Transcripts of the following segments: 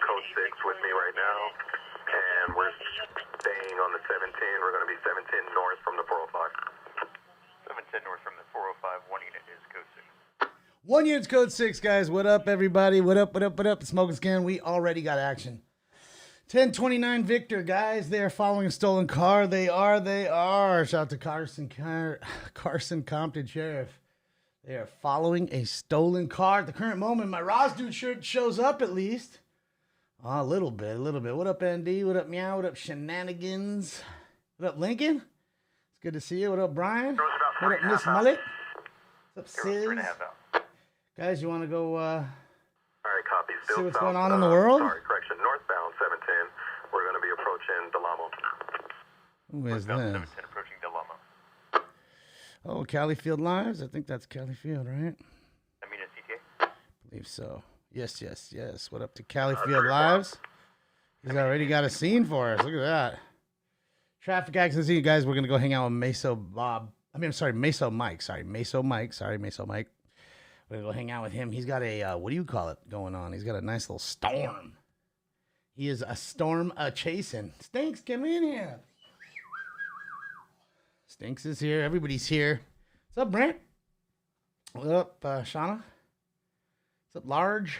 code 6 with me right now, and we're staying on the 710. We're going to be 710 north from the 405. 710 north from the 405. 1 unit is code 6. 1 unit's code 6, guys. What up, everybody? What up, what up, what up? Smoking Scan, we already got action. 1029 Victor, guys. They are following a stolen car. They are. Shout out to Carson Compton Sheriff. They are following a stolen car. At the current moment, my Roz dude shirt shows up at least. Oh, a little bit. What up, ND? What up, Meow? What up, Shenanigans? What up, Lincoln? It's good to see you. What up, Brian? What up, Miss Mullet? What's up, Sis? Guys, you want to go all right, copy. Still see what's south, going on in the world? Sorry, correction. Northbound 710. We're going to be approaching Delamo. Who is Northbound this? 710 approaching Delamo. Oh, Califield Lives? I think that's Califield, right? I mean, it's CTA. Believe so. Yes. What up to Califield Lives? He's already got a scene for us. Look at that. Traffic accident scene, guys. We're going to go hang out with Meso Bob. Meso Mike. Meso Mike. We're going to go hang out with him. He's got a, what do you call it going on? He's got a nice little storm. He is a storm chasing. Stinks, come in here. Stinks is here. Everybody's here. What's up, Brent? What up, Shauna? What's up, Large?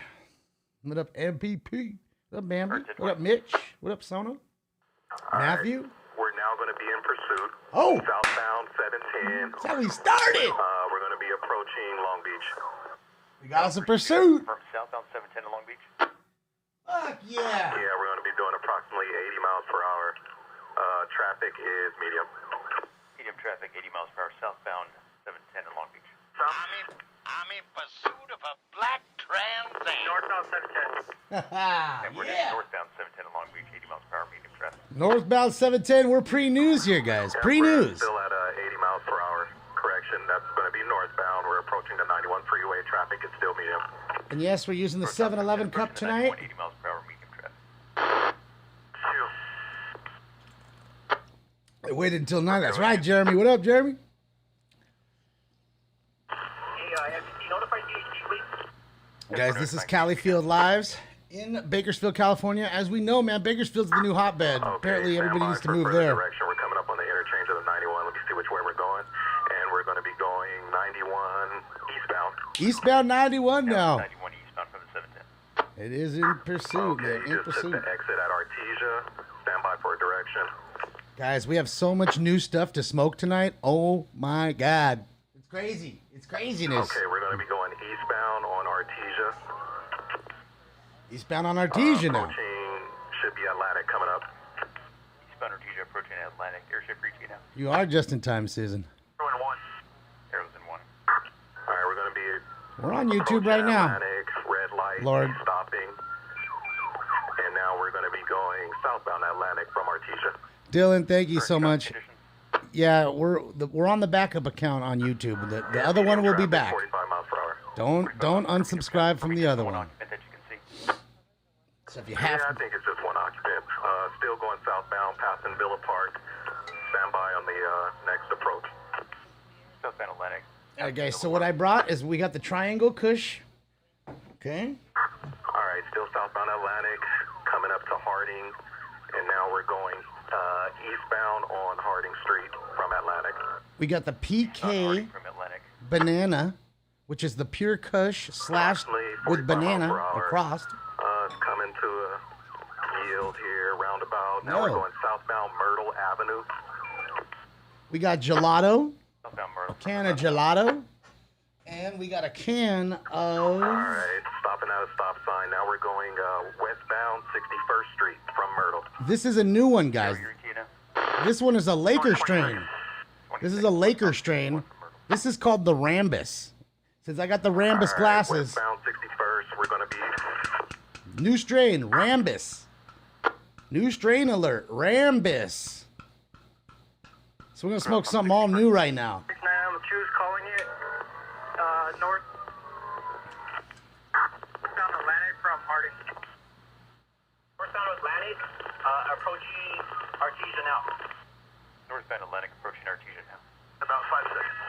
What up, MPP? What up, Bambi? What up, Mitch? What up, Sona? Matthew? Right. We're now going to be in pursuit. Oh! Southbound 710. That's how we started! We're going to be approaching Long Beach. We got us a pursuit! From southbound 710 to Long Beach. Fuck yeah! Yeah, we're going to be doing approximately 80 miles per hour. Traffic is medium. Medium traffic, 80 miles per hour, southbound 710 in Long Beach. I'm in pursuit of a black Trans Am. Northbound 710. And we're Yeah! northbound 710 in Long Beach, 80 miles per hour, medium traffic. Northbound 710, we're pre-news here, guys. Yeah, Pre-news. We're still at 80 miles per hour. Correction, that's going to be northbound. We're approaching the 91 freeway. Traffic is still medium. And yes, we're using the 7-Eleven cup tonight. 80 miles per hour, medium traffic. I waited until 9. That's right, Jeremy. What up, Jeremy? Guys, this is Califield Lives in Bakersfield, California. As we know, man, Bakersfield's the new hotbed. Apparently, everybody needs to move there. Direction. We're coming up on the interchange of the 91. Let me see which way we're going. And we're going to be going 91 eastbound. Eastbound 91 now. 91 eastbound from the 710. It is in pursuit, Okay, man. In you just hit pursuit. the exit at Artesia. Stand by for a direction. Guys, we have so much new stuff to smoke tonight. Oh, my God. It's crazy. It's craziness. Okay, we're going to be going eastbound on Artesia. Eastbound on Artesia now. Approaching, should be Atlantic coming up. Eastbound Artesia approaching Atlantic. Airship reaching out. You are just in time, Susan. Arrows in 1. Arrows in 1. All right, we're going to be... We're on YouTube right now. Atlantic, red light, Lord. stopping. And now we're going to be going southbound Atlantic from Artesia. Dylan, thank you so much. Yeah, we're on the backup account on YouTube. The other one will be back. 45 miles per hour. Don't unsubscribe from the other one. Occupant that you can see. So if you Yeah, have I think it's just one occupant. Still going southbound, passing Villa Park. Stand by on the next approach. Southbound Atlantic. Okay, so what I brought is we got the Triangle Kush. Okay. All right, still southbound Atlantic, coming up to Harding, and now we're going eastbound on Harding Street from Atlantic. We got the PK From Atlantic. Banana, which is the pure Kush slashed with banana across. It's coming to a yield here, roundabout. Now we're No. going southbound Myrtle Avenue. We got gelato, Southbound Myrtle. can of gelato, and we got a can All of. right, stopping at a stop sign. Now we're going westbound 61st Street from Myrtle. This is a new one, guys. You're Tina. This one is a Laker strain. This is a Laker strain. This is called the Rambus. Since I got the Rambus glasses, Westbound 61st, we're going to be... new strain, Rambus. New strain alert, Rambus. So we're gonna smoke something all new right now. 69 on the choose calling it. North. Northbound Atlantic from Harding. Northbound Atlantic, approaching Artesia now. Northbound Atlantic approaching Artesia now. About 5 seconds.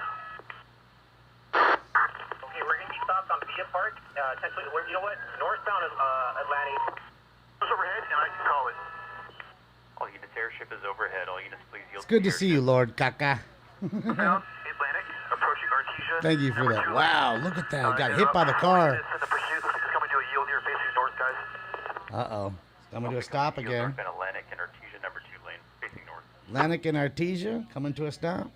Okay, we're going to be stopped on Villa Park. You know what? Northbound Atlantic, airship is overhead. All units, please yield. It's good to see you, Lord Caca. Atlantic, approaching Artesia. Thank you for Number that. 2 Wow, look at that. Got hit by the car. Units in the pursuit. Looks like it's coming to a yield here, facing north, guys. Uh-oh. I'm going to do a stop again. Northbound Atlantic and Artesia, number 2 lane, facing north. Atlantic and Artesia coming to a stop.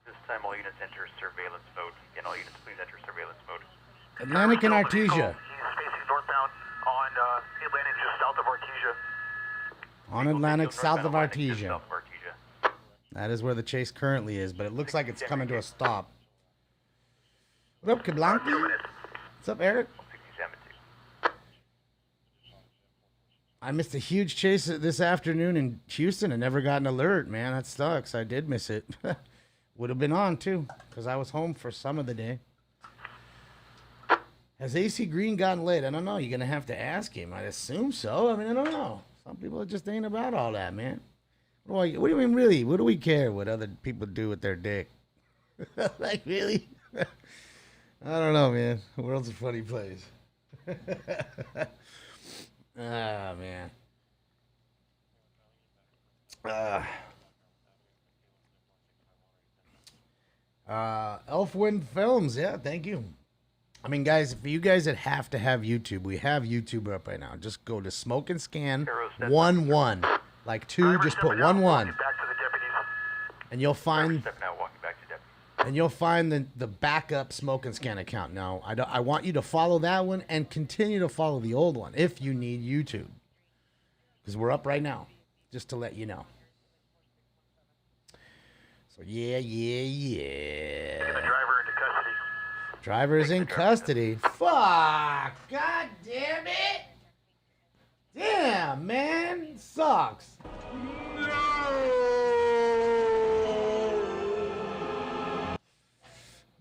This time, all units enter surveillance mode. Again, all units, please enter surveillance mode. Atlantic and Artesia. He's facing northbound on Atlantic, just south of Artesia. On Atlantic, south of Atlantic, just Artesia. south of Artesia. That is where the chase currently is, but it looks like it's coming to a stop. What up, Cablanqui? What's up, Eric? 67-2. I missed a huge chase this afternoon in Houston and never got an alert, man. That sucks. I did miss it. Would have been on, too, because I was home for some of the day. Has AC Green gotten late? I don't know. You're going to have to ask him. I'd assume so. I mean, I don't know. Some people just ain't about all that, man. What do you mean, really? What do we care what other people do with their dick? Like, really? I don't know, man. The world's a funny place. Ah, man. Elfwind Films, yeah, thank you. I mean, guys, for you guys that have to have YouTube, we have YouTube up right now. Just go to Smoke and Scan 11. Like 2, just put 11. Back to the deputies. And you'll find Stepping out, walking back to deputy. and you'll find the backup Smoke and Scan account. Now, I want you to follow that one and continue to follow the old one if you need YouTube. Because we're up right now, just to let you know. So, yeah. The driver into custody. Driver is in custody. Fuck! God damn it! Damn, man! Sucks.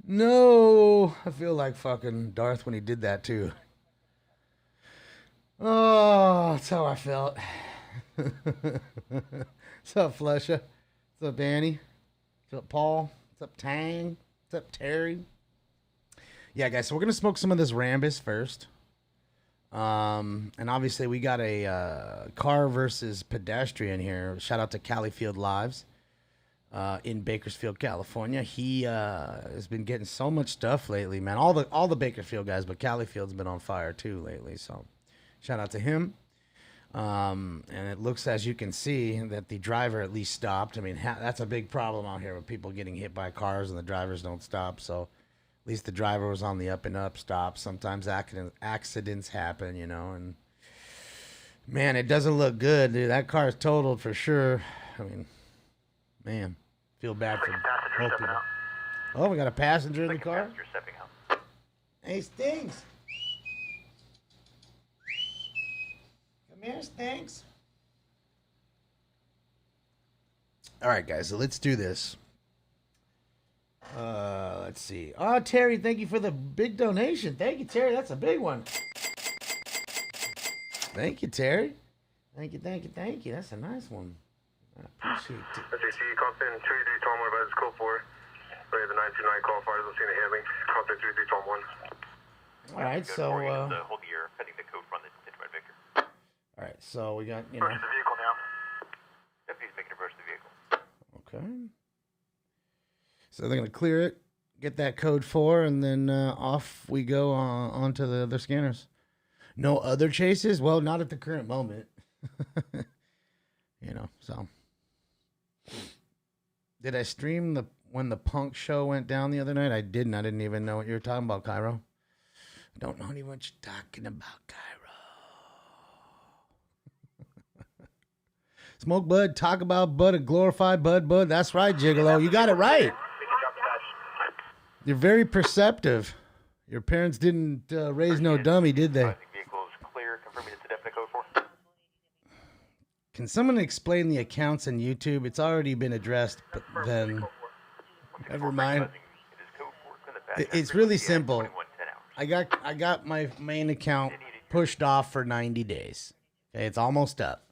No! I feel like fucking Darth when he did that too. Oh, that's how I felt. What's up, Flesha? What's up, Danny? What's up, Paul? What's up, Tang? What's up, Terry? Yeah, guys, so we're going to smoke some of this Rambus first. And obviously we got a car versus pedestrian here. Shout out to Califield Lives in Bakersfield, California. He has been getting so much stuff lately, man. All the Bakersfield guys, but Califield's been on fire too lately. So shout out to him. And it looks, as you can see, that the driver at least stopped. I mean, that's a big problem out here with people getting hit by cars and the drivers don't stop. So at least the driver was on the up and up stop. Sometimes accidents happen, you know, and man, it doesn't look good, dude. That car is totaled for sure. I mean, man, feel bad for both people. Oh, we got a passenger in the car? Passenger stepping out. Hey, Stinks. Come here, Stinks. All right, guys, so let's do this. Let's see. Oh, Terry, thank you for the big donation. Thank you, Terry. That's a big one. Thank you, Terry. Thank you. That's a nice one. I appreciate it. SAC, Compton 23 Tom 1 by code 4. Ready the 929 call fires on scene of handling. Compton 23 Tom 1. All right, so Hold the air, heading the code front into Red Victor. all right, so we got, you know. Approach the vehicle now. Deputies making approach to the vehicle. Okay. So they're gonna clear it, get that code 4, and then off we go onto the other scanners. No other chases? Well, not at the current moment. You know, so. Did I stream when the punk show went down the other night? I didn't. I didn't even know what you were talking about, Cairo. I don't know what you're talking about, Cairo. Smoke bud, talk about bud, a glorified bud. That's right, Gigolo. You got it right. You're very perceptive. Your parents didn't raise no dummy, did they? Vehicle is clear, confirming it's a definite code 4. Can someone explain the accounts on YouTube? It's already been addressed, but then never mind. It is code 4. It's really simple. I got my main account pushed off for 90 days. Okay, it's almost up.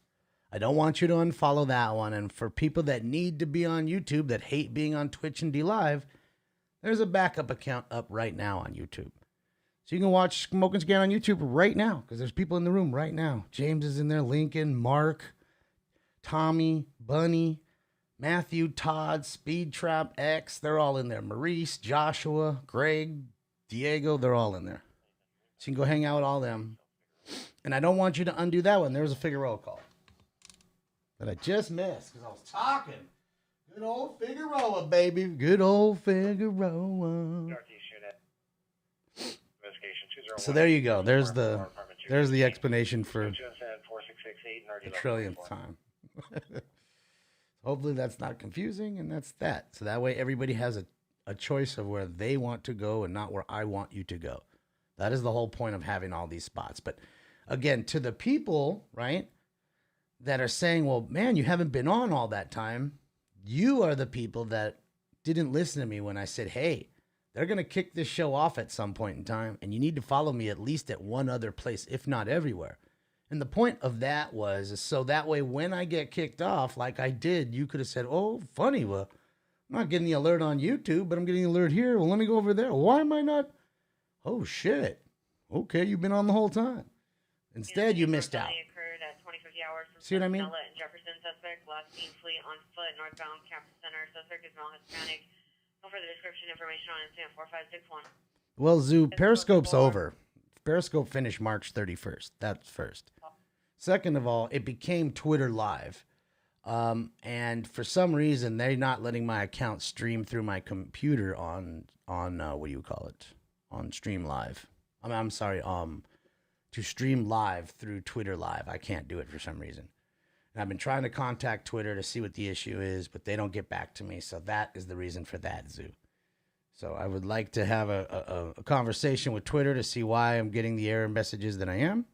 I don't want you to unfollow that one. And for people that need to be on YouTube, that hate being on Twitch and DLive, there's a backup account up right now on YouTube. So you can watch Smoke and Scan on YouTube right now, because there's people in the room right now. James is in there, Lincoln, Mark, Tommy, Bunny, Matthew, Todd, Speed Trap, X, they're all in there. Maurice, Joshua, Greg, Diego, they're all in there. So you can go hang out with all them. And I don't want you to undo that one. There was a Figueroa call that I just missed because I was talking. Good old Figueroa, baby. Good old Figueroa. So there you go. There's the explanation for the trillionth time. Hopefully that's not confusing, and that's that. So that way everybody has a choice of where they want to go and not where I want you to go. That is the whole point of having all these spots. But again, to the people, right, that are saying, well, man, you haven't been on all that time. You are the people that didn't listen to me when I said, hey, they're going to kick this show off at some point in time, and you need to follow me at least at one other place, if not everywhere. And the point of that was so that way when I get kicked off, like I did, you could have said, oh, funny, well, I'm not getting the alert on YouTube, but I'm getting the alert here. Well, let me go over there. Why am I not? Oh, shit. Okay, you've been on the whole time. Instead, you missed out. See what I mean? Jefferson suspect last seen fleet on foot northbound campus center. Suspect is male Hispanic. No further description information on incident 4561. Well, Zoo, Periscope's over. Periscope finished March 31st. That's first. Second of all, it became Twitter Live. And for some reason, they're not letting my account stream through my computer on what do you call it? On Stream Live. I'm sorry, to stream live through Twitter Live. I can't do it for some reason. And I've been trying to contact Twitter to see what the issue is, but they don't get back to me. So that is the reason for that, Zoo. So I would like to have a conversation with Twitter to see why I'm getting the error messages that I am.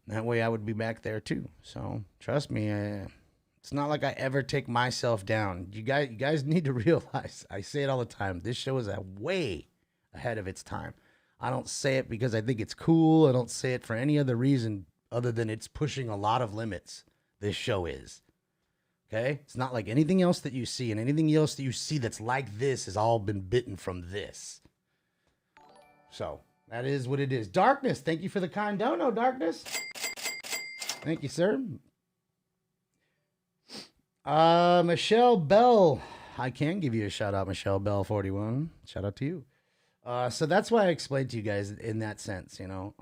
And that way I would be back there too. So trust me, it's not like I ever take myself down. You guys need to realize, I say it all the time, this show is way ahead of its time. I don't say it because I think it's cool. I don't say it for any other reason other than it's pushing a lot of limits. This show is. Okay? It's not like anything else that you see, and anything else that you see that's like this has all been bitten from this. So, that is what it is. Darkness, thank you for the kind dono, Darkness. Thank you, sir. Michelle Bell. I can give you a shout out, Michelle Bell 41. Shout out to you. So that's why I explained to you guys in that sense, you know.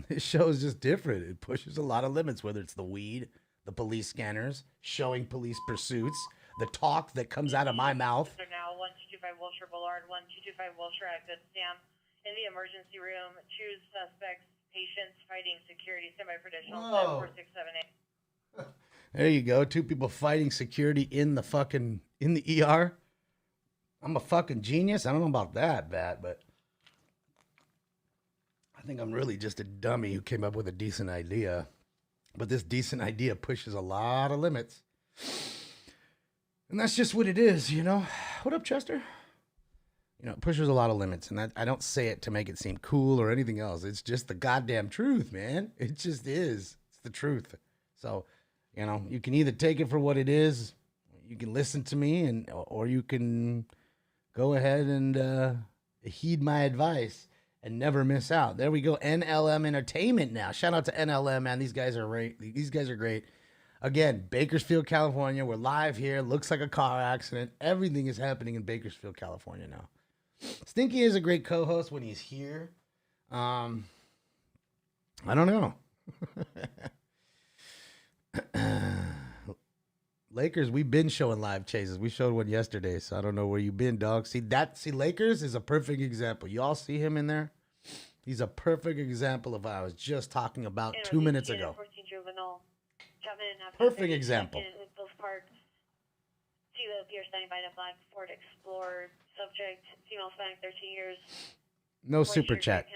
This show is just different. It pushes a lot of limits, whether it's the weed, the police scanners, showing police pursuits, the talk that comes out of my mouth. Now 1225 Wilshire Boulevard, 1225 Wilshire exit. Sam, in the emergency room, choose suspects, patients, fighting security, semi-traditional, 4678. There you go. Two people fighting security in the ER. I'm a fucking genius. I don't know about that, but I think I'm really just a dummy who came up with a decent idea. But this decent idea pushes a lot of limits. And that's just what it is, you know. What up, Chester? You know, it pushes a lot of limits. And I don't say it to make it seem cool or anything else. It's just the goddamn truth, man. It just is. It's the truth. So, you know, you can either take it for what it is. You can listen to me, or you can go ahead and heed my advice and never miss out. There we go. NLM Entertainment now. Shout out to NLM, man. These guys are great. These guys are great. Again, Bakersfield, California. We're live here. Looks like a car accident. Everything is happening in Bakersfield, California now. Stinky is a great co-host when he's here. I don't know. Lakers, we've been showing live chases. We showed one yesterday, so I don't know where you've been, dog. See, Lakers is a perfect example. You all see him in there? He's a perfect example of what I was just talking about 2 minutes ago. Perfect example. Ford Explorer, subject, female Hispanic, 13 years. No super chat.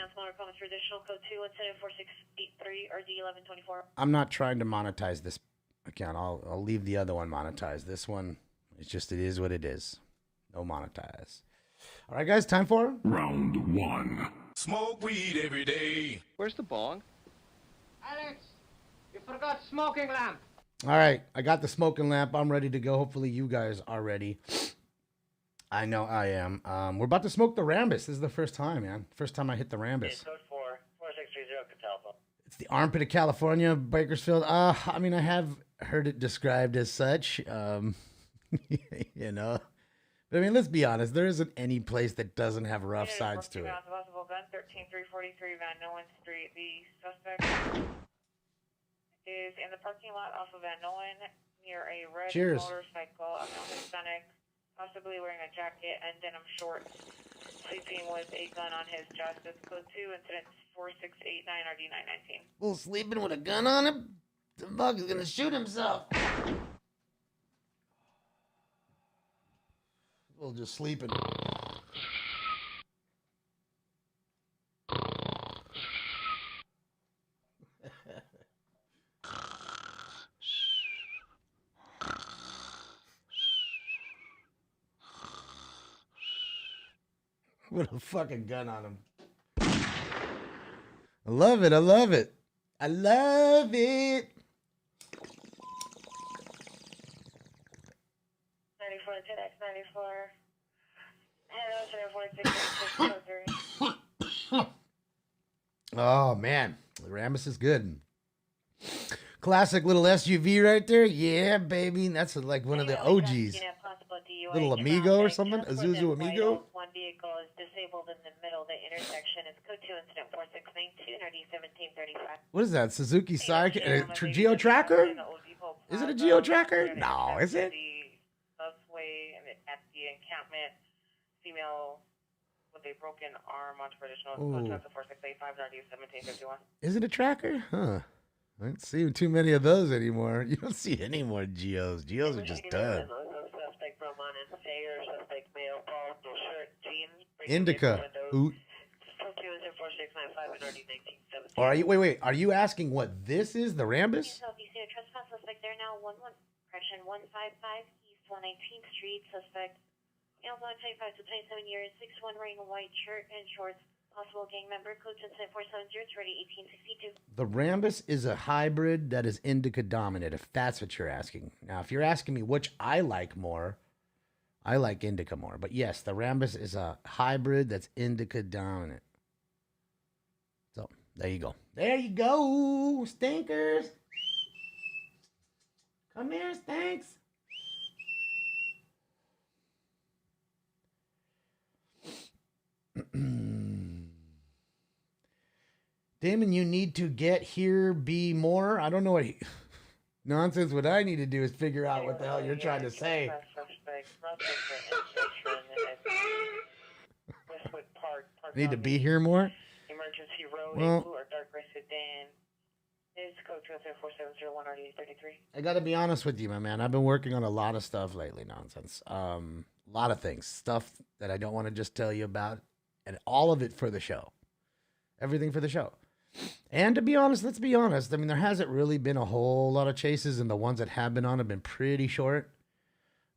I'm not trying to monetize this account. I'll leave the other one monetized. This one, it is what it is. No monetize. All right, guys, time for round one. Smoke weed every day. Where's the bong? Alex, you forgot smoking lamp. All right, I got the smoking lamp. I'm ready to go. Hopefully you guys are ready. I know I am. We're about to smoke the Rambus. This is the first time, man. First time I hit the Rambus. Code 4, 4630 Catalpa. It's the armpit of California, Bakersfield. I mean, I have heard it described as such. You know, but I mean, let's be honest. There isn't any place that doesn't have rough sides to it. Possible gun, 13343 Van Nolen Street. The suspect is in the parking lot off of Van Nolen near a red motorcycle. A male Hispanic, possibly wearing a jacket and denim shorts, sleeping with a gun on his chest. That's code 2, incident 4689 RD919. Well, sleeping with a gun on him? The fuck is gonna shoot himself. Well, just sleeping. With a fucking gun on him. I love it. I love it. I love it. 94 10X 94. Hello, 46 Oh, man. The Rambus is good. Classic little SUV right there. Yeah, baby. That's like one of the OGs. Little Amigo or something? Isuzu Amigo? One vehicle is disabled in the middle of the intersection. It's code 2, incident 4692 RD1735. What is that? Suzuki Sidekick? Geo Tracker? Is it a Geo Tracker? No, is it? Busway at the encampment. Female with a broken arm on traditional. Code 2, 4685 RD1751. Is it a tracker? Huh. I don't see too many of those anymore. You don't see any more Geos. Geos are just done. Indica. Ooh. Are you wait? Are you asking what this is? The Rambus? Trespass suspect there now. 155 East 119th Street. Suspect male 25 to 27 years, 6'1", wearing a white shirt and shorts. Possible gang member. Code 10470 1862. The Rambus is a hybrid that is indica dominant, if that's what you're asking. Now, if you're asking me which I like more, I like indica more. But yes, the Rambus is a hybrid that's indica dominant. So, there you go. There you go, stinkers. Come here, stinks. Damon, you need to get here, be more. I don't know what nonsense. What I need to do is figure out what the hell you're trying to say. Need to be here more? Emergency road, well, blue or dark gray sedan. Is code 20470 RD33. I got to be honest with you, my man. I've been working on a lot of stuff lately, nonsense. A lot of things. Stuff that I don't want to just tell you about. And all of it for the show. Everything for the show. And to be honest, let's be honest. I mean, there hasn't really been a whole lot of chases, and the ones that have been on have been pretty short.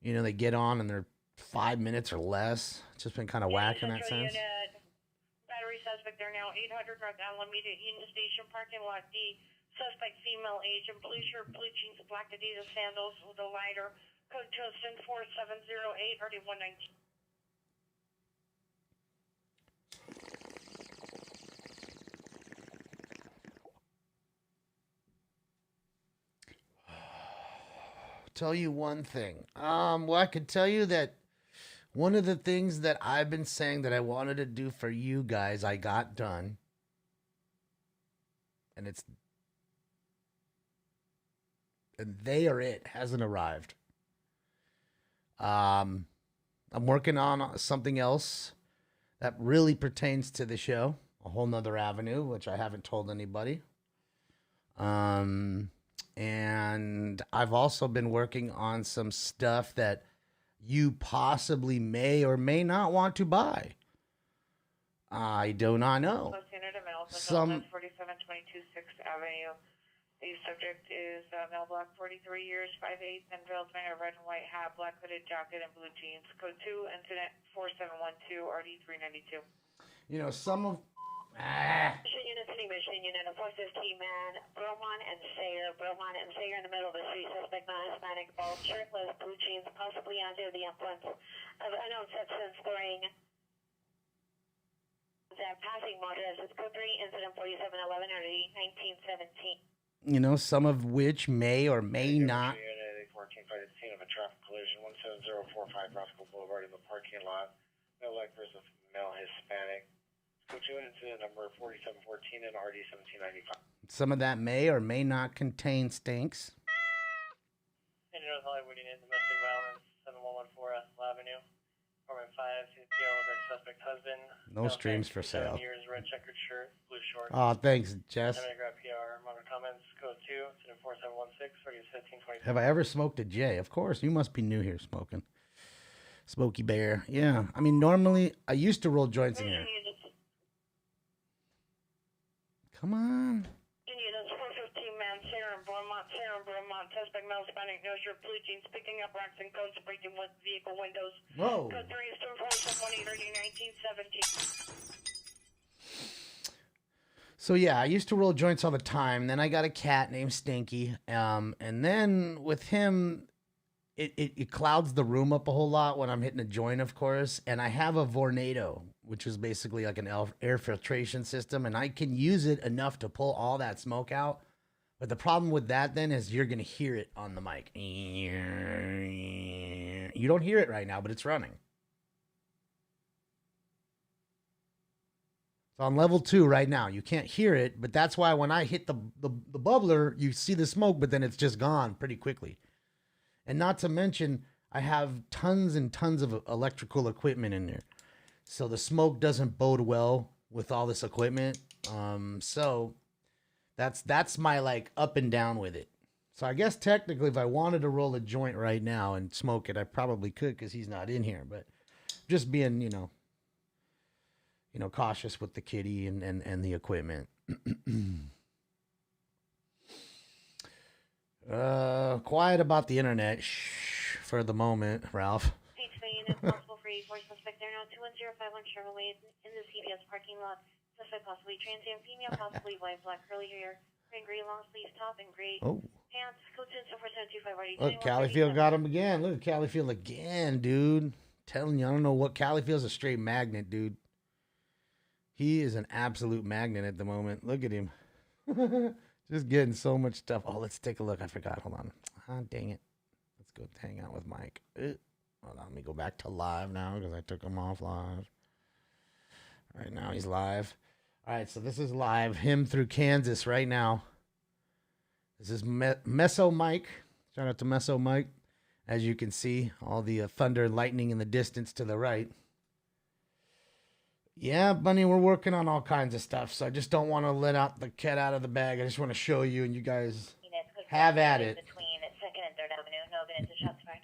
You know, they get on and they're 5 minutes or less. It's just been kind of whack in that sense. Battery suspect there now. 800 North Alameda Union Station parking lot D. Suspect female, age in blue shirt, blue jeans, black Adidas sandals with a lighter. Code 24708 RD119. Tell you one thing. Well, I could tell you that one of the things that I've been saying that I wanted to do for you guys, I got done. And they or it hasn't arrived. I'm working on something else that really pertains to the show, a whole nother avenue, which I haven't told anybody. And I've also been working on some stuff that you possibly may or may not want to buy. I do not know. Some 4722 6th Avenue. The subject is male, black, 43 years, 5'8", and veiled man, a red and white hat, black hooded jacket, and blue jeans. Code 2, incident 4712 RD392. You know, some of Mission Unit, City Mission Unit, a 415 man, Bromont and Sayer in the middle of the street, suspect non-Hispanic, bald, shirtless, blue jeans, possibly under the influence of unknown substance, throwing That passing Montez is code 3, incident 4711, early 1917. You know, some of which may or may not. Unit 14 by the scene of a traffic collision, 17045 Roscoe Boulevard in the parking lot. No like versus male Hispanic. Code 2 incident number 4714 and RD 1795. Some of that may or may not contain stinks. In North Hollywood, Unit domestic violence, 7114 Ethel Avenue. Apartment 5, CCO, suspect husband. No streams for sale. 7 years, red checkered shirt, blue shorts. Oh, thanks, Jess. I'm going to grab PR. Modern comments, code 2, incident 4716, 1520. Have I ever smoked a J? Of course. You must be new here smoking. Smoky Bear. Yeah. I mean, normally, I used to roll joints in here. Come on. Unit 415 man, Sarah Bromont, suspect male Hispanic, nose your blue jeans, picking up rocks and coats, breaking with vehicle windows. Whoa. Code 3 is 1917. So yeah, I used to roll joints all the time. Then I got a cat named Stinky. And then with him, it clouds the room up a whole lot when I'm hitting a joint, of course. And I have a Vornado, which is basically like an air filtration system. And I can use it enough to pull all that smoke out. But the problem with that then is you're going to hear it on the mic. You don't hear it right now, but it's running. It's on level 2 right now. You can't hear it, but that's why when I hit the bubbler, you see the smoke, but then it's just gone pretty quickly. And not to mention, I have tons and tons of electrical equipment in there. So the smoke doesn't bode well with all this equipment. So that's my like up and down with it. So I guess technically if I wanted to roll a joint right now and smoke it, I probably could because he's not in here. But just being, cautious with the kitty and the equipment. Quiet about the internet. Shh, for the moment, Ralph. Unit possible for 84 suspect there now 21051 Chevrolet in the CVS parking lot. Suspect possibly transient female, possibly white, black, curly hair, gray long sleeve top, and gray pants. Code 24725 Look, Califield got him again. Look at Califield again, dude. Telling you, I don't know what Califield's a straight magnet, dude. He is an absolute magnet at the moment. Look at him. Just getting so much stuff. Oh, let's take a look. I forgot. Hold on. Ah, dang it. Let's go hang out with Mike. Hold on. Let me go back to live now because I took him off live. Right now he's live. All right, so this is live. Him through Kansas right now. This is Meso Mike. Shout out to Meso Mike. As you can see, all the thunder and lightning in the distance to the right. Yeah, Bunny, we're working on all kinds of stuff, so I just don't want to let out the cat out of the bag. I just want to show you, and you guys have at it. Between 2nd and 3rd Avenue, no evidence of shots fired.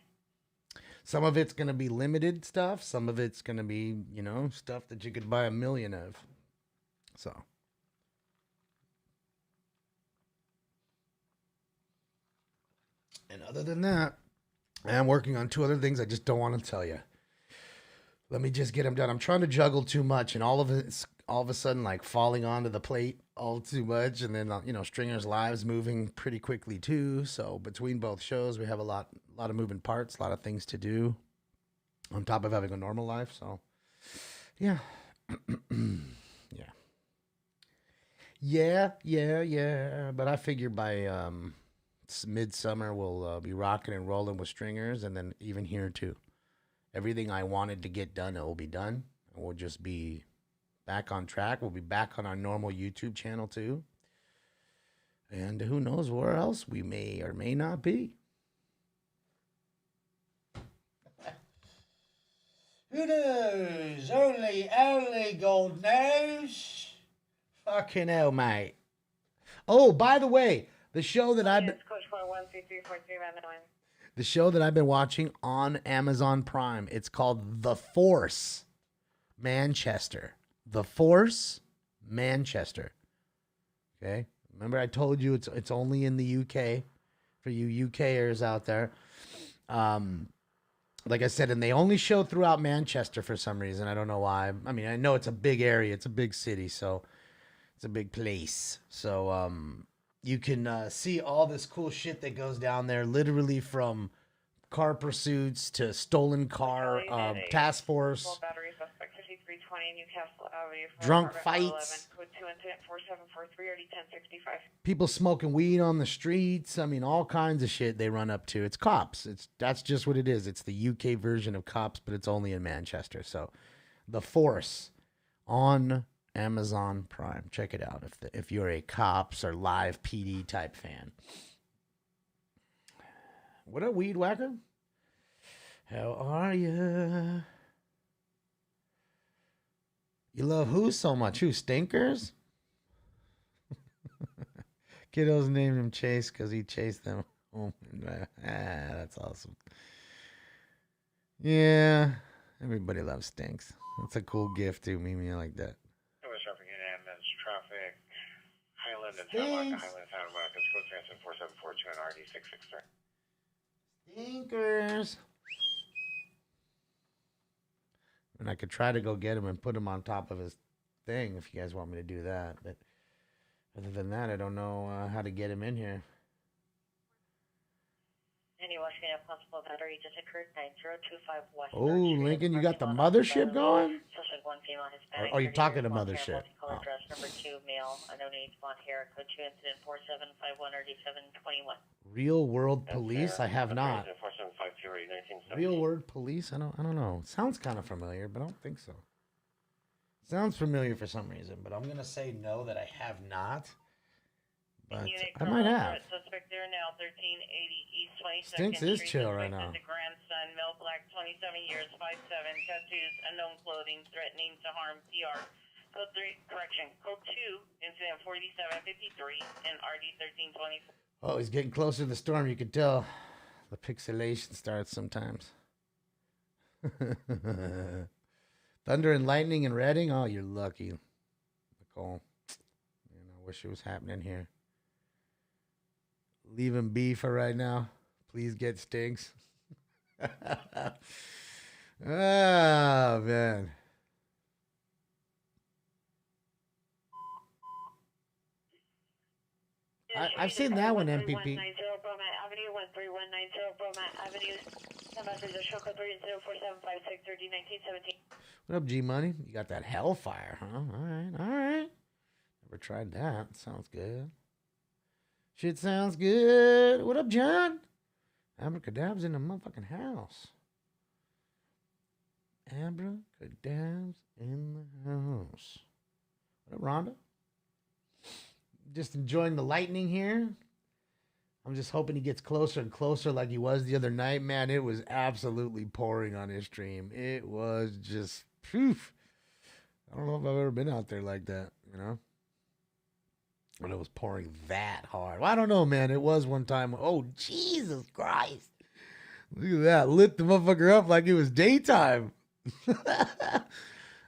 Some of it's going to be limited stuff. Some of it's going to be, stuff that you could buy 1 million of. So. And other than that, I am working on 2 other things I just don't want to tell you. Let me just get them done. I'm trying to juggle too much, and all of it's all of a sudden like falling onto the plate all too much. And then, Stringer's Live's moving pretty quickly too. So between both shows, we have a lot of moving parts, a lot of things to do on top of having a normal life. So yeah. Yeah. But I figure by midsummer we'll be rocking and rolling with Stringers, and then even here too. Everything I wanted to get done, it will be done. And we'll just be back on track. We'll be back on our normal YouTube channel too. And who knows where else we may or may not be. Who knows? Only God knows. Fucking hell, mate. Oh, by the way, the show that I've been... The show that I've been watching on Amazon Prime, it's called The Force Manchester. The Force Manchester. Okay? Remember I told you it's only in the UK for you UKers out there. Like I said, and they only show throughout Manchester for some reason. I don't know why. I mean, I know it's a big area. It's a big city, so it's a big place. So, you can see all this cool shit that goes down there, literally from car pursuits to stolen car task force, battery suspect 5320 Newcastle Avenue. drunk fights, code 2 incident 4743 already 1065. people smoking weed on the streets. I mean, all kinds of shit they run up to. It's cops. That's just what it is. It's the UK version of Cops, but it's only in Manchester. So, The Force on Amazon Prime. Check it out if you're a Cops or live PD type fan. What up, Weed Whacker? How are ya? You love who so much? Who, Stinkers? Kiddos named him Chase because he chased them home. That's awesome. Yeah, everybody loves Stinks. That's a cool gift too, Mimi. I like that. Traffic in ambulance, traffic, Highland and Santa Monica, Highland, Santa Monica, code transit 4742 and RD 663. Stinkers. And I could try to go get him and put him on top of his thing if you guys want me to do that. But other than that, I don't know how to get him in here. Any Washington Constable battery just occurred 9025 West. Oh, Lincoln, you got the mothership going? Suspect 1 female Hispanic. Are you talking to mothership? Color dress number 2 male, unknown age, blonde hair, code 2 incident 4751 RD 721. Real World Police? I have not. 4752 Real World Police? I don't know. It sounds kind of familiar, but I don't think so. Sounds familiar for some reason, but I'm gonna say no that I have not. But I might have. Suspect there now, 1380 East 22nd Stinks is Street. chill right now. The grandson, male, black, 27 years, 5'7", tattoos, unknown clothing, threatening to harm, PR. Code 3, correction. Code 2, incident 4753 and RD 1320. Oh, he's getting closer to the storm. You can tell the pixelation starts sometimes. Thunder and lightning and Reading. Oh, you're lucky, Nicole. Man, I wish it was happening here. Leave him be for right now. Please get Stinks. Oh, man. I've seen that one, MPP. 1390 Bromat Avenue, 13190 Bromat Avenue. Message of show code 3047563 1917. What up, G Money? You got that Hellfire, huh? All right. Never tried that. Sounds good. Shit sounds good. What up, John? Abracadab's in the motherfucking house. Abracadab's in the house. What up, Rhonda? Just enjoying the lightning here. I'm just hoping he gets closer and closer like he was the other night. Man, it was absolutely pouring on his stream. It was just, phew. I don't know if I've ever been out there like that, you know? When it was pouring that hard. Well, I don't know, man. It was one time. Oh, Jesus Christ. Look at that. Lit the motherfucker up like it was daytime.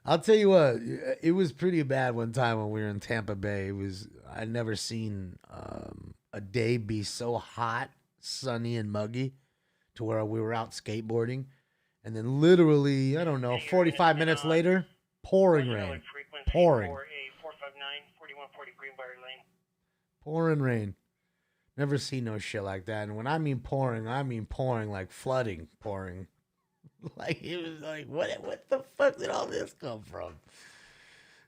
I'll tell you what. It was pretty bad one time when we were in Tampa Bay. I'd never seen a day be so hot, sunny, and muggy to where we were out skateboarding. And then literally, I don't know, 45 minutes later, pouring rain. Pouring. Pouring rain. Never seen no shit like that. And when I mean pouring like flooding pouring. Like, it was like, what the fuck did all this come from?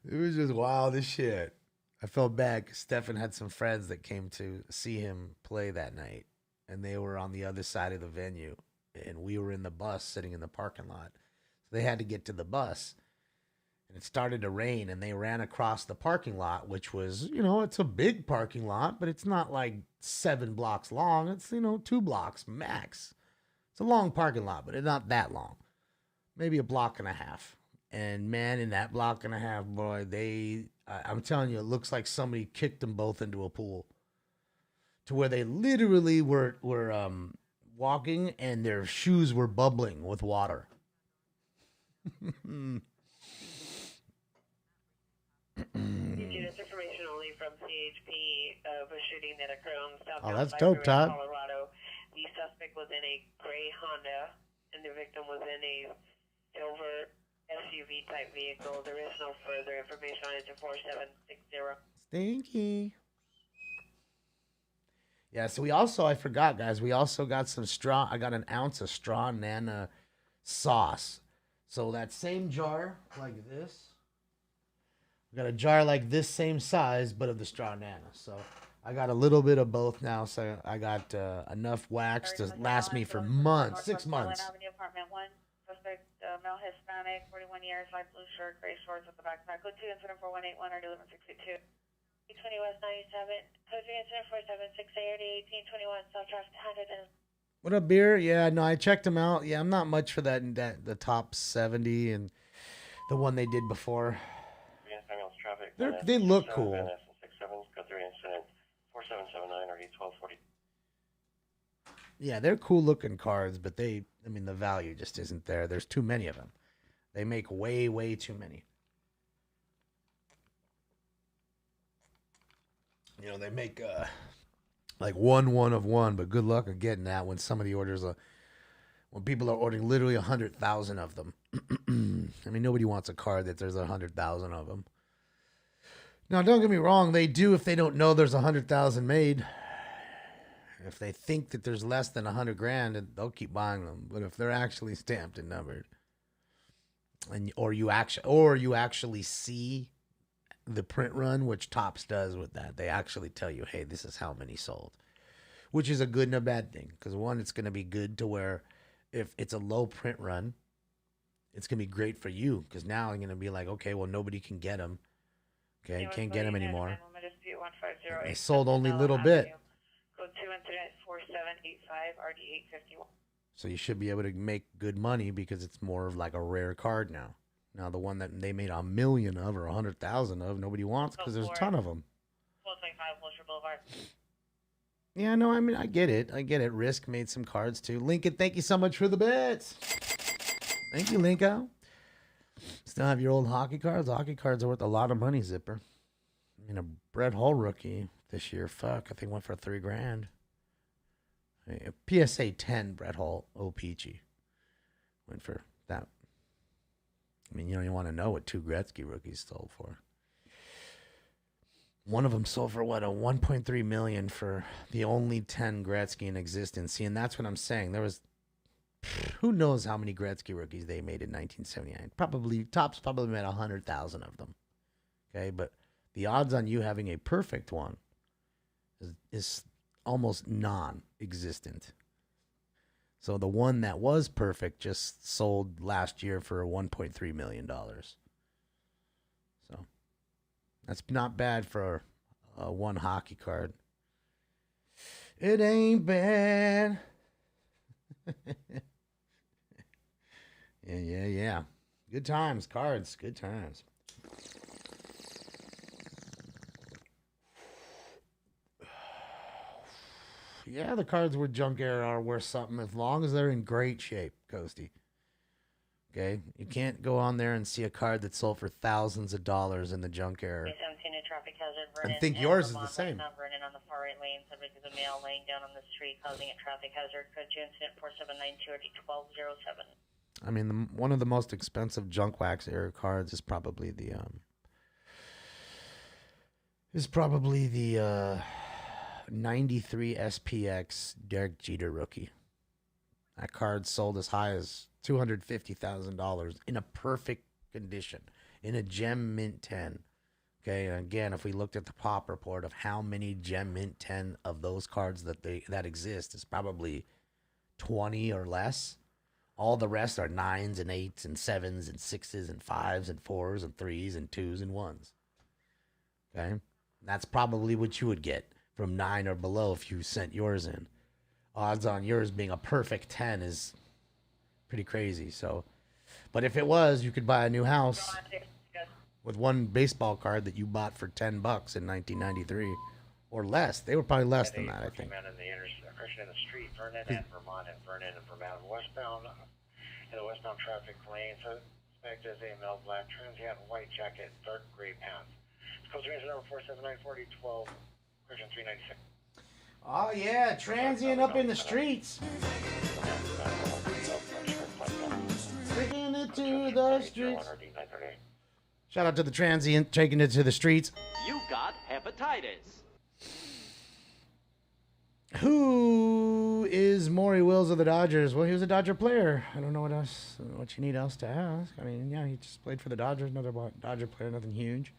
It was just wild as shit. I felt bad because Stefan had some friends that came to see him play that night. And they were on the other side of the venue. And we were in the bus sitting in the parking lot. So they had to get to the bus. And it started to rain, and they ran across the parking lot, which was, it's a big parking lot, but it's not like 7 blocks long. It's, 2 blocks max. It's a long parking lot, but it's not that long. Maybe a block and a half. And, man, in that block and a half, boy, I'm telling you, it looks like somebody kicked them both into a pool. To where they literally were walking, and their shoes were bubbling with water. This information only from CHP of a shooting that occurred on the southbound that's dope, Todd. Colorado. The suspect was in a gray Honda, and the victim was in a silver SUV type vehicle. There is no further information on it to 4760. Stinky. Yeah, so I forgot, guys. We also got some straw. I got an ounce of straw nana sauce. So that same jar like this. We got a jar like this same size, but of the straw nana. So I got a little bit of both now. So I got enough wax to last me for months, 6 months. Avenue, apartment 1. Suspect, male Hispanic, 41 years, light blue shirt, gray shorts with the backpack. Code 2, incident 4181, or 11682. 20 West 97. Code 3, incident 47, 680, 1821, South Traffic, handed in. What up, beer? Yeah, no, I checked them out. Yeah, I'm not much for that the top 70 and the one they did before. They look cool. Yeah, they're cool looking cards, but the value just isn't there. There's too many of them. They make way, way too many. You know, they make like one of one, but good luck of getting that when somebody orders when people are ordering literally 100,000 of them. I mean, nobody wants a card that there's 100,000 of them. Now, don't get me wrong. They do if they don't know there's 100,000 made. If they think that there's less than 100 grand, they'll keep buying them. But if they're actually stamped and numbered, or you actually see the print run, which Topps does with that, they actually tell you, hey, this is how many sold, which is a good and a bad thing. Because one, it's going to be good to where if it's a low print run, it's going to be great for you. Because now I'm going to be like, okay, well, nobody can get them. Okay, can't get them anymore. They sold only a little bit. Code 2, incident 4785, RD 851. So you should be able to make good money because it's more of like a rare card now. Now, the one that they made 1 million of or 100,000 of, nobody wants because there's a ton of them. 1225 Wilshire Boulevard. Yeah, no, I mean, I get it. Risk made some cards too. Lincoln, thank you so much for the bits. Thank you, Linko. Still have your old hockey cards? Hockey cards are worth a lot of money, Zipper. I mean, a Brett Hull rookie this year, I think went for $3,000. A PSA 10 Brett Hull O-Peachy went for that. I mean, you don't even want to know what 2 Gretzky rookies sold for. One of them sold for what, a $1.3 million for the only 10 Gretzky in existence. See, and that's what I'm saying. There was, who knows how many Gretzky rookies they made in 1979. Probably, Topps probably made 100,000 of them. Okay, but the odds on you having a perfect one is almost non-existent. So the one that was perfect just sold last year for $1.3 million. So that's not bad for one hockey card. It ain't bad. Yeah. Good times, cards. Good times. Yeah, the cards with junk air are worth something as long as they're in great shape, Coasty. Okay? You can't go on there and see a card that sold for thousands of dollars in the junk air. And think yours is the same. Vernon on the far right lane, subject is a male laying down on the street, causing a traffic hazard. Code 2, incident 4792 1207. I mean, one of the most expensive junk wax air cards is probably the 93 SPX Derek Jeter rookie. That card sold as high as $250,000 in a perfect condition, in a gem mint 10. Okay, and again, if we looked at the pop report of how many gem mint 10 of those cards that exist, it's probably 20 or less. All the rest are 9s and 8s and 7s and 6s and 5s and 4s and 3s and 2s and 1s. Okay, that's probably what you would get from 9 or below if you sent yours in. Odds on yours being a perfect 10 is pretty crazy. So, but if it was, you could buy a new house with one baseball card that you bought for $10 in 1993 or less. They were probably less than that, I think. In the intersection in the street, Vernon and Vermont, and Vernon and Vermont westbound in the westbound traffic lane. Suspect is a male black transient, white jacket, dark gray pants. Code 3 number 47940 12. 396. Oh yeah, transient up in the streets. Taking it to the streets. Shout out to the transient taking it to the streets. You got hepatitis. Who is Maury Wills of the Dodgers? Well, he was a Dodger player. I don't know what you need else to ask. I mean, yeah, he just played for the Dodgers. Another Dodger player, nothing huge.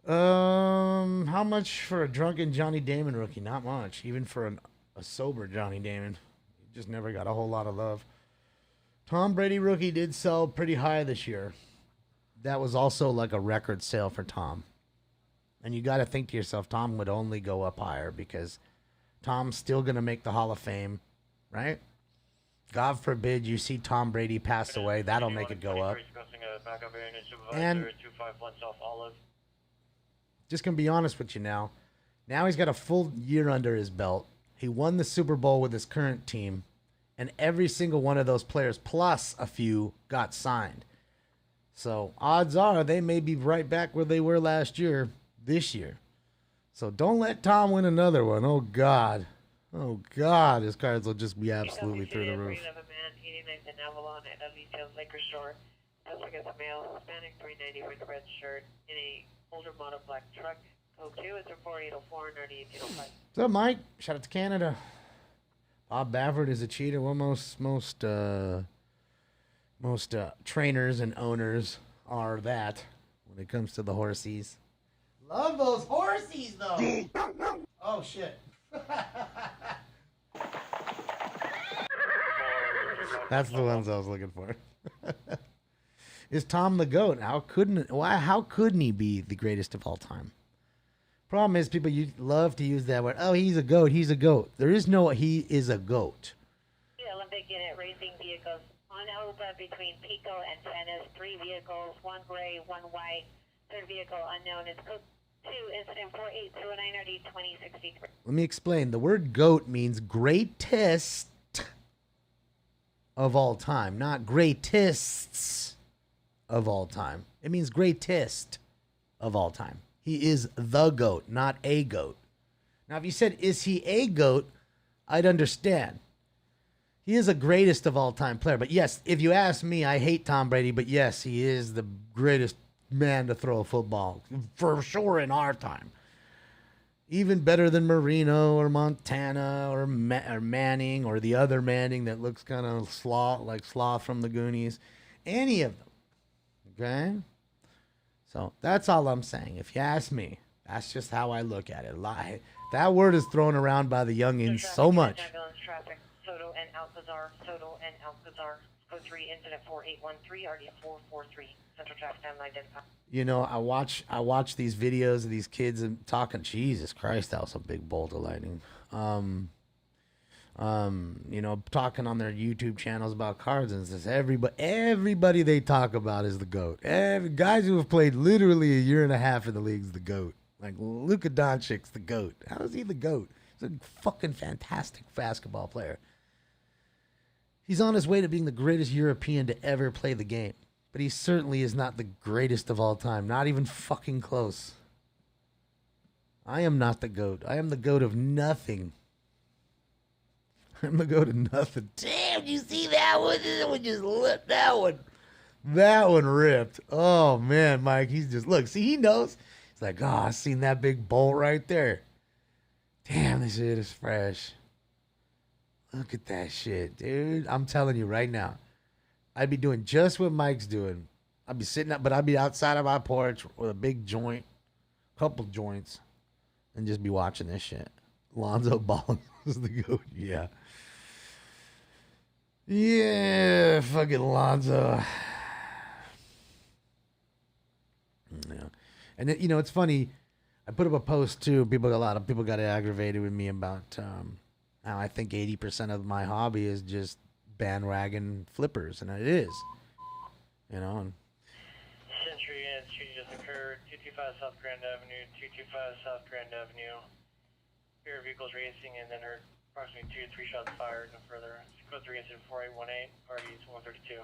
How much for a drunken Johnny Damon rookie? Not much. Even for a sober Johnny Damon. He just never got a whole lot of love. Tom Brady rookie did sell pretty high this year. That was also like a record sale for Tom. And you got to think to yourself, Tom would only go up higher because Tom's still going to make the Hall of Fame, right? God forbid you see Tom Brady pass away. That'll make it go up. And just going to be honest with you now. Now he's got a full year under his belt. He won the Super Bowl with his current team. And every single one of those players, plus a few, got signed. So odds are they may be right back where they were last year, this year. So don't let Tom win another one. Oh, God. Oh, God. His cards will just be absolutely through the roof. Of a man, 89th and Avalon at Details Liquor Store. Looks like it's a male, Hispanic, $3.90 with red shirt in a older model black truck. Code 2 is a 4804 and 9805. What's up, Mike? Shout out to Canada. Bob Baffert is a cheater. Well, most trainers and owners are that when it comes to the horsies. Love those horsies, though. Oh, shit. That's the ones I was looking for. Is Tom the GOAT? How couldn't he be the greatest of all time? Problem is, people love to use that word. Oh, he's a GOAT. He's a GOAT. There is no he is a GOAT. The Olympic unit racing vehicles on Aruba between Pico and Venice. 3 vehicles, 1 gray, 1 white. Third vehicle unknown is code 2, incident 4809 RD 2063. Let me explain. The word GOAT means greatest of all time, not greatest of all time. It means greatest of all time. He is the GOAT, not a GOAT. Now, if you said, is he a GOAT, I'd understand. He is a greatest of all time player. But yes, if you ask me, I hate Tom Brady, but yes, he is the greatest man to throw a football, for sure, in our time. Even better than Marino or Montana or Manning or the other Manning that looks kind of like Sloth from the Goonies. Any of them. Okay? So that's all I'm saying. If you ask me, that's just how I look at it. That word is thrown around by the youngins so much. Traffic, Soto and Alcazar, Soto and Alcazar. Code 3, incident 4813, RD 443. Central traffic time identified. You know, I watch these videos of these kids and talking. Jesus Christ, that was a big bolt of lightning. You know, talking on their YouTube channels about cards and says everybody they talk about is the GOAT. Guys who have played literally a year and a half in the league is the GOAT. Like Luka Doncic's the GOAT. How is he the GOAT? He's a fucking fantastic basketball player. He's on his way to being the greatest European to ever play the game. But he certainly is not the greatest of all time. Not even fucking close. I am not the GOAT. I am the GOAT of nothing. I'm the GOAT of nothing. Damn, you see that one? That one just lit. That one ripped. Oh, man, Mike. He's just, look, see, he knows. He's like, oh, I seen that big bolt right there. Damn, this shit is fresh. Look at that shit, dude. I'm telling you right now. I'd be doing just what Mike's doing. I'd be sitting up, but I'd be outside of my porch with a big joint, couple joints, and just be watching this shit. Lonzo Ball is the GOAT. Yeah. Yeah, fucking Lonzo. Yeah. And it, you know, it's funny. I put up a post too. A lot of people got aggravated with me about how I think 80% of my hobby is just bandwagon flippers, and it is. You know. And Century unit shooting just occurred. 225 South Grand Avenue. 225 South Grand Avenue. Pair of vehicles racing, and then heard approximately 2 to 3 shots fired. No further. Code 3 incident 4818. Parties 132.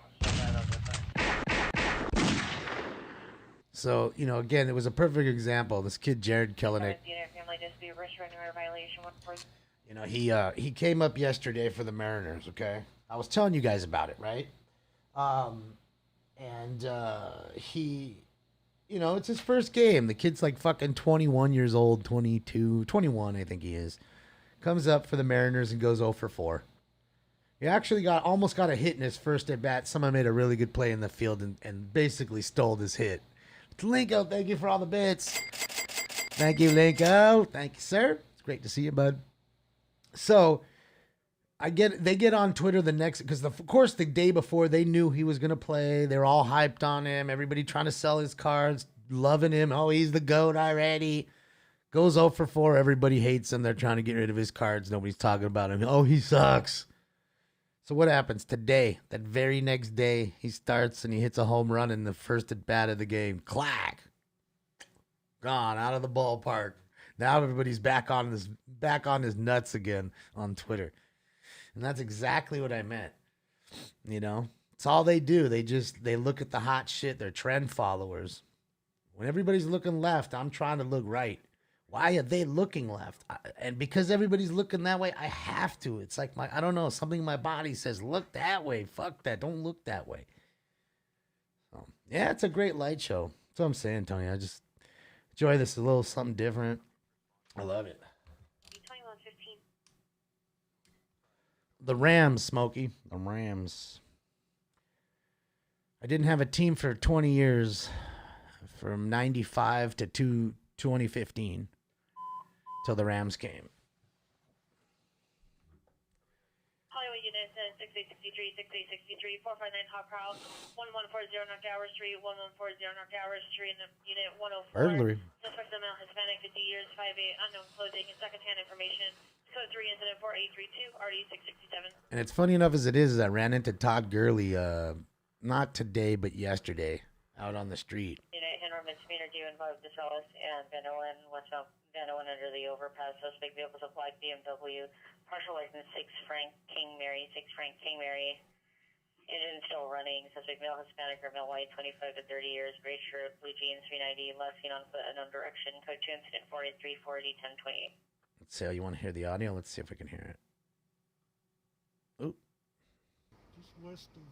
So, you know, again, it was a perfect example. This kid, Jared Kelenic. You know, he came up yesterday for the Mariners, okay? I was telling you guys about it, right? He, you know, it's his first game. The kid's like fucking 21 years old, 22, 21, I think he is. Comes up for the Mariners and goes 0 for 4. He actually almost got a hit in his first at bat. Someone made a really good play in the field and basically stole his hit. Linko, thank you for all the bits. Thank you, Linko. Thank you, sir. It's great to see you, bud. So they get on Twitter the next, because of course the day before they knew he was going to play. They're all hyped on him. Everybody trying to sell his cards, loving him. Oh, he's the GOAT already. Goes 0 for 4. Everybody hates him. They're trying to get rid of his cards. Nobody's talking about him. Oh, he sucks. So what happens today? That very next day, he starts and he hits a home run in the first at bat of the game. Clack. Gone out of the ballpark. Now everybody's back on his nuts again on Twitter. And that's exactly what I meant. You know, it's all they do. They look at the hot shit. They're trend followers. When everybody's looking left, I'm trying to look right. Why are they looking left? And because everybody's looking that way, I have to. It's like I don't know, something in my body says, look that way. Fuck that. Don't look that way. So, yeah, it's a great light show. That's what I'm saying, Tony. I just enjoy this a little something different. I love it. The Rams, Smokey. The Rams. I didn't have a team for 20 years. From 95 to 2015. Till the Rams came. Hollywood Unit 6863, 6863, 459 Hot Prowl, 1140 North Tower Street, 1140 North Tower Street, Unit 104. Burglary. Suspect male Hispanic, 50 years, 5'8", unknown clothing, and secondhand information. Code 3, incident 4832, RD 667. And it's funny enough as it is I ran into Todd Gurley, not today, but yesterday, out on the street. Unit Henry misdemeanor due involved DeSalis and Van Owen, westbound Van Owen under the overpass. Suspect vehicles of black BMW, partial license 6 Frank King Mary, engine still running. Suspect male Hispanic or male white, 25 to 30 years, gray shirt, blue jeans, 390, last seen on foot, unknown direction. Code 2, incident 48340, 1028. Let's see how you want to hear the audio. Let's see if we can hear it. Oop. Just west of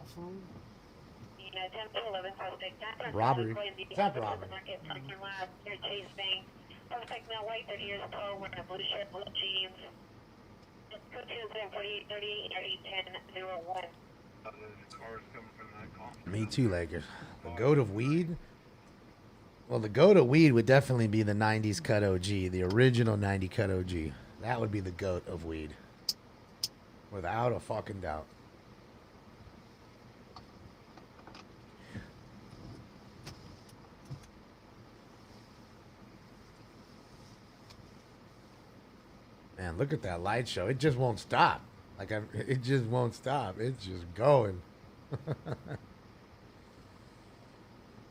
Off-Road. Robbery. Tap robbery. Chase Bank. Suspect male white, 30 years tall, wearing a blue shirt, blue jeans. Code 2, incident 4838, 1001. Me too, Lakers. The GOAT of weed? Well, the GOAT of weed would definitely be the 90s cut OG, the original 90 cut OG. That would be the GOAT of weed. Without a fucking doubt. Man, look at that light show. It just won't stop. It just won't stop. It's just going.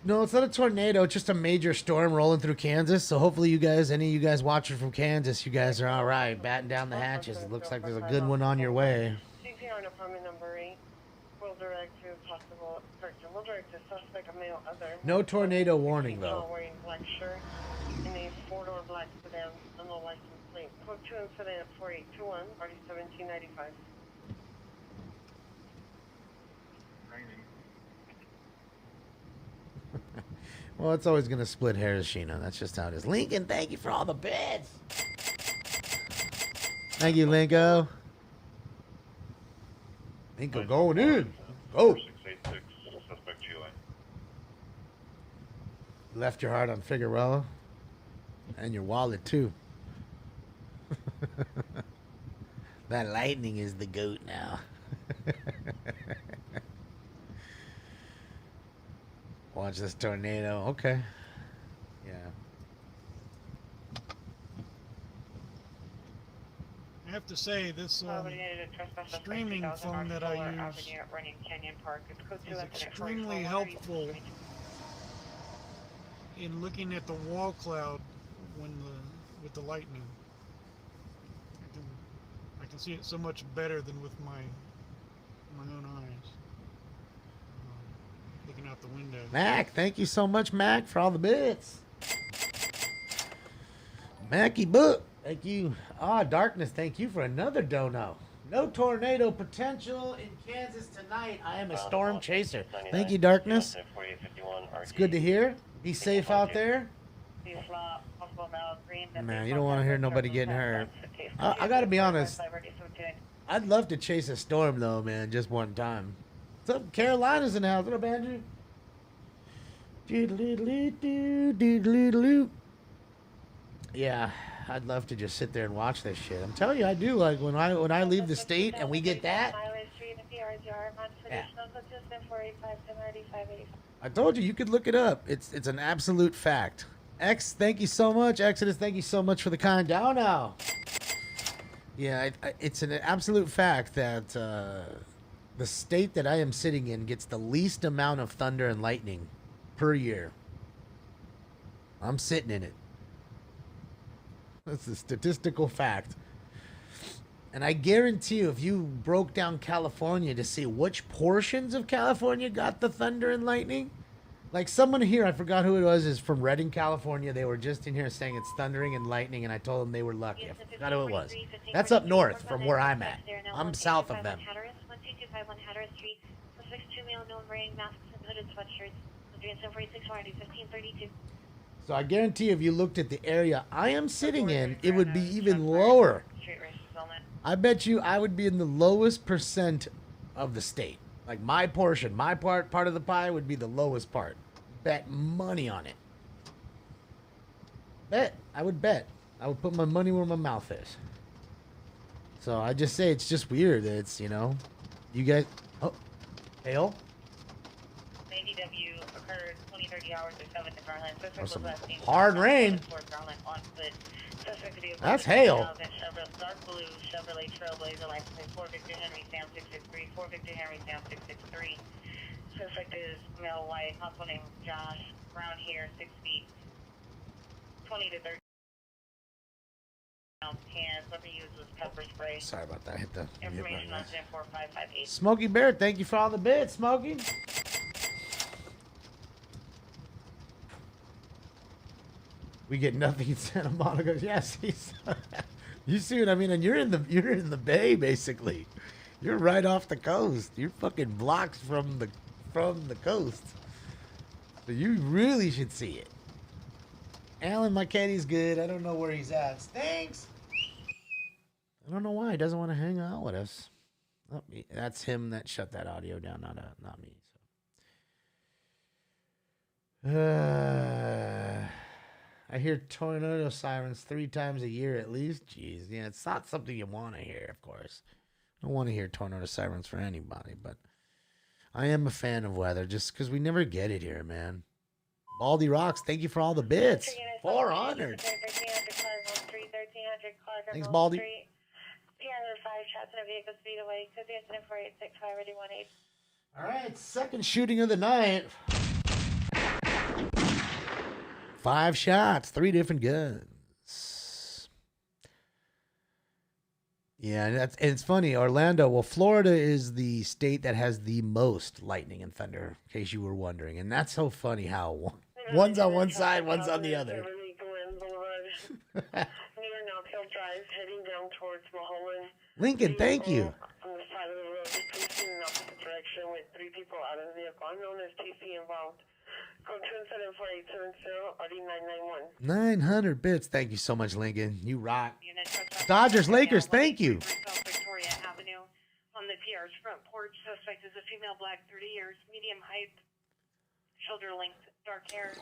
No, it's not a tornado. It's just a major storm rolling through Kansas. So hopefully any of you guys watching from Kansas, you guys are all right. Batting down the hatches. It looks like there's a good one on your way. CPR on apartment number 8. Will direct to possible person. Will direct to suspect a male other. No tornado warning, though. Wearing black shirt in a 4-door black sedan on the license plate. Code 2 incident 4821, RD 1795. Well, it's always going to split hairs, Sheena. That's just how it is. Lincoln, thank you for all the bits. Thank you, Linko. Linko going in. Go. 686, suspect Chile. Left your heart on Figueroa. And your wallet, too. That lightning is the GOAT now. Watch this tornado. Okay. Yeah. I have to say, this streaming phone that I use is extremely helpful in looking at the wall cloud with the lightning. I can see it so much better than with my own eyes. Looking out the window. Mac, thank you so much, Mac, for all the bits. Mackie Book, thank you. Darkness, thank you for another dono. No tornado potential in Kansas tonight. I am a storm chaser. Thank you, Darkness. It's good to hear. Be safe out there. Man, you don't want to hear nobody getting hurt. I gotta be honest. I'd love to chase a storm though, man, just one time. What's up, Carolina's in the house? What up, Andrew? Yeah, I'd love to just sit there and watch this shit. I'm telling you, I do. Like when I leave the state and we get that. Yeah. I told you, you could look it up. It's an absolute fact. X, thank you so much. Exodus, thank you so much for the kind down now. Yeah, it's an absolute fact that the state that I am sitting in gets the least amount of thunder and lightning per year. I'm sitting in it. That's a statistical fact. And I guarantee you, if you broke down California to see which portions of California got the thunder and lightning, like someone here, I forgot who it was, is from Redding, California. They were just in here saying it's thundering and lightning, and I told them they were lucky. I forgot who it was. That's up north from where I'm at. I'm south of them. So I guarantee if you looked at the area I am sitting in, it would be even lower. I bet you I would be in the lowest percent of the state. Like my portion, my part of the pie would be the lowest part. Bet money on it. Bet. I would bet. I would put my money where my mouth is. So I just say it's just weird. It's, you know, you guys. Oh, hail. ADW occurred 20-30 hours or 7 to Garland. Oh, some hard rain. That's hail. Dark blue Chevrolet Trailblazer license plate 4 Victor Henry Sam 663, 4 Victor Henry Sam 663. Suspect is male white, hustle named Josh, brown hair, 6 feet, 20 to 30 pounds, cans. Let me use this pepper spray. Sorry about that. I hit the information on 10458. Smokey Bear, thank you for all the bits, Smokey. We get nothing in Santa Monica. Yes, you see what I mean? And you're in the Bay basically. You're right off the coast. You're fucking blocks from the coast. So you really should see it. Alan, my caddy's good. I don't know where he's at. Thanks. I don't know why he doesn't want to hang out with us. Oh, that's him that shut that audio down, not me. So. I hear tornado sirens 3 times a year at least. Jeez, yeah, it's not something you want to hear, of course. I don't want to hear tornado sirens for anybody, but I am a fan of weather just because we never get it here, man. Baldy Rocks, thank you for all the bits. 400. Thanks, Baldy. 5 shots in a vehicle speed away. Could be incident 4865 ready 18. All right, second shooting of the night. 5 shots, 3 different guns. Yeah, and it's funny. Orlando, well, Florida is the state that has the most lightning and thunder, in case you were wondering. And that's so funny how one's on one side, one's on the other. Heading down towards Mulholland. Lincoln, thank you. On the side of the road, facing in the opposite direction with 3 people out of the vehicle. Unknown as TC involved. Code 274-870 RD991. 900 bits. Thank you so much, Lincoln. You rock. Dodgers, Lakers, thank you. Victoria Avenue. On the PR's front porch, suspect is a female, black, 30 years, medium height, shoulder length, dark hair,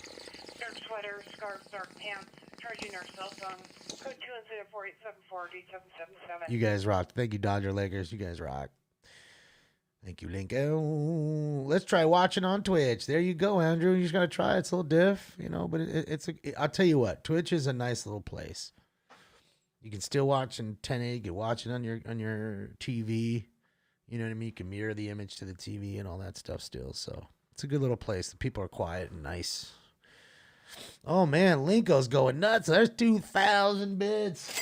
dark sweater, scarf, dark pants, charging her cell phone. Code 210-4874 RD777. You guys rock. Thank you, Dodger Lakers. You guys rock. Thank you, Lincoln. Let's try watching on Twitch. There you go, Andrew. You just gotta try it. It's a little diff, you know, but I'll tell you what, Twitch is a nice little place. You can still watch in 1080. You can watch it on your TV. You know what I mean? You can mirror the image to the TV and all that stuff still. So it's a good little place. The people are quiet and nice. Oh man, Linko's going nuts. There's 2,000 bits.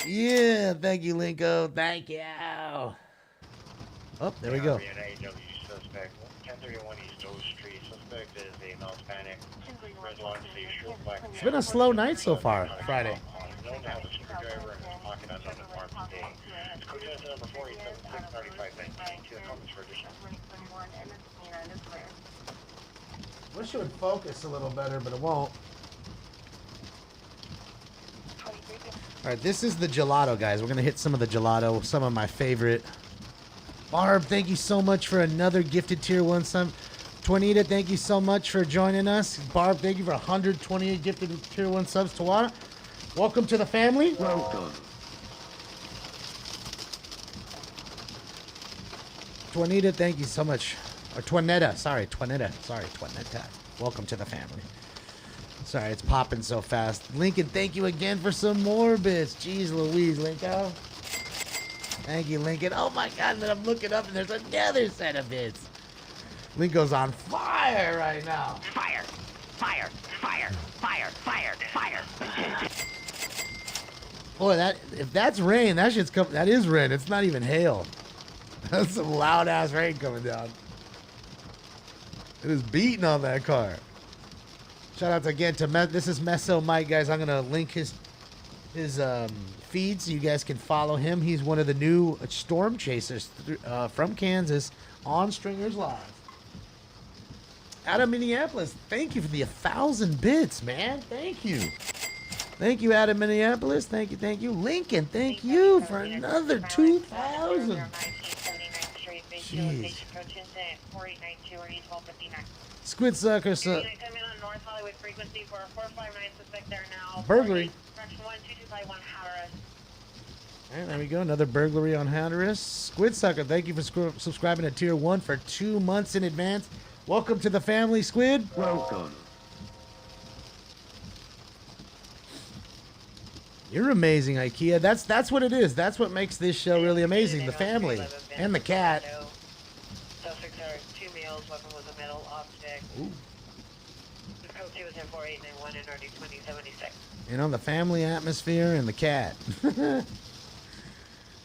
Yeah, thank you, Linko. Thank you. Oh, there we go. Suspect, 1031 East O Street. Suspect is a male Hispanic. It's been a slow night so far, Friday. Known to have a screwdriver in his pocket unknown to farm today. It's code number 487-635-19. To the comments for additional. Wish it would focus a little better, but it won't. All right, this is the gelato, guys. We're going to hit some of the gelato, some of my favorite. Barb, thank you so much for another gifted tier 1 sub. Twanita, thank you so much for joining us. Barb, thank you for 128 gifted tier 1 subs. Tawana, welcome to the family. Welcome. Twanita, thank you so much. Or Twanetta, sorry, Twanetta. Welcome to the family. Sorry, it's popping so fast. Lincoln, thank you again for some more bits. Jeez Louise, Lincoln. Thank you, Lincoln. Oh my God, and then I'm looking up and there's another set of bits. Lincoln's on fire right now. Fire! Fire! Fire! Fire! Fire! Fire! Boy, if that's rain, that shit's coming. That is rain. It's not even hail. That's some loud ass rain coming down. It is beating on that car. Shout out again to this is Meso Mike, guys. I'm gonna link his feed so you guys can follow him. He's one of the new storm chasers from Kansas on Stringers Live. Out of Minneapolis, thank you for the 1,000 bits, man. Thank you. Thank you, out of Minneapolis. Thank you. Lincoln, thank you for another 2,000. Jeez. Squid Sucker, so burglary. Alright, there we go. Another burglary on Hatteras. Squid Sucker, thank you for subscribing to Tier 1 for 2 months in advance. Welcome to the family, Squid. Welcome. You're amazing, IKEA. That's what it is. That's what makes this show really amazing. The family and the cat. Suspects are 2 meals. Weapon was a metal object. Ooh. The code 2 was in 4891 and RD 2076. You know, the family atmosphere and the cat.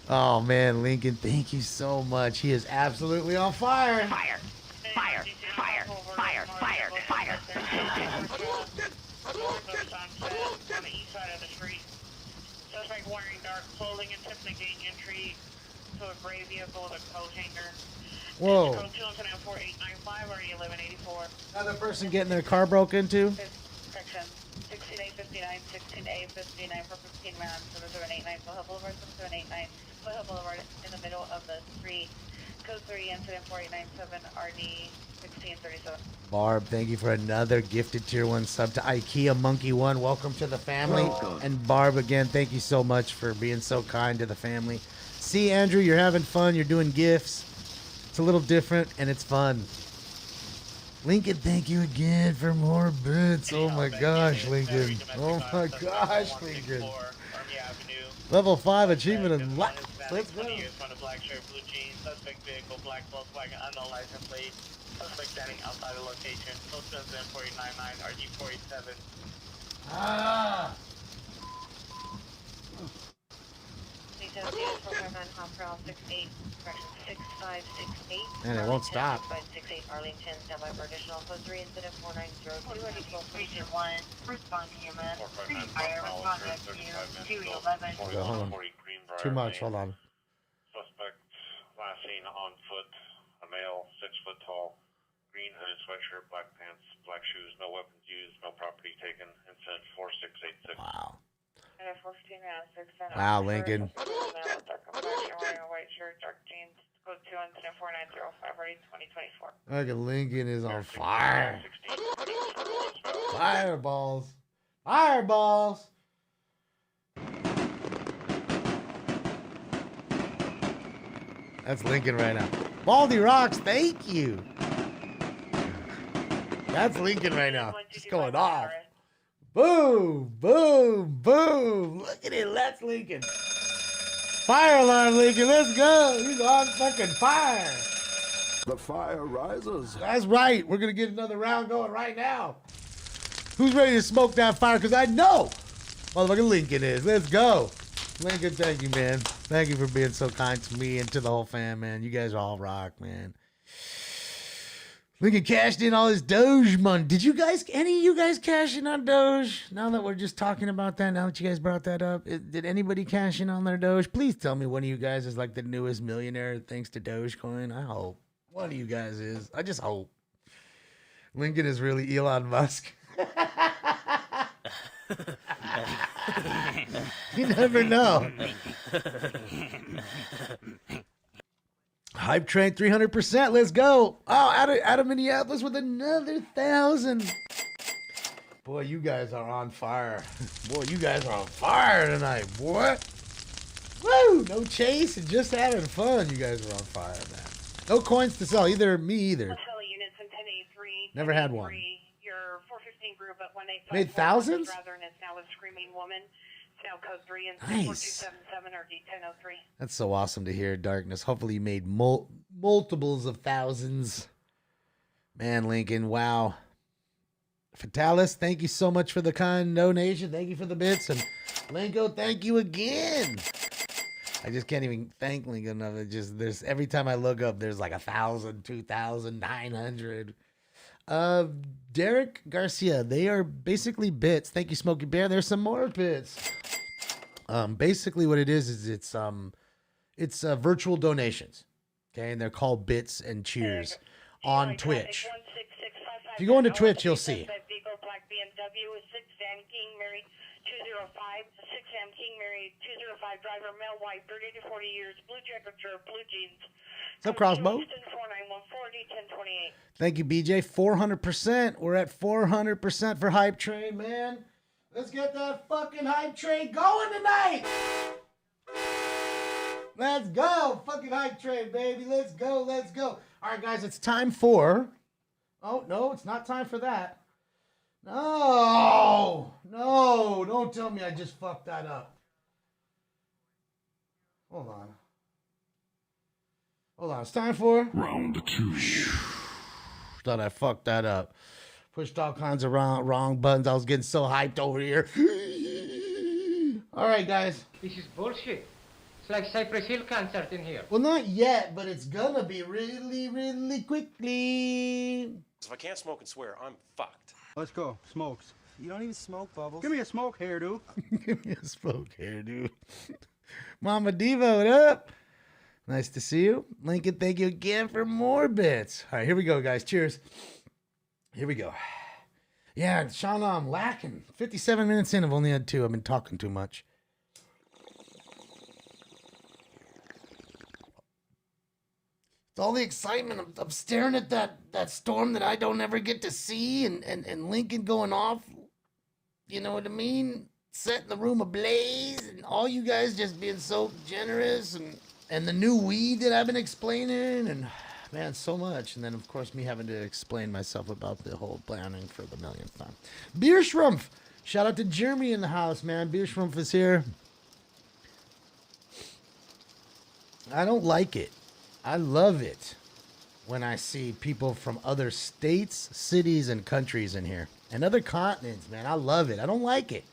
Oh man, Lincoln, thank you so much. He is absolutely on fire. Fire! Fire! Fire! Fire! Fire! Fire! On the east side of the street. Suspect wearing dark clothing and attempting to gain entry to a gray vehicle with a coat hanger. Whoa. Code 2 incident 4895 or 1184. Another person getting their car broke into. Section 16A59, 16A59 for 15 rounds, 7789 Foothill Boulevard, 7789 Foothill Boulevard in the middle of the street. Code 3 incident 4897 RD 1637. Barb, thank you for another gifted tier 1 sub to IKEA Monkey 1. Welcome to the family. Welcome. And Barb, again, thank you so much for being so kind to the family. See, Andrew, you're having fun. You're doing gifts. It's a little different, and it's fun. Lincoln, thank you again for more bits. Oh my gosh, Lincoln. Oh my gosh, Lincoln. Level 5 achievement in life. Let's go. Black shirt, blue jeans, suspect vehicle, black Volkswagen, unknown license plate. Suspect standing outside the location. Code 499 RG 47. Ah. And it won't stop. 68 Arlington, standby for additional code 3 incident 4902. 1, respond human. Okay, hold on. Too much, hold on. Suspect last seen on foot, a male, 6 foot tall, green hooded sweatshirt, black pants, black shoes, no weapons used, no property taken, incident 4686. Wow. Wow, Lincoln. Wearing a white shirt, dark jeans, code 2 incident 4905 RD 2024. Look at Lincoln is on fire. Fireballs. Fireballs. That's Lincoln right now. Baldy Rocks, thank you. That's Lincoln right now. Just going off. Boom, boom, boom. Look at it. That's Lincoln. Fire alarm, Lincoln. Let's go. He's on fucking fire. The fire rises. That's right. We're going to get another round going right now. Who's ready to smoke that fire? Because I know motherfucking Lincoln is. Let's go. Lincoln, thank you, man. Thank you for being so kind to me and to the whole fam, man. You guys all rock, man. Lincoln cashed in all his Doge money. Did you guys, any of you guys cash in on Doge? Now that we're just talking about that, now that you guys brought that up, did anybody cash in on their Doge? Please tell me one of you guys is like the newest millionaire thanks to Dogecoin. I hope. One of you guys is. I just hope. Lincoln is really Elon Musk. You never know. Hype train 300%. Let's go. Oh, out of Minneapolis with another 1,000. Boy, you guys are on fire. Boy, you guys are on fire tonight, boy. Woo! No chase and just having fun. You guys are on fire, man. No coins to sell. Me either. Never had one. Your 415 group at 1854 Made thousands? Rather, and it's now a screaming woman. It's now code 3 and Nice. 4277 or D1003. That's so awesome to hear, Darkness. Hopefully you made multiples of thousands. Man, Lincoln, wow. Fatalis, thank you so much for the kind donation. Thank you for the bits. And Linko, thank you again. I just can't even thank Lincoln enough. It just, there's, every time I look up, there's like 1,000, 2,000, 900. Derek Garcia, they are basically bits. Thank you, Smokey Bear. There's some more bits. Basically what it is it's virtual donations. Okay, and they're called bits and cheers on Twitch. If you go into Twitch, you'll see. Black BMW with 6 Van King, married 205, 6 Van King, married 205, driver, male, white, 30 to 40 years, blue temperature, blue jeans. What's up, Crossbow? 4914 Thank you, BJ. 400%. We're at 400% for Hype Train, man. Let's get that fucking Hype Train going tonight. Let's go. Fucking Hype Train, baby. Let's go. Let's go. All right, guys, it's time for... Oh, no, it's not time for that. No. No, don't tell me I just fucked that up. Hold on. Hold on, it's time for Round 2. Thought I fucked that up. Pushed all kinds of wrong buttons. I was getting so hyped over here. All right, guys. This is bullshit. It's like Cypress Hill concert in here. Well, not yet, but it's gonna be really, really quickly. If I can't smoke and swear, I'm fucked. Let's go. Smokes. You don't even smoke, Bubbles. Give me a smoke hairdo. Give me a smoke hairdo. Mama Diva, what up? Nice to see you. Lincoln, thank you again for more bits. All right, here we go, guys. Cheers. Here we go. Yeah, Shauna, I'm lacking. 57 minutes in. I've only had 2. I've been talking too much. It's all the excitement of staring at that storm that I don't ever get to see and Lincoln going off. You know what I mean? Setting the room ablaze and all you guys just being so generous and the new weed that I've been explaining and man, so much. And then of course me having to explain myself about the whole planning for the millionth time. Beer Shrumpf. Shout out to Jeremy in the house, man. Beer Shrumpf is here. I don't like it. I love it when I see people from other states, cities, and countries in here. And other continents, man. I love it. I don't like it.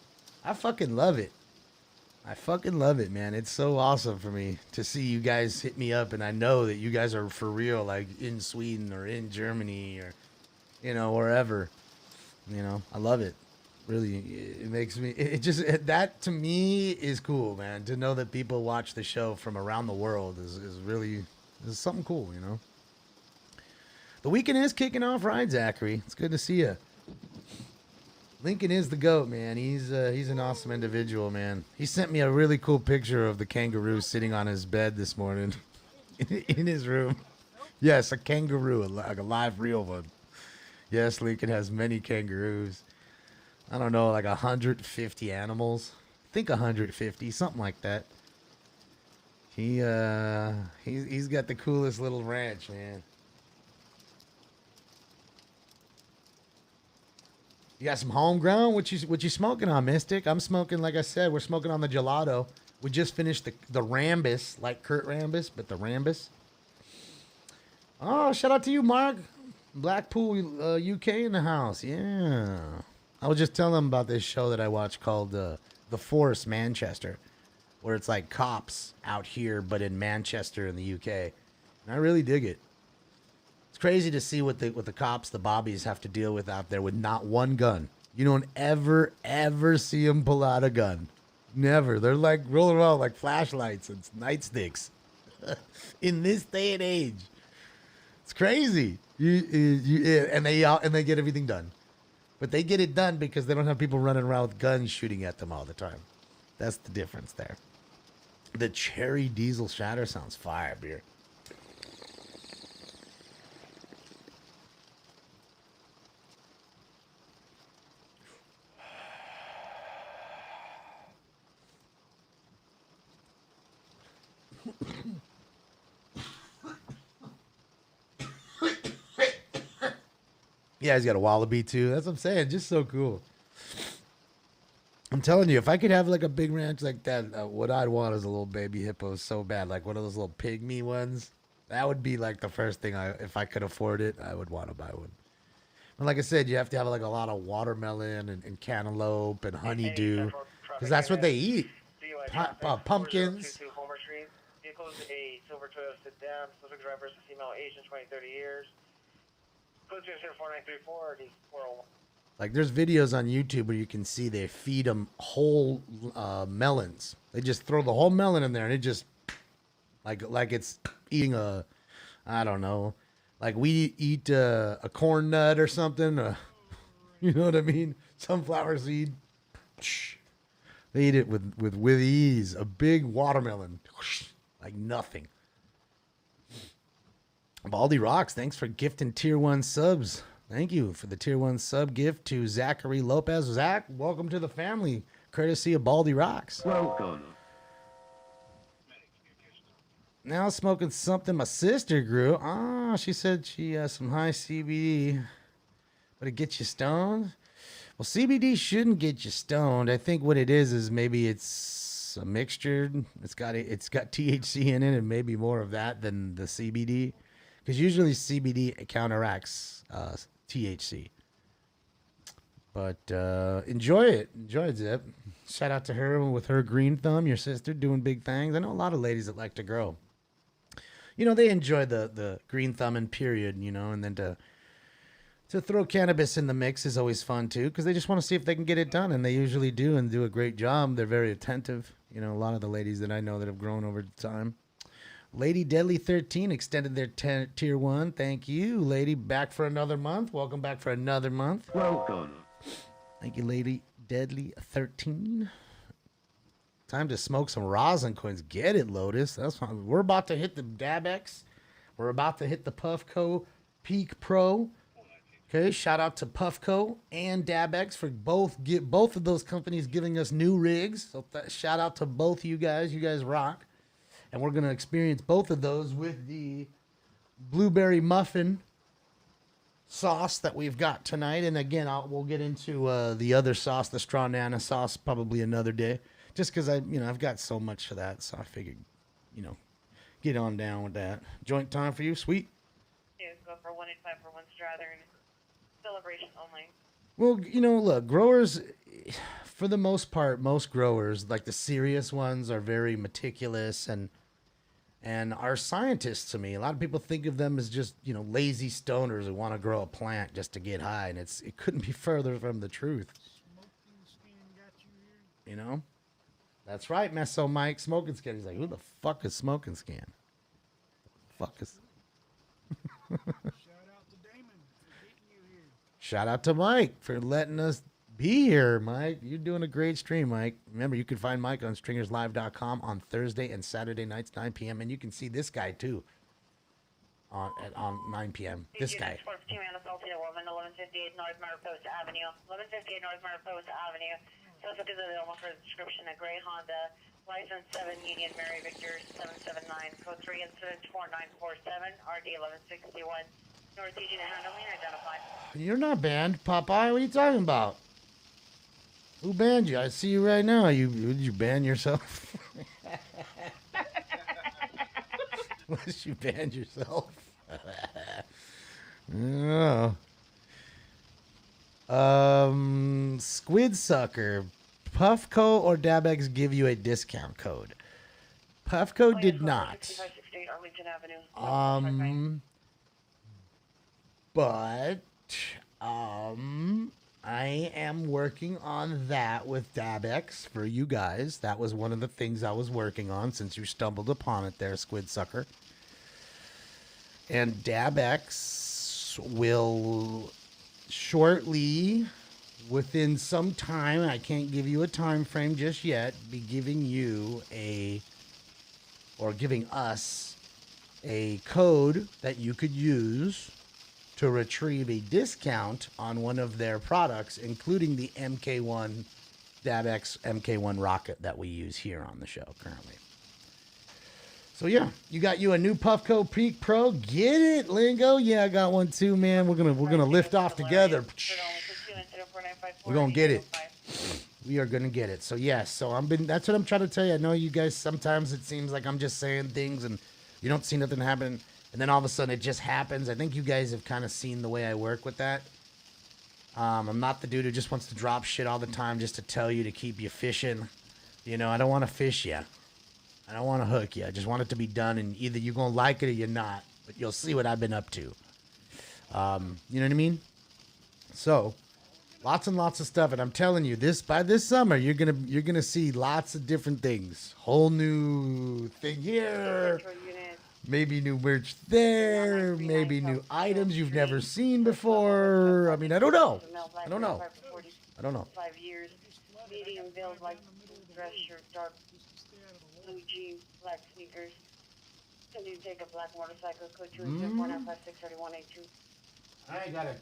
I fucking love it. I fucking love it, man. It's so awesome for me to see you guys hit me up, and I know that you guys are for real, like in Sweden or in Germany or, you know, wherever. You know, I love it. Really, it makes me, that to me is cool, man. To know that people watch the show from around the world is really, is something cool, you know. The weekend is kicking off, right, Zachary? It's good to see you. Lincoln is the GOAT, man. He's an awesome individual, man. He sent me a really cool picture of the kangaroo sitting on his bed this morning in his room. Yes, a kangaroo, like a live real one. Yes, Lincoln has many kangaroos. I don't know, like 150 animals. I think 150, something like that. He's got the coolest little ranch, man. You got some homegrown? What you smoking on, Mystic? I'm smoking, like I said, we're smoking on the gelato. We just finished the Rambus, like Kurt Rambus, but the Rambus. Oh, shout out to you, Mark. Blackpool, UK in the house. Yeah. I was just telling them about this show that I watched called The Force Manchester, where it's like cops out here, but in Manchester in the UK. And I really dig it. It's crazy to see what the cops, the bobbies, have to deal with out there with not one gun. You don't ever see them pull out a gun. Never. They're like rolling around like flashlights and nightsticks in this day and age. It's crazy. And they get everything done. But they get it done because they don't have people running around with guns shooting at them all the time. That's the difference there. The cherry diesel shatter sounds fire, beer. Yeah, he's got a wallaby too. That's what I'm saying. Just so cool. I'm telling you, if I could have like a big ranch like that, what I'd want is a little baby hippo so bad, like one of those little pygmy ones. That would be like the first thing if I could afford it, I would want to buy one. And like I said, you have to have like a lot of watermelon and cantaloupe and honeydew, because that's what they eat. Pumpkins. Vehicles, a silver Toyota sedan, specific drivers, female, Asian, 20, 30 years. Code 4934, D401. Like there's videos on YouTube where you can see they feed them whole melons. They just throw the whole melon in there and it just like it's eating I don't know, like we eat a corn nut or something. You know what I mean? Sunflower seed. They eat it with ease. A big watermelon, like nothing. Baldy Rocks, thanks for gifting tier 1 subs. Thank you for the tier 1 sub gift to Zachary Lopez. Zach, welcome to the family, courtesy of Baldy Rocks. Welcome. Now smoking something my sister grew. She said she has some high CBD, but it gets you stoned. Well, CBD shouldn't get you stoned. I think what it is maybe it's a mixture. It's got THC in it and maybe more of that than the CBD. Because usually CBD counteracts THC. But enjoy it. Enjoy it, Zip. Shout out to her with her green thumb, your sister, doing big things. I know a lot of ladies that like to grow. You know, they enjoy the green thumb and period, you know, and then to throw cannabis in the mix is always fun, too, because they just want to see if they can get it done, and they usually do and do a great job. They're very attentive. You know, a lot of the ladies that I know that have grown over time. Lady Deadly 13 extended their tier 1. Thank you, lady. Back for another month. Welcome back for another month. Welcome. Thank you, Lady Deadly 13. Time to smoke some rosin coins. Get it, Lotus. That's fine. We're about to hit the Dabex. We're about to hit the Puffco Peak Pro. Okay, shout out to Puffco and Dabex for both of those companies giving us new rigs. So shout out to both you guys. You guys rock. And we're going to experience both of those with the blueberry muffin sauce that we've got tonight. And again, we'll get into the other sauce, the straw nana sauce, probably another day. Just because I've got so much for that, so I figured, get on down with that. Joint time for you, sweet. Yeah, go for 185 for one Strathern. Celebration only. Well, look, growers, for the most part, most growers, like the serious ones, are very meticulous and are scientists to me. A lot of people think of them as just, lazy stoners who want to grow a plant just to get high, and it couldn't be further from the truth. That's right, Meso Mike, Smoking Scan. He's like, who the fuck is Smoking Scan? Fuck is... Shout out to Mike for letting us be here, Mike. You're doing a great stream, Mike. Remember, you can find Mike on stringerslive.com on Thursday and Saturday nights, 9 p.m. And you can see this guy, too, on 9 p.m. This guy. 1158 North Mariposa Avenue. 1158 North Mariposa Avenue. Suspect is available for description. A gray Honda. License 7 Union Mary Victor 779. Code 3 incident 4947. RD 1161. North Eugene handling identified. You're not banned, Popeye. What are you talking about? Who banned you? I see you right now. Did you ban yourself? Unless you banned yourself. Oh. Squid Sucker. Puffco or Dabex give you a discount code? Puffco did not. But I am working on that with Dabex for you guys. That was one of the things I was working on since you stumbled upon it there, Squid Sucker. And Dabex us will shortly, within some time, I can't give you a time frame just yet, be giving you giving us a code that you could use to retrieve a discount on one of their products, including the MK1 DABX MK1 rocket that we use here on the show currently. So yeah, you got you a new Puffco Peak Pro. Get it, Lingo? Yeah, I got one too, man. We're gonna lift off together. We're gonna get it. We are gonna get it. So yes, that's what I'm trying to tell you. I know you guys sometimes it seems like I'm just saying things and you don't see nothing happen, and then all of a sudden it just happens. I think you guys have kind of seen the way I work with that. I'm not the dude who just wants to drop shit all the time just to tell you to keep you fishing. You know, I don't want to fish you. I don't want to hook you. I just want it to be done, and either you're going to like it or you're not. But you'll see what I've been up to. You know what I mean? So, lots and lots of stuff. And I'm telling you, by this summer, you're gonna see lots of different things. Whole new thing here. Maybe new merch there. Maybe new items you've never seen before. I mean, I don't know. I don't know. 5 years. Medium build, like dress shirt, dark blue jeans, black sneakers. Can you take a black motorcycle? Code 284-956-3182. I got a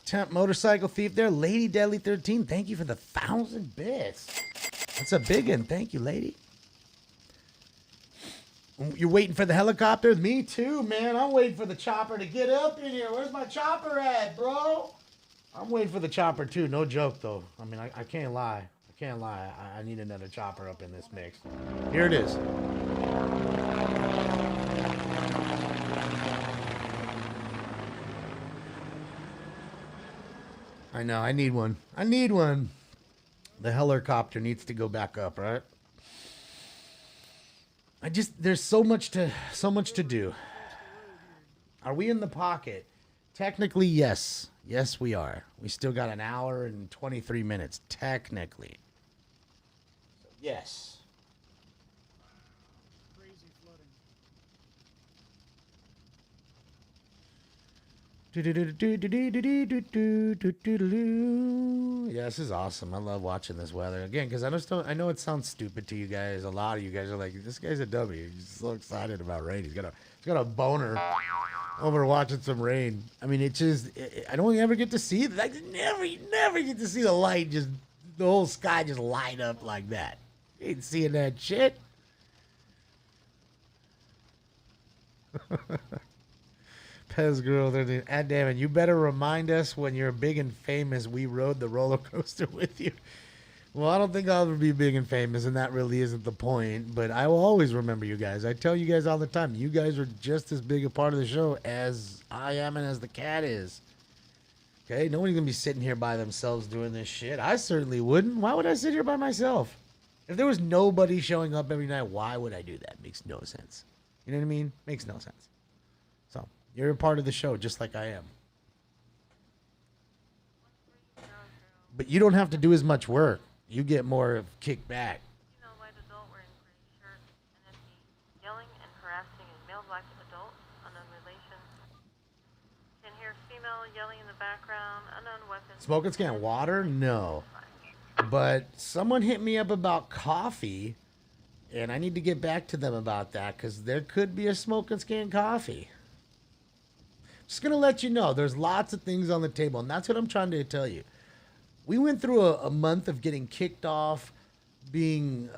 temp motorcycle thief there. Lady Deadly 13. Thank you for the 1,000 bits. That's a big one. Thank you, lady. You're waiting for the helicopter? Me too, man. I'm waiting for the chopper to get up in here. Where's my chopper at, bro? I'm waiting for the chopper too. No joke, though. I mean, I can't lie. I need another chopper up in this mix. Here it is. I know. I need one. The helicopter needs to go back up, right? There's so much to do. Are we in the pocket? Technically, yes. Yes, we are. We still got an hour and 23 minutes, technically. So, yes. Crazy flooding. Yeah, this is awesome. I love watching this weather again because I know it sounds stupid to you guys. A lot of you guys are like, "This guy's a dummy. He's so excited about rain. He's got a boner over watching some rain." I mean, I don't ever get to see it. I never get to see the light the whole sky just light up like that. You ain't seeing that shit. Pez girl, damn it, you better remind us when you're big and famous we rode the roller coaster with you. Well, I don't think I'll ever be big and famous, and that really isn't the point, but I will always remember you guys. I tell you guys all the time, you guys are just as big a part of the show as I am and as the cat is. Okay? Nobody's going to be sitting here by themselves doing this shit. I certainly wouldn't. Why would I sit here by myself? If there was nobody showing up every night, why would I do that? Makes no sense. You know what I mean? Makes no sense. So, you're a part of the show just like I am. But you don't have to do as much work. You get more kickback. Female white adult wearing gray shirt and empty, yelling and harassing a male black adult, unknown relation. Can hear female yelling in the background, unknown weapon. Smoke and scan water? No. But someone hit me up about coffee, and I need to get back to them about that because there could be a smoke and scan coffee. Just going to let you know, there's lots of things on the table, and that's what I'm trying to tell you. We went through a month of getting kicked off, getting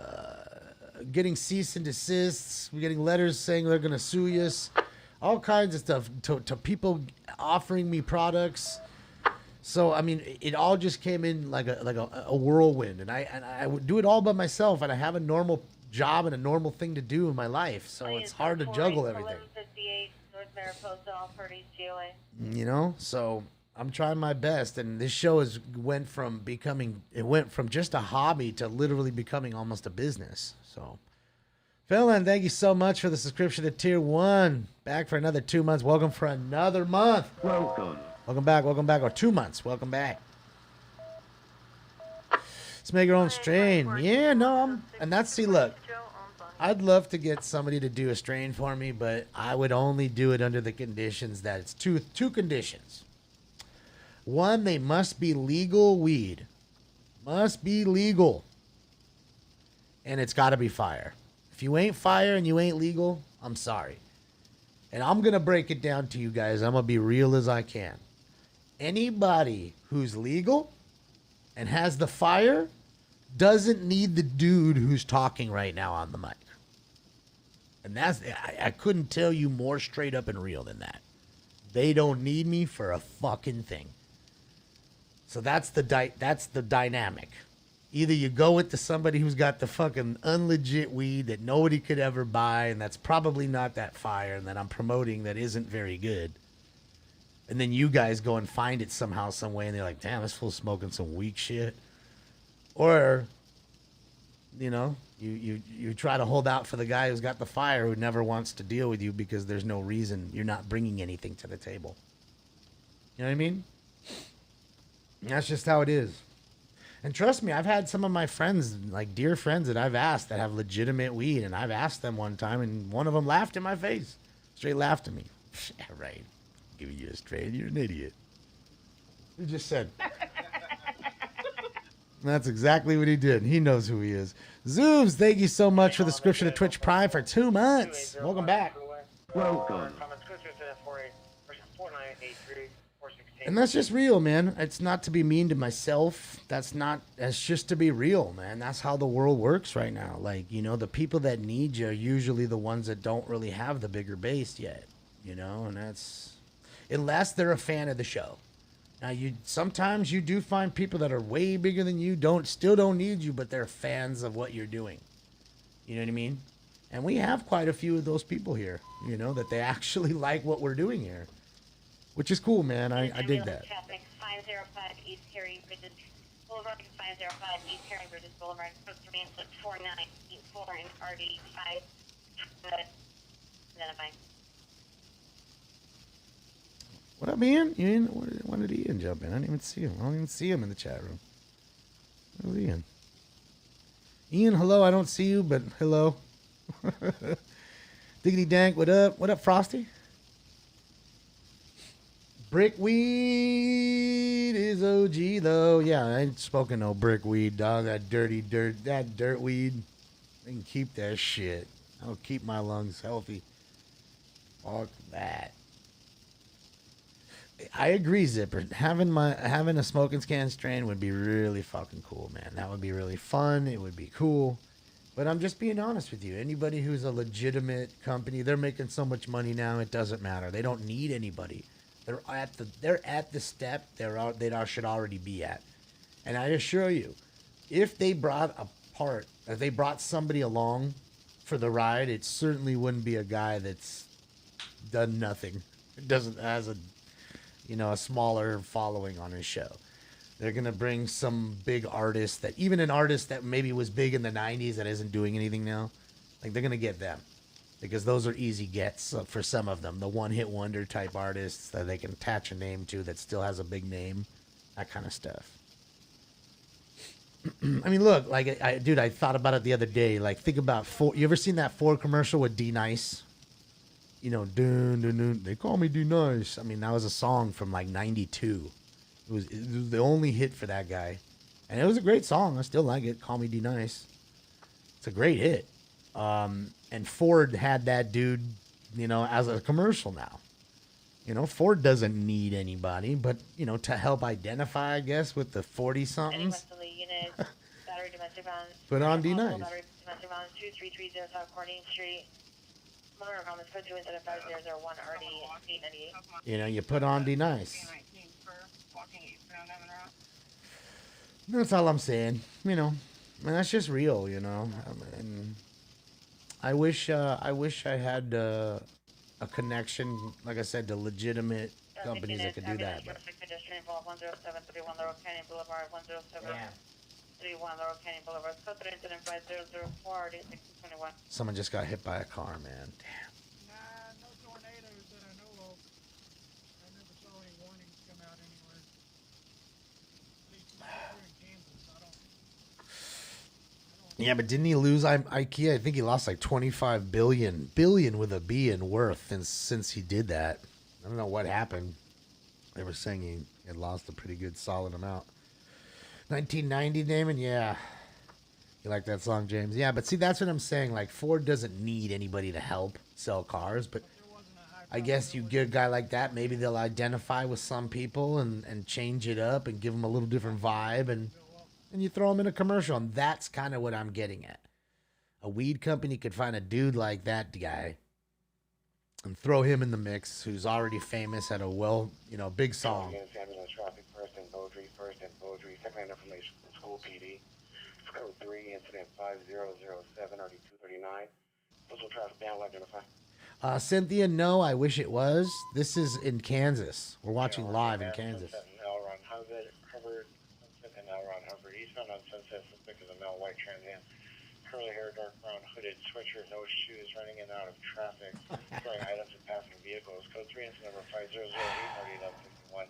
cease and desists, we're getting letters saying they're going to sue us, all kinds of stuff, to people offering me products. So, I mean, it all just came in like a whirlwind, and I would do it all by myself, and I have a normal job and a normal thing to do in my life, so it's hard to juggle everything. You know, so I'm trying my best, and this show went from just a hobby to literally becoming almost a business. So, Philin, thank you so much for the subscription to Tier 1. Back for another 2 months. Welcome for another month. Welcome back, or 2 months. Welcome back. Let's make our own strain. Yeah, no, and that's, see, look. I'd love to get somebody to do a strain for me, but I would only do it under the conditions that it's two conditions. One, they must be legal weed. Must be legal. And it's got to be fire. If you ain't fire and you ain't legal, I'm sorry. And I'm going to break it down to you guys. I'm going to be real as I can. Anybody who's legal and has the fire doesn't need the dude who's talking right now on the mic. And that's, I couldn't tell you more straight up and real than that. They don't need me for a fucking thing. So that's the dynamic. Either you go with somebody who's got the fucking unlegit weed that nobody could ever buy, and that's probably not that fire, and that I'm promoting that isn't very good. And then you guys go and find it somehow, some way, and they're like, damn, this fool's smoking some weak shit. Or, you know, you try to hold out for the guy who's got the fire who never wants to deal with you because there's no reason. You're not bringing anything to the table. You know what I mean? That's just how it is. And trust me, I've had some of my friends, like dear friends that I've asked that have legitimate weed, and I've asked them one time, and one of them laughed in my face. Straight laughed at me. Yeah, right. Giving you a strain, you're an idiot. He just said. That's exactly what he did. He knows who he is. Zooms, thank you so much for the subscription to Twitch Prime for 2 months. Welcome back. Welcome. And that's just real, man. It's not to be mean to myself. That's just to be real, man. That's how the world works right now. Like, you know, the people that need you are usually the ones that don't really have the bigger base yet, you know, and that's, unless they're a fan of the show. Now, sometimes you do find people that are way bigger than you, still don't need you, but they're fans of what you're doing. You know what I mean? And we have quite a few of those people here, you know, that they actually like what we're doing here. Which is cool, man. I dig that. Traffic 505 East Harry Bridges Boulevard, 505 East Harry Bridges Boulevard, supposed to be in 4984 and RD5. Identify. What up, Ian? Ian, when did Ian jump in? I didn't even see him. I don't even see him in the chat room. Where's Ian? Ian, hello. I don't see you, but hello. Diggity Dank, what up? What up, Frosty? Brick weed is OG, though. Yeah, I ain't smoking no brick weed, dog. That dirty dirt, that dirt weed. I can keep that shit. I'll keep my lungs healthy. Fuck that. I agree, Zipper. Having a smoking scan strain would be really fucking cool, man. That would be really fun. It would be cool. But I'm just being honest with you. Anybody who's a legitimate company, they're making so much money now, it doesn't matter. They don't need anybody. They're at the step they should already be at. And I assure you, if they brought somebody along for the ride, it certainly wouldn't be a guy that's done nothing. It has a smaller following on his show. They're gonna bring some big artist even an artist that maybe was big in the 90s that isn't doing anything now. Like, they're gonna get them. Because those are easy gets for some of them. The one-hit wonder type artists that they can attach a name to that still has a big name. That kind of stuff. I mean, look, like, I thought about it the other day. Like, think about Ford. You ever seen that Ford commercial with D Nice? You know, dun, dun, dun, they call me D Nice. I mean, that was a song from like 92. It was the only hit for that guy. And it was a great song. I still like it. Call me D Nice. It's a great hit. And Ford had that dude, as a commercial now. Ford doesn't need anybody, but, to help identify, I guess, with the 40-somethings. Put on D Nice. Domestic violence 2330 South Corning Street. Motor comments code 2075001 RD 898. You put on D Nice. That's all I'm saying. And that's just real, And I wish I had a connection, like I said, to legitimate companies that could do that. But. Someone just got hit by a car, man. Damn. No tornadoes that I know of. I never saw any warnings come out anywhere. At least here in Kansas, I don't Yeah, but didn't he lose IKEA? I think he lost like 25 billion with a B in worth since he did that. I don't know what happened. They were saying he had lost a pretty good solid amount. 1990, Damon? Yeah. You like that song, James? Yeah, but see, that's what I'm saying. Like, Ford doesn't need anybody to help sell cars, but I guess you get a guy like that, maybe they'll identify with some people and change it up and give them a little different vibe, and you throw them in a commercial, and that's kind of what I'm getting at. A weed company could find a dude like that guy and throw him in the mix, who's already famous, had a big song. Traffic first and Beaudry, second information from school PD. Code 3, incident 5007, RD 239. Postal traffic down, identify. Cynthia, no, I wish it was. This is in Kansas. We're watching live in Kansas. Sunset and Elron Hubbard, Sunset and Elron Hubbard. Eastbound on Sunset, suspect is a male white Trans Am. Curly hair, dark brown, hooded sweatshirt, no shoes, running in and out of traffic, throwing items and passing vehicles. Code 3, incident number 5008, RD 1151.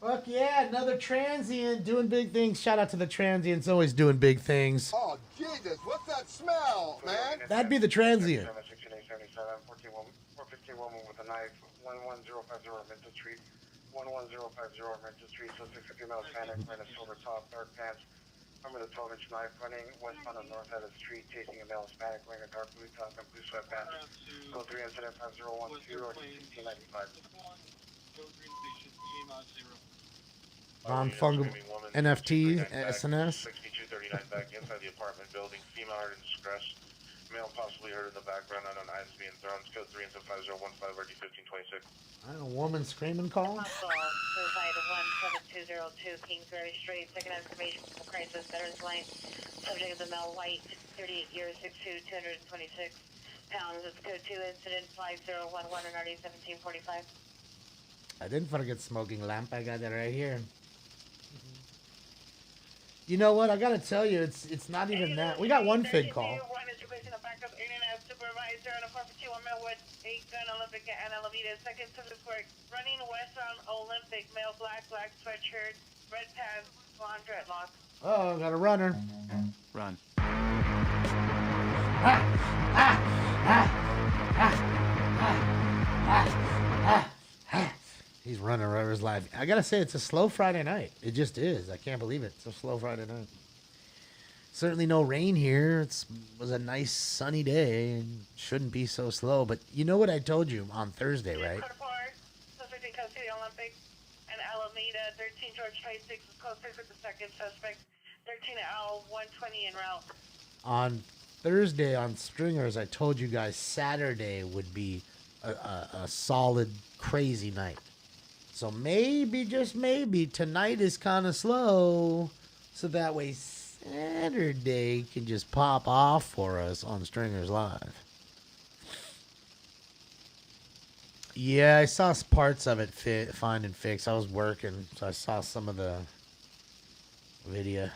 Fuck yeah, another transient doing big things. Shout out to the transients, always doing big things. Oh, Jesus, what's that smell, man? That'd be the transient. 415 woman with a knife, 11050 Minto Street, 11050 Minto Street, suspect female Hispanic, wearing a silver top, dark pants, armed with a 12-inch knife, running westbound on north side of the street, chasing a male Hispanic, wearing a dark blue top and blue sweatpants. Code 3, incident 5012 or 1695. Non-fungible NFT, SNS. 6239 back inside the apartment building. Female hurt in distress. Male possibly hurt in the background. Unknown items being thrown. Code 3 into 5015 RD 1526. I don't know, woman screaming call. Suicide 17202 Kingsbury Street. Second information from crisis veterans line. Subject is a male white, 38 years, 6'2", 226 pounds. It's code 2 incident 5011 and RD 1745. I didn't forget smoking lamp. I got it right here. You know what? I gotta tell you, it's not even that. We got one fig call. One is replacing a backup internet supervisor on a 451 male with a gun Olympic and Alameda. Second service work. Running westbound Olympic, male black sweatshirt, red pants, blonde dreadlocks. Oh, got a runner. Run. He's running right his life. I gotta say, it's a slow Friday night. It just is. I can't believe it. It's a slow Friday night. Certainly no rain here. It was a nice sunny day and shouldn't be so slow. But you know what I told you on Thursday, right? Suspect in custody, Olympic and Alameda. 13 George 26 is closer to the second suspect. 13 L 120 en route. On Thursday on Stringers, I told you guys Saturday would be a solid, crazy night. So maybe, just maybe, tonight is kind of slow. So that way Saturday can just pop off for us on Stringers Live. Yeah, I saw parts of it find and fix. I was working, so I saw some of the video.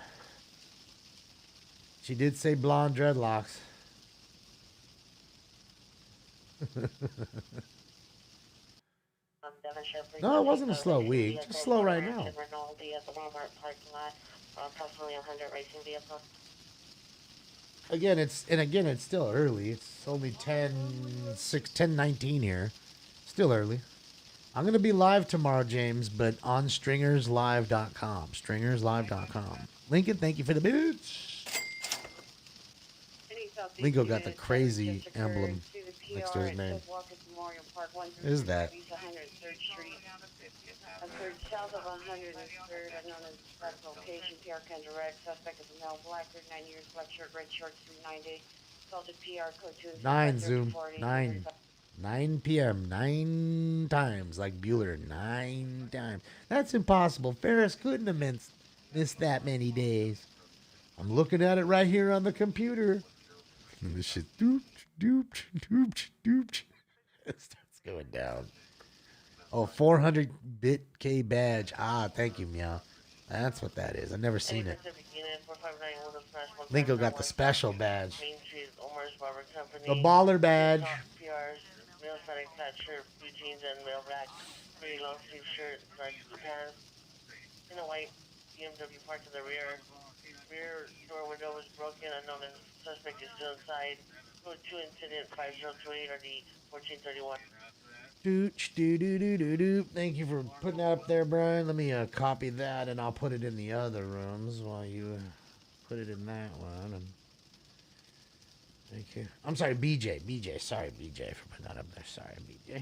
She did say blonde dreadlocks. No, it wasn't a slow week. Just slow right now. Again, it's still early. It's only 10:19 here. Still early. I'm going to be live tomorrow, James, but on stringerslive.com. Stringerslive.com. Lincoln, thank you for the bitch. Lingo got the crazy emblem next to his name. Is that? South of 103rd, known as that location, PR can direct. Suspect is a male, black, 39 years, black shirt, red shorts, 390. Assaulted PR code 2. 9 Zoom. 9 p.m. 9 times, like Bueller. 9 times. That's impossible. Ferris couldn't have missed that many days. I'm looking at it right here on the computer. And this shit doop. It starts going down. Oh, 400-bit K badge. Ah, thank you, Meow. That's what that is. I've never seen it. Linko got the special badge. The baller badge. Male static flat shirt, blue jeans, and male black, very long sleeve shirt, dark pants, in a white BMW parked to the rear. rear door window was broken. Unknown suspect is still inside. Code 2 incident 5028 RD 1431. Thank you for putting that up there, Brian. Let me copy that, and I'll put it in the other rooms while you put it in that one. And thank you. I'm sorry, BJ. Sorry, BJ, for putting that up there. Sorry, BJ.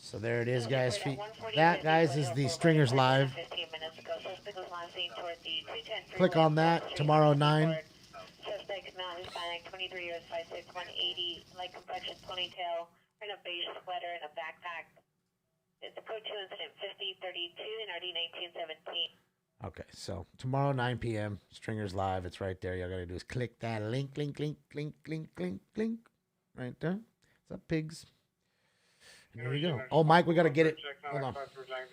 So there it is, guys. That, guys, is the Stringers Live. Click on that tomorrow 9. Suspect male Hispanic, 23 years, 5'6", 180, light complexion, ponytail, wearing a beige sweater and a backpack. It's a code 2 incident 5032 and RD 1917. Okay, so tomorrow 9 p.m. Stringers Live. It's right there. Y'all gotta do is click that link, right there. What's up, pigs? And there we go. Oh, Mike, we gotta get it. Hold on.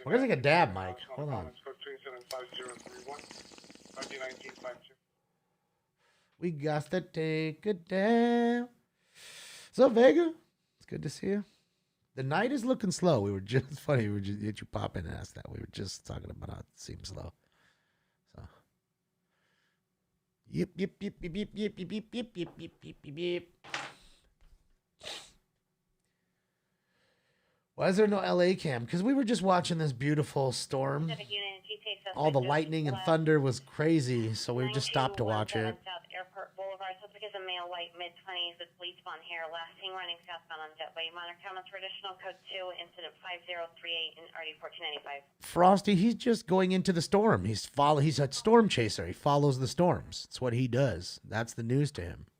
We're gonna take a dab, Mike. Hold on. We got to take a dab. So Vega, it's good to see you. The night is looking slow. We were just funny. We were just you pop in and ask that. We were just talking about how it seems slow. So. Yep. Why is there no LA cam? Because we were just watching this beautiful storm. All the lightning and thunder was crazy, so we just stopped to watch it. South Airport Boulevard. Suspect is a male, white, mid-20s with bleach blonde hair. Last seen running southbound on Jetway. Minor comments for additional code 2, incident 5038 in RD 1495. Frosty, he's just going into the storm. He's a storm chaser. He follows the storms. That's what he does. That's the news to him.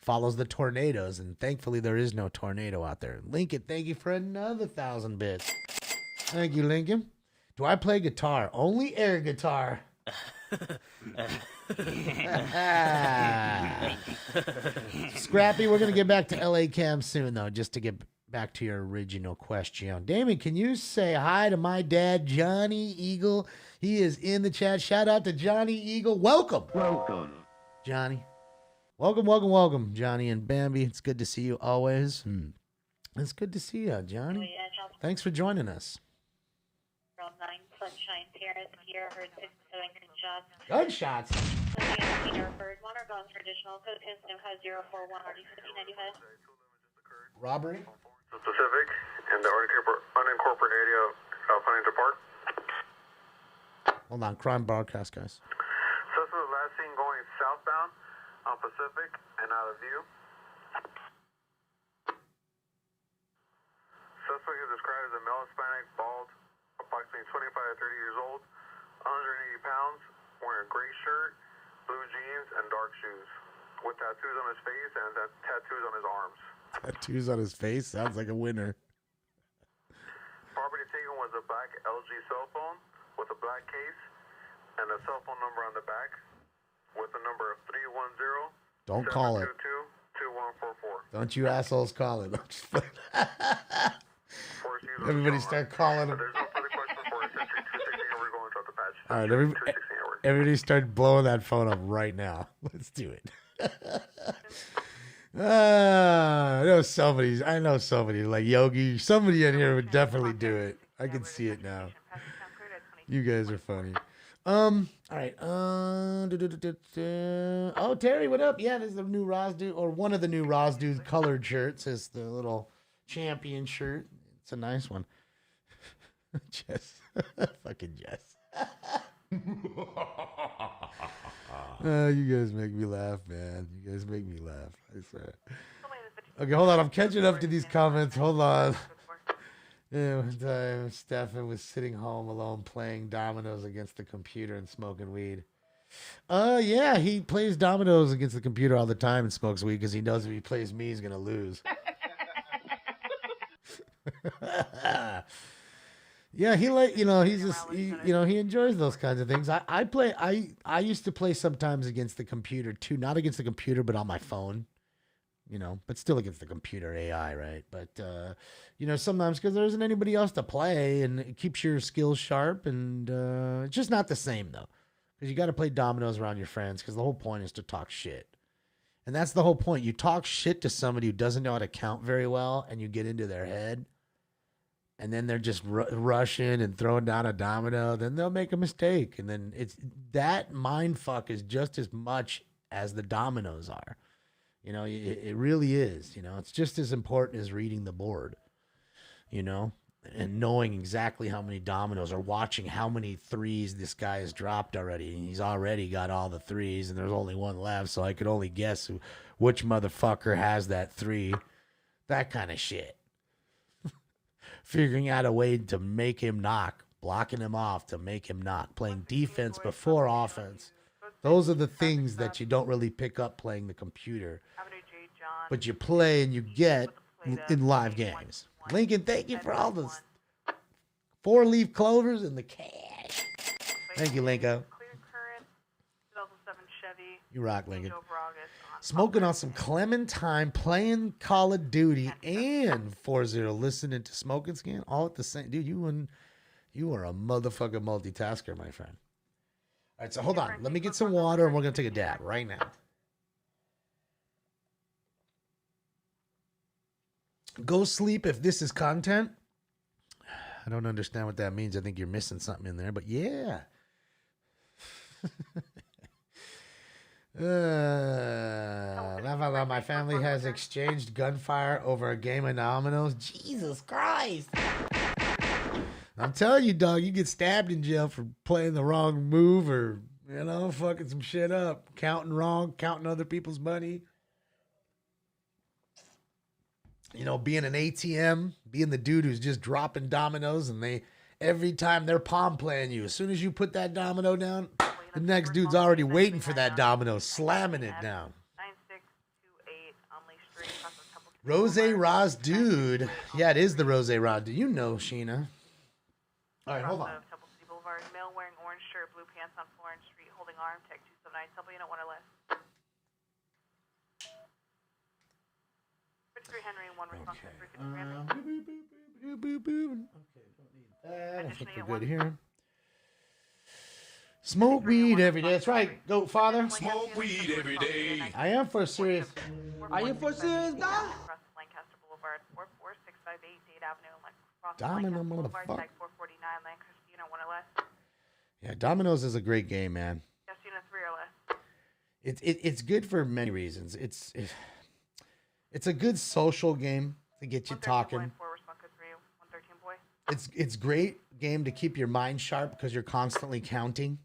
Follows the tornadoes, and thankfully there is no tornado out there. Lincoln, thank you for another 1,000 bits. Thank you, Lincoln. Do I play guitar? Only air guitar. Scrappy, we're going to get back to LA Cam soon, though, just to get back to your original question. Damon, can you say hi to my dad, Johnny Eagle? He is in the chat. Shout out to Johnny Eagle. Welcome. Johnny. Welcome, Johnny and Bambi. It's good to see you always. It's good to see you, Johnny. Thanks for joining us. 9 Sunshine Terrace here, heard 6 gunshots. Gunshots? Bird, one are going for additional code incident 5041 RD 1595. Robbery? Pacific in the unincorporated area of Huntington Park. Hold on, crime broadcast, guys. Suspect was last seen going southbound on Pacific and out of view. Suspect is described as a male Hispanic, bald, approximately 25 to 30 years old, 180 pounds, wearing a gray shirt, blue jeans, and dark shoes, with tattoos on his face and tattoos on his arms. Tattoos on his face? Sounds like a winner. Property taken was a black LG cell phone with a black case and a cell phone number on the back with the number of 310. Don't call it. 2144. Don't you assholes call it. Everybody start calling him. There's no further questions for us. 216, we're going to the patch. All right, everybody start blowing that phone up right now. Let's do it. I know somebody like Yogi. Somebody in here would definitely do it. I can see it now. You guys are funny. All right. Oh, Terry, what up? Yeah, this is the new Rosdu, or one of the new Rosdu colored shirts. It's the little champion shirt. It's a nice one. Jess. Fucking Jess. You guys make me laugh, man. You guys make me laugh. I swear. Okay, hold on. I'm catching up to these comments. Hold on. Yeah, one time Stefan was sitting home alone playing dominoes against the computer and smoking weed. Yeah, he plays dominoes against the computer all the time and smokes weed because he knows if he plays me, he's gonna lose. Yeah, he he enjoys those kinds of things. I used to play sometimes against the computer too, not against the computer, but on my phone. But still against the computer AI, right? But, sometimes because there isn't anybody else to play and it keeps your skills sharp and it's just not the same, though. Because you got to play dominoes around your friends because the whole point is to talk shit. And that's the whole point. You talk shit to somebody who doesn't know how to count very well and you get into their head and then they're just rushing and throwing down a domino, then they'll make a mistake. And then it's that mind fuck is just as much as the dominoes are. You know, it really is. You know, it's just as important as reading the board, you know, and knowing exactly how many dominoes or watching how many threes this guy has dropped already. And he's already got all the threes and there's only one left. So I could only guess which motherfucker has that three. That kind of shit. Figuring out a way to make him knock, blocking him off to make him knock, playing defense before offense. Those are the things that you don't really pick up playing the computer, but you play and you get in live games. Lincoln, thank you for all the 4-leaf clovers and the cash. Thank you, Lincoln. You rock, Lincoln. Smoking on some Clementine, playing Call of Duty and 4-0, listening to Smoking Scan all at the same. Dude, you are a motherfucking multitasker, my friend. All right, so hold on. Let me get some water and we're going to take a dab right now. Go sleep if this is content. I don't understand what that means. I think you're missing something in there, but yeah. My family has exchanged gunfire over a game of dominoes. Jesus Christ. I'm telling you, dog, you get stabbed in jail for playing the wrong move or, you know, fucking some shit up. Counting wrong, counting other people's money. You know, being an ATM, being the dude who's just dropping dominoes and every time they're palm playing you, as soon as you put that domino down, the next dude's already waiting for that domino, slamming it down. Rose Roz dude. Yeah, it is the Rose Roz dude. You know, Sheena. All right, hold on. Male wearing orange shirt, blue pants on Florence Street, holding arm, tech 279, double unit 1 or less. 53 Henry, 1 response. Okay, don't need that. I think we're good here. Smoke weed every day. That's right, Goat Father. Smoke weed every day. I am for serious. Are you for serious, dog? Lancaster Boulevard, 44658 Dade Avenue, Domino motherfucker. 449 Lancaster, unit 1 or less. Yeah, Dominoes is a great game, man. Yes, unit 3 or less. It's good for many reasons. It's a good social game to get you talking. It's great game to keep your mind sharp because you're constantly counting.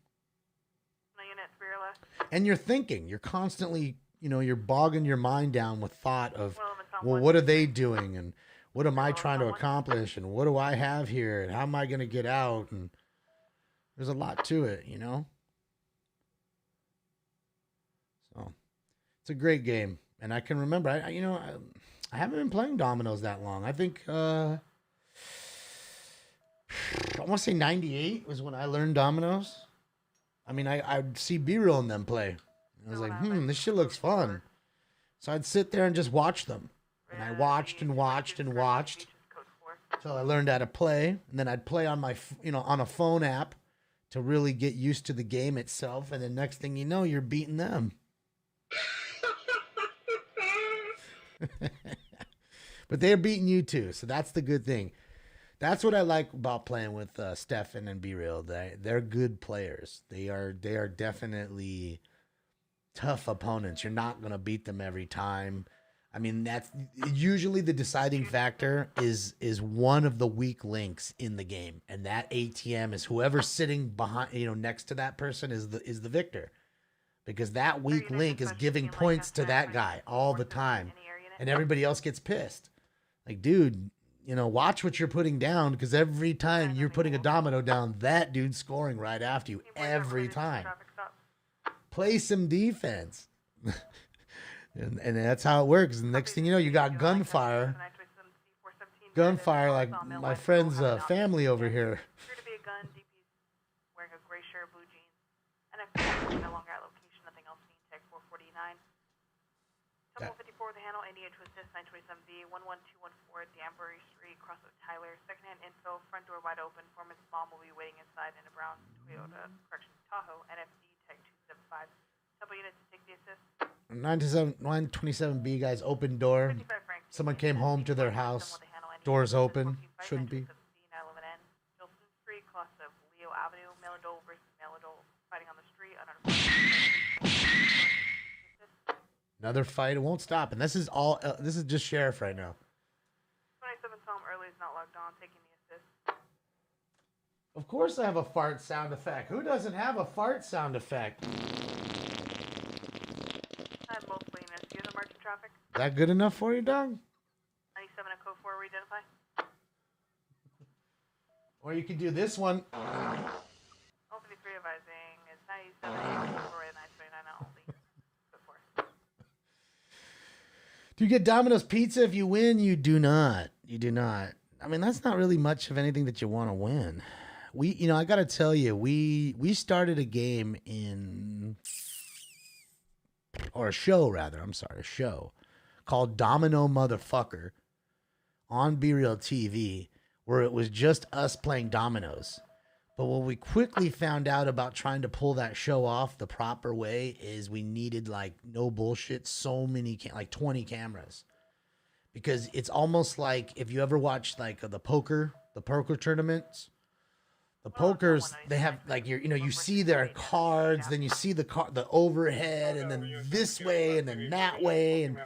And you're thinking. You're constantly, you know, you're bogging your mind down with thought of, well, what are they doing? And what am I trying to accomplish? And what do I have here? And how am I going to get out? And there's a lot to it, you know? So it's a great game. And I can remember, I haven't been playing dominoes that long. I think, I want to say 98 was when I learned dominoes. I mean, I'd see B-Real and them play. I was like, this shit looks fun. So I'd sit there and just watch them. And I watched and watched and watched until I learned how to play. And then I'd play on my, on a phone app to really get used to the game itself. And then next thing you know, you're beating them. But they're beating you too. So that's the good thing. That's what I like about playing with Stefan and B-Real. They're good players. They are definitely tough opponents. You're not going to beat them every time. I mean, that's usually the deciding factor is one of the weak links in the game. And that ATM is whoever's sitting behind, next to that person is the victor. Because that weak link is giving points to that guy all the time. And everybody else gets pissed. Like, dude, watch what you're putting down, because every time you're putting a domino down, that dude's scoring right after you every time. Play some defense. and that's how it works. And the next thing you know, you got gunfire. Gunfire like my friend's family over here. Appear to be a gun. DP's wearing a gray shirt, blue jeans. NFP no longer at location. Nothing else seen. Tech 449. Temple 54 with the handle. India Twist 927B 11214 Danbury Street. Cross with Tyler. Secondhand info. Front door wide open. Foreman's mom will be waiting inside in a brown Toyota Tahoe. NFC Tech 275. Double unit to take the assist. 927B guys, open door. Someone came home to their house. Doors open. Shouldn't be. Another fight. It won't stop. And this is all. This is just sheriff right now. 27th home early is not logged on. Taking the assist. Of course, I have a fart sound effect. Who doesn't have a fart sound effect? I have multiple units. You have emergent traffic. Is that good enough for you, dog? 97 at code 4. Re-identify. Or you could do this one. 53 advising. It's 97 at 4 at 929 only. Code 4. Do you get Domino's pizza if you win? You do not. You do not. I mean, that's not really much of anything that you want to win. I got to tell you, we started a game a show called Domino Motherfucker on Be Real TV, where it was just us playing dominoes. But what we quickly found out about trying to pull that show off the proper way is we needed, like, no bullshit, so many, like 20 cameras. Because it's almost like if you ever watch, like, the poker tournaments, the pokers, they have, like, you see their cards, then you see the overhead, and then this way, and then that way, and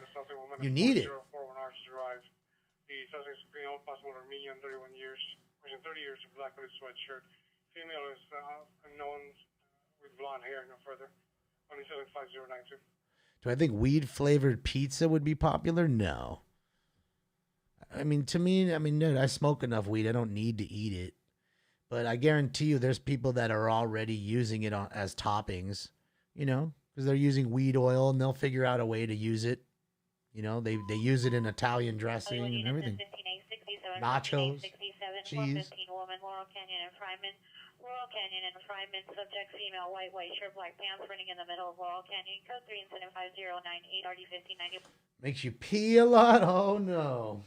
you need it. The suspect is male, possible or medium, 31 years, pushing 30 years, black hooded sweatshirt. Female is unknown with blonde hair, no further. 275092. Do I think weed flavored pizza would be popular? No. I mean, to me, dude, I smoke enough weed. I don't need to eat it. But I guarantee you there's people that are already using it as toppings, because they're using weed oil and they'll figure out a way to use it. They use it in Italian dressing and everything. Nachos, cheese. Laurel Canyon and Fryman, subject female, white shirt, black pants, running in the middle of Laurel Canyon, code 3 incident 5098 RD1590. Makes you pee a lot? Oh, no.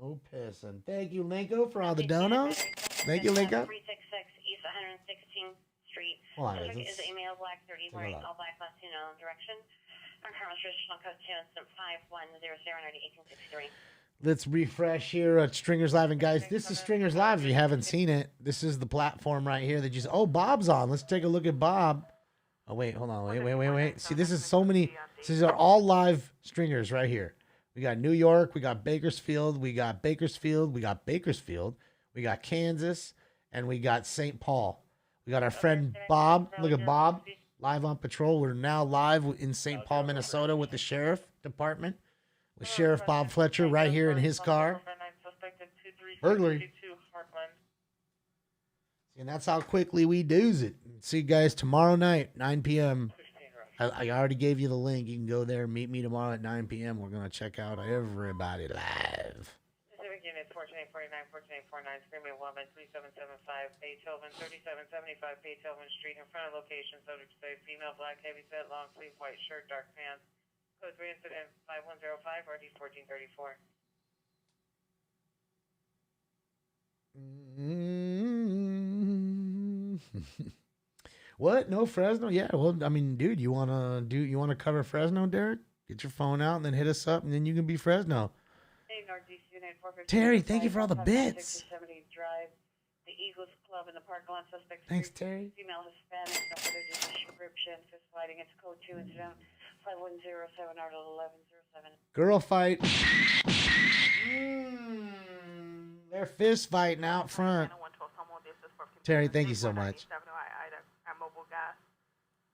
No pissing. Thank you, Linko, for all the donos. Thank you, Linko. 366 East 116th Street. Well, Subject is a male, black 30, wearing all black, Latino direction. Our current traditional code 2 incident 5100 Let's refresh here at Stringers Live. And guys, this is Stringers Live. If you haven't seen it, this is the platform right here that oh, Bob's on. Let's take a look at Bob. Oh, wait, hold on. Wait. See, this is so many. These are all live stringers right here. We got New York. We got Bakersfield. We got Kansas. And we got St. Paul. We got our friend Bob. Look at Bob. Live on patrol. We're now live in St. Paul, Minnesota with the sheriff department. With Sheriff Bob Fletcher right here in his car. Burglary. And that's how quickly we do's it. See you guys tomorrow night, 9 p.m. I already gave you the link. You can go there. Meet me tomorrow at 9 p.m. We're going to check out everybody live. Pacific Unit 1449, 1449, Screaming Woman, 3775, Beethoven, 3775, Beethoven Street, in front of location, subject to say, female, black, heavyset, long sleeve, white shirt, dark pants. Code 3 incident 5105, RD 1434. What? No Fresno? Yeah. Well, I mean, dude, you wanna cover Fresno, Derek? Get your phone out and then hit us up, and then you can be Fresno. Terry, thank you for all the bits. Drive, the Eagles Club in the parking lot. Suspect. Thanks, Terry. Female Hispanic, no further description. Fist fighting. It's code 2 incident 5107 out of 1107. Girl fight. They're fist fighting out front. Terry, thank you so much. Mobile gas.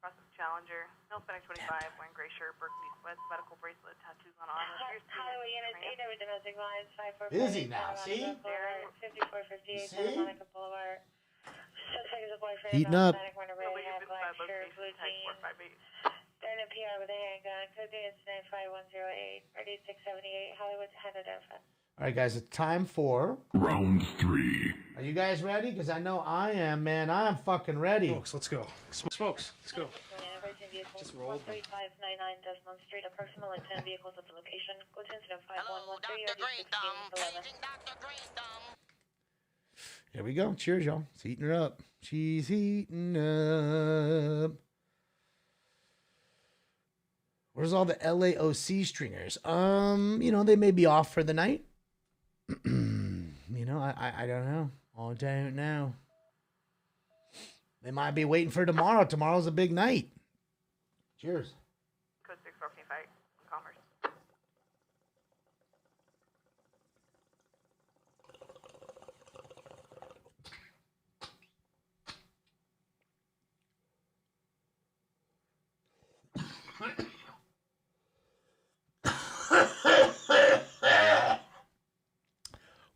Process Challenger. Male Hispanic 25, wearing gray shirt, Berkeley sweats, medical bracelet, tattoos on arm. Highway units, 8 over domestic lines, 545. Busy now, see? 5458 See? Monica Boulevard. Suspect is a boyfriend. Heating up. Black shirt, blue jeans. Then a PR with a handgun. Code 3 incident 5108. RD 678. Hollywood's head identified. All right, guys, it's time for round 3. Are you guys ready? Because I know I am, man. I am fucking ready. Smokes, let's go. Smokes, let's go. Just roll. 3599 Desmond Street. Approximately 10 vehicles at the location. Go to incident 5113. Here we go. Cheers, y'all. It's heating her up. She's heating up. Where's all the LAOC stringers? They may be off for the night. I don't know. I don't know. They might be waiting for tomorrow. Tomorrow's a big night. Cheers. Code 6 5. Commerce.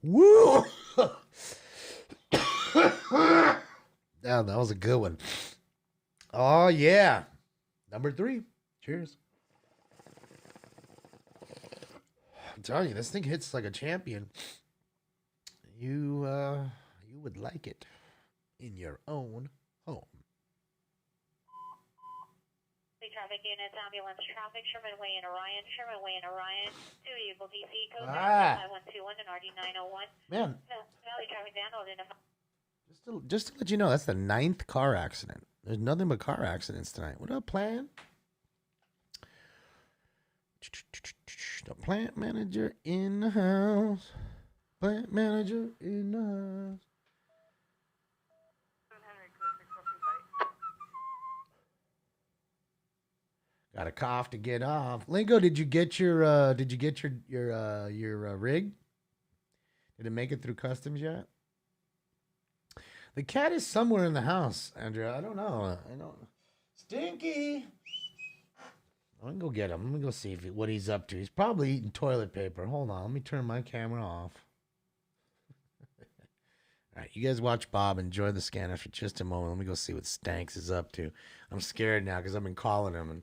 Woo! Damn, that was a good one. Oh, yeah. Number 3. Cheers. I'm telling you, this thing hits like a champion. You would like it in your own home. Traffic units, ambulance traffic, Sherman Way in Orion, 2 Eagle DC, code 5121 and RD 901. Man. Valley traffic vandal identified. Just to let you know, that's the 9th car accident. There's nothing but car accidents tonight. What up, plan? The plant manager in the house. Plant manager in the house. Got a cough to get off. Lingo, did you get your rig? Did it make it through customs yet? The cat is somewhere in the house, Andrea. I don't know. Stinky. I'm gonna go get him. I'm gonna go see what he's up to. He's probably eating toilet paper. Hold on, let me turn my camera off. All right, you guys watch Bob. Enjoy the scanner for just a moment. Let me go see what Stanks is up to. I'm scared now because I've been calling him, and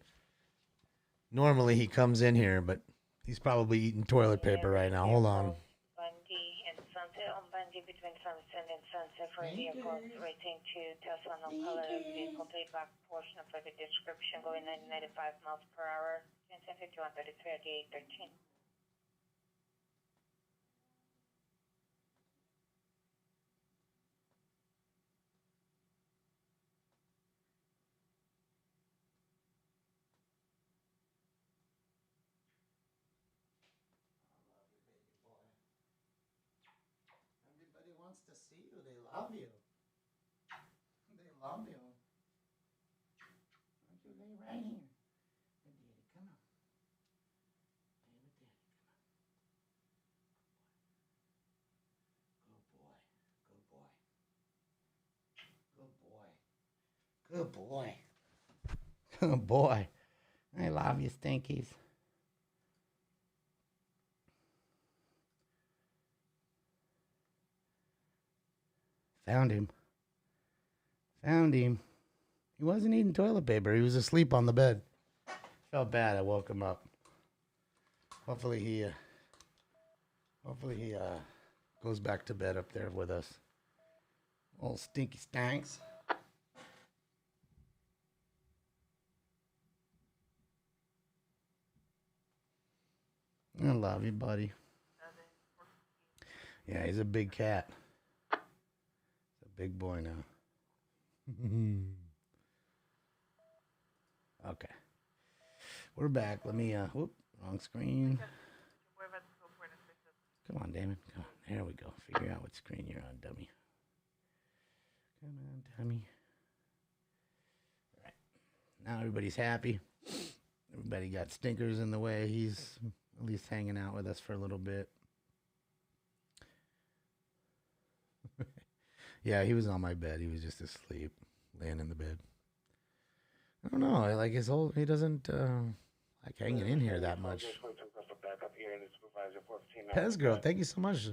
normally he comes in here, but he's probably eating toilet paper right now. Hold on. Bundy and Sunset on Bundy between Sunset and Sunset for vehicles rating to Tesla no color vehicle plate back portion of the description going 95 miles per hour 1051 33 13. Everybody wants to see you. They love you. They love you. Why don't you lay right here? Hey, Daddy, come on. Lay with Daddy, come on. Good boy. Good boy. Good boy. Good boy. I love you, Stinkies. Found him. He wasn't eating toilet paper. He was asleep on the bed. Felt bad. I woke him up. Hopefully he goes back to bed up there with us. Old Stinky Stanks. I love you, buddy. Yeah, he's a big cat. He's a big boy now. Okay. We're back. Let me, wrong screen. Come on, Damon. Come on. There we go. Figure out what screen you're on, dummy. Come on, dummy. All right. Now everybody's happy. Everybody got stinkers in the way. He's at least hanging out with us for a little bit. Yeah, he was on my bed. He was just asleep, laying in the bed. I don't know. I like his whole. He doesn't like hanging in here that much. Pez Girl, thank you so much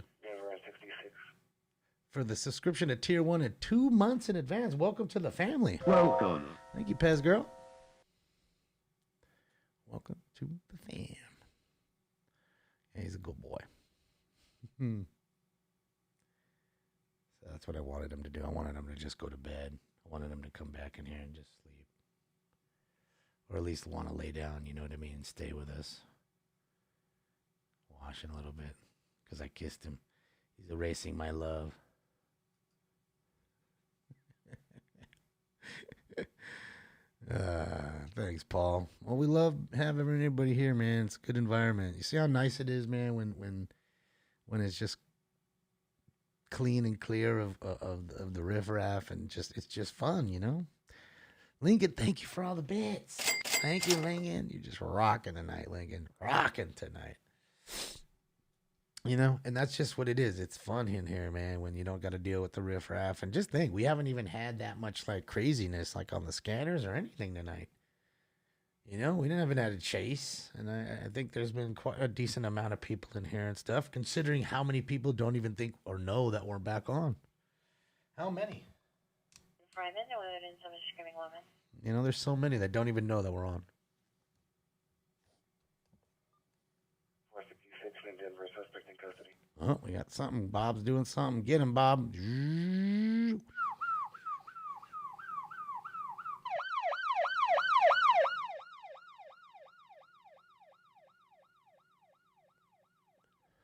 for the subscription to Tier 1 at 2 months in advance. Welcome to the family. Welcome. Thank you, Pez Girl. Welcome to the fam. Yeah, he's a good boy. So that's what I wanted him to do. I wanted him to just go to bed. I wanted him to come back in here and just sleep. Or at least want to lay down, you know what I mean, and stay with us. Washing a little bit. Because I kissed him. He's erasing my love. Thanks, Paul. Well, we love having everybody here, man. It's a good environment. You see how nice it is, man, when it's just clean and clear of the riffraff, and it's just fun, you know. Lincoln, thank you for all the bits. Thank you, Lincoln. You're just rocking tonight, Lincoln. Rocking tonight. You know, and that's just what it is. It's fun in here, man, when you don't got to deal with the riffraff. And just think, we haven't even had that much like craziness like on the scanners or anything tonight. You know, we haven't had a chase. And I think there's been quite a decent amount of people in here and stuff, considering how many people don't even think or know that we're back on. How many? You know, there's so many that don't even know that we're on. Oh, we got something. Bob's doing something. Get him, Bob.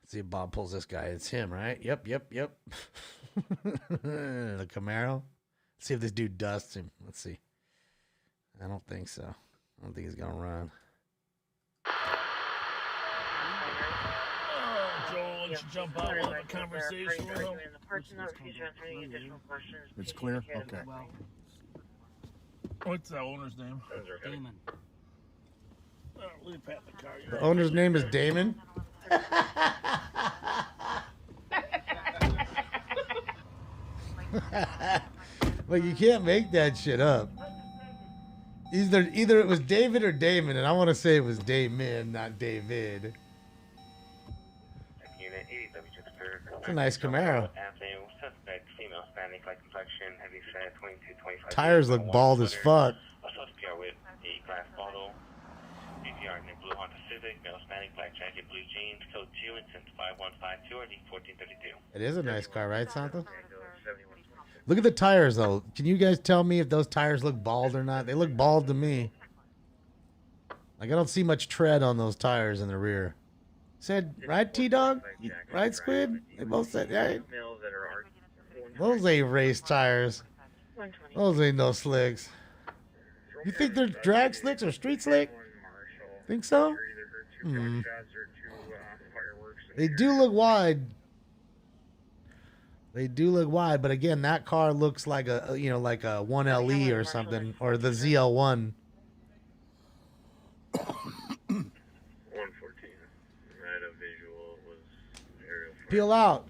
See if Bob pulls this guy. It's him, right? Yep. The Camaro. Let's see if this dude dusts him. Let's see. I don't think so. I don't think he's going to run. Joel, let's jump out of the conversation with him. It's clear? Okay. What's the owner's name? Damon. Leave Pat in the car. The owner's name is Damon? Well, you can't make that shit up. Either it was David or Damon, and I want to say it was Damon, not David. It's a nice Camaro. Tires look bald as fuck. It is a nice car, right, Santa? Look at the tires, though. Can you guys tell me if those tires look bald or not? They look bald to me. Like, I don't see much tread on those tires in the rear. Said, right, T-Dog? Right, Squid? They both said, right? Those ain't race tires. Those ain't no slicks. You think they're drag slicks or street slick? Think so? They do look wide. They do look wide, but again, that car looks like a, you know, like a 1LE or something, or the ZL1. 114. Right, a visual was aerial. Peel out.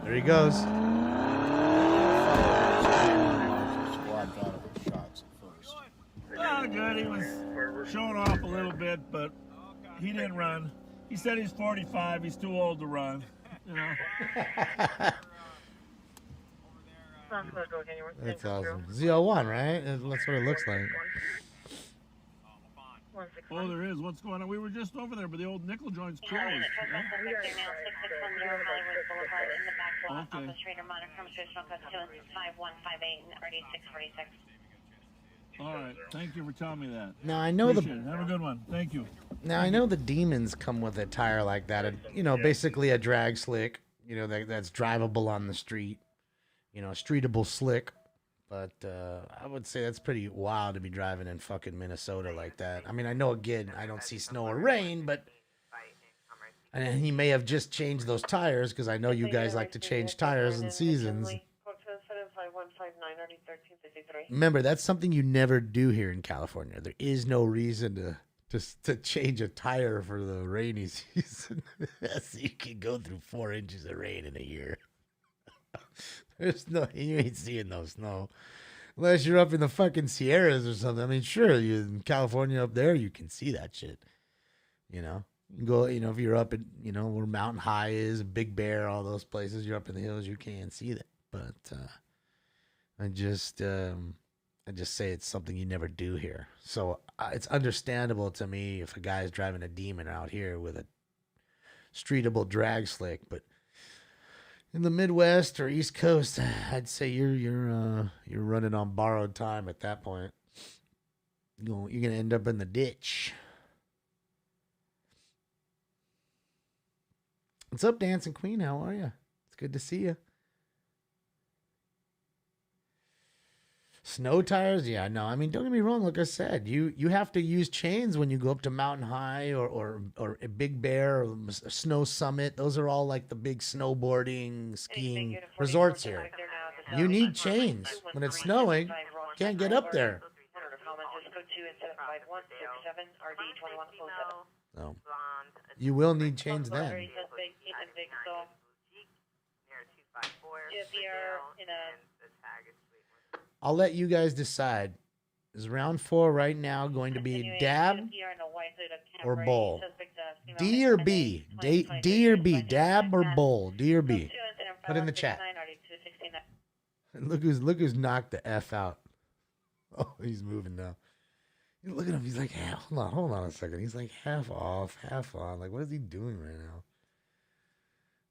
There he goes. Oh, good. He was showing off a little bit, but he didn't run. He said he's 45. He's too old to run. You know. That's awesome. ZL1, right? That's what it looks like. Oh, there is. What's going on? We were just over there, but the old nickel joint's closed. Right? Okay. All right. Thank you for telling me that. Now I know Appreciate it. Have a good one. Thank you. Now I know the Demons come with a tire like that. You know, basically a drag slick. You know, that's drivable on the street. You know, a streetable slick. But I would say that's pretty wild to be driving in fucking Minnesota like that. I mean, I know, again, I don't see snow or rain, but and he may have just changed those tires because I know you guys like to change tires in seasons. Remember, that's something you never do here in California. There is no reason to change a tire for the rainy season. So you can go through 4 inches of rain in a year. There's no, you ain't seeing no snow. Unless you're up in the fucking Sierras or something. I mean, sure, you in California up there, you can see that shit. You know? You can go, you know, if you're up at, you know, where Mountain High is, Big Bear, all those places, you're up in the hills, you can't see that. But I just say it's something you never do here. So it's understandable to me if a guy's driving a Demon out here with a streetable drag slick, but in the Midwest or East Coast, I'd say you're running on borrowed time at that point. You're gonna end up in the ditch. What's up, Dancing Queen? How are you? It's good to see you. Snow tires? Yeah, no. I mean, don't get me wrong. Like I said, you have to use chains when you go up to Mountain High or a Big Bear or a Snow Summit. Those are all like the big snowboarding, skiing resorts here. You need chains. When it's snowing, can't get up there. 2 incident 5167 RD 2107. No. You will need chains then. Suspect in Big Stall. GFR in a... I'll let you guys decide. Is round 4 right now going to be dab or bowl? D or B? D or B? Dab or bowl? D or B? Put in the chat. Look who's knocked the F out. Oh, he's moving now. Look at him. He's like, hold on a second. He's like half off, half on. Like, what is he doing right now?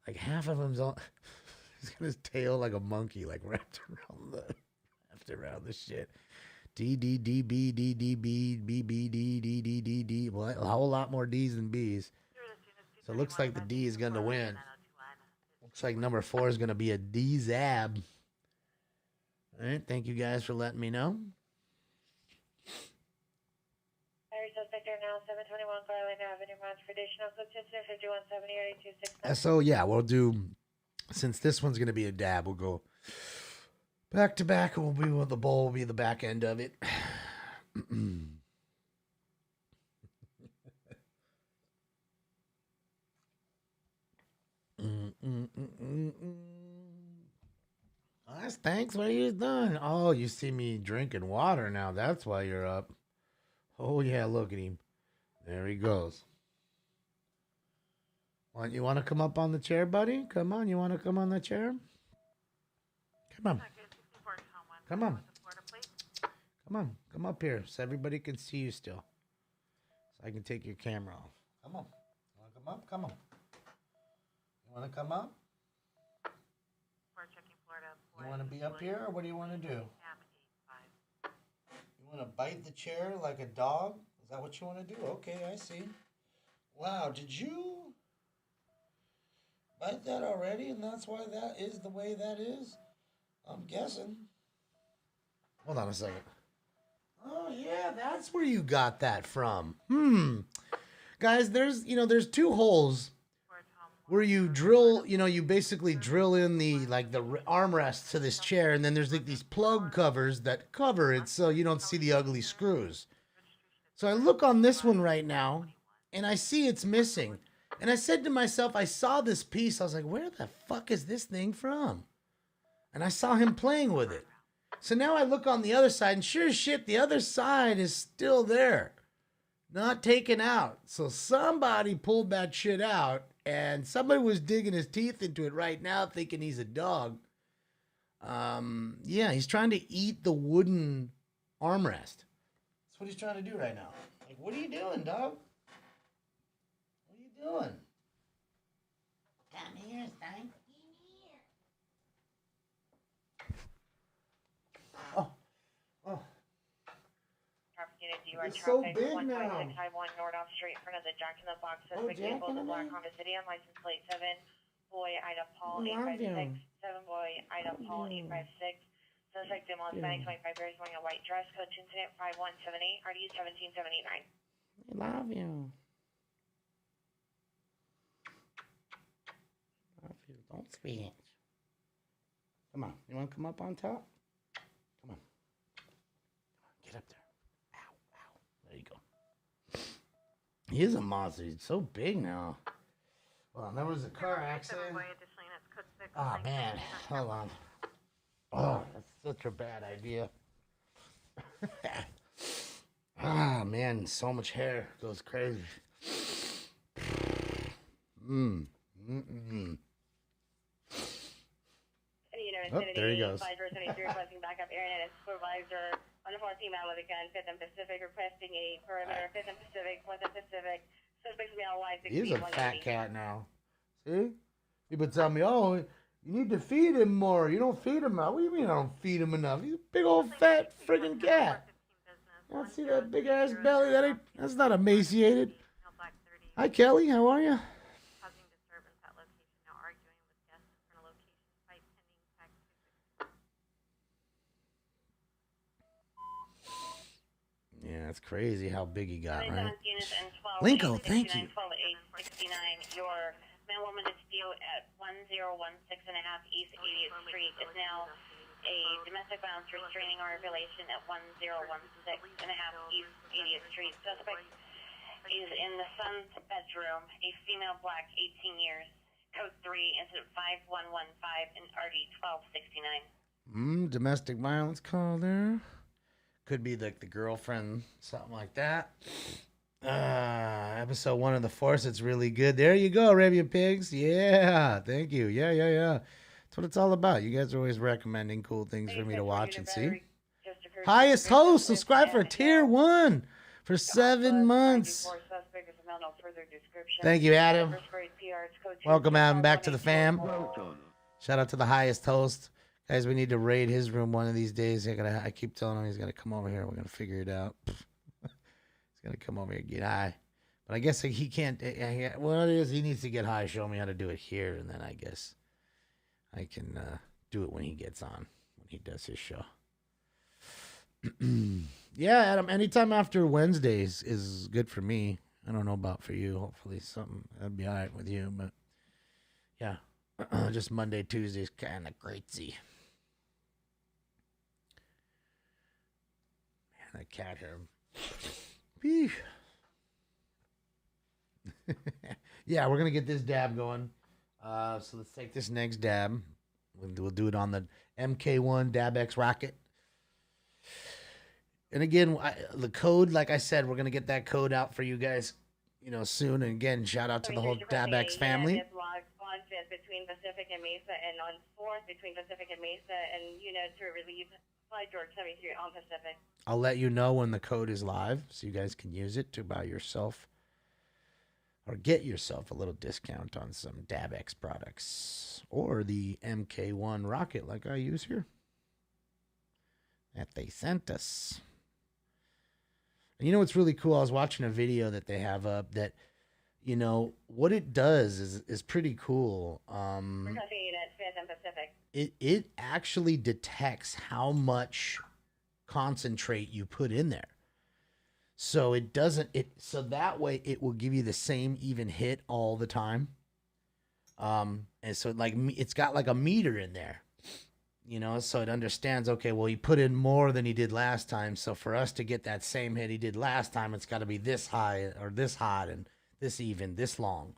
Like half of him's on. He's got his tail like a monkey, like wrapped around the shit. D D D B D D B B B D D D D D. Well, a whole lot more D's than B's. So it looks like the D is going to win. Looks like number 4 is going to be a D-Zab. All right, thank you guys for letting me know. So yeah, we'll do. Since this one's going to be a dab, we'll go back to back. We'll be with the bowl. Will be the back end of it. Thanks. What are you doing? Oh, you see me drinking water now. That's why you're up. Oh yeah, look at him. There he goes. You want to come up on the chair, buddy? Come on. You want to come on the chair? Come on. Come on. Come on. Come up here so everybody can see you still. So I can take your camera off. Come on. You want to come up? Come on. You want to come up? You want to be up here, or what do you want to do? You want to bite the chair like a dog? Is that what you want to do? Okay, I see. Wow, did you bite that already, and that's why that is the way that is? I'm guessing. Hold on a second. Oh, yeah, that's where you got that from. Guys, there's 2 holes where you drill, you basically drill in the armrest to this chair, and then there's like these plug covers that cover it so you don't see the ugly screws. So I look on this one right now, and I see it's missing. And I said to myself, I saw this piece. I was like, where the fuck is this thing from? And I saw him playing with it. So now I look on the other side, and sure as shit, the other side is still there. Not taken out. So somebody pulled that shit out, and somebody was digging his teeth into it right now, thinking he's a dog. Yeah, he's trying to eat the wooden armrest. That's what he's trying to do right now. Like, what are you doing, dog? What are you doing? Come here, Stein. Oh. It's so big now. Taiwan North off Street in front of the Jack in the Box. Suspect vehicle is a black Honda City on license plate 7. Boy, Ida Paul 856. 7 boy, Ida Paul 856. Suspect in Hispanic 25 years wearing a white dress. Coach incident 5178. RD 1779. I love you. Love you. Don't speak. Come on. You want to come up on top? Come on. Get up there. Ow, ow. There you go. He is a monster. He's so big now. Well, there was a car accident. Oh, man. Hold on. Oh, that's such a bad idea. Ah, man. So much hair. Goes crazy. Oh, there he goes. Backup area supervisor on the 14 mile with a gun, 5th and Pacific, requesting a perimeter, 5th and Pacific, 1st and Pacific, suspect male wide 6 He's a fat cat now. See? People tell me, oh, you need to feed him more. You don't feed him enough. What do you mean I don't feed him enough? He's a big old fat friggin' cat. You don't see that big ass belly? That's not emaciated. Hi, Kelly. How are you? Yeah, it's crazy how big he got, right? Linko, thank you. 12-869, your man woman is still at 1016.5 East 80th Street is now a domestic violence restraining order violation at 1016 and a half East 80th Street. Suspect is in the son's bedroom, a female, black, 18 years, code 3, incident 5115 and RD 1269. Domestic violence call there. Could be like the girlfriend, something like that. Episode 1 of The Force, it's really good. There you go, Arabian Pigs. Yeah, thank you. Yeah. That's what it's all about. You guys are always recommending cool things for me to watch and see. Highest host, subscribe for tier 1 for 7 months. Thank you, Adam. Welcome, Adam, back to the fam. Shout out to the highest host. Guys, we need to raid his room one of these days. I keep telling him he's going to come over here. We're going to figure it out. He's going to come over here and get high. But I guess he can't. Well, it is. He needs to get high. Show me how to do it here. And then I guess I can do it when he gets on, when he does his show. Yeah, Adam, anytime after Wednesdays is good for me. I don't know about for you. Hopefully something that'd be all right with you. But yeah, just Monday, Tuesdays kind of crazy. Man, that cat hair. Yeah, we're going to get this dab going. So let's take this next dab. We'll do it on the MK1 DabX rocket. And again, the code, like I said, we're going to get that code out for you guys, soon. And again, shout out to the whole DabX family. Between Pacific and Mesa, and on 4th between Pacific and Mesa, and to relieve Flight George 73 on Pacific. I'll let you know when the code is live so you guys can use it to buy yourself or get yourself a little discount on some DabX products or the MK1 rocket like I use here that they sent us. And you know what's really cool? I was watching a video that they have up that, what it does is pretty cool. It actually detects how much concentrate you put in there. So so that way it will give you the same even hit all the time. And so it's got like a meter in there, so it understands, okay, well, he put in more than he did last time. So for us to get that same hit he did last time, it's got to be this high or this hot and this even, this long.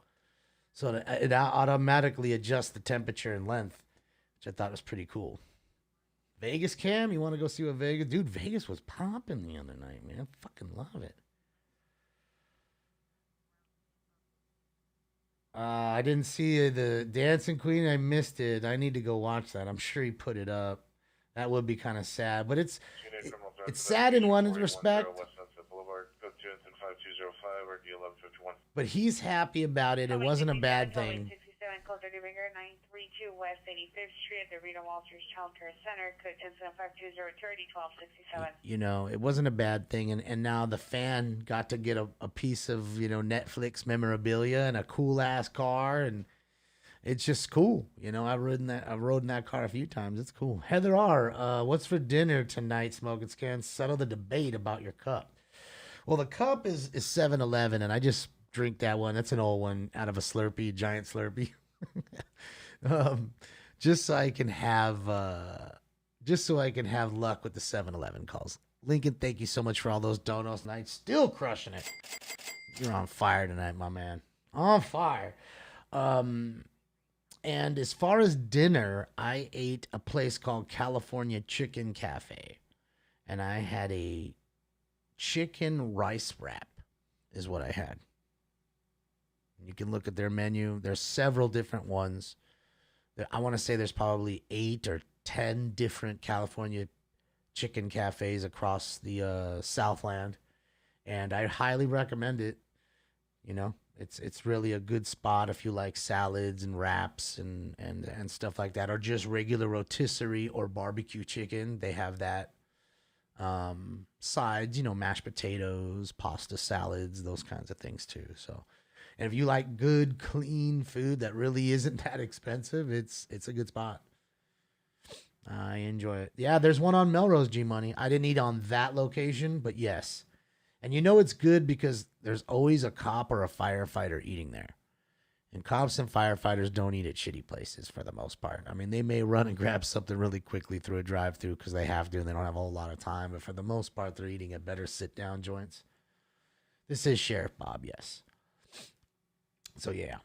So it automatically adjusts the temperature and length, which I thought was pretty cool. Vegas Cam, you want to go see what Vegas? Dude, Vegas was popping the other night, man. Fucking love it. I didn't see the Dancing Queen. I missed it. I need to go watch that. I'm sure he put it up. That would be kind of sad, but it's sad in one respect. But he's happy about it. It wasn't a bad thing. 932 West 85th Street at the Rita Walters Child Care Center, code 107520301267. It wasn't a bad thing, and now the fan got to get a piece of Netflix memorabilia and a cool ass car, and it's just cool. I've rode in that car a few times. It's cool. Heather R, what's for dinner tonight? Smoking Scans. Settle the debate about your cup. Well, the cup is 7-Eleven, and I just drink that one. That's an old one out of a Slurpee, giant Slurpee. Just so I can have luck with the 7-Eleven calls. Lincoln, thank you so much for all those donuts tonight. Still crushing it. You're on fire tonight, my man. On fire. And as far as dinner, I ate a place called California Chicken Cafe, and I had a chicken rice wrap is what I had. You can look at their menu. There's several different ones. I want to say there's probably 8 or 10 different California chicken cafes across the Southland, and I highly recommend it. It's really a good spot if you like salads and wraps and stuff like that, or just regular rotisserie or barbecue chicken. They have that. Sides, mashed potatoes, pasta salads, those kinds of things too. So, and if you like good, clean food that really isn't that expensive, it's a good spot. I enjoy it. Yeah, there's one on Melrose, G Money. I didn't eat on that location, but yes. And it's good because there's always a cop or a firefighter eating there. And cops and firefighters don't eat at shitty places for the most part. I mean, they may run and grab something really quickly through a drive-thru because they have to and they don't have a whole lot of time. But for the most part, they're eating at better sit-down joints. This is Sheriff Bob, yes. So, yeah.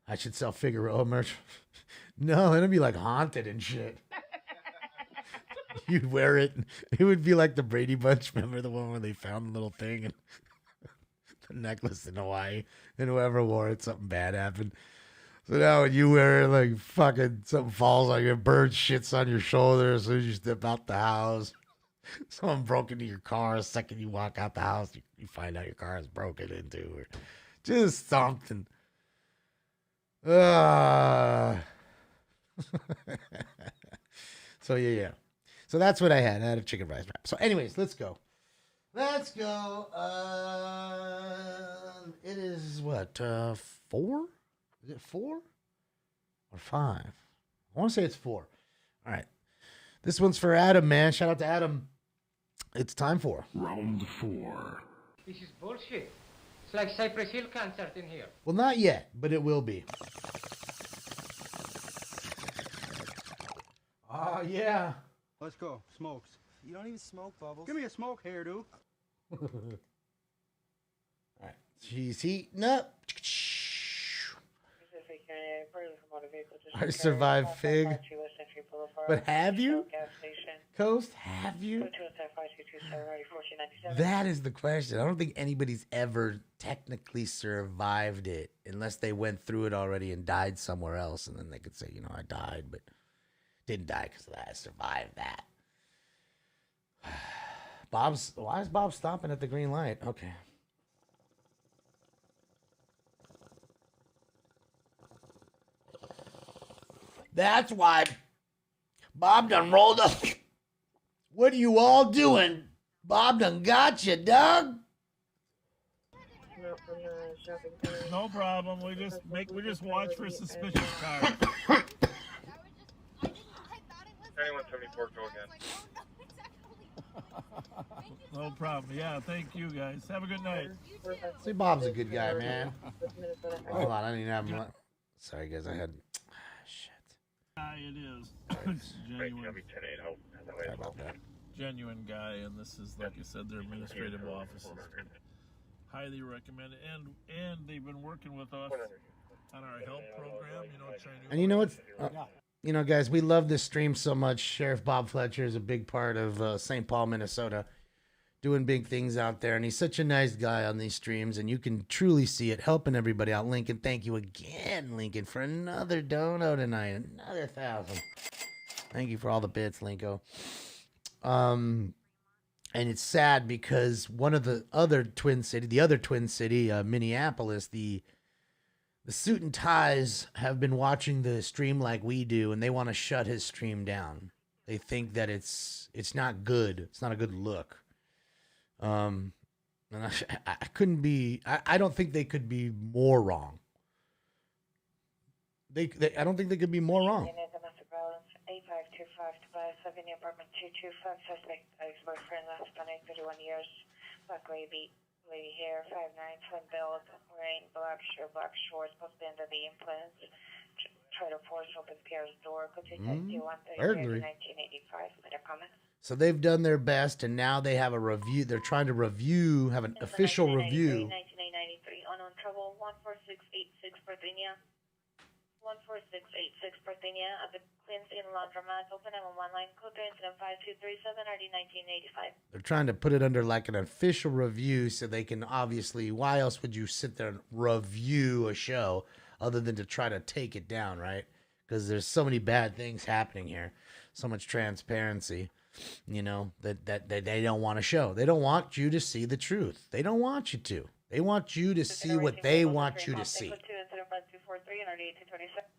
I should sell Figueroa merch. No, it'd be like haunted and shit. You'd wear it. It would be like the Brady Bunch. Remember the one where they found the little thing and the necklace in Hawaii, and whoever wore it, something bad happened. So now when you wear it, like fucking something falls on your bird shits on your shoulder as soon as you step out the house. Someone broke into your car. The second you walk out the house, you find out your car is broken into, or just something. So yeah. So that's what I had. I had a chicken rice wrap. So anyways, let's go. Let's go. It is what, 4? Is it 4 or 5? I want to say it's 4. All right. This one's for Adam, man. Shout out to Adam. It's time for round 4. This is bullshit. It's like Cypress Hill concert in here. Well, not yet, but it will be. Oh, yeah. Let's go. Smokes. You don't even smoke, Bubbles. Give me a smoke, hairdo. All right. She's heating up. I survived Fig. But have you? Coast, have you? That is the question. I don't think anybody's ever technically survived it unless they went through it already and died somewhere else. And then they could say, you know, I died, but didn't die because of that. I survived that. Why is Bob stopping at the green light? Okay. That's why Bob done rolled up. What are you all doing? Bob done got you, Doug. No problem. We just watch for suspicious cars. 9174, go again. No problem. Yeah, thank you guys. Have a good night. See, Bob's a good guy, man. Hold on, I didn't have him. Sorry, guys. I had. Shit. It is. It's genuine. Sorry about that. Genuine guy, and this is, like I said, their administrative offices. Highly recommend it. And they've been working with us on our help program, you know, trying to. And you know what's. You know, guys, we love this stream so much. Sheriff Bob Fletcher is a big part of St. Paul, Minnesota, doing big things out there. And he's such a nice guy on these streams, and you can truly see it, helping everybody out. Lincoln, thank you again, Lincoln, for another dono tonight. Another 1,000. Thank you for all the bits, Linko. And it's sad because one of the other Twin City, Minneapolis, the suit and ties have been watching the stream like we do, and they want to shut his stream down. They think that it's not good. It's not a good look. And I couldn't be. I don't think they could be more wrong. I don't think they could be more wrong. 8525 Tobias Avenue, apartment 225, suspect ex-boyfriend, last Hispanic, 31 years, black lady hair, 5'9", twin build, wearing black shirt, black shorts, supposed to be under the influence. Try to force open Pierre's door. Could you take 133 1985? Made a comment. So they've done their best, and now they have a review. They're trying to review, have an official review. 1993, unknown trouble, 14686 Parthenia. 14686 Parthenia at the Quincy Laundromat. Open M1 line code 3 incident 5237 RD 1985. They're trying to put it under like an official review so they can obviously. Why else would you sit there and review a show other than to try to take it down, right? Because there's so many bad things happening here, so much transparency, you know, that they don't want to show. They don't want you to see the truth. They don't want you to. They want you to see what they want you to see.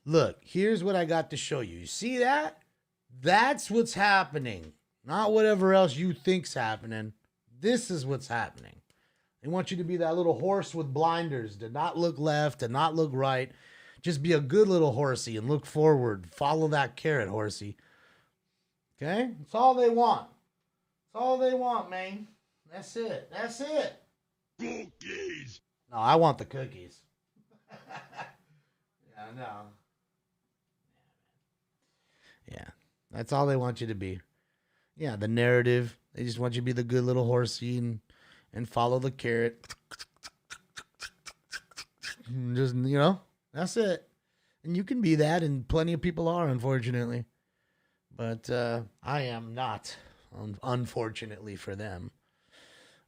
Look, here's what I got to show you. You see that? That's what's happening. Not whatever else you think's happening. This is what's happening. They want you to be that little horse with blinders, to not look left, to not look right. Just be a good little horsey and look forward. Follow that carrot, horsey. Okay? That's all they want. That's all they want, man. That's it. That's it. Cookies. No, I want the cookies. I know. Yeah, that's all they want you to be. Yeah, the narrative. They just want you to be the good little horsey and follow the carrot. Just, that's it. And you can be that, and plenty of people are, unfortunately. But I am not, unfortunately for them.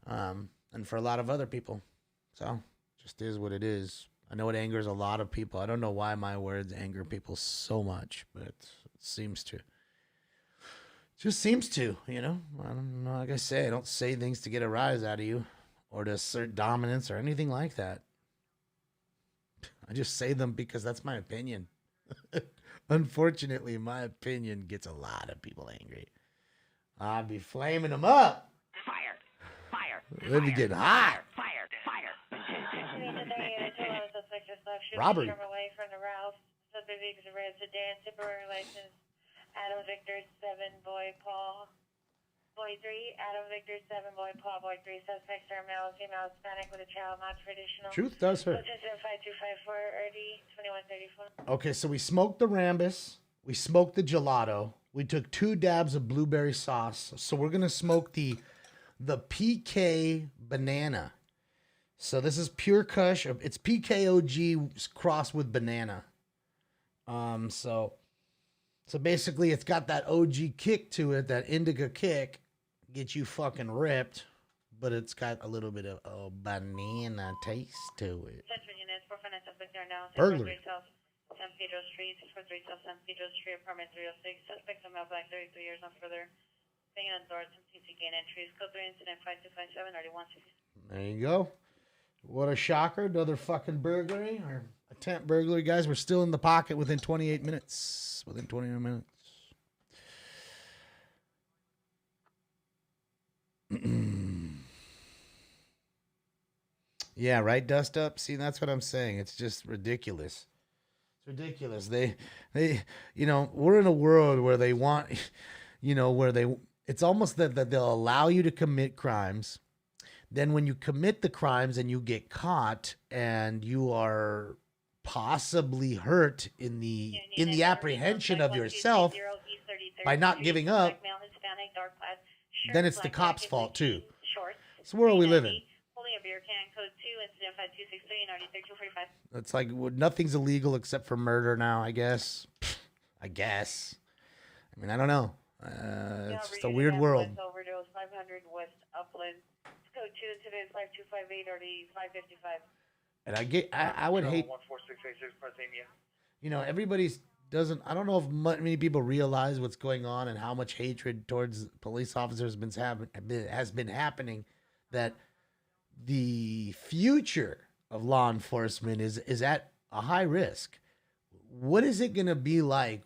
And for a lot of other people. So, just is what it is. I know it angers a lot of people. I don't know why my words anger people so much, but it seems to. Just seems to, I don't know. Like I say, I don't say things to get a rise out of you or to assert dominance or anything like that. I just say them because that's my opinion. Unfortunately, my opinion gets a lot of people angry. I'd be flaming them up. Fire! Fire! They'd be getting hot. Fire! Fire! Robbery. Away from the Ralph. Subject is a red sedan, temporary license. Adam Victor 7, boy Paul. Boy 3, Adam Victor 7, boy Paul. Boy 3, suspects are male, female, Hispanic with a child, not traditional. Truth does hurt. 5254 RD 2134. Okay, so we smoked the Rambus. We smoked the gelato. We took 2 dabs of blueberry sauce. So we're gonna smoke the PK banana. So this is pure Kush. It's PKOG crossed with banana. So basically it's got that OG kick to it, that indica kick, gets you fucking ripped, but it's got a little bit of a banana taste to it. Burglary. San Pedro Street, 643 South San Pedro Street, apartment 306. Suspects are male, black, 33 years, no further. Banging on doors, attempting to gain entries. Code 3 incident 5257 RD160. There you go. What a shocker. Another fucking burglary or attempt burglary. Guys, we're still in the pocket within 28 minutes. Within 29 minutes. Yeah, right, Dust Up? See, that's what I'm saying. It's just ridiculous. It's ridiculous. They we're in a world where they want, it's almost that they'll allow you to commit crimes. Then when you commit the crimes and you get caught and you are possibly hurt in the apprehension of yourself by not giving up, then it's the cops' fault too. So where are we living? It's like nothing's illegal except for murder now, I guess. I mean, I don't know. It's just a weird world. Overdose 500 West Upland. Code 2 incident 5258 RD 555. And I would hate. 14686 everybody's doesn't. I don't know if many people realize what's going on and how much hatred towards police officers has been happening. That the future of law enforcement is at a high risk. What is it going to be like?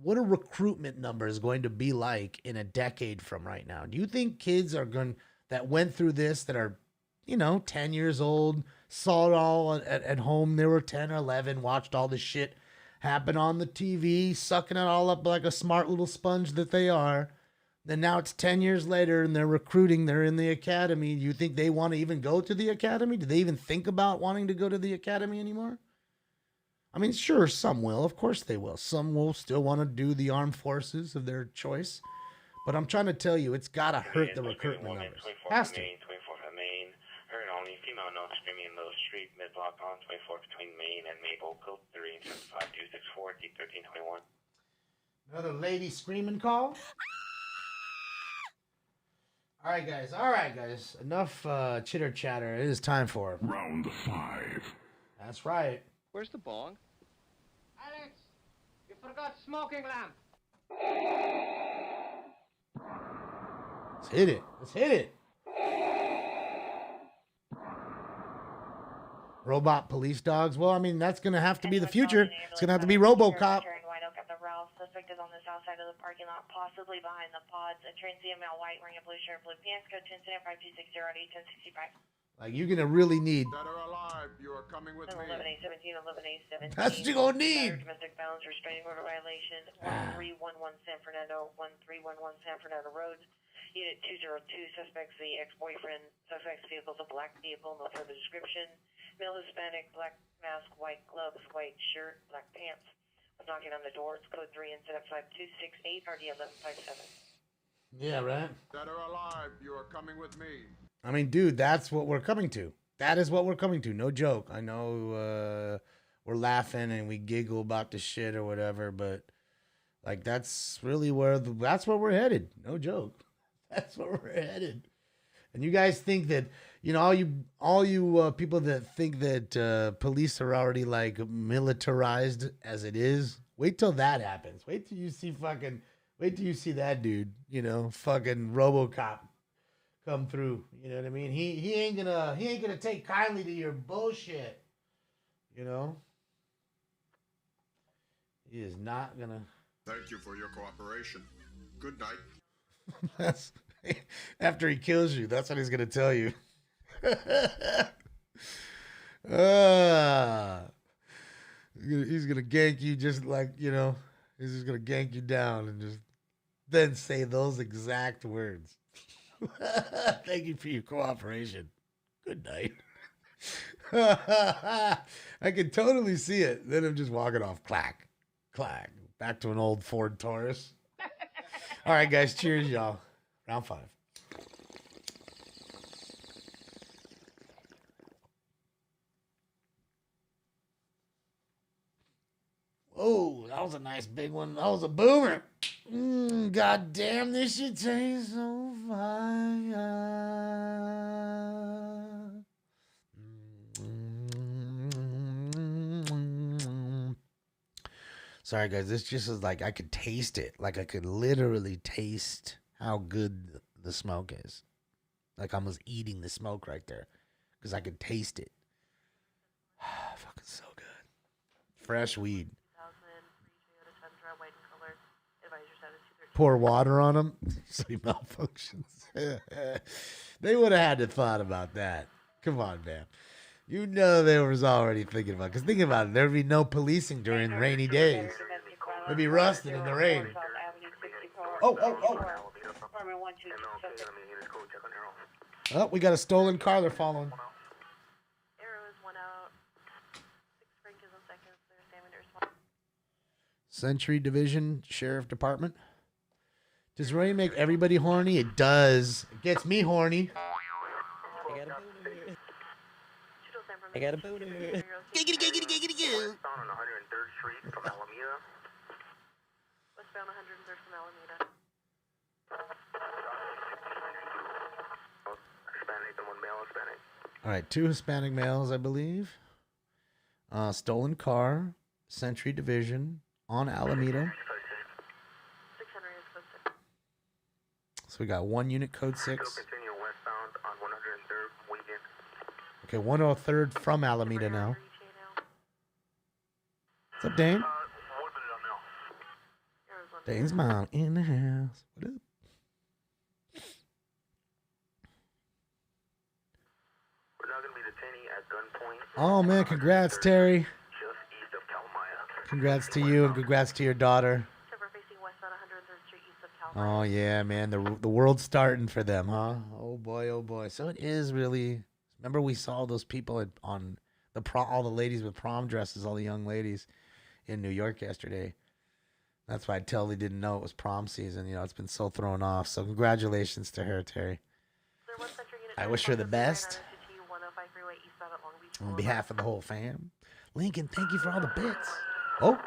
What a recruitment number is going to be like in a decade from right now? Do you think kids that went through this, that are, 10 years old, saw it all at home, they were 10 or 11, watched all this shit happen on the TV, sucking it all up like a smart little sponge that they are. Then now it's 10 years later and they're recruiting, they're in the academy. Do you think they want to even go to the academy? Do they even think about wanting to go to the academy anymore? I mean, sure, some will. Of course they will. Some will still want to do the armed forces of their choice. But I'm trying to tell you, it's got to hurt the recruitment numbers. Has to. 24 from Maine. Heard only female no screaming in Little Street, mid-block on 24 between Maine and Maple. Code 3 75264 D1321. Another lady screaming call? All right, guys. Enough chitter chatter. It is time for Round 5. That's right. Where's the bong? Alex, you forgot smoking lamp. Let's hit it. Robot police dogs. Well, I mean, that's going to have to be the future. It's going to have to be RoboCop. Suspect is on the south side of the parking lot, possibly behind the pods. A transient male, white, wearing a blue shirt, blue pants. Code 10 5260 1065. Like, you're going to really need. That are alive, you are coming with me. 11A17, 11A17. That's what you're going to need. Domestic violence restraining order violation. 1311 San Fernando, 1311 San Fernando Road. Unit 202, suspects the ex-boyfriend. Suspect's vehicle is a black vehicle, no further description. Male Hispanic, black mask, white gloves, white shirt, black pants. Was knocking on the door. It's code 3 incident 5268 RD 1157. Yeah, right? Dead or alive, you are coming with me. I mean, dude, that's what we're coming to. That is what we're coming to. No joke. I know we're laughing and we giggle about the shit or whatever, but like that's really that's where we're headed. No joke. That's where we're headed. And you guys think that, you know, all you people that think that police are already like militarized as it is, wait till that happens. Wait till you see that dude, you know, fucking RoboCop come through. You know what I mean? He ain't gonna take kindly to your bullshit. You know? He is not gonna. Thank you for your cooperation. Good night. That's after he kills you, that's what he's gonna tell you. He's gonna gank you just like, you know, he's just gonna gank you down and just then say those exact words. Thank you for your cooperation. Good night. I can totally see it. Then I'm just walking off. Clack. Clack. Back to an old Ford Taurus. All right, guys. Cheers, y'all. Round 5. Oh, that was a nice big one. That was a boomer. God damn, this shit tastes so fire. Sorry, guys. This just is like I could taste it. Like I could literally taste how good the smoke is. Like I was eating the smoke right there because I could taste it. Fucking so good. Fresh weed. Pour water on him so he malfunctions. They would have had to thought about that. Come on, man. You know they was already thinking about it. Because think about it. There'd be no policing during rainy days. They'd be rusting in the rain. Oh. Oh, we got a stolen car they're following. Century Division Sheriff Department. Does rain make everybody horny? It does. It gets me horny. I got a booter. Giggity. Westbound on 103rd Street from Alameda. Westbound 103rd from Alameda. Hispanic and one male Hispanic. All right, 2 Hispanic males, I believe. Stolen car, Century Division on Alameda. So we got 1 unit code 6. Still continue westbound on 103rd Wigan. Okay, 103rd from Alameda now. What's up, Dane? Dane's mom in the house. What up? We're now going to be detaining at gunpoint. Oh, man, congrats, Terry. Just east of Kalmaya. Congrats to you and congrats to your daughter. Oh, yeah, man. The world's starting for them, huh? Oh, boy. So it is really... Remember we saw those people on the prom, all the ladies with prom dresses, all the young ladies in New York yesterday. That's why I totally didn't know it was prom season. You know, it's been so thrown off. So congratulations to her, Terry. I wish her the best. On behalf of the whole fam. Lincoln, thank you for all the bits. Oh.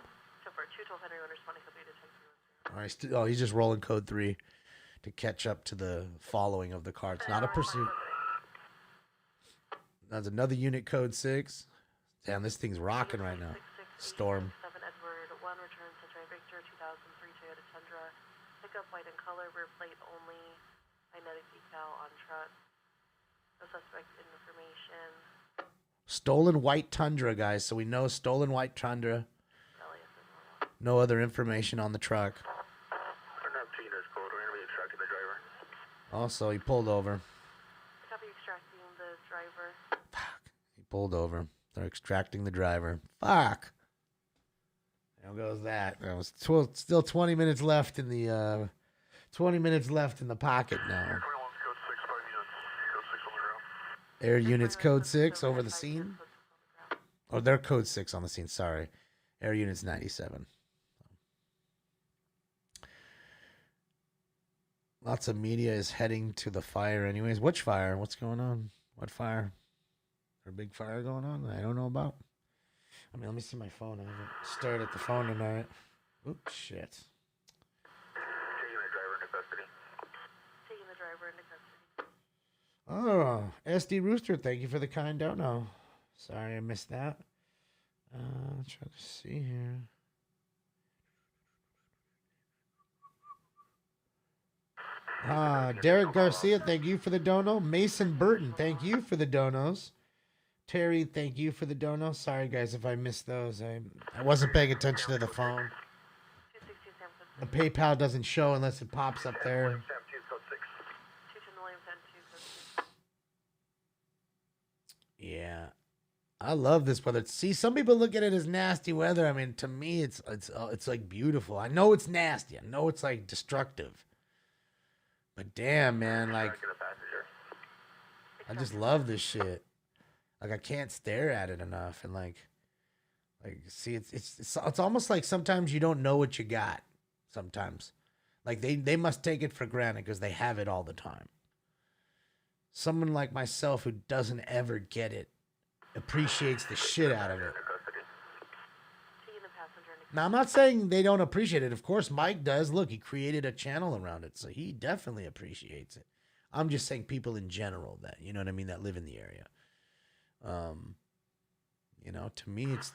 All right, he's just rolling code 3 to catch up to the following of the car. It's not a pursuit. That's another unit code 6. Damn, this thing's rocking right now. Storm. 7 Edward, 1 return Century Victor, 2003 Toyota Tundra. Pickup white in color, rear plate only. Magnetic decal on truck. No suspect information. Stolen white Tundra, guys. So we know stolen white Tundra. No other information on the truck. Also, he pulled over. Copy extracting the driver. Fuck. He pulled over. They're extracting the driver. Fuck. How goes that? There was still 20 minutes left in the 20 minutes left in the pocket now. Air units code 6 over the scene. Or they're code 6 on the scene. Sorry. Air unit's 97. Lots of media is heading to the fire anyways. Which fire? What's going on? What fire? There a big fire going on that I don't know about? I mean, let me see my phone. I haven't stared at the phone tonight. Oops, shit. Taking the driver into custody. Oh, SD Rooster, thank you for the kind dono. Sorry I missed that. Try to see here. Derek Garcia, thank you for the dono. Mason Burton, thank you for the donos. Terry, thank you for the dono. Sorry, guys, if I missed those. I wasn't paying attention to the phone. The PayPal doesn't show unless it pops up there. Yeah. I love this weather. See, some people look at it as nasty weather. I mean, to me, it's like beautiful. I know it's nasty. I know it's like destructive. But damn, man, like, I just love this shit. Like, I can't stare at it enough. And like, see, it's almost like sometimes you don't know what you got. Sometimes, like they must take it for granted because they have it all the time. Someone like myself who doesn't ever get it appreciates the shit out of it. Now, I'm not saying they don't appreciate it. Of course, Mike does. Look, he created a channel around it, so he definitely appreciates it. I'm just saying people in general that, you know what I mean, that live in the area. You know, to me, it's...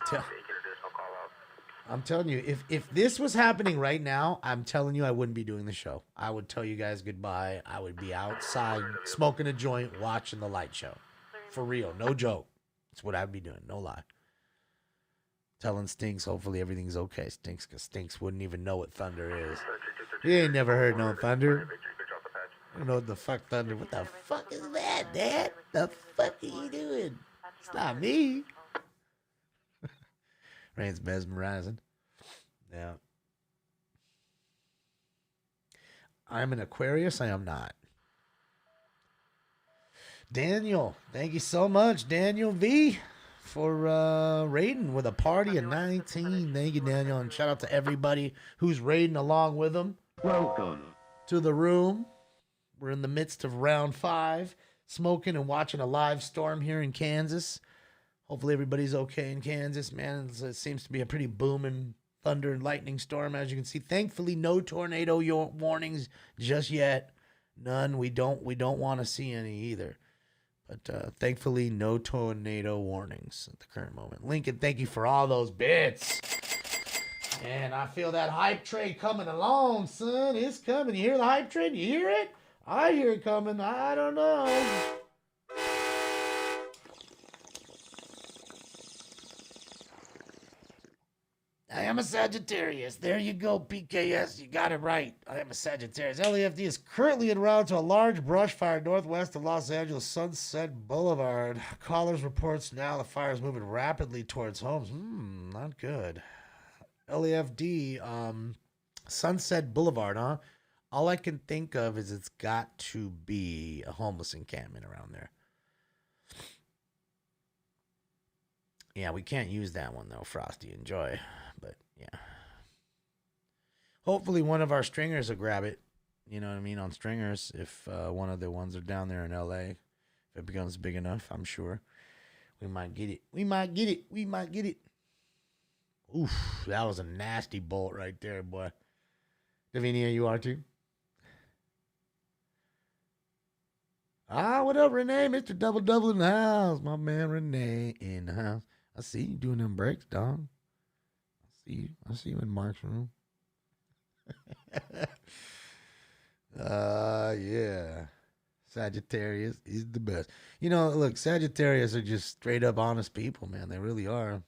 I'm telling you, if this was happening right now, I'm telling you I wouldn't be doing the show. I would tell you guys goodbye. I would be outside smoking a joint, watching the light show. For real, no joke. That's what I'd be doing, no lie. Telling Stinks, hopefully everything's okay. Stinks wouldn't even know what thunder is. He ain't never heard no thunder. I don't know what the fuck thunder. What the fuck is that, Dad? The fuck are you doing? It's not me. Rain's mesmerizing. Yeah. I'm an Aquarius. I am not. Daniel, thank you so much, Daniel V, for raiding with a party of 19. Thank you, Daniel, and shout out to everybody who's raiding along with them. Welcome to the room. We're in the midst of round 5, smoking and watching a live storm here in Kansas. Hopefully everybody's okay in Kansas, man. It seems to be a pretty booming thunder and lightning storm, as you can see. Thankfully, no tornado warnings just yet. None. We don't want to see any either. But thankfully, no tornado warnings at the current moment. Lincoln, thank you for all those bits. And I feel that hype train coming along, son. It's coming. You hear the hype train? You hear it? I hear it coming. I don't know. I am a Sagittarius. There you go, PKS. You got it right. I am a Sagittarius. LAFD is currently en route to a large brush fire northwest of Los Angeles Sunset Boulevard. Callers reports now the fire is moving rapidly towards homes. Not good. LAFD, Sunset Boulevard, huh? All I can think of is it's got to be a homeless encampment around there. Yeah, we can't use that one, though, Frosty. Enjoy. But, yeah. Hopefully one of our stringers will grab it. You know what I mean? On stringers, if one of the ones are down there in L.A., if it becomes big enough, I'm sure. We might get it. We might get it. We might get it. Oof, that was a nasty bolt right there, boy. Davinia, you are too? What up, Renee? Mr. Double Double in the house. My man Renee in the house. I see you doing them breaks, dog. I see you in Mark's room. Yeah. Sagittarius is the best. You know, look, Sagittarius are just straight up honest people, man. They really are.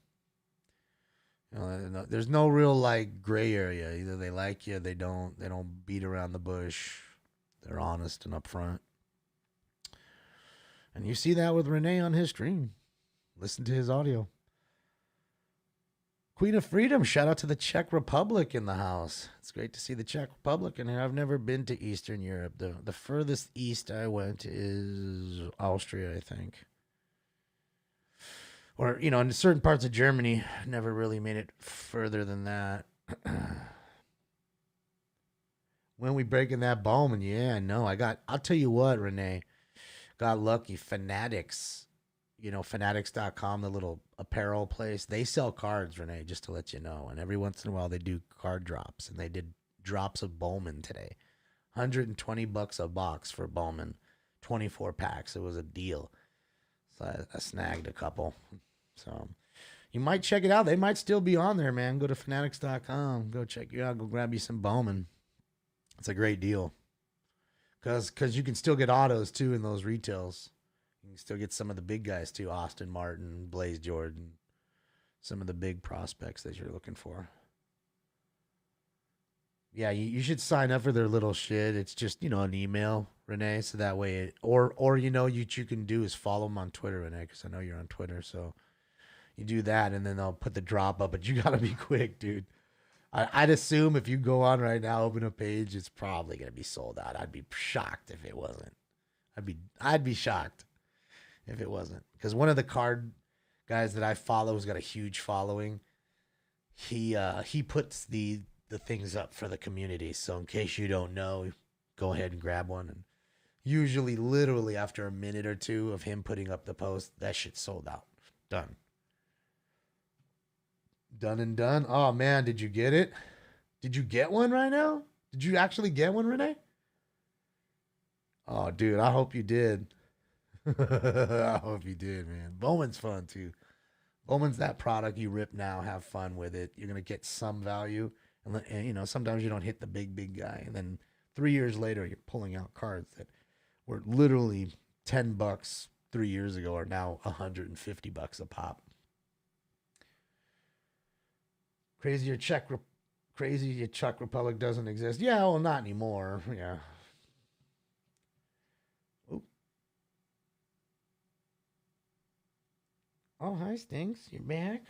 You know, there's no real like gray area. Either they like you, they don't. They don't beat around the bush. They're honest and upfront. And you see that with Renee on his stream. Listen to his audio. Queen of Freedom, shout out to the Czech Republic in the house. It's great to see the Czech Republic in here. I've never been to Eastern Europe. The furthest east I went is Austria, I think. Or, you know, in certain parts of Germany, never really made it further than that. When we breaking that Bowman, yeah, no, I'll tell you what, Renee, got lucky. Fanatics, you know, fanatics.com, the little apparel place, they sell cards, Renee, just to let you know. And every once in a while they do card drops, and they did drops of Bowman today. $120 a box for Bowman, 24 packs. It was a deal. So I snagged a couple. So you might check it out. They might still be on there, man. Go to fanatics.com. Go check it out. Go grab you some Bowman. It's a great deal. Because you can still get autos, too, in those retails. You can still get some of the big guys, too. Austin Martin, Blaze Jordan. Some of the big prospects that you're looking for. Yeah, you should sign up for their little shit. It's just, you know, an email, Renee. So that way, or you know, what you can do is follow them on Twitter, Renee, because I know you're on Twitter. So you do that, and then they'll put the drop up. But you got to be quick, dude. I'd assume if you go on right now, open a page, it's probably gonna be sold out. I'd be shocked if it wasn't. I'd be shocked if it wasn't. Because one of the card guys that I follow has got a huge following. He puts the things up for the community. So in case you don't know, go ahead and grab one. And usually, literally after a minute or two of him putting up the post, that shit's sold out. Done. Done and done. Oh, man, did you get it? Did you get one right now? Did you actually get one, Renee? Oh, dude, I hope you did. I hope you did, man. Bowman's fun, too. Bowman's that product you rip now. Have fun with it. You're going to get some value. And, you know, sometimes you don't hit the big guy. And then 3 years later, you're pulling out cards that were literally $10 3 years ago are now $150 a pop. Crazy Czech Republic doesn't exist. Yeah, well, not anymore. Yeah. Oop. Oh, hi, Stinks. You're back?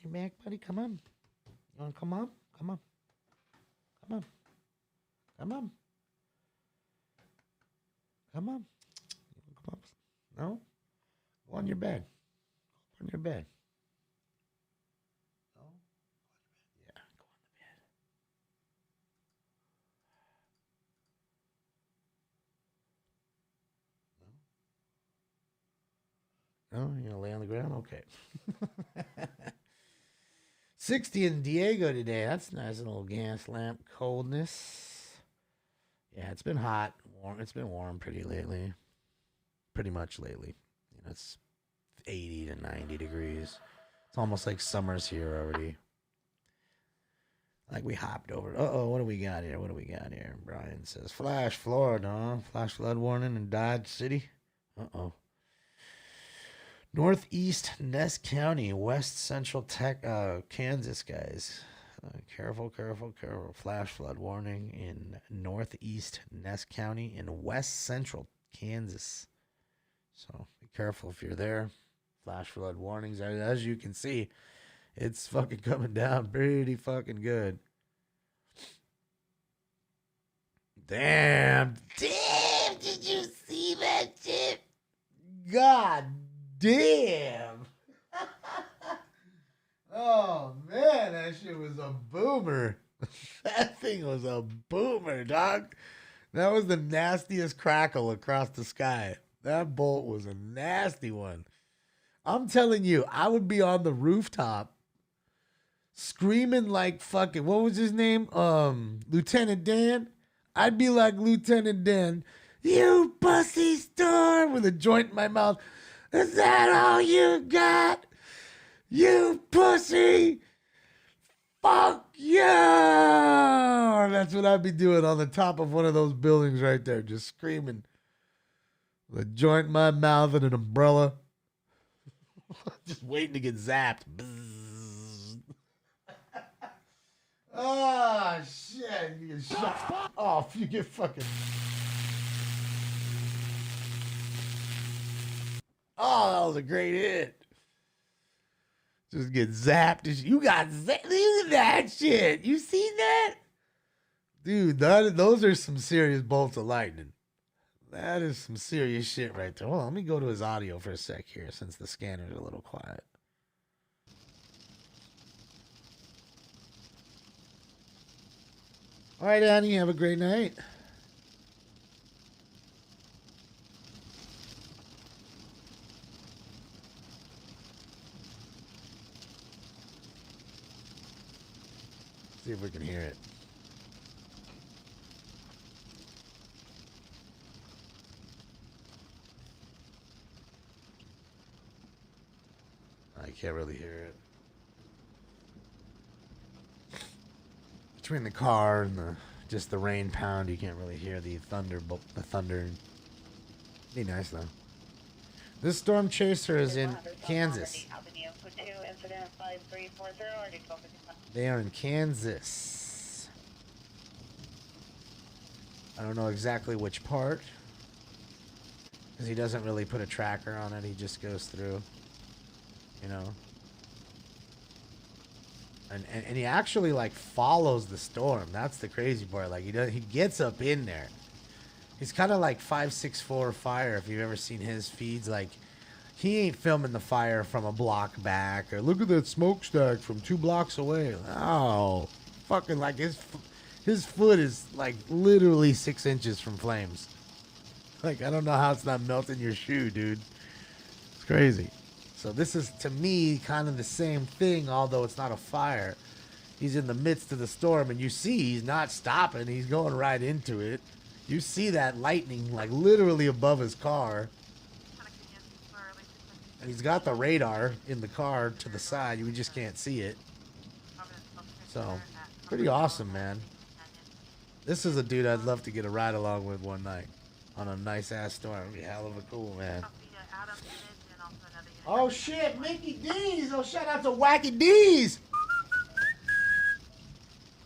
You're back, buddy? Come on. You want to come up? Come on. Come on. Come on. Come on. Come up. No? Go on your bed. Go on your bed. No? Yeah, go on the bed. No? You're going to lay on the ground? Okay. 60 in Diego today. That's nice. Little gas lamp coldness. Yeah, it's been hot. Warm. It's been warm pretty much lately. You know, it's 80 to 90 degrees. It's almost like summer's here already. Like we hopped over. What do we got here? Brian says, flash flood, huh? Flash flood warning in Dodge City. Northeast Ness County, West Central Kansas, guys. Careful. Flash flood warning in Northeast Ness County in West Central Kansas. So be careful if you're there. Flash flood warnings. As you can see, it's fucking coming down pretty fucking good. Damn. Did you see that shit? God damn. Oh, man, that shit was a boomer. That thing was a boomer, dog. That was the nastiest crackle across the sky. That bolt was a nasty one. I'm telling you, I would be on the rooftop screaming like fucking, what was his name? Lieutenant Dan. I'd be like Lieutenant Dan. You pussy storm, with a joint in my mouth. Is that all you got? You pussy! Fuck you! That's what I'd be doing on the top of one of those buildings right there, just screaming. With a joint in my mouth and an umbrella. Just waiting to get zapped. Oh, shit. You get shot. Oh, you get fucking... Oh, that was a great hit. Just get zapped. You got zapped. Look at that shit. You seen that? Dude, those are some serious bolts of lightning. That is some serious shit right there. Hold on, let me go to his audio for a sec here since the scanner's a little quiet. All right, Annie, have a great night. See if we can hear it. I can't really hear it. Between the car and just the rain pound, you can't really hear the thunder. The thunder. Be nice though. This storm chaser is in Kansas. They are in Kansas. I don't know exactly which part, because he doesn't really put a tracker on it. He just goes through, you know. And he actually like follows the storm. That's the crazy part. Like he gets up in there. He's kind of like 564 Fire. If you've ever seen his feeds, like he ain't filming the fire from a block back or look at that smokestack from 2 blocks away. Oh, fucking like his foot is like literally 6 inches from flames. Like I don't know how it's not melting your shoe, dude. It's crazy. So this is, to me, kind of the same thing, although it's not a fire. He's in the midst of the storm, and you see he's not stopping. He's going right into it. You see that lightning, like, literally above his car. And he's got the radar in the car to the side. You just can't see it. So, pretty awesome, man. This is a dude I'd love to get a ride along with one night on a nice-ass storm. It'd be hell of a cool, man. Oh shit, Mickey D's. Oh, shout out to Wacky D's.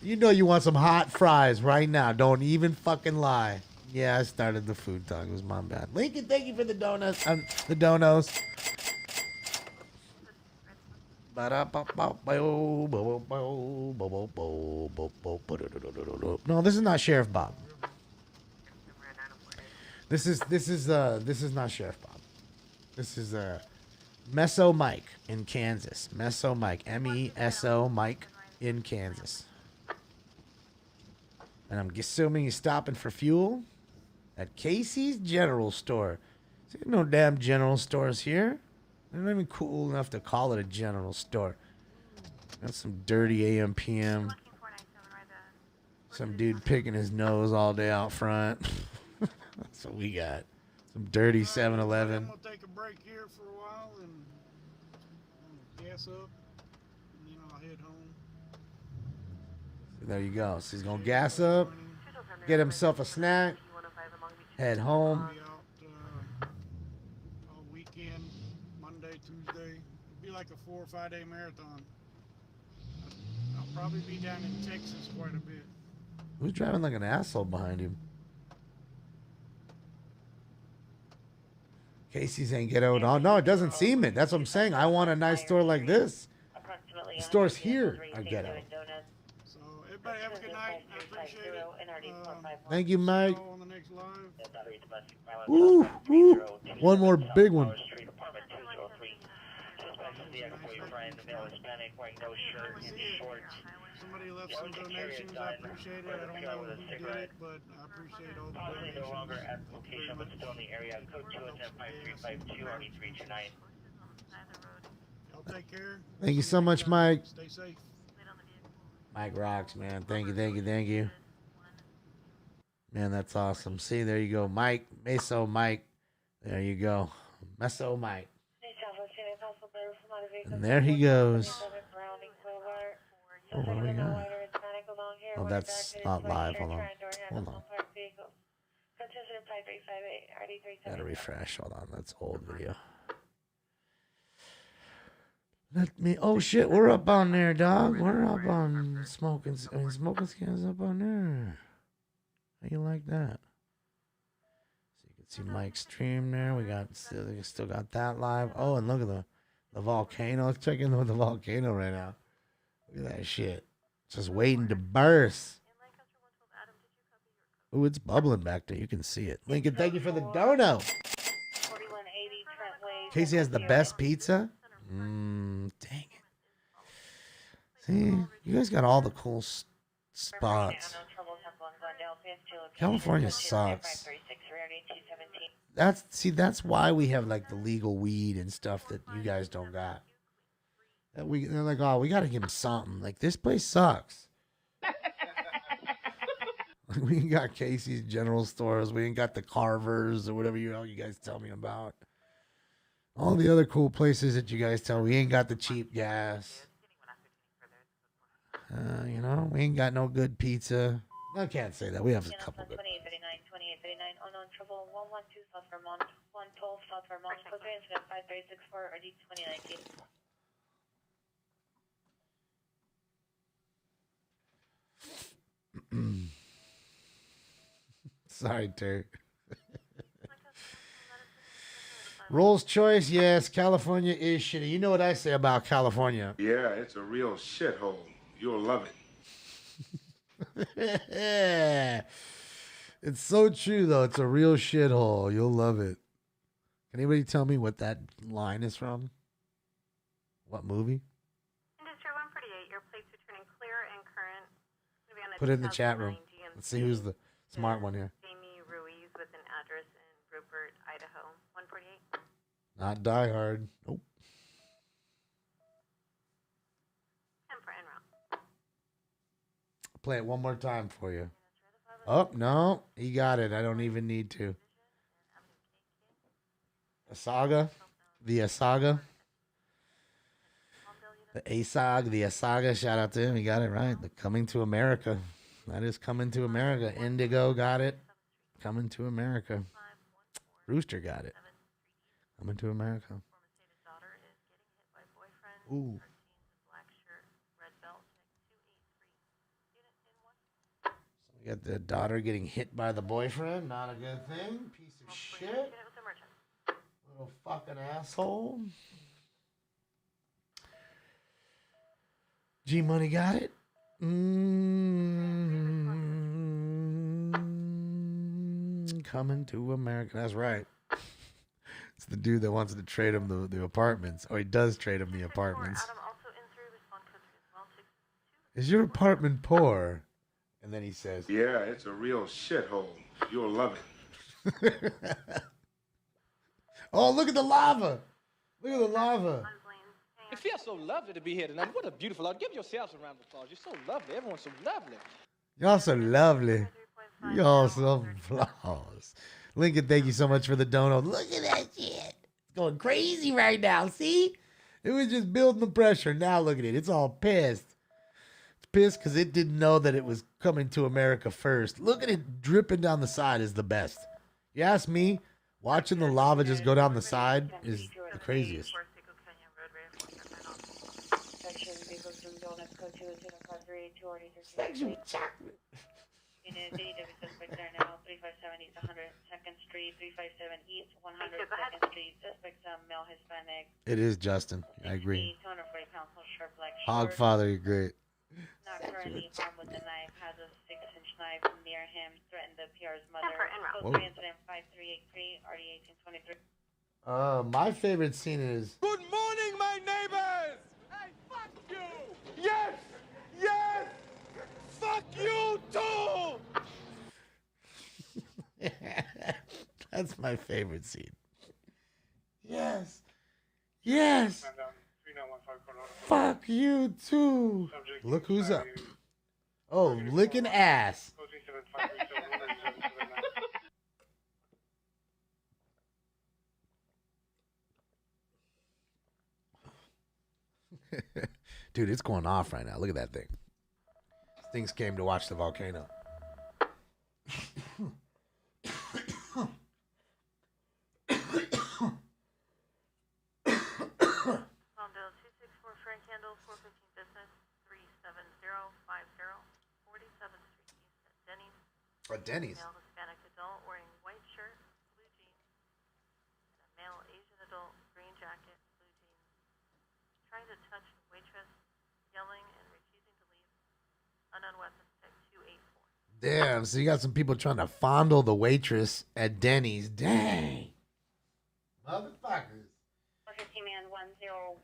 You know you want some hot fries right now. Don't even fucking lie. Yeah, I started the food talk. It was my bad. Lincoln, thank you for the donuts. The donos. No, this is not Sheriff Bob. This is not Sheriff Bob. This is Meso Mike in Kansas. Meso Mike. MESO Mike in Kansas. And I'm assuming he's stopping for fuel at Casey's General Store. There's no damn general stores here. They're not even cool enough to call it a general store. Got some dirty AM PM. Some dude picking his nose all day out front. That's what we got. Some dirty 7-Eleven. I'm gonna take a break here for a while and gas up, and then I'll head home. So there you go. So he's gonna gas up, get himself a snack, head home. All weekend, Monday, Tuesday. It'll be like a 4 or 5 day marathon. I'll probably be down in Texas quite a bit. Who's driving like an asshole behind him? Casey's ain't get out. Oh, no, it doesn't seem it. That's what I'm saying. I want a nice store like this. The stores here are ghetto. So, everybody have a good night. I appreciate it. Thank you, Mike. Woo, woo. One more big one. Somebody left some donations. I appreciate it. I don't know who did it, but I appreciate all the donations. No longer at the location, but still in the area. Code 210-5352, RD329. Y'all take care. Thank you so much, Mike. Stay safe. Mike rocks, man. Thank you, thank you, thank you. Man, that's awesome. See, there you go. Mike, Meso Mike. There you go. Meso Mike. And there he goes. Oh, what do we got? Oh, that's not live. Hold on. Hold on. Gotta refresh. Hold on. That's old video. Let me. Oh shit, we're up on there, dog. We're up on smoking. Smoking Scans up on there. How you like that? So you can see Mike's stream there. We still got that live. Oh, and look at the volcano. Let's check in with the volcano right now. Look at that shit. Just waiting to burst. Oh, it's bubbling back there. You can see it. Lincoln, thank you for the dono. 4180 Trent Way. Casey has the best pizza. Dang it. See, you guys got all the cool spots. California sucks. That's why we have like the legal weed and stuff that you guys don't got. They're like, oh, we got to give them something. Like, this place sucks. We ain't got Casey's General Stores. We ain't got the Carvers or whatever you guys tell me about. All the other cool places that you guys tell me. We ain't got the cheap gas. We ain't got no good pizza. I can't say that. We have a couple good. 2839, unknown trouble, 112 South Vermont, 112 South Vermont, code 3 incident 5364, RD 2019. Sorry, Terry. Rolls Choice, yes. California is shitty. You know what I say about California. Yeah, it's a real shithole. You'll love it. It's so true, though. It's a real shithole. You'll love it. Can anybody tell me what that line is from? What movie? Industry 148, your plates returning clear and current. Put it in the chat room. Let's see who's the smart one here. Jamie Ruiz with an address in Rupert, Idaho. 148. Not Die Hard. Nope. Play it one more time for you. Oh, no. He got it. I don't even need to. Asaga. The Asaga. The ASAG. The Asaga. Shout out to him. He got it right. The Coming to America. That is Coming to America. Indigo got it. Coming to America. Rooster got it. Coming to America. Ooh. We got the daughter getting hit by the boyfriend. Not a good thing. Piece of shit. Little fucking asshole. G Money got it. Coming to America. That's right. It's the dude that wants to trade him the apartments. Or he does trade him the apartments. Is your apartment poor? And then he says, yeah, it's a real shithole. You'll love it. Oh, look at the lava. Look at the lava. It feels so lovely to be here tonight. What a beautiful out. Give yourselves a round of applause. You're so lovely. Everyone's so lovely. Y'all so lovely. Y'all so flawless. Lincoln, thank you so much for the dono. Look at that shit. It's going crazy right now. See? It was just building the pressure. Now look at it. It's all pissed. Pissed because it didn't know that it was coming to America first. Look at it dripping down the side is the best. You ask me, watching the lava just go down the side is the craziest. Sexual chocolate. Suspect there now, 3570 East 102nd Street, 357 East 102nd Street. Suspect male Hispanic. It is Justin. I agree. 240 pounds, short black short. Hogfather, you're great. Not currently armed with a knife, has a 6-inch knife near him, threatened the PR's mother. Code 3 incident 5383, RD 1823. My favorite scene is. Good morning, my neighbors! Hey, fuck you! Yes! Yes! Fuck you too! That's my favorite scene. Yes. Yes. Fuck you too. Look who's up. Oh, licking ass. Dude, it's going off right now. Look at that thing. Things came to watch the volcano. Frank Handel, 415 Business, 37050, 47th Street East at Denny's. At Denny's. Male Hispanic adult wearing white shirt, blue jeans, and a male Asian adult green jacket, blue jeans, trying to touch the waitress, yelling and refusing to leave. Unknown weapon tech 284. Damn, so you got some people trying to fondle the waitress at Denny's. Dang. Motherfuckers. 415 man 10100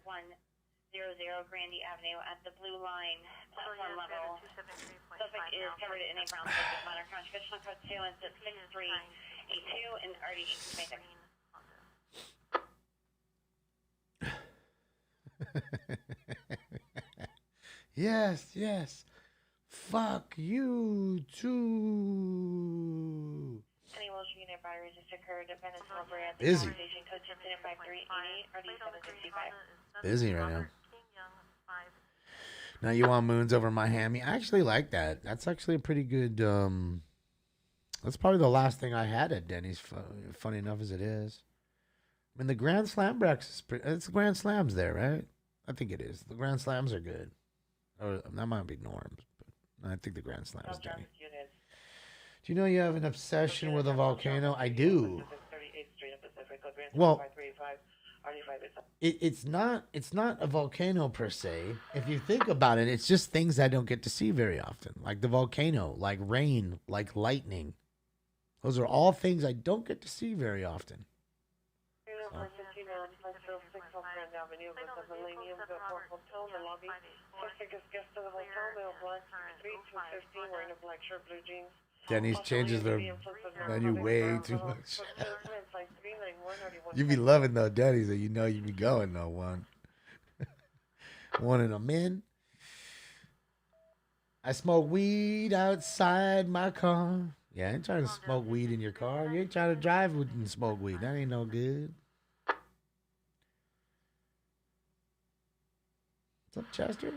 Grandy Avenue at the Blue Line platform level. Suspect is covered in a brown suit minor contribution code 2 and 6382 and already information. Yes. Fuck you too. Any Welsh unit virus just occurred at Venice Robbery at the Busy. conversation code 25380 already 765. Busy right now. Now you want moons over Miami? I actually like that. That's actually a pretty good. That's probably the last thing I had at Denny's. Funny enough as it is. I mean, the Grand Slam breakfast. It's the Grand Slams there, right? I think it is. The Grand Slams are good. Or that might be Norm's, but I think the Grand Slams is Denny. Do you know you have an obsession with a volcano? I do. Well, it's not a volcano per se. If you think about it, it's just things I don't get to see very often, like the volcano, like rain, like lightning. Those are all things I don't get to see very often. So. Denny's changes their menu way too much. You be loving though, Denny's, and you know you be going though one. One in a min. I smoke weed outside my car. Yeah, I ain't trying to smoke weed in your car. You ain't trying to drive and smoke weed. That ain't no good. What's up, Chester?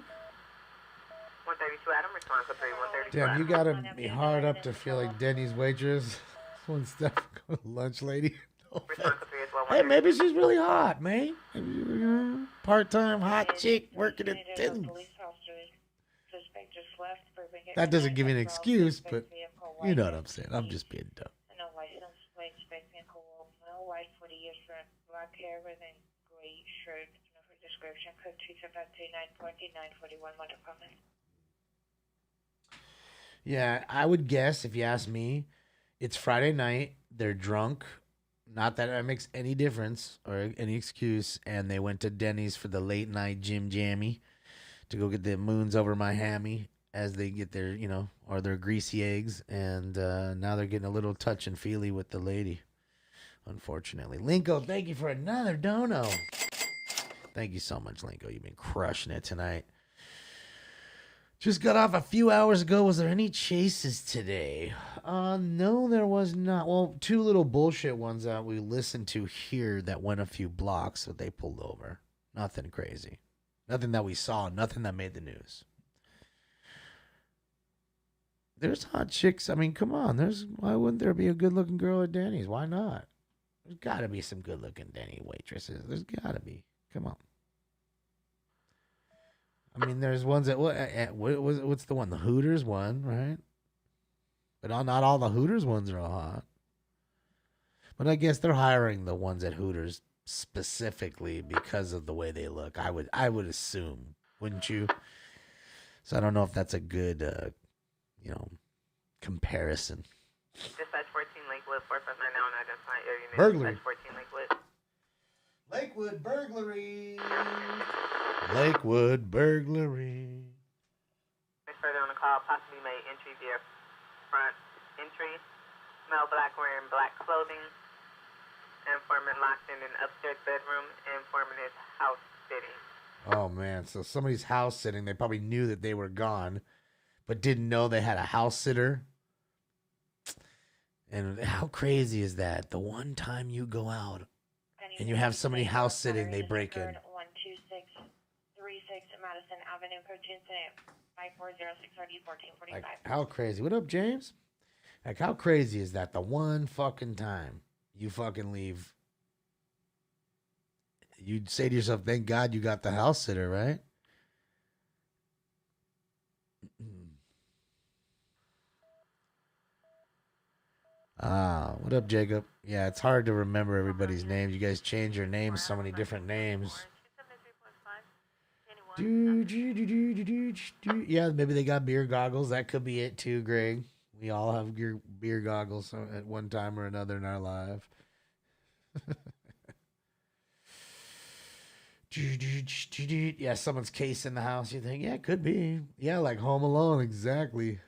132 Adam, response to 3132. Damn, you gotta be hard up to feel like Denny's waitress. When Steph go to lunch lady. No hey, maybe she's really hot, man. Maybe, part-time hot chick working at Denny's. That doesn't give you an excuse, but you know what I'm saying. I'm just being dumb. No license plate, no white 40 years for black hair with a gray shirt. No for description. Code 275294941 motor comment. Yeah, I would guess, if you ask me, it's Friday night, they're drunk, not that it makes any difference or any excuse, and they went to Denny's for the late night Jim Jammy to go get the moons over Miami as they get their, or their greasy eggs, and now they're getting a little touch and feely with the lady, unfortunately. Linko, thank you for another dono. Thank you so much, Linko. You've been crushing it tonight. Just got off a few hours ago. Was there any chases today? No, there was not. Well, two little bullshit ones that we listened to here that went a few blocks, but they pulled over. Nothing crazy. Nothing that we saw. Nothing that made the news. There's hot chicks. I mean, come on. Why wouldn't there be a good-looking girl at Denny's? Why not? There's got to be some good-looking Denny waitresses. There's got to be. Come on. I mean, there's ones that what's the one? The Hooters one, right? But not all the Hooters ones are hot. But I guess they're hiring the ones at Hooters specifically because of the way they look. I would assume, wouldn't you? So I don't know if that's a good, comparison. Dispatch 14 Lakewood 459 now and identify area name. Burglary. Dispatch 14 Lakewood. Lakewood burglary. Lakewood burglary. Next further on the call, possibly made entry via front entry. Male black wearing black clothing. Informant locked in an upstairs bedroom. Informant is house sitting. Oh man, so somebody's house sitting. They probably knew that they were gone, but didn't know they had a house sitter. And how crazy is that? The one time you go out and you have somebody house sitting, they break in. 12636 Madison Avenue, code 5406 Like, how crazy? What up, James? Like, how crazy is that? The one fucking time you fucking leave, you'd say to yourself, thank God you got the house sitter, right? What up, Jacob? Yeah, it's hard to remember everybody's names. You guys change your names, so many different names. Yeah, maybe they got beer goggles. That could be it too, Greg. We all have beer goggles at one time or another in our life. Yeah, someone's case in the house. You think, yeah, it could be. Yeah, like Home Alone, exactly.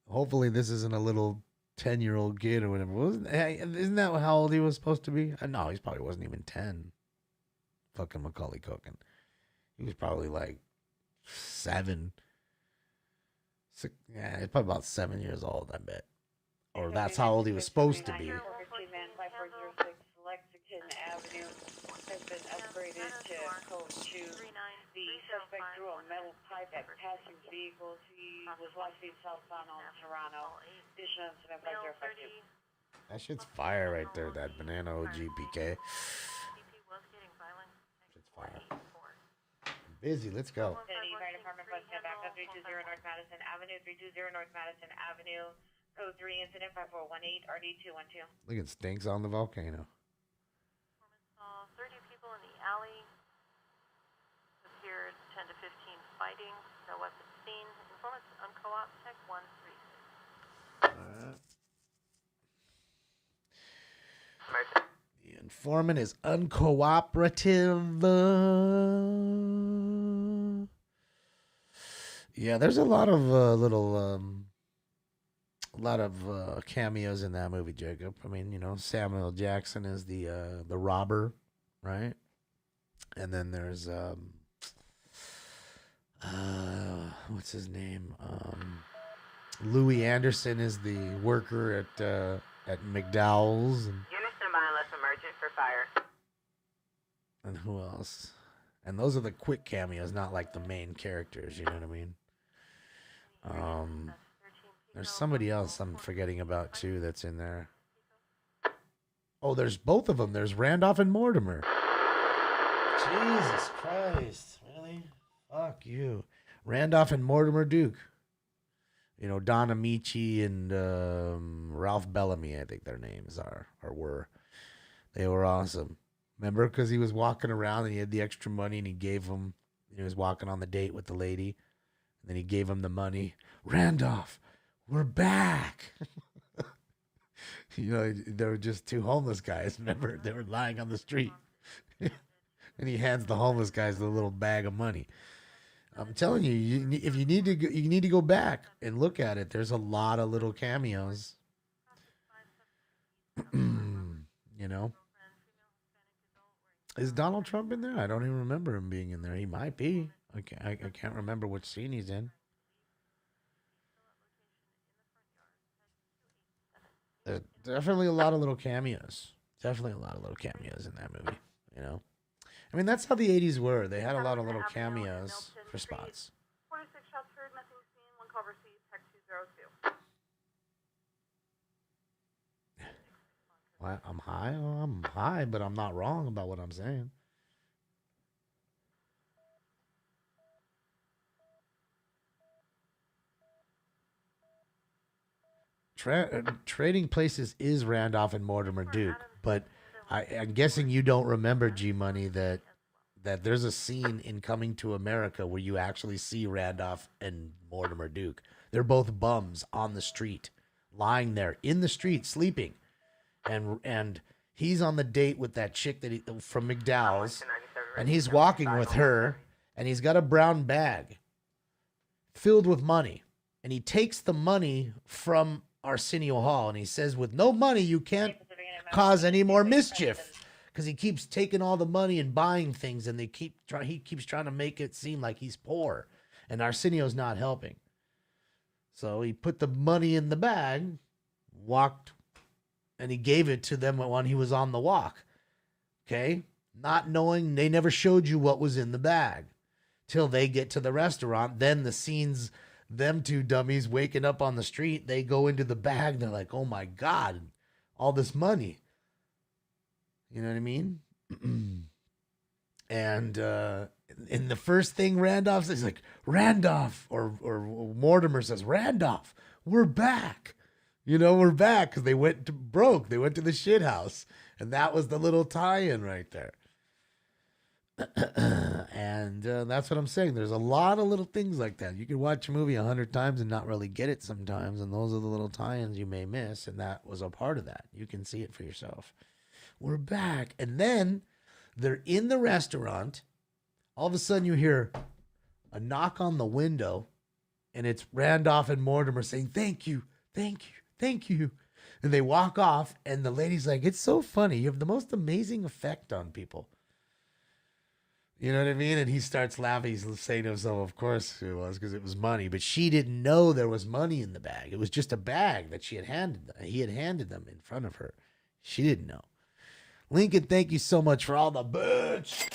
Hopefully this isn't a little 10-year-old kid or whatever. Isn't that how old he was supposed to be? No, he probably wasn't even 10. Fucking Macaulay Culkin. He was probably like 7. 6, yeah, he's probably about 7 years old, I bet. Or that's how old he was supposed to be. Lexington Avenue has been upgraded to code 2. The suspect threw a metal pipe at passing vehicles. He was last seen southbound on Toronto. Additional incident by 052. That shit's fire right there, that banana OGPK. Shit's fire. Busy, let's go. City Fire Department bus stand back up 320 North Madison Avenue, 320 North Madison Avenue, code 3 incident 5418 RD212. Look, it stinks on the volcano. 30 people in the alley. Appeared 10 to 15 fighting. No weapons seen. Informants on co-op tech 136. The informant is uncooperative. Yeah, there's a lot of cameos in that movie, Jacob. I mean, you know, Samuel Jackson is the robber, right? And then there's what's his name? Louis Anderson is the worker at McDowell's. Unit standby unless emergent for fire. And who else? And those are the quick cameos, not like the main characters. You know what I mean? There's somebody else I'm forgetting about too that's in there. Oh, there's both of them. There's Randolph and Mortimer. Jesus Christ, really? Fuck you. Randolph and Mortimer Duke. You know, Don Amici and Ralph Bellamy, I think their names are or were. They were awesome. Remember? Because he was walking around and he had the extra money and he gave him, he was walking on the date with the lady. And then he gave him the money. Randolph, we're back. You know, they were just two homeless guys. Remember? They were lying on the street. And he hands the homeless guys the little bag of money. I'm telling you, if you need to go back and look at it. There's a lot of little cameos. You know? Is Donald Trump in there? I don't even remember him being in there. He might be. I can't remember which scene he's in. There's definitely a lot of little cameos. Definitely a lot of little cameos in that movie. You know? I mean, that's how the 80s were. They had a lot of little cameos for spots. 46 shots heard, nothing seen, 1 call received, tech 202. What? I'm high? Oh, I'm high, but I'm not wrong about what I'm saying. Trading Places is Randolph and Mortimer Duke, but I'm guessing you don't remember, G-Money, that there's a scene in Coming to America where you actually see Randolph and Mortimer Duke. They're both bums on the street, lying there in the street, sleeping. And he's on the date with that chick from McDowell's, and he's walking with her, and he's got a brown bag filled with money. And he takes the money from Arsenio Hall, and he says, with no money, you can't cause any more mischief, because he keeps taking all the money and buying things, and he keeps trying to make it seem like he's poor, and Arsenio's not helping. So he put the money in the bag, walked, and he gave it to them when he was on the walk. Okay? Not knowing, they never showed you what was in the bag till they get to the restaurant. Then the scenes, them two dummies waking up on the street, they go into the bag. They're like, oh my God, all this money. You know what I mean? And in the first thing Randolph says, like, Randolph, or Mortimer says, Randolph, we're back. You know, we're back because they went to broke. They went to the shit house. And that was the little tie-in right there. And And that's what I'm saying. There's a lot of little things like that. You could watch a movie 100 times and not really get it sometimes, and those are the little tie-ins you may miss, and that was a part of that. You can see it for yourself. We're back. And then they're in the restaurant. All of a sudden you hear a knock on the window, and it's Randolph and Mortimer saying, "Thank you, thank you, thank you." And they walk off, and the lady's like, "It's so funny. You have the most amazing effect on people." You know what I mean? And he starts laughing. He's saying to himself, of course it was, because it was money. But she didn't know there was money in the bag. It was just a bag that she had handed them. He had handed them in front of her. She didn't know. Lincoln, thank you so much for all the birds.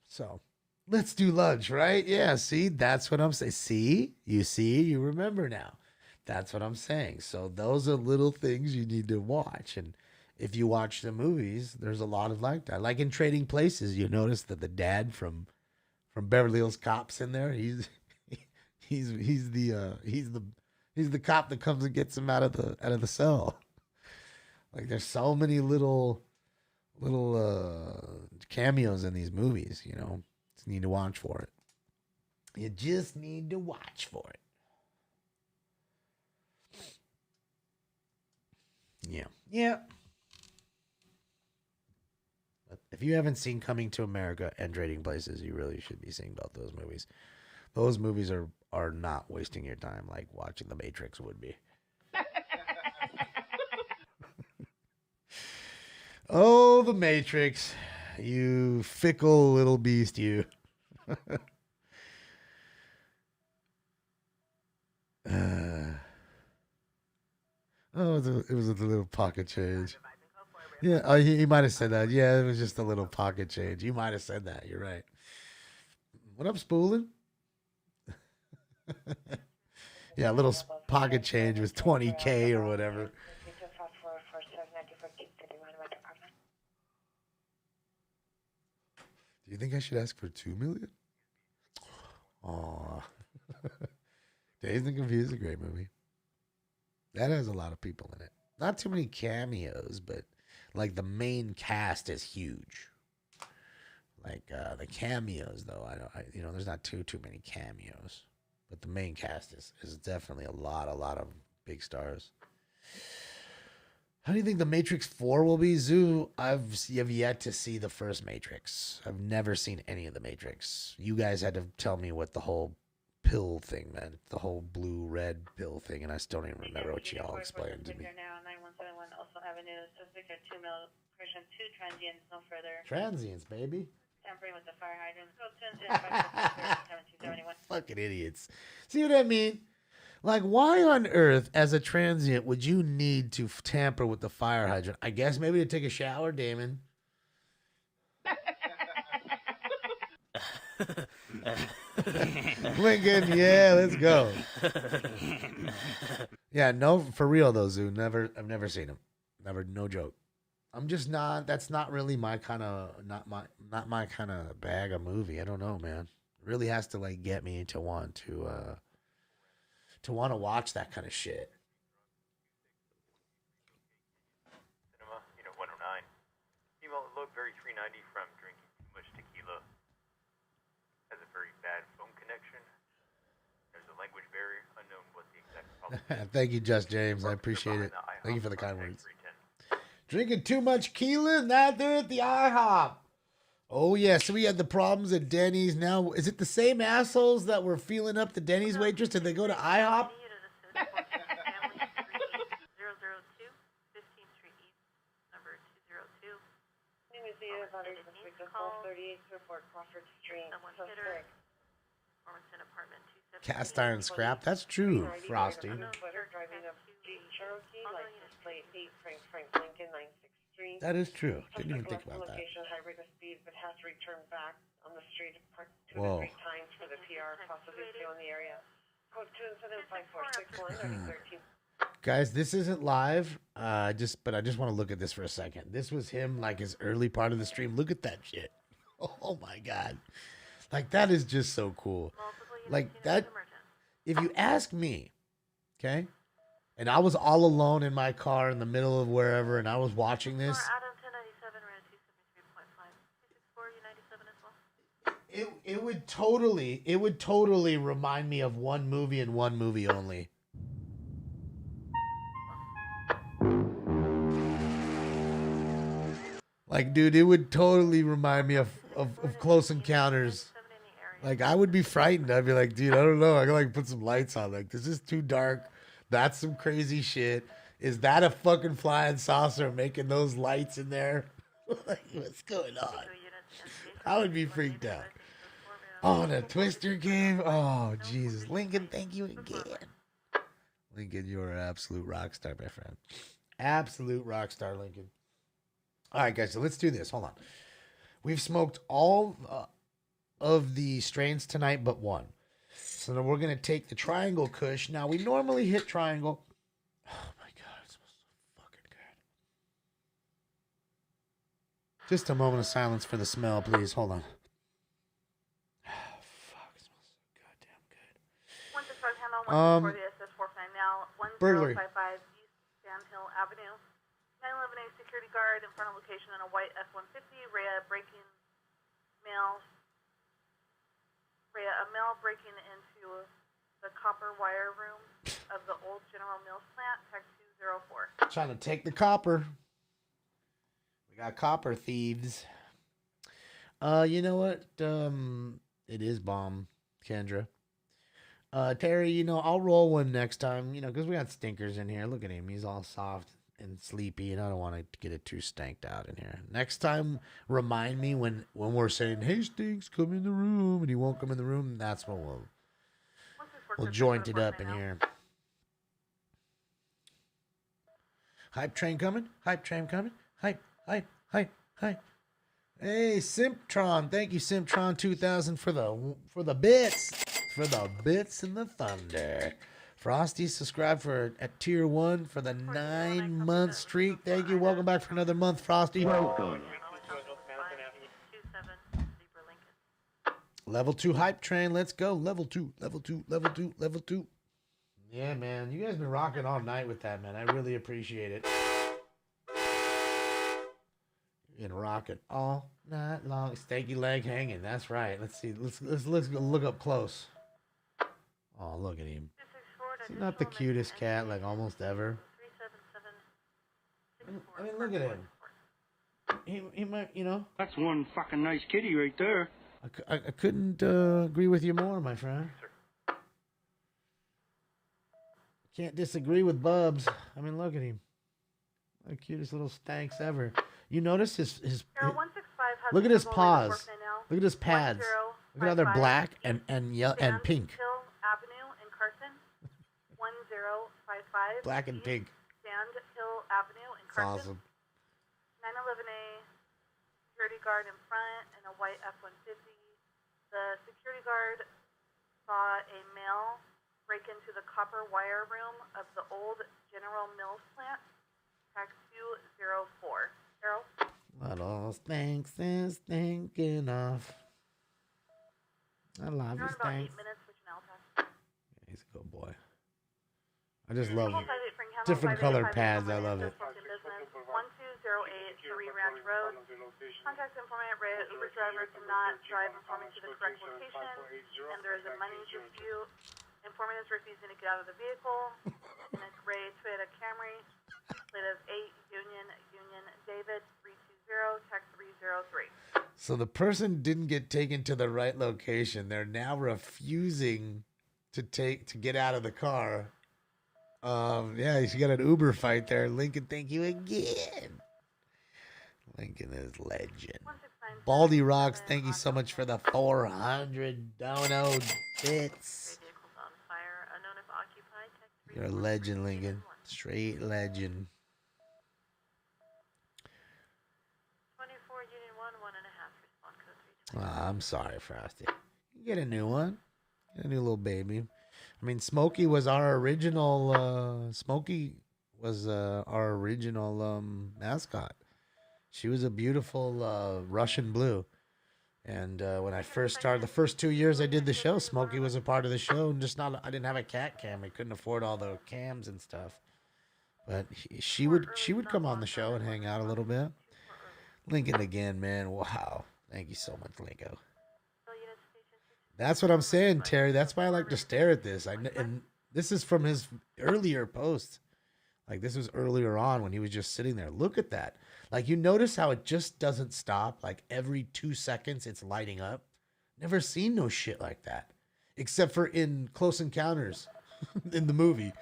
So, let's do lunch, right? Yeah, see? That's what I'm saying. See? You remember now. That's what I'm saying. So, those are little things you need to watch. And if you watch the movies, there's a lot of like that. Like in Trading Places, you notice that the dad from Beverly Hills Cop's in there. He's the cop that comes and gets him out of the cell. Like there's so many little cameos in these movies, you know. Just need to watch for it. You just need to watch for it. Yeah. Yeah. If you haven't seen Coming to America and Trading Places, you really should be seeing both those movies. Those movies are not wasting your time like watching The Matrix would be. Oh, The Matrix. You fickle little beast, you. It was a little pocket change. Yeah, oh, he might have said that. Yeah, it was just a little pocket change. You might have said that. You're right. What up, Spoolin? Yeah, a little pocket change was $20K or whatever. Do you think I should ask for $2 million? Aw. Dazed and Confused is a great movie. That has a lot of people in it. Not too many cameos, but like the main cast is huge. Like the cameos, though, there's not too many cameos, but the main cast is definitely a lot of big stars. How do you think the Matrix 4 will be, Zoo? I've yet to see the first Matrix. I've never seen any of the Matrix. You guys had to tell me what the whole pill thing meant, the whole blue-red pill thing, and I still don't even remember what y'all explained to me. Now, 9171 Olson Avenue, suspect at 2 mil, Christian 2 transients, no further. Transients, baby. Tampering with the fire hydrant. Code 1771. Fucking idiots. See what I mean? Like, why on earth, as a transient, would you need to tamper with the fire hydrant? I guess maybe to take a shower, Damon. Lincoln, yeah, let's go. Yeah, no, for real though, Zoo. I've never seen him. Never, no joke. I'm just not. That's not really my kind of, not my kind of bag of movie. I don't know, man. It really has to like get me to want to watch that kind of shit. Cinema, 109. Female look very 390 from drinking too much tequila. Has a very bad phone connection. There's a language barrier, unknown what the exact problem is. Thank you, Just James. I appreciate it. Thank you for the kind words. Drinking too much tequila, not there at the IHOP. Oh, yeah. So we had the problems at Denny's. Now, is it the same assholes that were feeling up the Denny's waitress? Did they go to IHOP? 002, 15th Street East, number 202. Name is the Butters, 438 Fairport, Crawford Street. Someone hit her. Farmington apartment 217. Cast iron scrap. That's true, Frosty. Driving up Jeep Cherokee, license plate 8 Frank Lincoln, 96th Street. That is true. Didn't even think about that. Location, high rate of speed, but has to return back on the street 2 Whoa. to 3 times for the PR, possibly still in the area. Code 27546 13. Guys, this isn't live. But I just want to look at this for a second. This was him, like his early part of the stream. Look at that shit. Oh my god, like that is just so cool. Like that. If you ask me, okay, and I was all alone in my car in the middle of wherever, and I was watching this. Adam 1097, ran 273.5. 264, U97 as well. It would totally remind me of one movie and one movie only. Like, dude, it would totally remind me of Close Encounters. Like, I would be frightened. I'd be like, dude, I don't know. I gotta like put some lights on. Like, this is too dark. That's some crazy shit. Is that a fucking flying saucer making those lights in there? Like, what's going on? I would be freaked out. Oh, the Twister game. Oh, Jesus. Lincoln, thank you again. Lincoln, you're an absolute rock star, my friend. Absolute rock star, Lincoln. All right, guys, so let's do this. Hold on. We've smoked all of the strains tonight but one. So now we're going to take the Triangle Kush. Now, we normally hit Triangle. Oh, my God. It smells so fucking good. Just a moment of silence for the smell, please. Hold on. Burglary. 1055 East Sand Hill Avenue. 911A security guard in front of location in a white F-150. Rhea breaking male. Rhea, a male breaking into the copper wire room of the old General Mills plant. Tech 204. Trying to take the copper. We got copper thieves. You know what? It is bomb, Kendra. Terry, you know, I'll roll one next time, you know, because we got stinkers in here. Look at him. He's all soft and sleepy, and I don't want to get it too stanked out in here. Next time, remind me when we're saying, hey, Stinks, come in the room, and he won't come in the room. That's when we'll joint it up in here. Hype train coming? Hype train coming? Hype. Hey, Simptron. Thank you, Simptron 2000 for the bits. For the bits and the thunder. Frosty subscribed at tier 1 for the 9-month streak. Thank you. Welcome back for another month, Frosty. Welcome. Level 2 hype train. Let's go. Level 2. Yeah, man. You guys been rocking all night with that, man. I really appreciate it. Been rocking all night long. Stanky leg hanging. That's right. Let's see. Let's look up close. Oh, look at him. Is he not the cutest cat, like, almost ever? I mean, look at him. He might, you know. That's one fucking nice kitty right there. I couldn't agree with you more, my friend. Can't disagree with Bubs. I mean, look at him. The cutest little stanks ever. You notice his look at his paws. Look at his pads. Look at how they're black and pink. Avenue in Carson. 1055 Black and pink. Sand Hill Avenue in Carson. Awesome. 911A security guard in front in a white F-150. The security guard saw a male break into the copper wire room of the old General Mills plant. Tech 204. Carol? What all stinks is thinking of. I love you, Stanks. He's a good boy. I just love different colored pads. I love it. 1208 3 Ranch Road. Contact informant, Uber driver cannot drive informant to the correct location, and there is a money dispute. Informant is refusing to get out of the vehicle. In a gray Toyota Camry, plate of 8 Union David 320, tech 303. So the person didn't get taken to the right location. They're now refusing to get out of the car. Yeah, you got an Uber fight there. Lincoln, thank you again. Lincoln is legend. Baldy Rocks, thank you so much for the 400 dono bits. You're a legend, Lincoln. Straight legend. 24 Union 1, 1.5. Response code 3. I'm sorry, Frosty. You get a new one. Get a new little baby. I mean, Smokey was our original. Mascot. She was a beautiful Russian blue. And when I first started, the first 2 years I did the show, Smokey was a part of the show. And I didn't have a cat cam. I couldn't afford all the cams and stuff. But she would come on the show and hang out a little bit. Lincoln again, man. Wow. Thank you so much, Linko. That's what I'm saying, Terry. That's why I like to stare at this. And this is from his earlier post. Like, this was earlier on when he was just sitting there. Look at that. Like, you notice how it just doesn't stop. Like, every 2 seconds, it's lighting up. Never seen no shit like that. Except for in Close Encounters in the movie.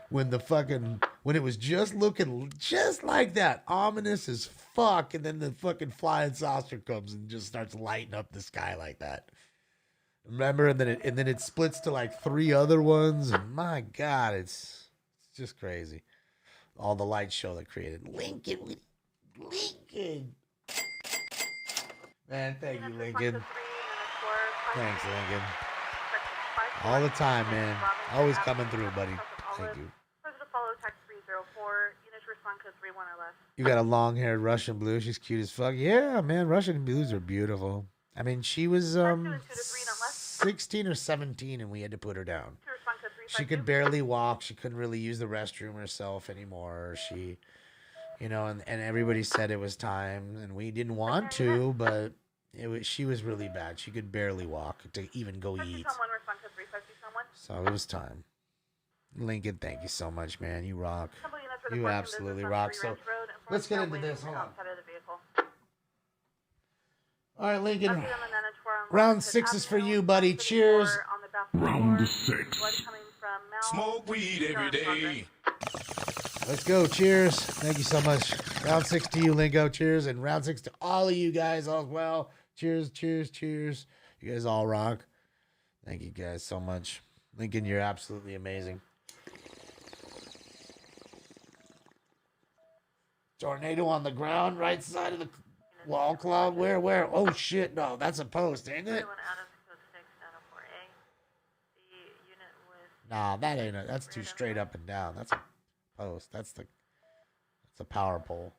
When it was just looking just like that. Ominous as fuck. And then the fucking flying saucer comes and just starts lighting up the sky like that. Remember? And then it splits to like 3 other ones. And my God, it's just crazy. All the light show that created. Lincoln. Man, thank you, Lincoln. Thanks, Lincoln. All the time, man. Always coming through, buddy. Thank you. You got a long-haired Russian blue. She's cute as fuck. Yeah, man. Russian blues are beautiful. I mean, she was 16 or 17, and we had to put her down. She could barely walk. She couldn't really use the restroom herself anymore. She, and everybody said it was time, and we didn't want to, but she was really bad. She could barely walk to even go eat. So it was time. Lincoln, thank you so much, man. You rock. You absolutely rock. So let's get into this. Hold on. All right, Lincoln. Round 6 is for you, buddy. Cheers. Round 6. Smoke weed every day. Let's go. Cheers. Thank you so much. Round 6 to you, Lingo. Cheers. And round 6 to all of you guys as well. Cheers, cheers, cheers. You guys all rock. Thank you guys so much. Lincoln, you're absolutely amazing. Tornado on the ground, right side of the wall cloud. Where? Oh, shit. No, that's a post, ain't it? Nah, that ain't it. That's too straight up and down. That's a post. That's a power pole.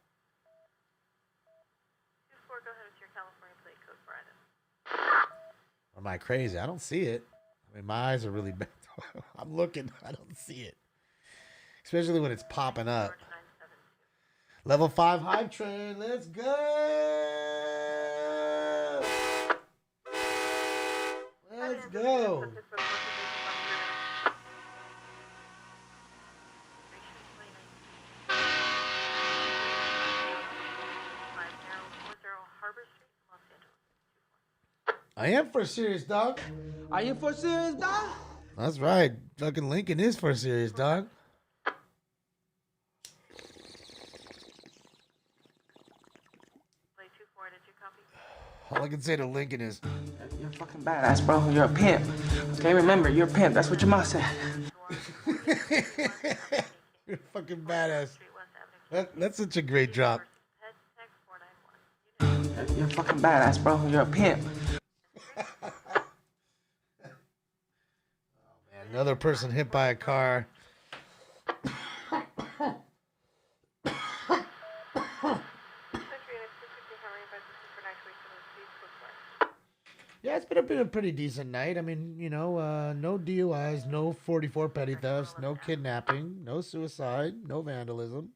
Or am I crazy? I don't see it. I mean, my eyes are really bad. I'm looking. I don't see it. Especially when it's popping up. Level 5 hype train. Let's go. Let's go. I am for serious, dog. Are you for serious, dog? That's right. Fucking Lincoln is for serious, dog. All I can say to Lincoln is, you're fucking badass, bro. You're a pimp. Okay, remember, you're a pimp. That's what your mom said. You're fucking badass. That's such a great drop. You're fucking badass, bro. You're a pimp. Another person hit by a car. Yeah, it's been a pretty decent night. I mean, no DUIs, no 44 petty thefts, no kidnapping, no suicide, no vandalism.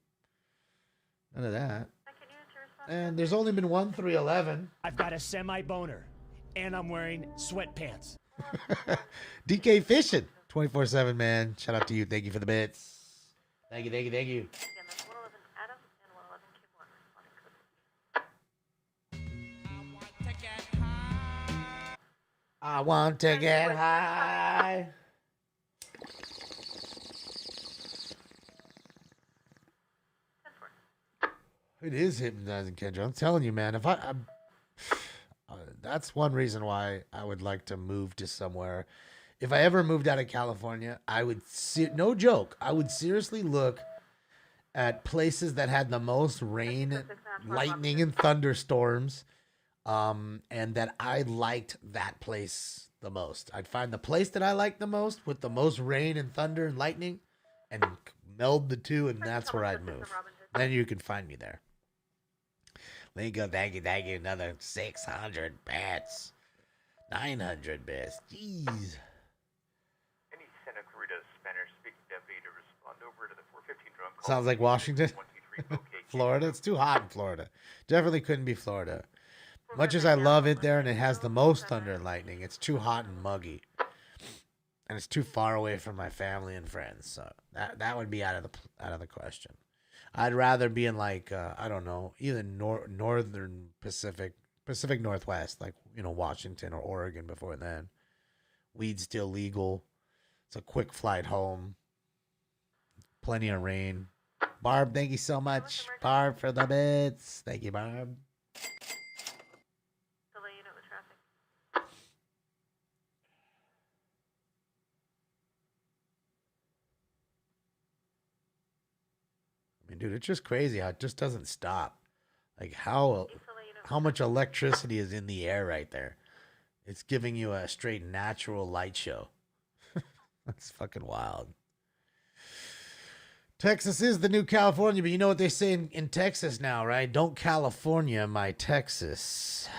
None of that. And there's only been one 311. I've got a semi-boner, and I'm wearing sweatpants. DK Fishing, 24/7, man. Shout out to you. Thank you for the bits. Thank you, thank you, thank you. I want to get high. It is hypnotizing, Kendra. I'm telling you, man. That's one reason why I would like to move to somewhere. If I ever moved out of California, I would no joke. I would seriously look at places that had the most rain, lightning, and thunderstorms. And that I liked that place the most. I'd find the place that I liked the most with the most rain and thunder and lightning and meld the two, and that's where I'd move. Then you can find me there. Lingo, thank you. Another 600 bits. 900 bits. Jeez. Any Santa Clarita Spanish-speaking deputy to respond over to the 415 drum call. Sounds like Washington. Florida. It's too hot in Florida. Definitely couldn't be Florida. Much as I love it there and it has the most thunder and lightning, it's too hot and muggy. And it's too far away from my family and friends. So that would be out of the question. I'd rather be in like I don't know, either northern Pacific Northwest, like, you know, Washington or Oregon before then. Weed's still legal. It's a quick flight home. Plenty of rain. Barb, thank you so much. Barb for the bits. Thank you, Barb. Delay unit with traffic. I mean, dude, it's just crazy how it just doesn't stop. Like how much electricity is in the air right there. It's giving you a straight natural light show. That's fucking wild. Texas is the new California, but you know what they say in Texas now, right? Don't California my Texas.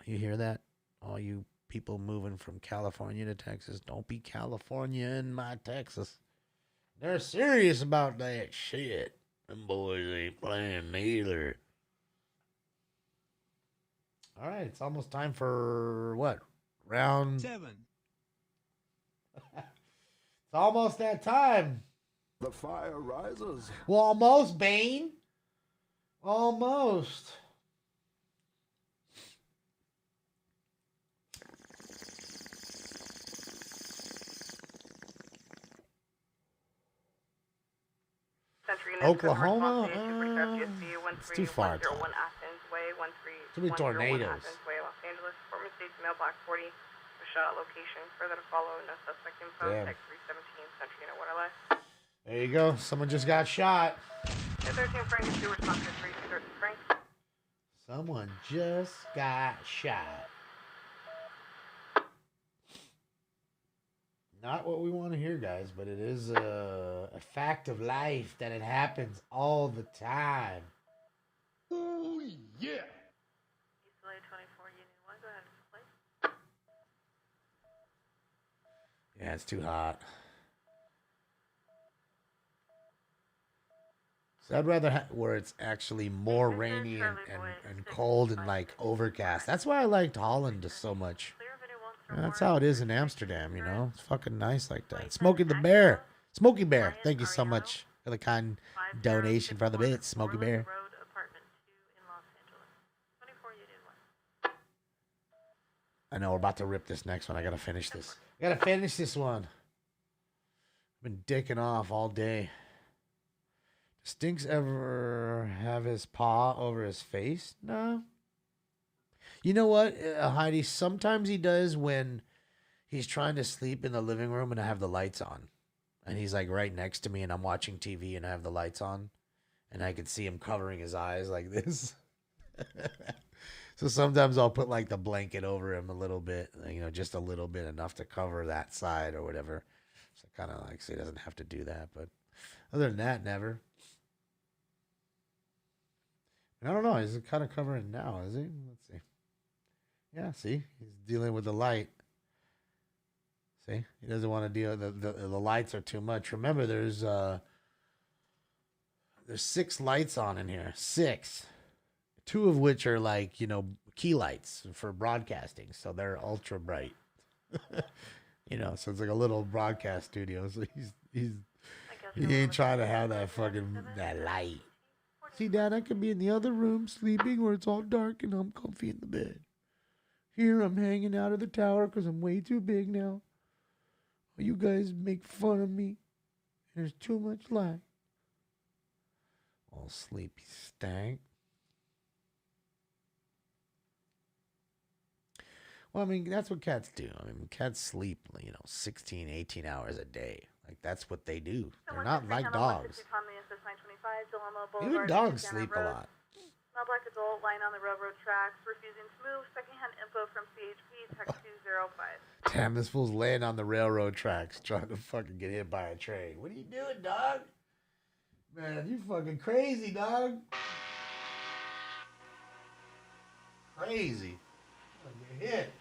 You hear that? All you people moving from California to Texas, don't be California in my Texas. They're serious about that shit. Them boys ain't playing neither. All right, it's almost time for what? Round 7. It's almost that time. The fire rises. Well, almost, Bane. Almost. Oklahoma? It's too far. Too many tornadoes. Mailbox 40. Shot location. Further to follow. No suspect info. Damn. Text 317. Century Unit 1 LA. There you go. Someone just got shot. 13 Frank is due response to 3 Frank. Someone just got shot. Not what we want to hear, guys, but it is a fact of life that it happens all the time. Oh, yeah. East LA 24 Union 1. Go ahead and play. Yeah, it's too hot. So I'd rather where it's actually more rainy and cold and like overcast. That's why I liked Holland so much. That's how it is in Amsterdam, you know. It's fucking nice like that. Smokey the Bear. Smokey Bear. Thank you so much for the kind donation for the bits, Smokey Bear. I know we're about to rip this next one. I gotta finish this. I gotta finish this one. I've been dicking off all day. Does Stinks ever have his paw over his face? No. You know what, Heidi? Sometimes he does when he's trying to sleep in the living room and I have the lights on. And he's like right next to me and I'm watching TV and I have the lights on. And I can see him covering his eyes like this. So sometimes I'll put like the blanket over him a little bit, you know, just a little bit, enough to cover that side or whatever. So kind of like, so he doesn't have to do that. But other than that, never. And I don't know. He's kind of covering now, is he? Let's see. Yeah, see? He's dealing with the light. See? He doesn't want to deal with the lights are too much. Remember, there's 6 lights on in here. 6. 2 of which are like, you know, key lights for broadcasting. So they're ultra bright. You know, so it's like a little broadcast studio. So he ain't trying to have that light. See, Dad, I could be in the other room sleeping where it's all dark and I'm comfy in the bed. Here I'm hanging out of the tower because I'm way too big now. You guys make fun of me. There's too much light. All sleepy stank. Well, I mean, that's what cats do. I mean, cats sleep, 16, 18 hours a day. Like, that's what they do. They're not like dogs. Even dogs sleep a lot. Small black adult lying on the railroad tracks, refusing to move. Secondhand info from CHP, text 205. Damn, this fool's laying on the railroad tracks trying to fucking get hit by a train. What are you doing, dog? Man, you fucking crazy, dog. Crazy. You're gonna get hit.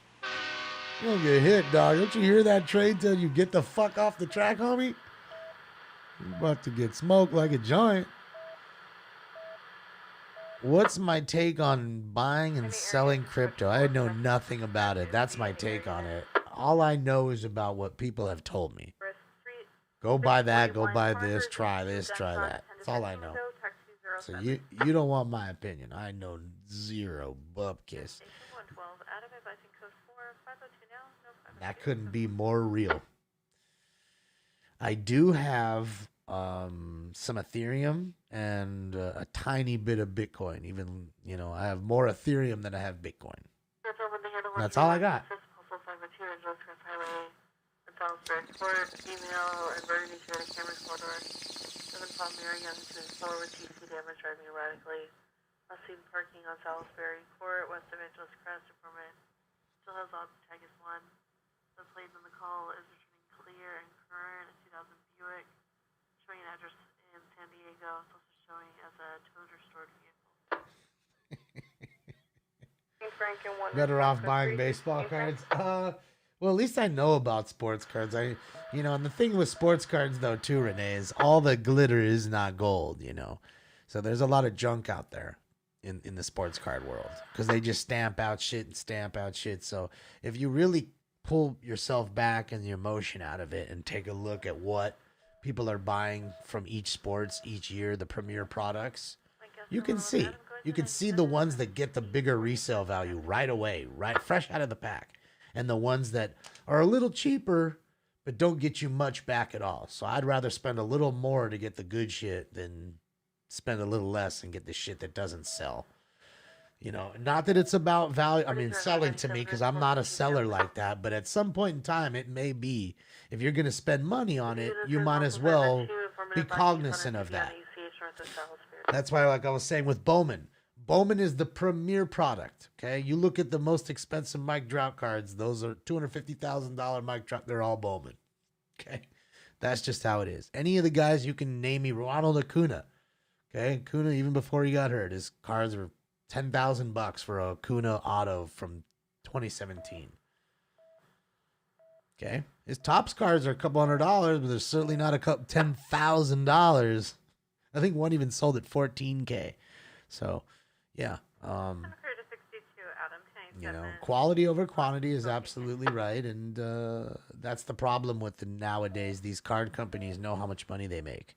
You're gonna get hit, dog. Don't you hear that train tell you get the fuck off the track, homie? You're about to get smoked like a joint. What's my take on buying and selling crypto? I know nothing about it. That's my take on it. All I know is about what people have told me. Go buy that, go buy this, try that. That's all I know. So you don't want my opinion. I know zero bupkis. That couldn't be more real. I do have some Ethereum and a tiny bit of Bitcoin. Even, I have more Ethereum than I have Bitcoin. That's all I got. Parking on Salisbury Court, West Evangelis Crest, Department. Still has all tag is one. The plate on the call is returning clear and current. 2000 Buick. Showing an address in San Diego. It's also showing as a towed or stored vehicle. Better off buying baseball cards. Well, at least I know about sports cards. And the thing with sports cards though too, Renee, is all the glitter is not gold. So there's a lot of junk out there in the sports card world because they just stamp out shit. So if you really pull yourself back and the emotion out of it and take a look at what people are buying from each sports each year, the premier products, you can see the ones that get the bigger resale value right away, right fresh out of the pack, and the ones that are a little cheaper but don't get you much back at all. So I'd rather spend a little more to get the good shit than spend a little less and get the shit that doesn't sell. Not that it's about value. I mean, selling to me, because I'm not a seller like that. But at some point in time, it may be. If you're going to spend money on it, you might as well be cognizant of that. That's why, like I was saying with Bowman. Bowman is the premier product, okay? You look at the most expensive Mike Trout cards. Those are $250,000 Mike Trout. They're all Bowman, okay? That's just how it is. Any of the guys you can name me, Ronald Acuna. Okay, Acuna, even before he got hurt, his cards were $10,000 for a Acuna auto from 2017. Okay, his Topps cards are a couple $100, but they're certainly not $10,000. I think one even sold at $14K. So, yeah, quality over quantity is absolutely right, and that's the problem with nowadays. These card companies know how much money they make.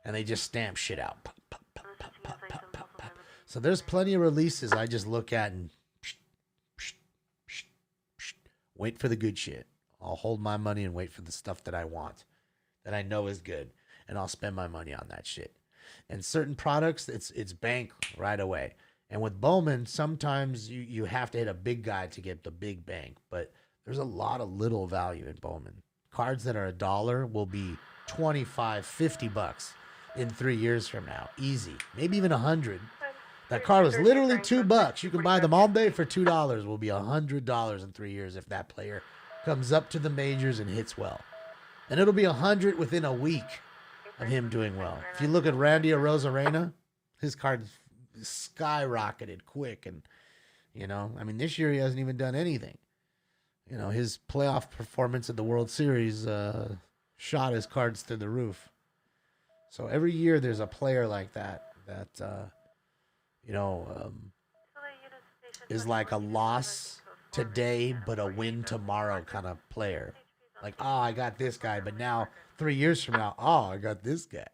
And they just stamp shit out. So there's plenty of releases I just look at and wait for the good shit. I'll hold my money and wait for the stuff that I want, that I know is good, and I'll spend my money on that shit. And certain products, it's bank right away. And with Bowman, sometimes you have to hit a big guy to get the big bank, but there's a lot of little value in Bowman. Cards that are $1 will be $25, $50 in 3 years from now. Easy. Maybe even 100. That card was literally $2. You can buy them all day for $2. Will be $100 in 3 years if that player comes up to the majors and hits well. And it'll be 100 within a week of him doing well. If you look at Randy Arozarena, his card skyrocketed quick. And, this year he hasn't even done anything. His playoff performance at the World Series shot his cards through the roof. So every year there's a player like that is like a loss today but a win tomorrow kind of player. Like, oh, I got this guy, but now 3 years from now, oh, I got this guy.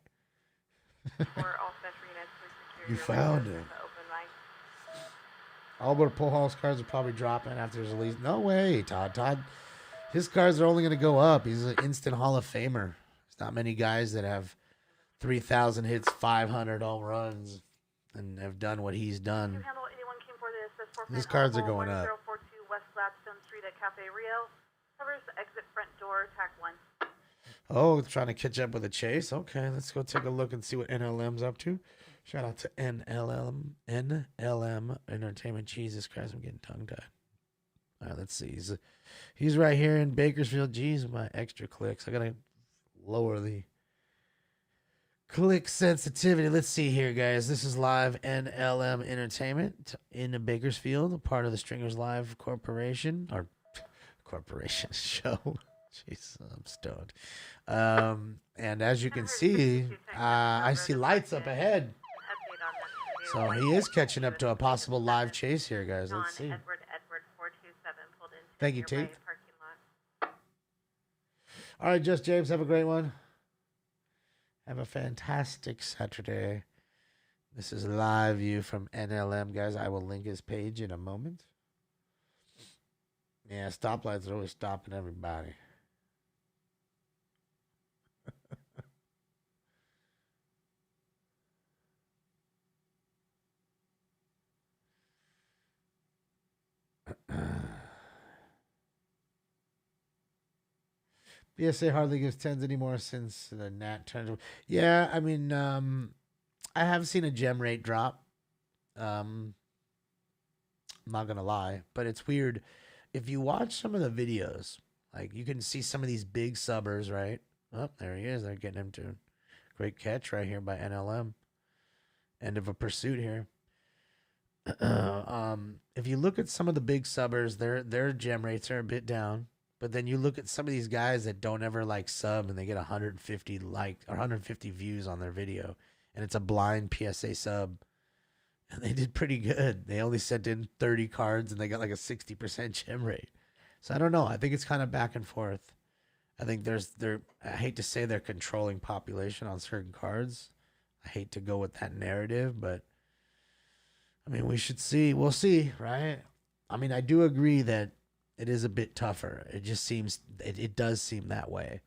You found him. Albert Pujols cards are probably dropping after his release. No way, Todd. His cards are only going to go up. He's an instant Hall of Famer. There's not many guys that have 3,000 hits, 500 home runs, and have done what he's done. His cards are going up. 042 West Gladstone Street at Cafe Rio. Covers the exit front door, tack 1. Oh, trying to catch up with a chase. Okay, let's go take a look and see what NLM's up to. Shout out to NLM Entertainment. Jesus Christ, I'm getting tongue-tied. All right, let's see. He's right here in Bakersfield. Jeez, my extra clicks. I got to lower the click sensitivity. Let's see here, guys. This is live NLM Entertainment in Bakersfield, a part of the Stringers Live Corporation, or corporation show. Jeez, I'm stoned. And as you can see, I see lights up ahead. So he is catching up to a possible live chase here, guys. Let's see. Edward 427 pulled into Thank you, nearby Tate. parking lot. All right, Just James, have a great one. Have a fantastic Saturday. This is live view from NLM, guys. I will link his page in a moment. Yeah, stoplights are always stopping everybody. PSA hardly gives 10s anymore since the Nat turned. Yeah, I mean, I have seen a gem rate drop. I'm not going to lie, but it's weird. If you watch some of the videos, like you can see some of these big subbers, right? Oh, there he is. They're getting him to. Great catch right here by NLM. End of a pursuit here. If you look at some of the big subbers, their gem rates are a bit down. But then you look at some of these guys that don't ever like sub and they get 150 like or 150 views on their video, and it's a blind PSA sub, and they did pretty good. They only sent in 30 cards and they got like a 60% gem rate. So I don't know. I think it's kind of back and forth. I think I hate to say they're controlling population on certain cards. I hate to go with that narrative, but I mean, we should see. We'll see, right? I mean, I do agree that it is a bit tougher. It just seems, it does seem that way.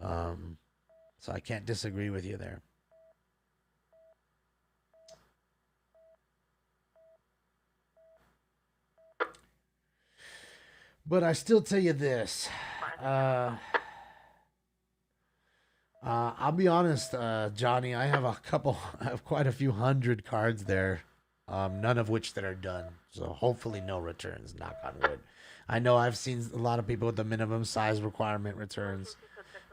So I can't disagree with you there. But I still tell you this. I'll be honest, Johnny, I have quite a few hundred cards there. None of which that are done. So hopefully no returns, knock on wood. I know I've seen a lot of people with the minimum size requirement returns.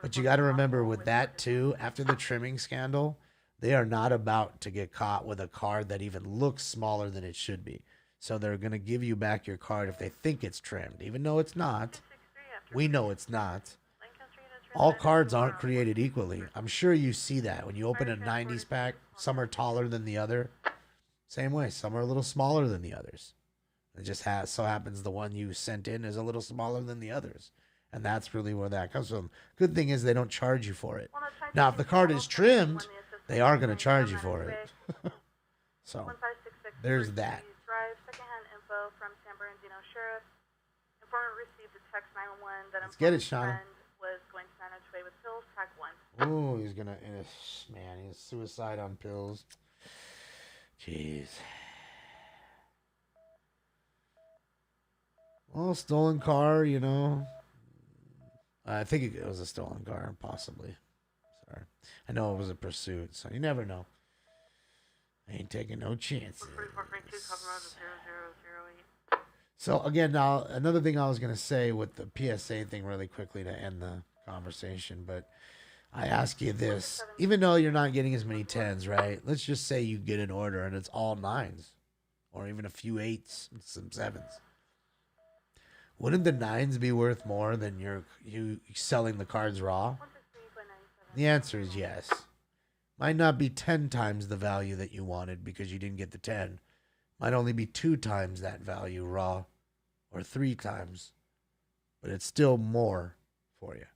But you got to remember with that too, after the trimming scandal, they are not about to get caught with a card that even looks smaller than it should be. So they're going to give you back your card if they think it's trimmed, even though it's not. We know it's not. All cards aren't created equally. I'm sure you see that when you open a 90s pack, some are taller than the other. Same way, some are a little smaller than the others. It just so happens the one you sent in is a little smaller than the others. And that's really where that comes from. Good thing is they don't charge you for it. Now, if the card is trimmed, they are going to charge you for it. So, there's that. Secondhand info from San Bernardino Sheriff. Informant received a text 911 that Let's get it, informant's Shauna. friend was going to San Jose with pills, track 1. Oh, he's going to, man, he's suicide on pills. Jeez. Well, stolen car, you know. I think it was a stolen car, possibly. Sorry. I know it was a pursuit, so you never know. I ain't taking no chances. So, again, now, another thing I was going to say with the PSA thing really quickly to end the conversation, but I ask you this. Even though you're not getting as many 10s, right? Let's just say you get an order and it's all 9s or even a few 8s and some 7s. Wouldn't the 9s be worth more than you selling the cards raw? The answer is yes. Might not be 10 times the value that you wanted because you didn't get the 10. Might only be 2 times that value raw or 3 times. But it's still more for you.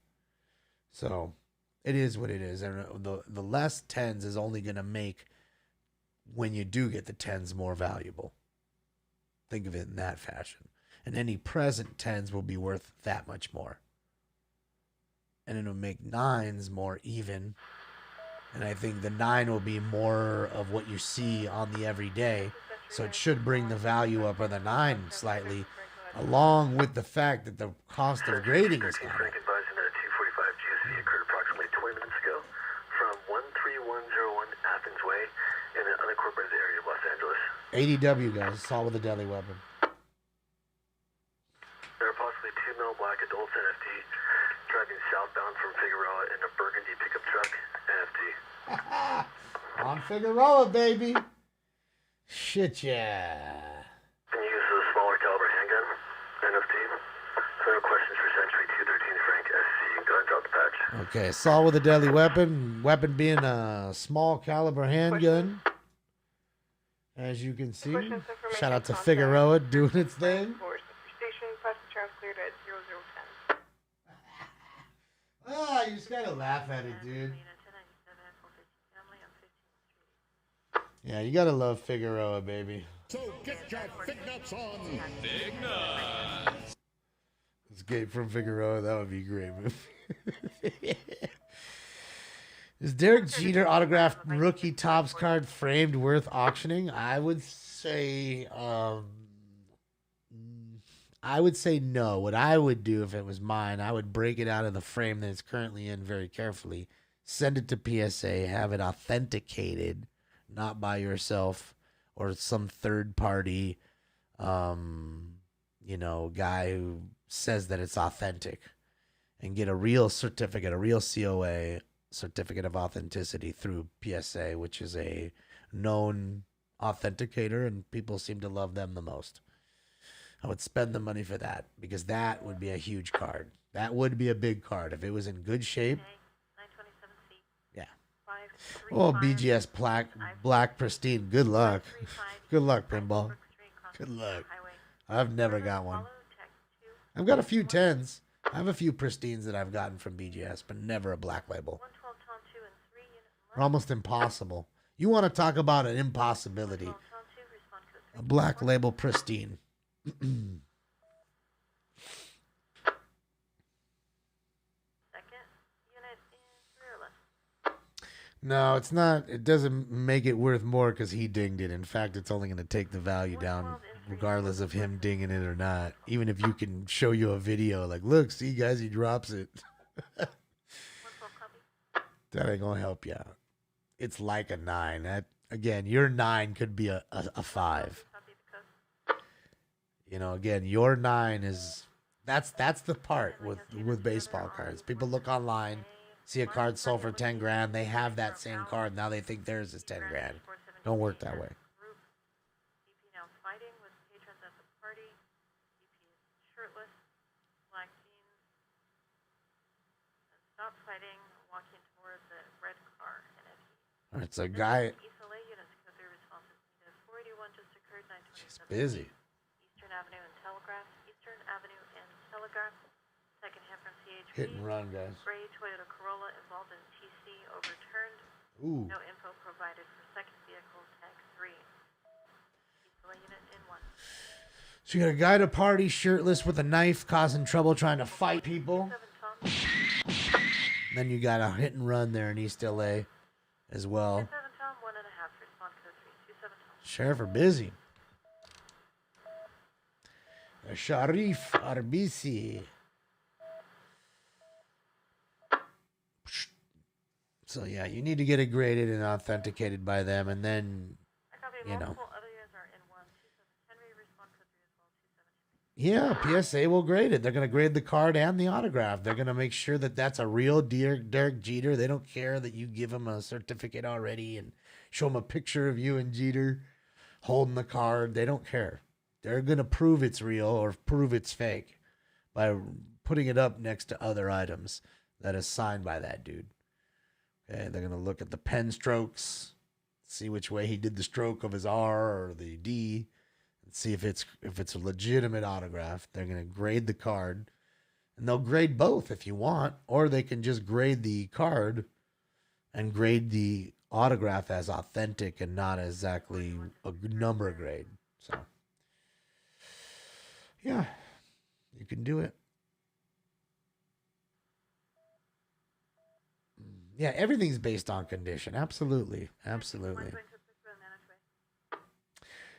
So it is what it is. And the less 10s is only going to make when you do get the 10s more valuable. Think of it in that fashion. And any present 10s will be worth that much more. And it'll make 9s more even. And I think the 9 will be more of what you see on the everyday. So it should bring the value up of the 9 slightly, along with the fact that the cost of grading is gone up. Advising that a 245 GSV occurred approximately 20 minutes ago from 13101 Athens Way in an unincorporated area of Los Angeles. ADW, guys. Assault with a deadly weapon. There are possibly 2 male black adults NFT driving southbound from Figueroa in a burgundy pickup truck NFT. On Figueroa, baby. Shit, yeah. Can you use a smaller caliber handgun? NFT. So no questions for Century 213 Frank SC. You can go ahead and drop the patch. Okay, assault with a deadly weapon. Weapon being a small caliber handgun. As you can see, shout out to Figueroa doing its thing. Station, trans cleared at 0010. Ah, you just gotta laugh at it, dude. Yeah, you gotta love Figueroa, baby. So get your fig nuts on. Fig nuts. Escape from Figueroa, that would be a great movie. Is Derek Jeter autographed rookie Topps card framed worth auctioning? I would say no. What I would do if it was mine, I would break it out of the frame that it's currently in very carefully, send it to PSA, have it authenticated, not by yourself or some third party, guy who says that it's authentic, and get a real certificate, a real COA, certificate of authenticity, through PSA, which is a known authenticator, and people seem to love them the most. I would spend the money for that, because that would be a huge card. That would be a big card if it was in good shape. Yeah. Oh, BGS black pristine. Good luck. Good luck, Pinball. Good luck. I've never got one. I've got a few 10s. I have a few pristines that I've gotten from BGS, but never a black label. They're almost impossible. You want to talk about an impossibility. A black label pristine. No, it's not. It doesn't make it worth more because he dinged it. In fact, it's only going to take the value down regardless of him dinging it or not. Even if you can show you a video like, look, see, guys, he drops it. That ain't going to help you out. It's like a 9. That, again, your 9 could be a 5. Again, your 9 is... That's the part with baseball cards. People look online, see a card sold for 10 grand. They have that same card. Now they think theirs is 10 grand. Don't work that way. It's a guy. She's busy. Eastern Avenue and Telegraph. Eastern Avenue and Telegraph. Second hand from CHP. Hit and run, guys. Gray Toyota Corolla involved in TC overturned. Ooh. No info provided for second vehicle tag 3. Eastern unit in 1. So you got a guy at a party shirtless with a knife causing trouble trying to fight people. Then you got a hit and run there in East LA as well. Sheriff are busy. Sharif Arbisi. So yeah, you need to get it graded and authenticated by them, and then, yeah, PSA will grade it. They're going to grade the card and the autograph. They're going to make sure that that's a real Derek Jeter. They don't care that you give them a certificate already and show them a picture of you and Jeter holding the card. They don't care. They're going to prove it's real or prove it's fake by putting it up next to other items that is signed by that dude. Okay, they're going to look at the pen strokes, see which way he did the stroke of his R or the D, and see if it's a legitimate autograph. They're going to grade the card, and they'll grade both if you want, or they can just grade the card and grade the autograph as authentic and not exactly a number grade. So, yeah, you can do it. Yeah, everything's based on condition. Absolutely. Absolutely.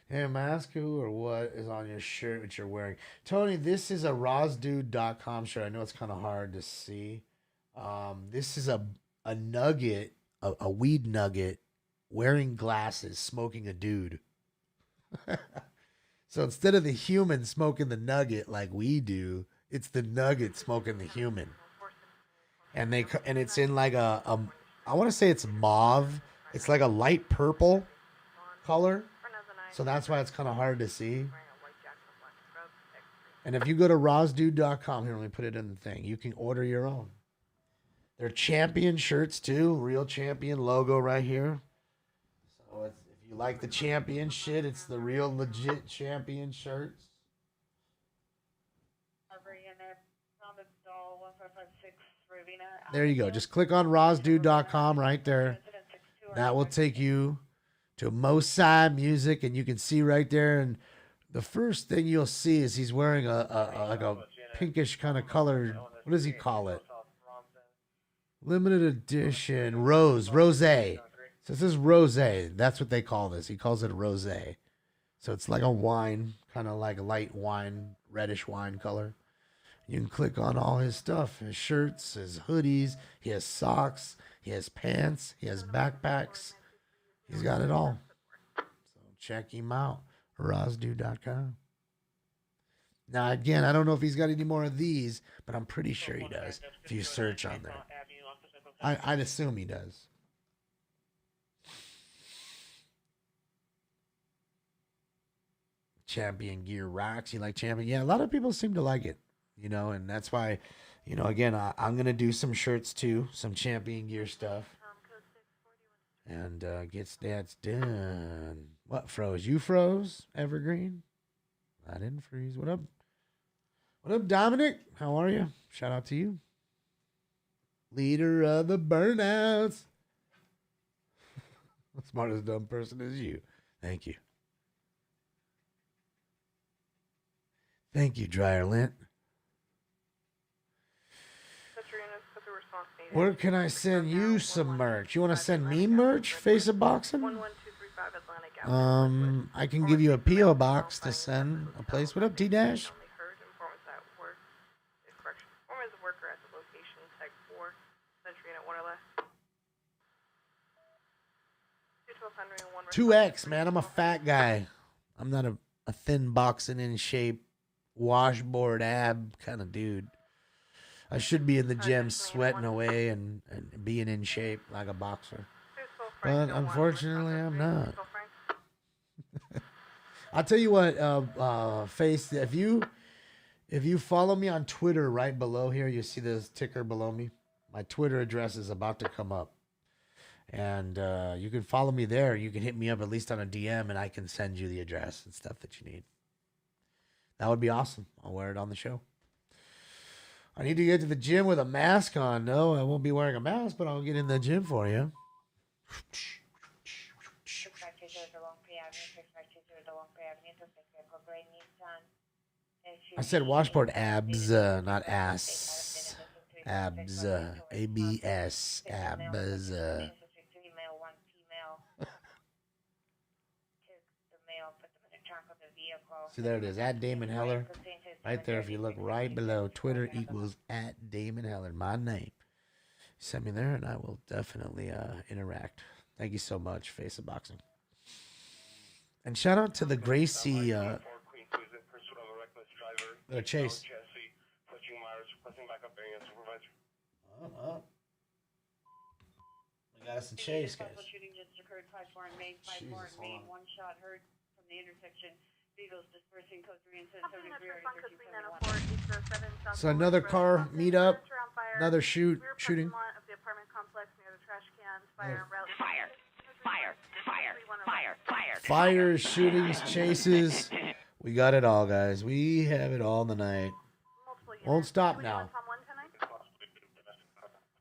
Hey, mask who or what is on your shirt that you're wearing? Tony, this is a rosdude.com shirt. I know it's kind of hard to see. This is a nugget, a weed nugget, wearing glasses, smoking a dude. So instead of the human smoking the nugget like we do, it's the nugget smoking the human. And it's in like I want to say it's mauve. It's like a light purple color. So that's why it's kind of hard to see. And if you go to rosdude.com, here, let me put it in the thing. You can order your own. They're champion shirts too. Real champion logo right here. So if You like the champion shit? It's the real legit champion shirts. There you go. Just click on rosdude.com right there. That will take you to Mosai Music, and you can see right there. And the first thing you'll see is he's wearing a pinkish kind of colored. What does he call it? Limited edition rose. So this is rosé. That's what they call this. He calls it a rosé. So it's like a wine, kind of like a light wine, reddish wine color. You can click on all his stuff, his shirts, his hoodies. He has socks. He has pants. He has backpacks. He's got it all. So check him out. Rosdude.com. Now, again, I don't know if he's got any more of these, but I'm pretty sure he does if you search on there. I'd assume he does. Champion gear rocks. You like champion? Yeah, a lot of people seem to like it, you know, and that's why, you know, again, I'm going to do some shirts too, some champion gear stuff. And get stats done. What froze? You froze, Evergreen? I didn't freeze. What up? What up, Dominic? How are you? Shout out to you. Leader of the burnouts. The smartest dumb person is you. Thank you. Thank you, Dryer Lint. Where can I send you some merch? You want to send me merch? Face of Boxing? I can give you a P.O. box to send a place. What up, T-Dash? Two X, man. I'm a fat guy. I'm not a thin boxing in shape, washboard ab kind of dude. I should be in the gym sweating away and being in shape like a boxer. But unfortunately, I'm not. I'll tell you what, Face, if you follow me on Twitter right below here, you see this ticker below me. My Twitter address is about to come up. And you can follow me there. You can hit me up at least on a DM, and I can send you the address and stuff that you need. That would be awesome. I'll wear it on the show. I need to get to the gym with a mask on. No, I won't be wearing a mask, but I'll get in the gym for you. I said washboard abs, not ass. Abs, ABS, abs. See, there it is, at Damon Heller. Right there, if you look right below, Twitter equals at Damon Heller, my name. Send me there, and I will definitely interact. Thank you so much, Face of Boxing. And shout out to the Gracie Chase. We got us a Chase, guys. Shooting just occurred 5-4 in Main, 5-4 in Main. One shot heard from the intersection. Vehicles dispersing, code 3 and 1331. So another car meetup, another shooting. Fires, shootings, chases. We got it all, guys. We have it all tonight. Won't stop now.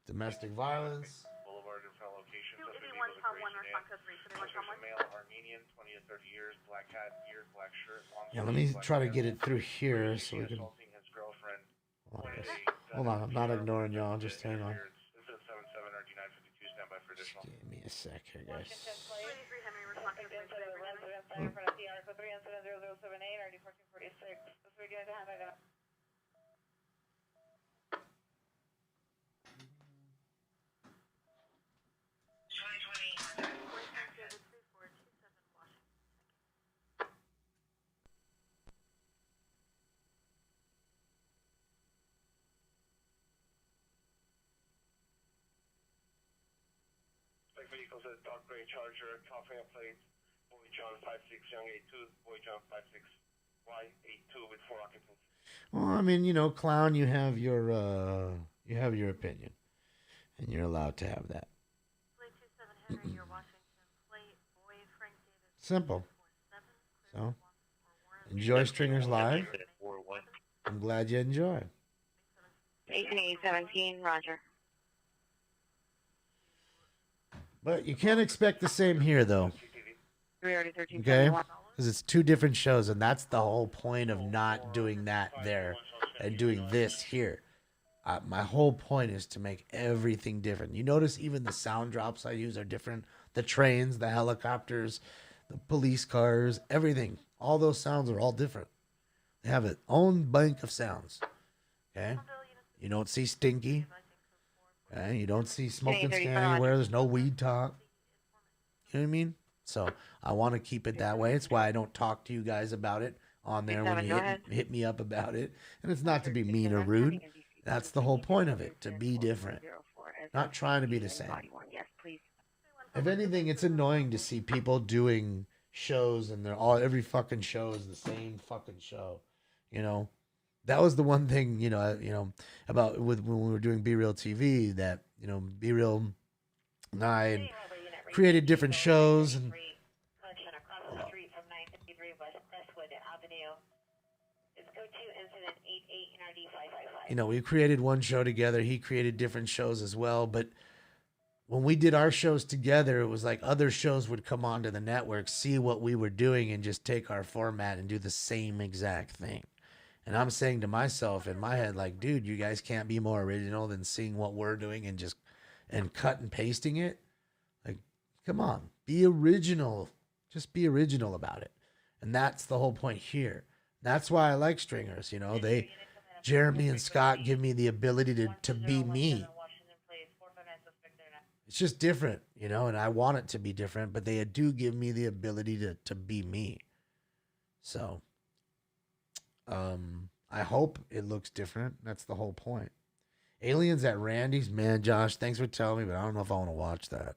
Domestic violence. Yeah, let me try to get it through here so we can. Hold on, I'm not ignoring y'all. Just hang on. Just give me a sec here, guys. Vehicles at dark gray Charger, California plate, Boy John 56, Young 82, Boy John 56, Y82 with 4 occupants. Well, I mean, you know, clown, you have your opinion, and you're allowed to have that. Plate 27 Henry, your Washington plate, Boy Frank David Simple. So, enjoy Stringers Live. I'm glad you enjoy. 1817, Roger. But you can't expect the same here, though. 313. Okay? Because it's two different shows, and that's the whole point of not doing that there and doing this here. My whole point is to make everything different. You notice even the sound drops I use are different. The trains, the helicopters, the police cars, everything. All those sounds are all different. They have its own bank of sounds. Okay? You don't see Stinky. Okay? You don't see Smoke and Scan anywhere. There's no weed talk. You know what I mean? So I want to keep it that way. It's why I don't talk to you guys about it on there when you hit me up about it. And it's not to be mean or rude. That's the whole point of it, to be different. Not trying to be the same. If anything, it's annoying to see people doing shows and every fucking show is the same fucking show. You know? That was the one thing, about when we were doing Be Real TV, that, Be Real and I created different shows and we created one show together. He created different shows as well. But when we did our shows together, it was like other shows would come onto the network, see what we were doing, and just take our format and do the same exact thing. And I'm saying to myself in my head, like, dude, you guys can't be more original than seeing what we're doing and cut and pasting it. Like, come on, be original. Just be original about it. And that's the whole point here. That's why I like Stringers. Jeremy and Scott give me the ability to be me. It's just different, and I want it to be different, but they do give me the ability to be me. So, I hope it looks different. That's the whole point. Aliens at Randy's, man, Josh, thanks for telling me, but I don't know if I want to watch that.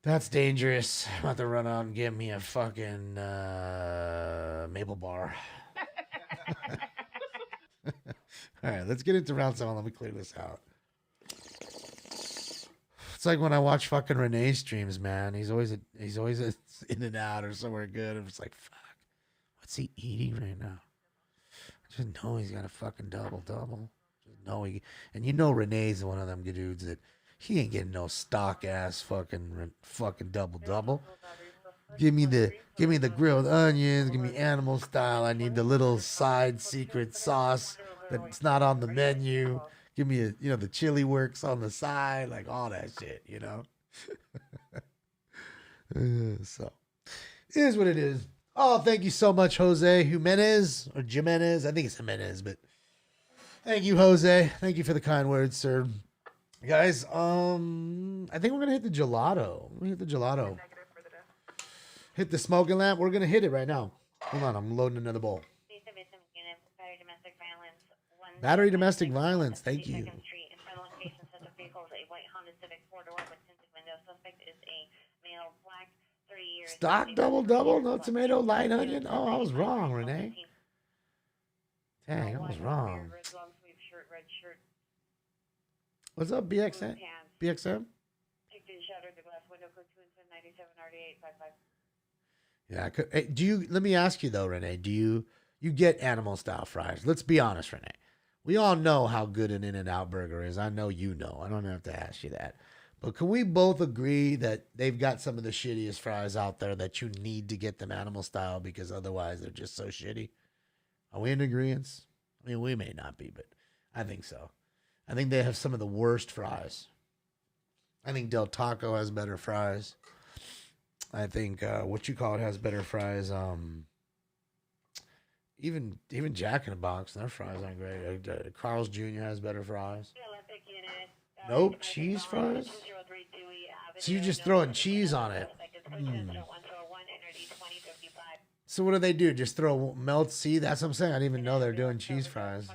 That's dangerous. I'm about to run out and get me a fucking maple bar. All right, let's get into round 7. Let me clear this out. It's like when I watch fucking Renee streams, man. He's always in and out or somewhere good. I'm just like, fuck, what's he eating right now? I just know he's got a fucking double. Just know Renee's one of them dudes that he ain't getting no stock ass fucking double. Give me the grilled onions. Give me animal style. I need the little side secret sauce that's not on the menu. Give me the chili works on the side, like all that shit, So, it is what it is. Oh, thank you so much, Jose Jimenez or Jimenez. I think it's Jimenez, but thank you, Jose. Thank you for the kind words, sir. Guys, I think we're gonna hit the gelato. Hit the smoking lamp. We're gonna hit it right now. Hold on, I'm loading another bowl. Battery domestic violence. Thank you. Stock double, no tomato, light onion. Oh, I was wrong, Renee. Dang, I was wrong. What's up, BXM? Yeah, hey, let me ask you though, Renee, do you get animal style fries? Let's be honest, Renee. We all know how good an In-N-Out burger is. I know you know. I don't have to ask you that. But can we both agree that they've got some of the shittiest fries out there, that you need to get them animal style because otherwise they're just so shitty? Are we in agreement? I mean, we may not be, but I think so. I think they have some of the worst fries. I think Del Taco has better fries. I think has better fries. Even Jack in the Box, their fries aren't great. Carl's Jr. has better fries. Nope, cheese fries? So you're just throwing cheese on it. So what do they do? Just throw melt? See, that's what I'm saying. I didn't even know they're doing cheese fries.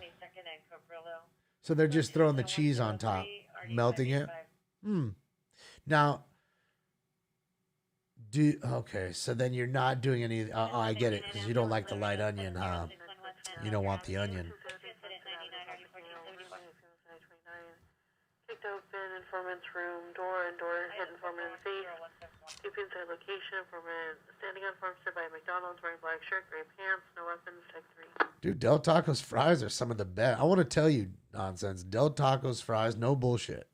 So they're just throwing the cheese on top, melting it. Now, okay, so then you're not doing any. I get it, because you don't like the light onion, huh? You don't want the onion. Kicked open informant's room door, hit informant in the face. escaping inside location. Informant standing on form stood by McDonald's wearing black shirt, gray pants, no weapons, tech 3. Dude, Del Taco's fries are some of the best. I want to tell you, nonsense. Del Taco's fries, no bullshit,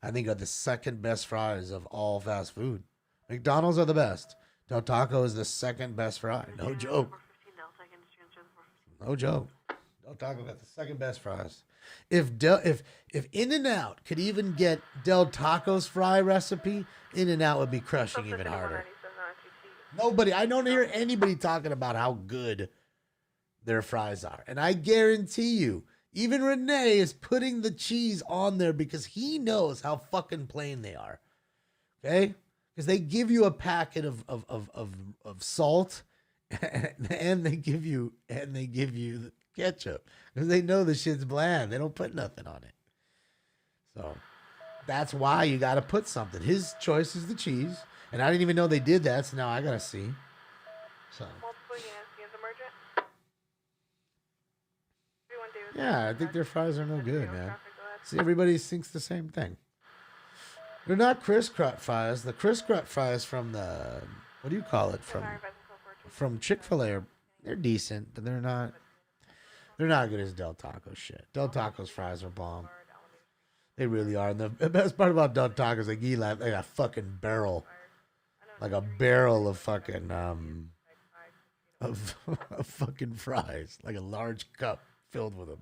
I think are the second best fries of all fast food. McDonald's are the best. Del Taco is the second best fry. No joke. No joke. Del Taco got the second best fries. If In-N-Out could even get Del Taco's fry recipe, In-N-Out would be crushing even harder. Nobody, I don't hear anybody talking about how good their fries are. And I guarantee you, even Renee is putting the cheese on there because he knows how fucking plain they are. Okay? Because they give you a packet of salt and they give you the ketchup. Because they know the shit's bland. They don't put nothing on it. So that's why you got to put something. His choice is the cheese. And I didn't even know they did that, so now I got to see. So. Yeah, I think their fries are no good, man. See, everybody thinks the same thing. They're not crisscross fries. The crisscross fries from the, what do you call it? From Chick-fil-A, they're decent, but they're not good as Del Taco shit. Del Taco's fries are bomb. They really are. And the best part about Del Taco is they give you like a fucking barrel. Like a barrel of fucking, of fucking fries. Like a large cup filled with them.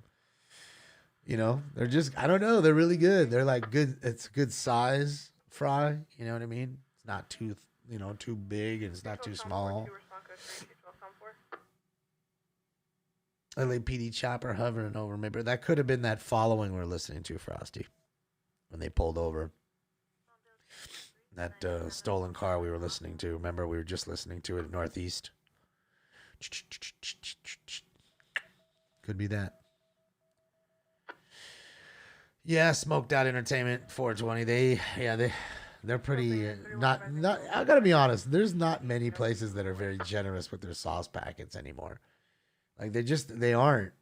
You know, they're just, I don't know, they're really good. They're like good, it's a good size fry, you know what I mean? It's not too, too big and it's not too small. LAPD chopper hovering over. Maybe that could have been that following we're listening to, Frosty, when they pulled over. That stolen car we were listening to. Remember, we were just listening to it at Northeast. Could be that. Yeah, Smoked Out Entertainment 420. They're pretty not. I gotta be honest. There's not many places that are very generous with their sauce packets anymore. Like they aren't.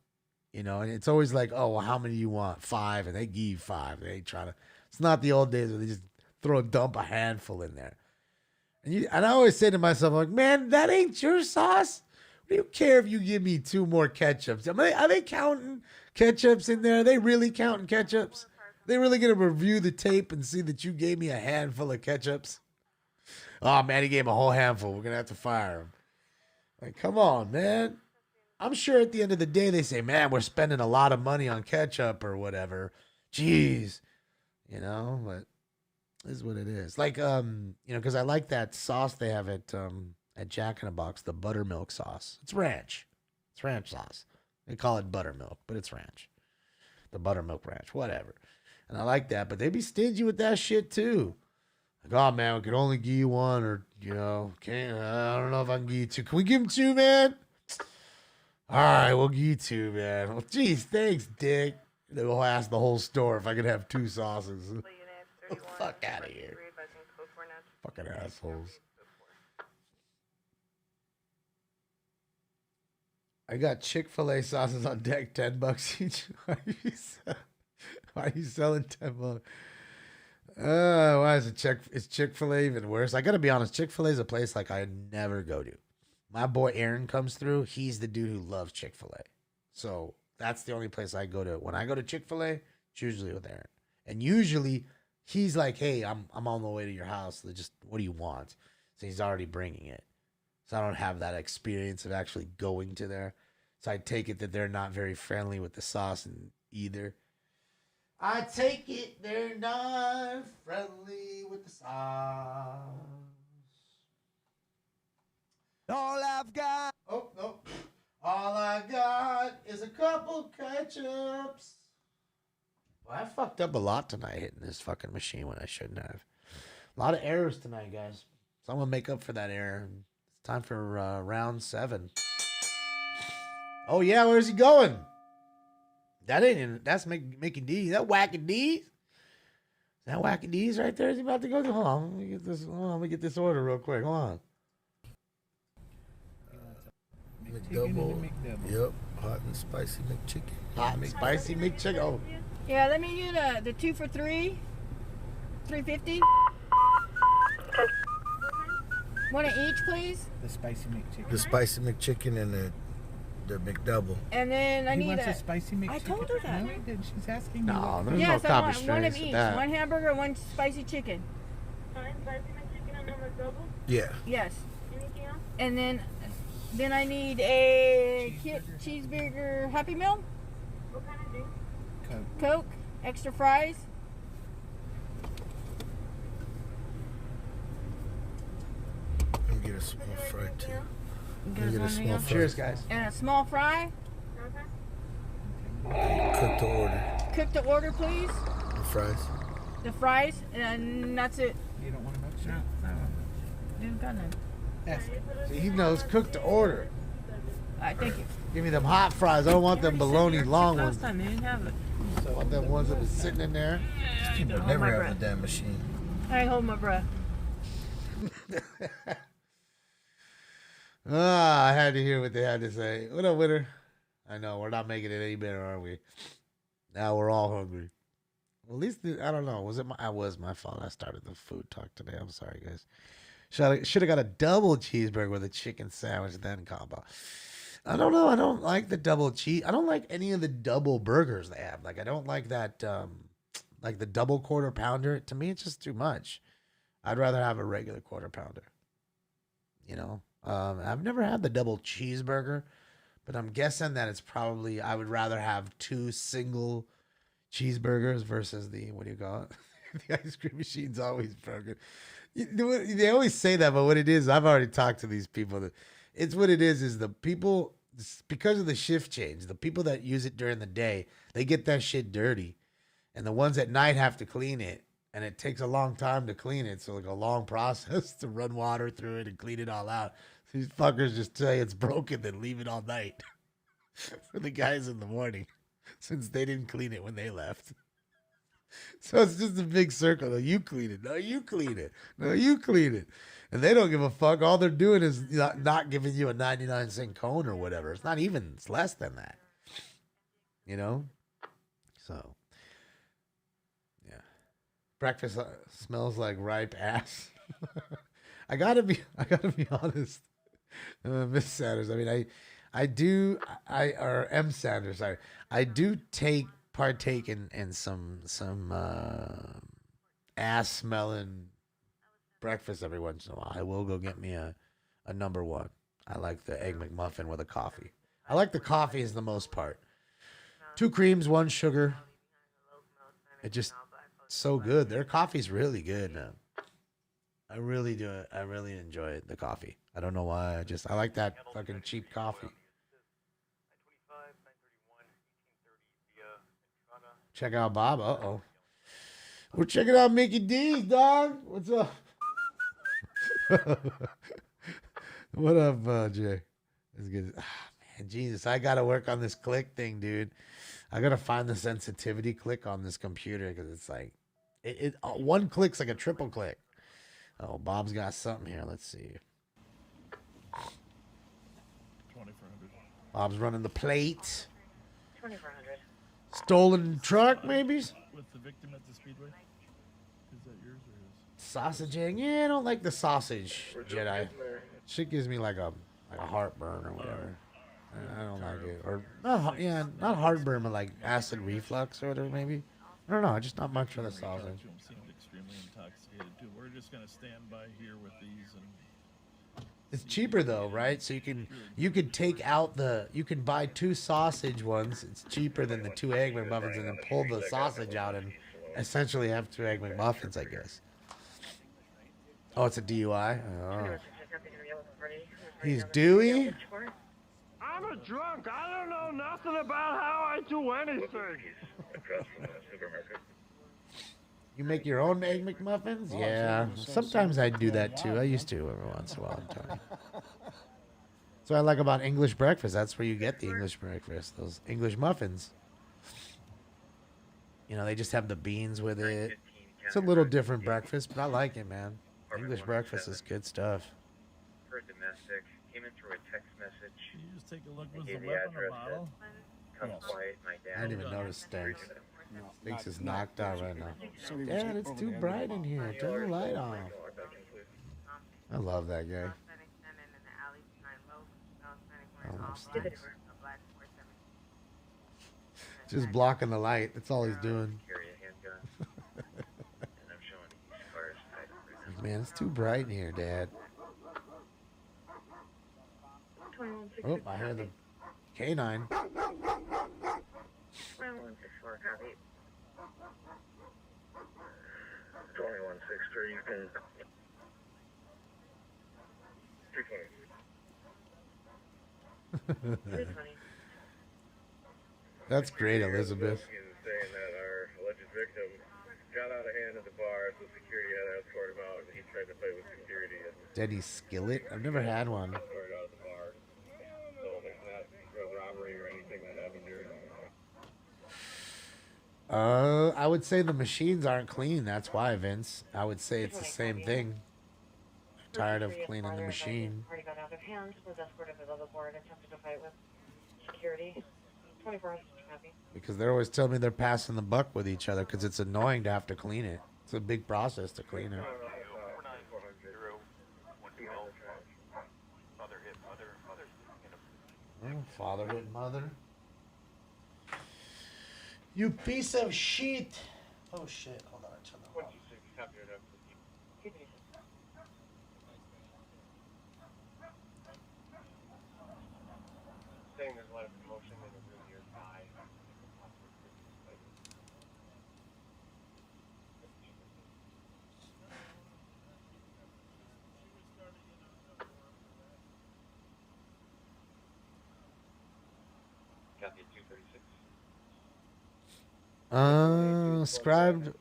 And it's always like, oh, well, how many do you want? 5, and they give you 5. They ain't trying to. It's not the old days where they just dump a handful in there. And I always say to myself, like, man, that ain't your sauce. What do you care if you give me 2 more ketchups? Are they counting ketchups in there? Are they really counting ketchups? They really going to review the tape and see that you gave me a handful of ketchups? Oh, man, he gave him a whole handful. We're going to have to fire him. Like, come on, man. I'm sure at the end of the day, they say, man, we're spending a lot of money on ketchup or whatever. Jeez. But it is what it is. Like, because I like that sauce they have at Jack in the Box, the buttermilk sauce. It's ranch. It's ranch sauce. They call it buttermilk, but it's ranch. The buttermilk ranch, whatever. And I like that, but they be stingy with that shit too. Like, oh man, we could only give you 1, or I don't know if I can give you 2. Can we give him 2, man? All right, we'll give you 2, man. Well, geez, thanks, Dick. They'll ask the whole store if I could have 2 sauces. Fuck out of here. Fucking assholes. I got Chick-fil-A sauces on deck, $10 each. Why are you selling $10? Why is is Chick-fil-A even worse? I gotta be honest, Chick-fil-A is a place like I never go to. My boy Aaron comes through. He's the dude who loves Chick-fil-A. So that's the only place I go to. When I go to Chick-fil-A, it's usually with Aaron. And usually he's like, hey, I'm on the way to your house. Just, what do you want? So he's already bringing it. So I don't have that experience of actually going to there. So I take it that they're not very friendly with the sauce either. I take it they're not friendly with the sauce. All I've got. Oh, no. All I got is a couple ketchups. Well, I fucked up a lot tonight hitting this fucking machine when I shouldn't have. A lot of errors tonight, guys. So I'm going to make up for that error. It's time for round 7. Oh, yeah, where's he going? That's Mickey D. Is that Wacky D's? Is that Wacky D's right there? Is he about to go? Hold on. Let me get this order real quick. Hold on. McDouble. Yep. Hot and spicy McChicken. Hot and spicy McChicken. Oh. Yeah, let me get the 2 for $3. $3.50. One of each, please. The spicy McChicken. The spicy McChicken and the McDouble. And then I He need wants a spicy McChicken. I told her that. No, he didn't. She's asking me. No, what there's Yes, no I want copy one of strings each. with that. One hamburger, one spicy chicken. Fine, spicy McChicken and a McDouble. Yeah. Yes. Anything else? And then I need a cheeseburger Happy Meal. What kind of drink? Coke, extra fries. And get a small fry too. Guys Get a want anything small else? fry. Cheers, guys. And a small fry. Cook to order. Cook to order, please. The fries. The fries, and that's it. You don't want a milkshake? Dude, got none. Ask. See, he knows cook to order. All right, thank you. Give me them hot fries. I don't want them bologna long ones. Last time they didn't have it. I want them ones that was sitting in there. These people Hold never my have breath. the damn machine. I hold my breath. I had to hear what they had to say. What up, Winter? I know, we're not making it any better, are we? Now we're all hungry. Well, at least, I don't know. Was my fault. I started the food talk today. I'm sorry, guys. Should have got a double cheeseburger with a chicken sandwich, then combo. I don't know. I don't like the double cheese. I don't like any of the double burgers they have. Like, I don't like that, like the double quarter pounder. To me, it's just too much. I'd rather have a regular quarter pounder. You know? I've never had the double cheeseburger, but I'm guessing that it's probably, I would rather have 2 single cheeseburgers versus the, what do you call it? The ice cream machine's always broken. They always say that, but what it is, I've already talked to these people. That it's what it is the people, because of the shift change, the people that use it during the day, they get that shit dirty. And the ones at night have to clean it. And it takes a long time to clean it. So like a long process to run water through it and clean it all out. These fuckers just say it's broken, then leave it all night for the guys in the morning, since they didn't clean it when they left. So it's just a big circle. No, you clean it. No, you clean it. No, you clean it. And they don't give a fuck. All they're doing is not giving you a 99-cent cone or whatever. It's not even, it's less than that. You know? So, yeah. Breakfast smells like ripe ass. I gotta be honest. Miss Sanders. I mean, or M Sanders. Sorry, I do partake in some ass smelling breakfast every once in a while. I will go get me a number one. I like the Egg McMuffin with a coffee. I like the coffee is the most part. 2 creams, 1 sugar. It just so good. Their coffee's really good now. I really do it. I really enjoy the coffee. I don't know why. I like that fucking cheap coffee. Check out Bob. Uh-oh. We're checking out Mickey D's, dog. What's up? What up, Jay? It's good. Man, Jesus, I got to work on this click thing, dude. I got to find the sensitivity click on this computer because it's like, one click's like a triple click. Oh, Bob's got something here. Let's see. 2400. Bob's running the plate. 2400. Stolen truck, maybe? With the victim at the speedway? Is that yours or his? Sausage egg? Yeah, I don't like the sausage, Jedi. Shit gives me like a heartburn or whatever. I don't like it. Or not heartburn, but like acid reflux or whatever, maybe. I don't know. Just not much for the sausage. Seemed extremely intoxicated too. We're just gonna stand by here with these and. It's cheaper though, right? So you could take out you can buy 2 sausage ones. It's cheaper than the 2 Egg McMuffins, and then pull the sausage out and essentially have 2 Egg McMuffins, I guess. Oh, it's a DUI. Oh. He's Dewey. I'm a drunk. I don't know nothing about how I do anything. You make your own Egg McMuffins? Yeah. Sometimes I do that too. I used to every once in a while. That's what I like about English breakfast. That's where you get the English breakfast. Those English muffins. You know, they just have the beans with it. It's a little different breakfast, but I like it, man. English breakfast is good stuff. For domestic, came in through a text message. Can you just take a look? Was the weapon a bottle? Come quiet, my dad. I didn't even notice Stinks. Stinks is knocked out right now. Dad, it's too bright in here. Turn the light off. I love that guy. Just blocking the light. That's all he's doing. Man, it's too bright in here, Dad. Oh, I hear the canine. 2164, copy. 2163, you can... 320. That's great, Elizabeth. Saying that our alleged victim got out of hand at the bar, so security had to escort him out, and he tried to fight with security. And Denny's skillet? I've never had one. escorted out of the bar. So there's not a robbery or anything that happened here. I would say the machines aren't clean. That's why, Vince. I would say it's the same thing. Tired of cleaning the machine. Party got out of hand, was escorted below the board, attempted to fight with security. 24 hours, copy. Because they're always telling me they're passing the buck with each other because it's annoying to have to clean it. It's a big process to clean it. Oh, father hit mother. You piece of shit. Oh shit. Hold on. Turn that off. Saying there's a lot of commotion in the room nearby. Copy 236. Scribed.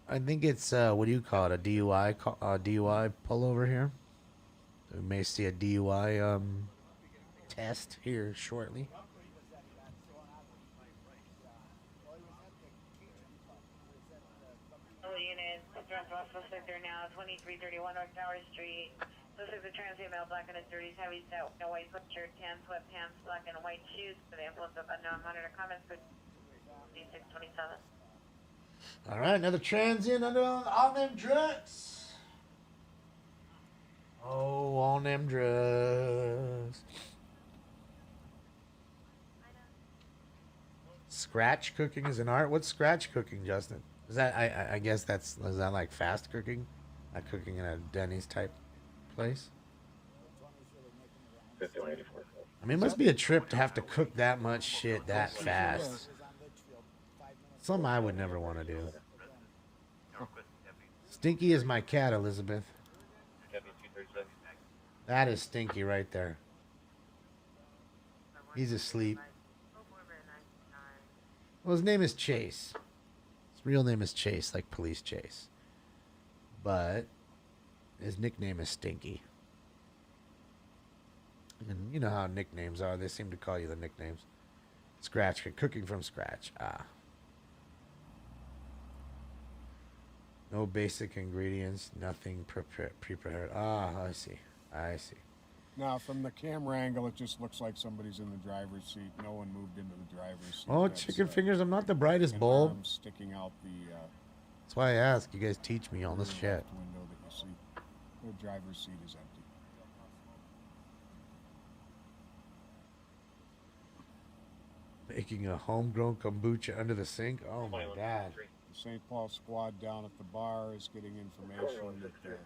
I think it's what do you call it? A DUI DUI pullover here. We may see a DUI test here shortly. All units, address off sector now, 2331 North Tower Street. Looks like the transient male, black in his 30s, heavy set, no white sweatshirt, tan sweatpants, black and white shoes, for the influence of unknown monitor comments for D627. All right, another transient on them drugs. Oh, on them drugs. Scratch cooking is an art. What's scratch cooking, Justin? Is that I guess is that like fast cooking? Like cooking in a Denny's type place? I mean, it must be a trip to have to cook that much shit that fast. Something I would never want to do. Stinky is my cat, Elizabeth. That is Stinky right there. He's asleep. Well, his name is Chase. His real name is Chase, like Police Chase. But his nickname is Stinky. And you know how nicknames are. They seem to call you the nicknames. Scratch, cooking from scratch. Ah. No basic ingredients, nothing prepared. Ah, I see. I see. Now, from the camera angle, it just looks like somebody's in the driver's seat. No one moved into the driver's seat. Oh, chicken fingers! I'm not the brightest bulb. Arms sticking out the. That's why I ask. You guys teach me all this shit. Window that you see. The driver's seat is empty. Making a homegrown kombucha under the sink. Oh my God. The St. Paul squad down at the bar is getting information that the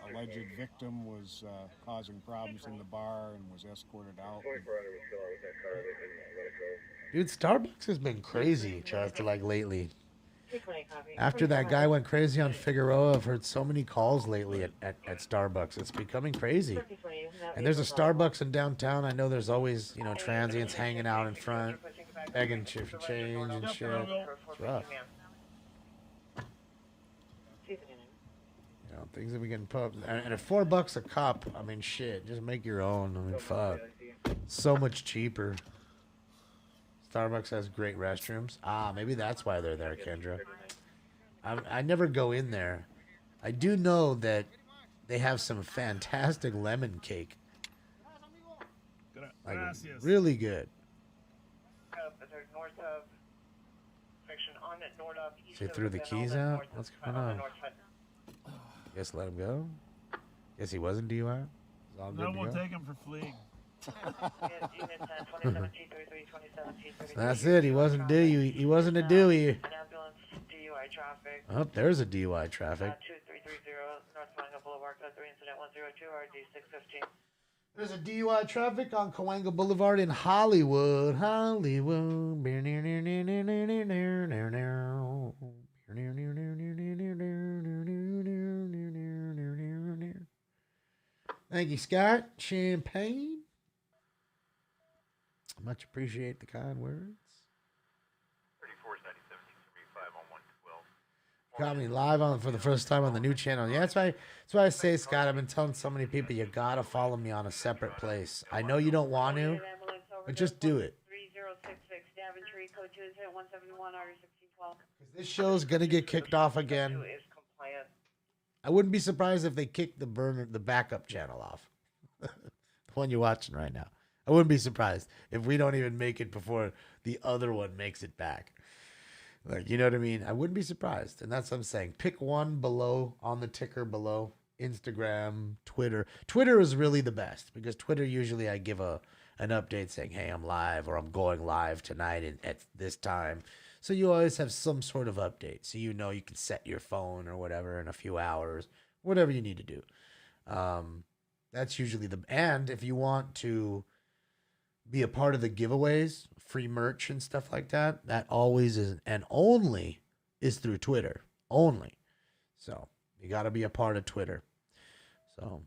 alleged victim was causing problems in the bar and was escorted out. Dude, Starbucks has been crazy, Chester, like lately. After that guy went crazy on Figueroa, I've heard so many calls lately at Starbucks. It's becoming crazy. And there's a Starbucks in downtown. I know there's always, you know, transients hanging out in front, begging for change and shit. It's rough. You know, things that we getting pub. And at $4 a cup, I mean, shit, just make your own. I mean, fuck. So much cheaper. Starbucks has great restrooms. Ah, maybe that's why they're there, Kendra. I never go in there. I do know that they have some fantastic lemon cake. Like, really good. They threw the keys out? What's going on? Guess let them go? Guess he wasn't DUI. That won't take him for fleeing. That's it. He wasn't DUI. He wasn't a DUI. Oh, there's a DUI traffic. 2330 North Monica Boulevard, code 3, incident 102, RD 615. There's a DUI traffic on Cahuenga Boulevard in Hollywood. Hollywood. Thank you, Scott. Champagne. Much appreciate the kind words. 3497 on 112. Got me live on for the first time on the new channel. Yeah, that's why I say, Scott, I've been telling so many people you gotta follow me on a separate place. I know you don't want to, but just do it. 3066 Daventry, code 2 is 171, RD 1612. This show's gonna get kicked off again. I wouldn't be surprised if they kicked the backup channel off. The one you're watching right now. I wouldn't be surprised if we don't even make it before the other one makes it back. Like, you know what I mean? I wouldn't be surprised. And that's what I'm saying. Pick one below, on the ticker below. Instagram, Twitter. Twitter is really the best because Twitter usually I give an update saying, hey, I'm live or I'm going live tonight at this time. So you always have some sort of update. So you know you can set your phone or whatever in a few hours, whatever you need to do. That's usually and if you want to be a part of the giveaways, free merch and stuff like that, that always is and only is through Twitter. Only. So you got to be a part of Twitter. So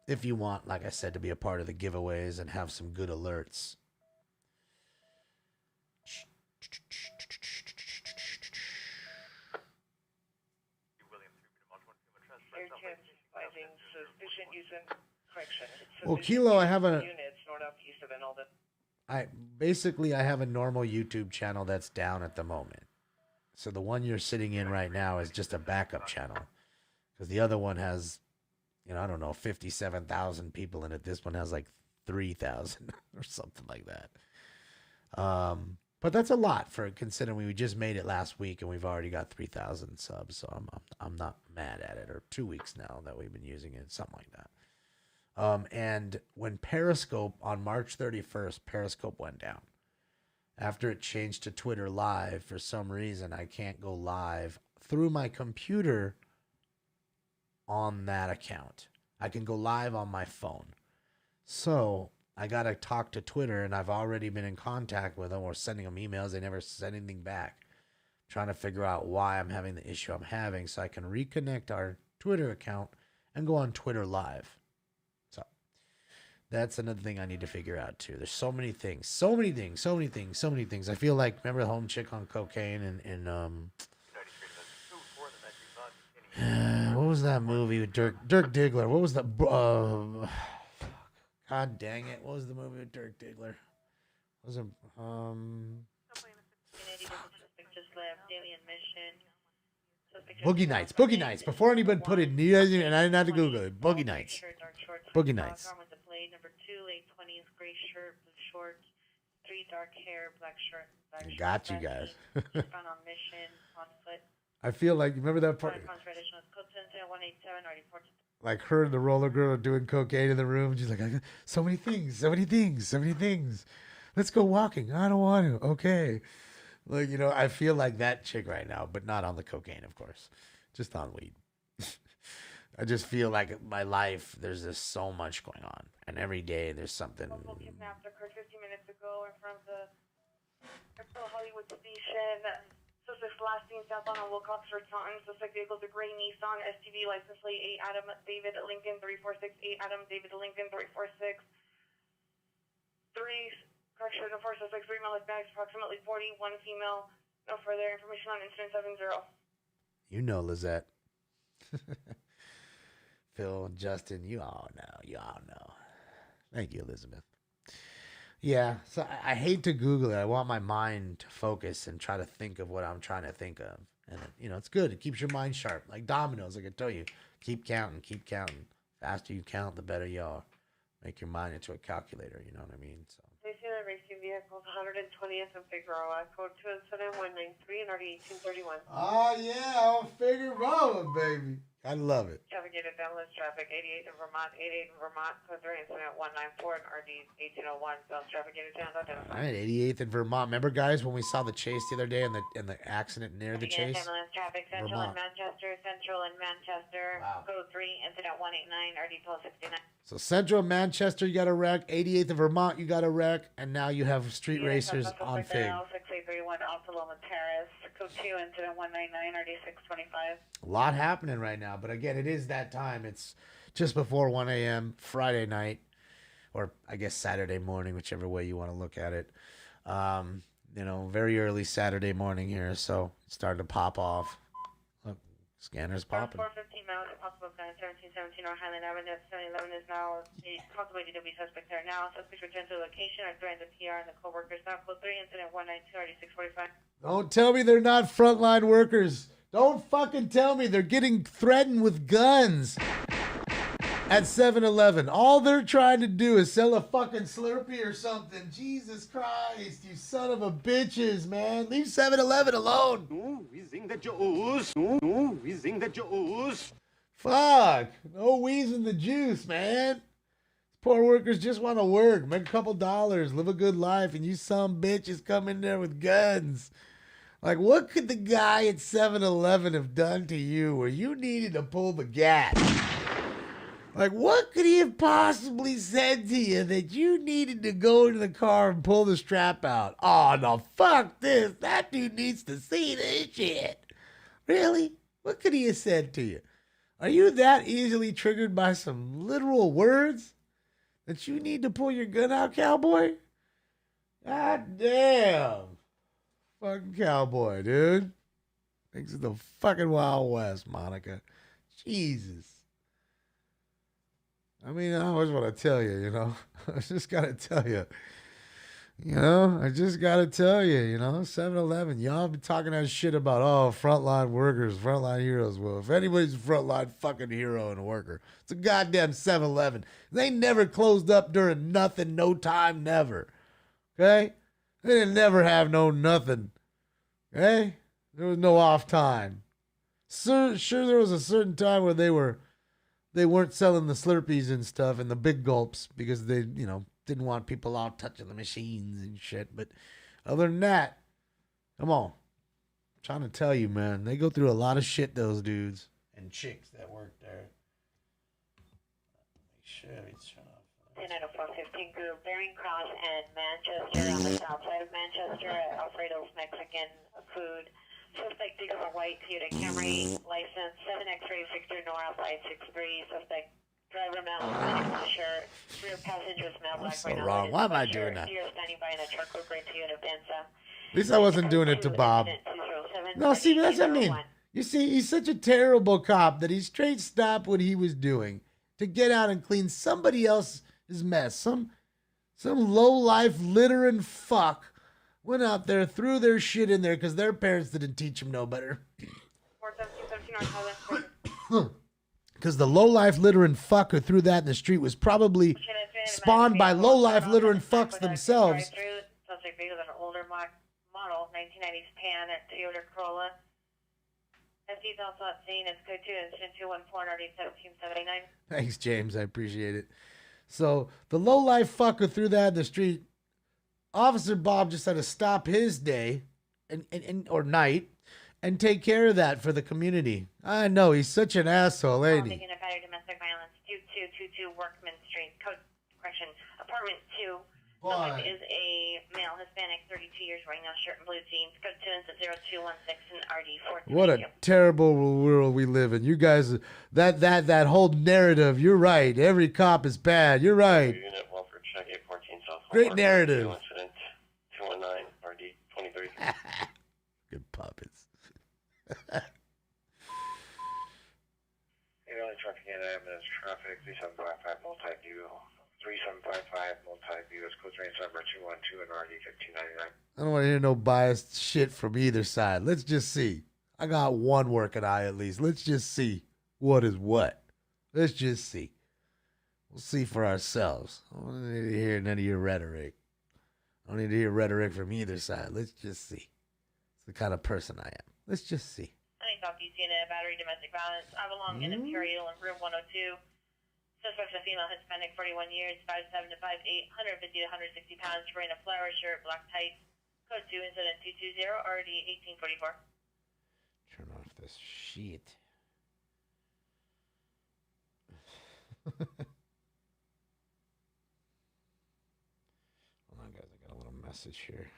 if you want, like I said, to be a part of the giveaways and have some good alerts. Well, Kilo, I have a normal YouTube channel that's down at the moment. So the one you're sitting in right now is just a backup channel. Because the other one has, I don't know, 57,000 people in it. This one has like 3,000 or something like that. But that's a lot for considering we just made it last week and we've already got 3,000 subs. So I'm not mad at it. Or 2 weeks now that we've been using it, something like that. And when Periscope on March 31st, Periscope went down. After it changed to Twitter Live, for some reason, I can't go live through my computer on that account. I can go live on my phone. So I got to talk to Twitter, and I've already been in contact with them or sending them emails. They never sent anything back. Trying to figure out why I'm having the issue I'm having so I can reconnect our Twitter account and go on Twitter Live. That's another thing I need to figure out, too. There's so many things. I feel like, remember the home chick on cocaine and what was that movie with Dirk Diggler? What was the... God dang it. What was the movie with Dirk Diggler? Was it... Boogie Nights. Before anybody put it in, and I didn't have to Google it. Boogie Nights. Number 2, late 20s, gray shirt, blue shorts, 3 dark hair, black shirt, black shirt. Got you guys. Found on mission, on foot. I feel like, remember that part? Like her and the roller girl doing cocaine in the room. She's like, so many things. Let's go walking. I don't want to. Okay. Like, I feel like that chick right now, but not on the cocaine, of course. Just on weed. I just feel like my life, there's just so much going on. And every day there's something. Kidnapped occurred 15 minutes ago in front of the Hollywood station. Suspects last seen southbound on Wilcox for Taunton. Suspect vehicle is a gray Nissan STV, license plate 8 Adam David Lincoln 3468 Adam David Lincoln 346. 4 suspects, 3 male bags, approximately 40, 1 female. No further information on incident 70. Lizette. Phil and Justin, you all know. Thank you, Elizabeth. Yeah, so I hate to Google it. I want my mind to focus and try to think of what I'm trying to think of. And, it's good. It keeps your mind sharp. Like dominoes, like I tell you. Keep counting. Faster you count, the better you are. Make your mind into a calculator, you know what I mean? So. They see the racing vehicles 120th and Figueroa, code 27193 and RD 1831. Oh, yeah, on Figueroa, baby. I love it. Traffic data downlist traffic 88 in Vermont, 88 in Vermont, code 3 incident 194 and RD 1801. Zone traffic data down. All right, 88th in Vermont. Remember, guys, when we saw the chase the other day and the accident near the chase? Ambulance traffic Central in Manchester, Central in Manchester. Wow. Code 3 incident 189 RD 1269. So Central Manchester, you got a wreck. 88th in Vermont, you got a wreck, and now you have street racers on FIG. 6831 Alpha Loma Terrace. Code 2 incident 199 RD 625. A lot happening right now, but again, it is that time. It's just before 1 a.m. Friday night, or I guess Saturday morning, whichever way you want to look at it. Very early Saturday morning here, so it's starting to pop off. Look, scanner's popping. 415 miles, possible sign 1717 or Highland Avenue. 711 is now possible DW suspect there now. Suspect returned to the location. Are threatening the PR and the co-workers now. Code 3 incident 192 RD 645. Don't tell me they're not frontline workers. Don't fucking tell me they're getting threatened with guns at 7-Eleven. All they're trying to do is sell a fucking Slurpee or something. Jesus Christ, you son of a bitches, man. Leave 7-Eleven alone. No, wheezing the juice. No, wheezing the juice. Fuck. No wheezing the juice, man. Poor workers just want to work, make a couple dollars, live a good life, and you some bitches come in there with guns. Like, what could the guy at 7-Eleven have done to you where you needed to pull the gas? Like, what could he have possibly said to you that you needed to go into the car and pull the strap out? Oh, no, fuck this. That dude needs to see this shit. Really? What could he have said to you? Are you that easily triggered by some literal words that you need to pull your gun out, cowboy? God damn. Fucking cowboy, dude. Thanks to the fucking Wild West, Monica. Jesus. I mean, I always want to tell you, I just got to tell you. I just got to tell you, 7-Eleven. Y'all be talking that shit about, frontline workers, frontline heroes. Well, if anybody's a frontline fucking hero and a worker, it's a goddamn 7-Eleven. They never closed up during nothing, no time, never. Okay? They didn't never have no nothing. Okay? There was no off time. Sure, there was a certain time where they weren't selling the Slurpees and stuff and the big gulps because they, didn't want people out touching the machines and shit. But other than that, come on. I'm trying to tell you, man, they go through a lot of shit, those dudes and chicks that work there. Chevy's 10-415 group, Bearing Cross and Manchester on the south side of Manchester at Alfredo's Mexican Food. Suspect vehicle white Toyota Camry, license 7X-ray Victor Nora 563. Suspect driver male, Hispanic shirt, rear passengers male, black so wrong. Why am I doing that? You're standing by in a truck with gray Toyota Venza. At least I wasn't doing it to Bob. No, see, that's what I mean. You see, he's such a terrible cop that he straight stopped what he was doing to get out and clean somebody else's mess. Some low-life littering fuck went out there, threw their shit in there because their parents didn't teach them no better. Because the low-life littering fuck who threw that in the street was probably spawned by low-life littering fucks themselves. Subject vehicle is an older model, 1990s Pan at Toyota Corolla. FD's also at scene. It's code 2 incident 214 RD 1779. Thanks, James. I appreciate it. So the low-life fuck who threw that in the street, Officer Bob just had to stop his day or night and take care of that for the community. I know, he's such an asshole, ain't he? Domestic violence, 2222 Workman Street, correction, apartment 2. Boy. Subject is a male, Hispanic, 32 years, wearing a shirt and blue jeans, code 2 0216 and RD 4. What a terrible world we live in. You guys, that whole narrative, you're right. Every cop is bad. You're right. Unit Welfare check 814 South. Great narrative. Incident 219 RD 23. Good puppets. Early traffic and ambulance traffic 3755 multi-view 3755 multi-view is code range number 212 and RD 1599. I don't want to hear no biased shit from either side. Let's just see. I got one working eye at least. Let's just see what is what. Let's just see. We'll see for ourselves. I don't need to hear none of your rhetoric. I don't need to hear rhetoric from either side. Let's just see. It's the kind of person I am. Let's just see. Southeast unit, battery, domestic violence, Avalon and Imperial and Room 102. Suspect's a female Hispanic, 41 years, 5'7" to 5'8", 150 to 160 pounds, wearing a flower shirt, black tights. Code 2, incident 220, RD 1844. Turn off this shit. Hold on, guys. I got a little message here.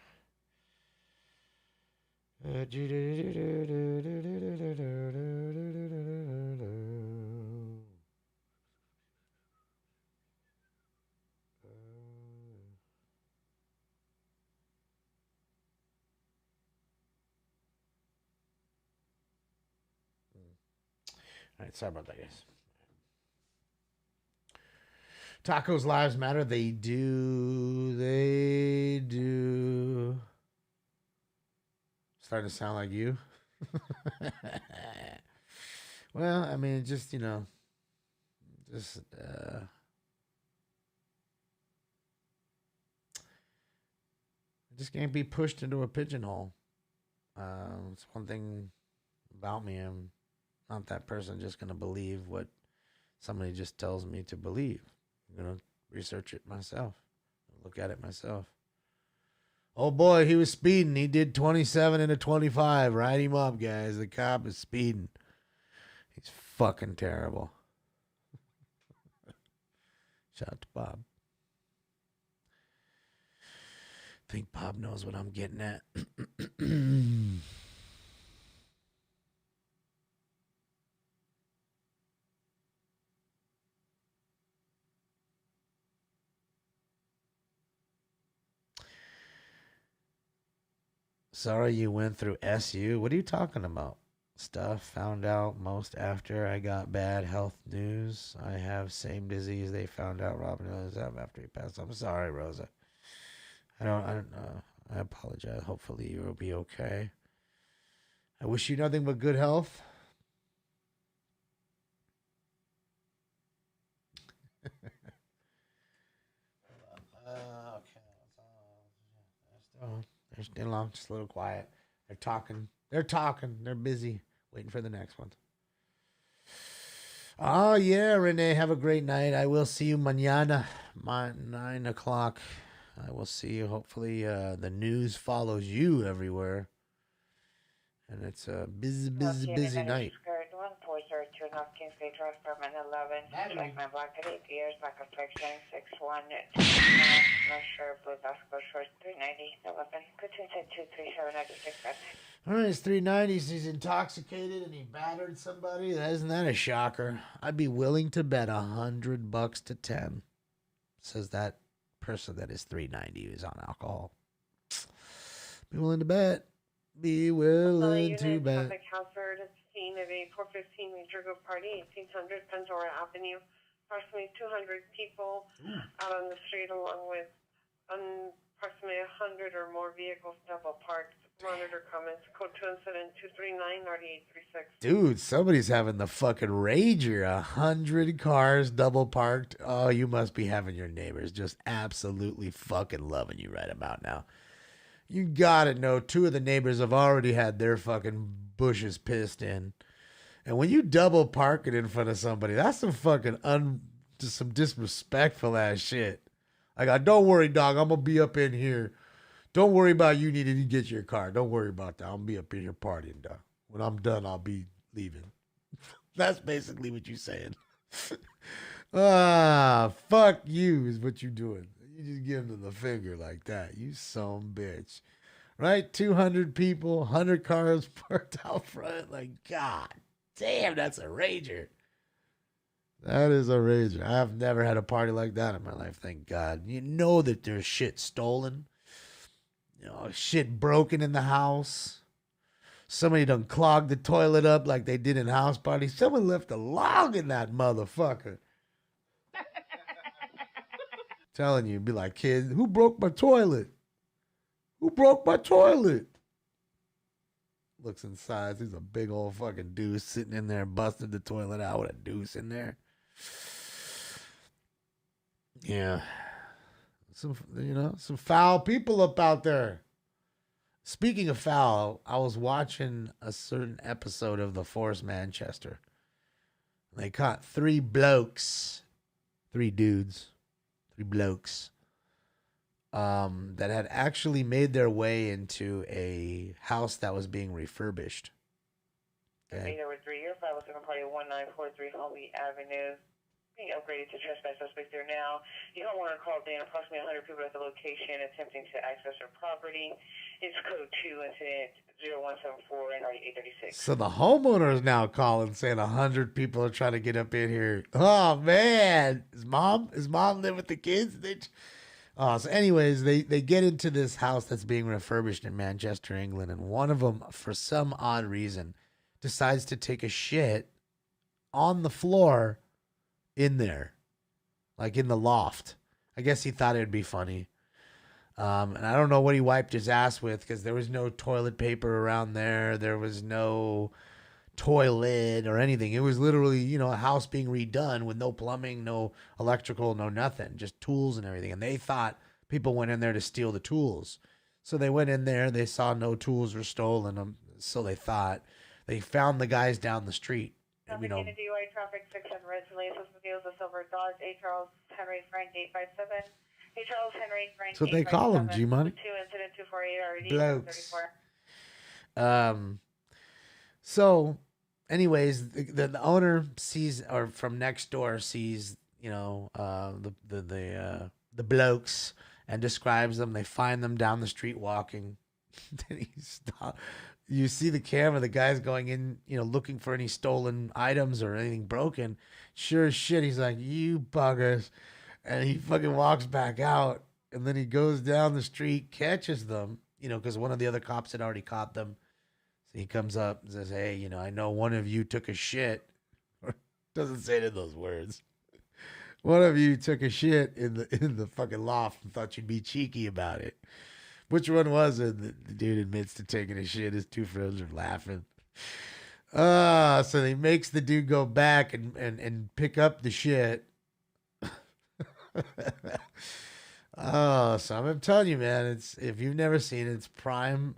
All right, sorry about that, guys. Tacos Lives Matter. They do. They do. Starting to sound like you. Well, I mean, just, you know, just, just can't be pushed into a pigeonhole. It's one thing about me. I'm not that person just going to believe what somebody just tells me to believe. I'm going to research it myself, look at it myself. Oh boy, he was speeding. He did 27 into 25. Write him up, guys. The cop is speeding. He's fucking terrible. Shout out to Bob. I think Bob knows what I'm getting at. Sorry you went through SU. What are you talking about? Stuff found out most after I got bad health news. I have same disease they found out Robin Williams have after he passed. I'm sorry, Rosa. I don't know. I apologize. Hopefully you will be okay. I wish you nothing but good health. Okay. They're still on, just a little quiet. They're talking. They're busy, waiting for the next one. Oh, yeah, Renee, have a great night. I will see you mañana, 9 o'clock. I will see you. Hopefully the news follows you everywhere. And it's a busy night. 1402 North Kingsgate Drive, apartment 11. Like my black at 8 years, black affliction, 6'1", no shirt, blue basketball shorts, 390, 11. Between 237, All right, it's 390s. He's intoxicated and he battered somebody. Isn't that a shocker? I'd be willing to bet $100 to 10. Says that person that is 390 is on alcohol. Be willing to bet. Be willing to bet. Halford, scene of a 415 major go party, 1800 Pandora Avenue. Approximately 200 people out on the street, along with approximately 100 or more vehicles double parked. Monitor comments. Code 2 incident 239 9836. Dude, somebody's having the fucking rager. 100 cars double parked. Oh, you must be having your neighbors just absolutely fucking loving you right about now. You gotta know 2 of the neighbors have already had their fucking bushes pissed in. And when you double park it in front of somebody, that's some fucking just some disrespectful ass shit. Like, don't worry, dog, I'm gonna be up in here. Don't worry about you needing to get your car. Don't worry about that. I'm gonna be up in here partying, dog. When I'm done, I'll be leaving. That's basically what you're saying. Fuck you is what you're doing. You just give them the finger like that. You son bitch. Right? 200 people, 100 cars parked out front. Like, God damn, that's a rager. That is a rager. I've never had a party like that in my life, thank God. You know that there's shit stolen. You know, shit broken in the house. Somebody done clogged the toilet up like they did in house parties. Someone left a log in that motherfucker. Telling you, be like, kid, who broke my toilet? Who broke my toilet? Looks inside. There's a big old fucking deuce sitting in there, busted the toilet out with a deuce in there. Yeah. Some foul people up out there. Speaking of foul, I was watching a certain episode of The Force Manchester. They caught three blokes, three dudes, three blokes, that had actually made their way into a house that was being refurbished. Okay. Number 3, your 507 party 1943 Homey Avenue. Being upgraded to trespass suspect there now. The homeowner called in approximately 100 people at the location attempting to access their property. It's code 2 incident 0174 and 836. So the homeowner is now calling saying 100 people are trying to get up in here. Oh man, is mom live with the kids? So anyways, they get into this house that's being refurbished in Manchester, England, and one of them, for some odd reason, decides to take a shit on the floor in there, like in the loft. I guess he thought it'd be funny. And I don't know what he wiped his ass with, because there was no toilet paper around there. There was no toilet or anything. It was literally, a house being redone with no plumbing, no electrical, no nothing, just tools and everything. And they thought people went in there to steal the tools. So they went in there, they saw no tools were stolen. So they thought. They found the guys down the street. DUI traffic 6 and red laces reveals a silver Dodge A. Charles Henry Frank 857. A. Charles Henry Frank. That's what they call them, G-Money. 2 incident 248 RD Blokes. 34. So, anyways, the owner sees, or from next door sees, the blokes and describes them. They find them down the street walking. Then he stops. You see the camera, the guy's going in, looking for any stolen items or anything broken. Sure as shit, he's like, you buggers. And he fucking walks back out. And then he goes down the street, catches them, because one of the other cops had already caught them. So he comes up and says, hey, I know one of you took a shit. Doesn't say it in those words. One of you took a shit in the fucking loft and thought you'd be cheeky about it. Which one was it? The dude admits to taking a shit. His two friends are laughing. So he makes the dude go back and pick up the shit. So I'm telling you, man, it's, if you've never seen it, it's Prime,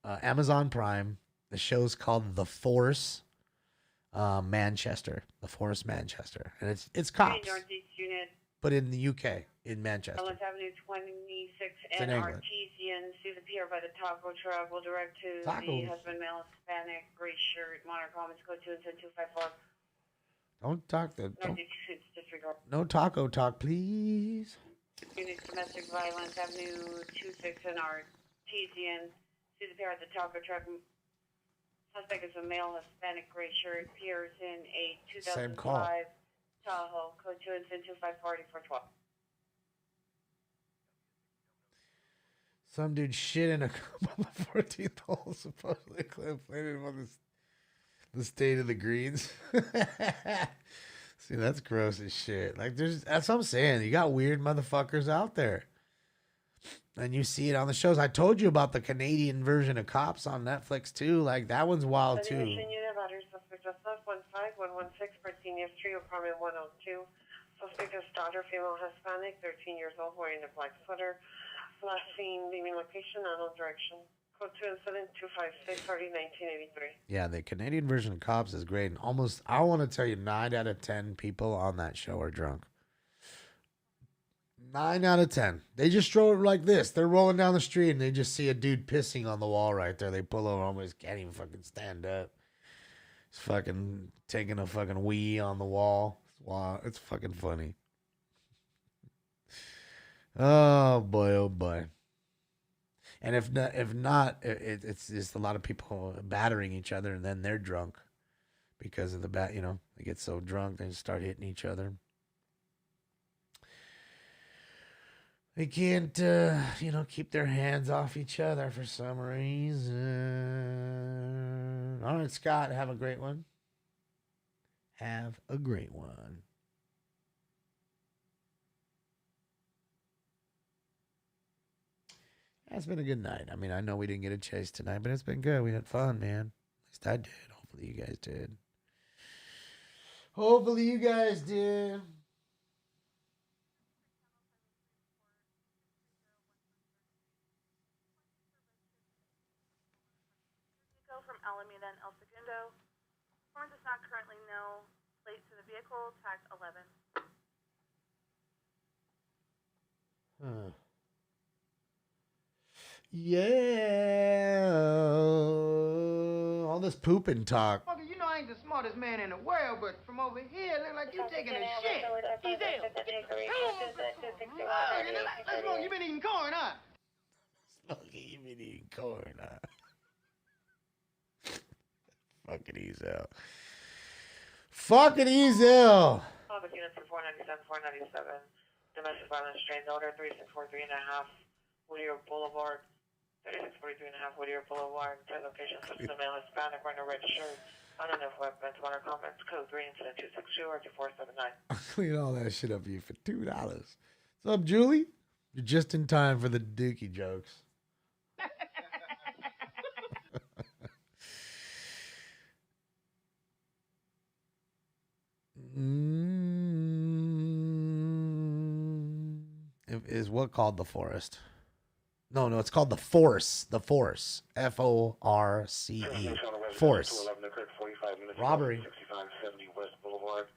Amazon Prime. The show's called The Force Manchester. The Force Manchester. And it's cops. But in the UK, in Manchester. Ellis Avenue 26 It's in and England. Artesian. See the pier by the taco truck. Will direct to the husband, male, Hispanic, gray shirt, modern comments, code 2 and 254. Don't talk the. Disregard. No taco talk, please. Unit domestic violence, Avenue 26 and Artesian. See the pier at the taco truck. Suspect is a male, Hispanic, gray shirt. Appears in a 2005 Same call. Tahoe, code 2 and 254 Some dude shit in a cup on the 14th hole, supposedly complaining about the state of the greens. See, that's gross as shit. Like, that's what I'm saying. You got weird motherfuckers out there. And you see it on the shows. I told you about the Canadian version of Cops on Netflix, too. Like, that one's wild, too. Suspect 116, Martinez Street, apartment 102. Suspect is daughter, female, Hispanic, 13 years old, wearing a black sweater. Last seen leaving location, unknown direction. Code 2 and 256, already 1983. Yeah, the Canadian version of Cops is great. And almost, I want to tell you, 9 out of 10 people on that show are drunk. 9 out of 10. They just throw it like this. They're rolling down the street and they just see a dude pissing on the wall right there. They pull over, almost can't even fucking stand up. He's fucking taking a fucking wee on the wall. Wow, it's fucking funny. Oh boy, oh boy. And if not, it's just a lot of people battering each other, and then they're drunk because of the they get so drunk they start hitting each other. They can't, keep their hands off each other for some reason. All right, Scott, have a great one. Have a great one. It's been a good night. I mean, I know we didn't get a chase tonight, but it's been good. We had fun, man. At least I did. Hopefully you guys did. Hopefully you guys did. from Alameda and El Segundo. Performance does not currently know. Plate to the vehicle, tagged 11. Huh. Yeah. All this pooping talk. Mother, you know I ain't the smartest man in the world, but from over here, it look like you taking a shit. Diesel. Let's go. You been eating corn, huh? Smokey, you been eating corn, huh? Fucking Ezel. Fucking Ezel. Office units for 497, 497. Domestic violence strain order 3643.5 Whittier Boulevard. 3643.5 Whittier Boulevard. Third location, system male Hispanic, wearing a red shirt. Unknown weapons, one or comments. Code 3 incident 262 or 2479. I'll clean all that shit up for you for $2. What's up, Julie? You're just in time for the dookie jokes. Is what called the forest? No, it's called the Force. The Force. F-O-R-C-E. Force. Robbery. 6570 West Boulevard.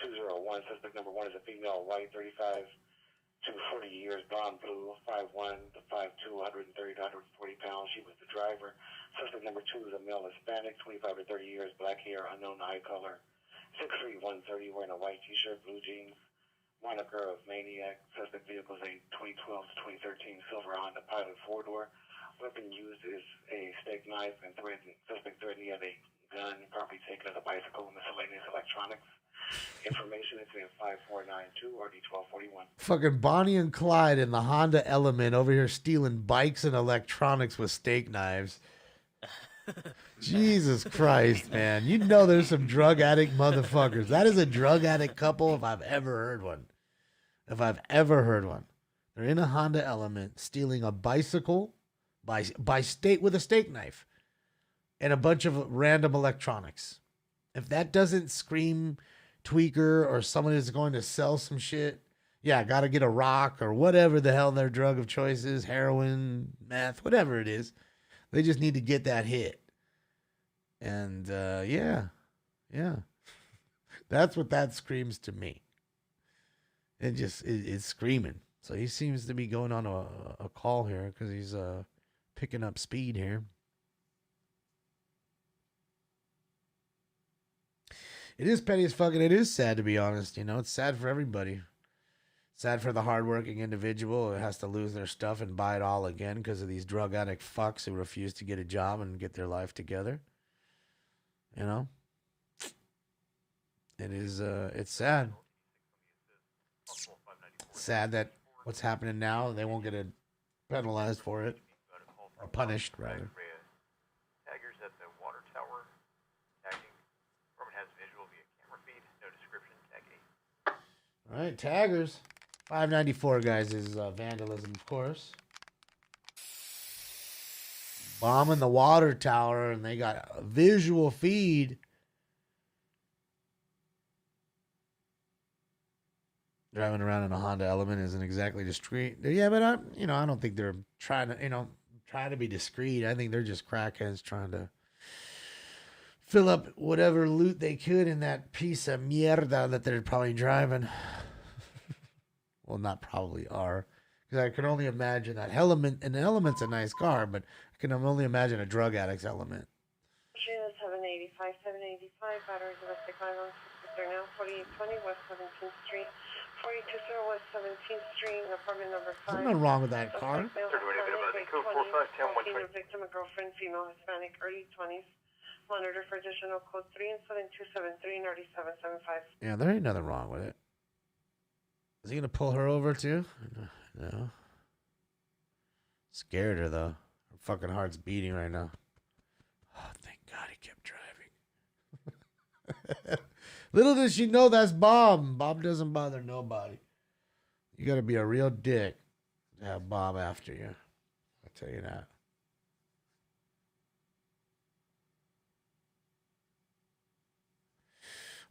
201. Suspect number 1 is a female, white, 35 to 40 years, blonde, blue, 5'1 to 5'2, 130 to 140 pounds. She was the driver. Suspect number 2 is a male Hispanic, 25 to 30 years, black hair, unknown eye color. 6'3", 130, wearing a white t-shirt, blue jeans. Moniker of Maniac. Suspect vehicle is a 2012 to 2013 silver Honda Pilot 4-door. Weapon used is a steak knife and suspect threatened he had a gun. Property taken as a bicycle, miscellaneous electronics. Information is in 5492 RD 1241. Fucking Bonnie and Clyde in the Honda Element over here stealing bikes and electronics with steak knives. Jesus Christ, man. You know there's some drug addict motherfuckers. That is a drug addict couple if I've ever heard one. If I've ever heard one. They're in a Honda Element stealing a bicycle by state with a steak knife and a bunch of random electronics. If that doesn't scream tweaker or someone is going to sell some shit, yeah, got to get a rock or whatever the hell their drug of choice is, heroin, meth, whatever it is. They just need to get that hit. And yeah. That's what that screams to me. It's screaming. So he seems to be going on a call here because he's picking up speed here. It is petty as fuck, and it is sad, to be honest. You know, it's sad for everybody. Sad for the hardworking individual who has to lose their stuff and buy it all again because of these drug addict fucks who refuse to get a job and get their life together. You know? It is, it's sad. Sad that what's happening now, they won't get penalized for it. Or punished, rather. Taggers at the water tower. Tagging. Department has visual via camera feed. No description. Tag 8. All right, taggers. 594, guys, is vandalism, of course. Bombing the water tower, and they got a visual feed. Driving around in a Honda Element isn't exactly discreet. Yeah, but I don't think they're trying to be discreet. I think they're just crackheads trying to fill up whatever loot they could in that piece of mierda that they're probably driving. Well, not probably are. Because I can only imagine that Element. An Element's a nice car, but I can only imagine a drug addict's Element. 785, 785, battery domestic violence. They're now 4820 West 17th Street. 4220 West 17th Street, apartment number 5. There's nothing wrong with that car. Seen a victim, a girlfriend, female, Hispanic, early 20s. Monitor for additional code 3 and 7273 9775. Yeah, there ain't nothing wrong with it. Is he going to pull her over too? No. Scared her though. Her fucking heart's beating right now. Oh, thank God he kept driving. Little does she know that's Bob. Bob doesn't bother nobody. You got to be a real dick to have Bob after you. I'll tell you that.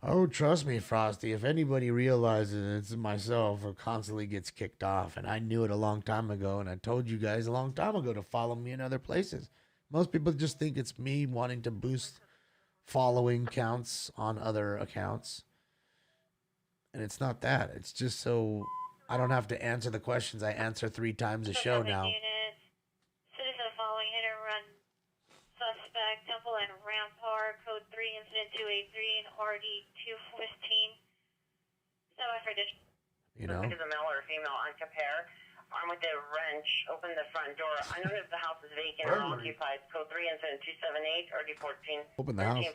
Oh, trust me, Frosty. If anybody realizes it's myself or constantly gets kicked off, and I knew it a long time ago, and I told you guys a long time ago to follow me in other places. Most people just think it's me wanting to boost following counts on other accounts. And it's not that. It's just so I don't have to answer the questions I answer 3 times a show now. Citizen following hit and run suspect, Temple and Rampart, code 3, incident 283 and RD 215. So I for You know? Is a male or a female uncompare. Armed with a wrench, open the front door. I know if the house is vacant or occupied. Code 3, incident 278, RD 14. Open the house.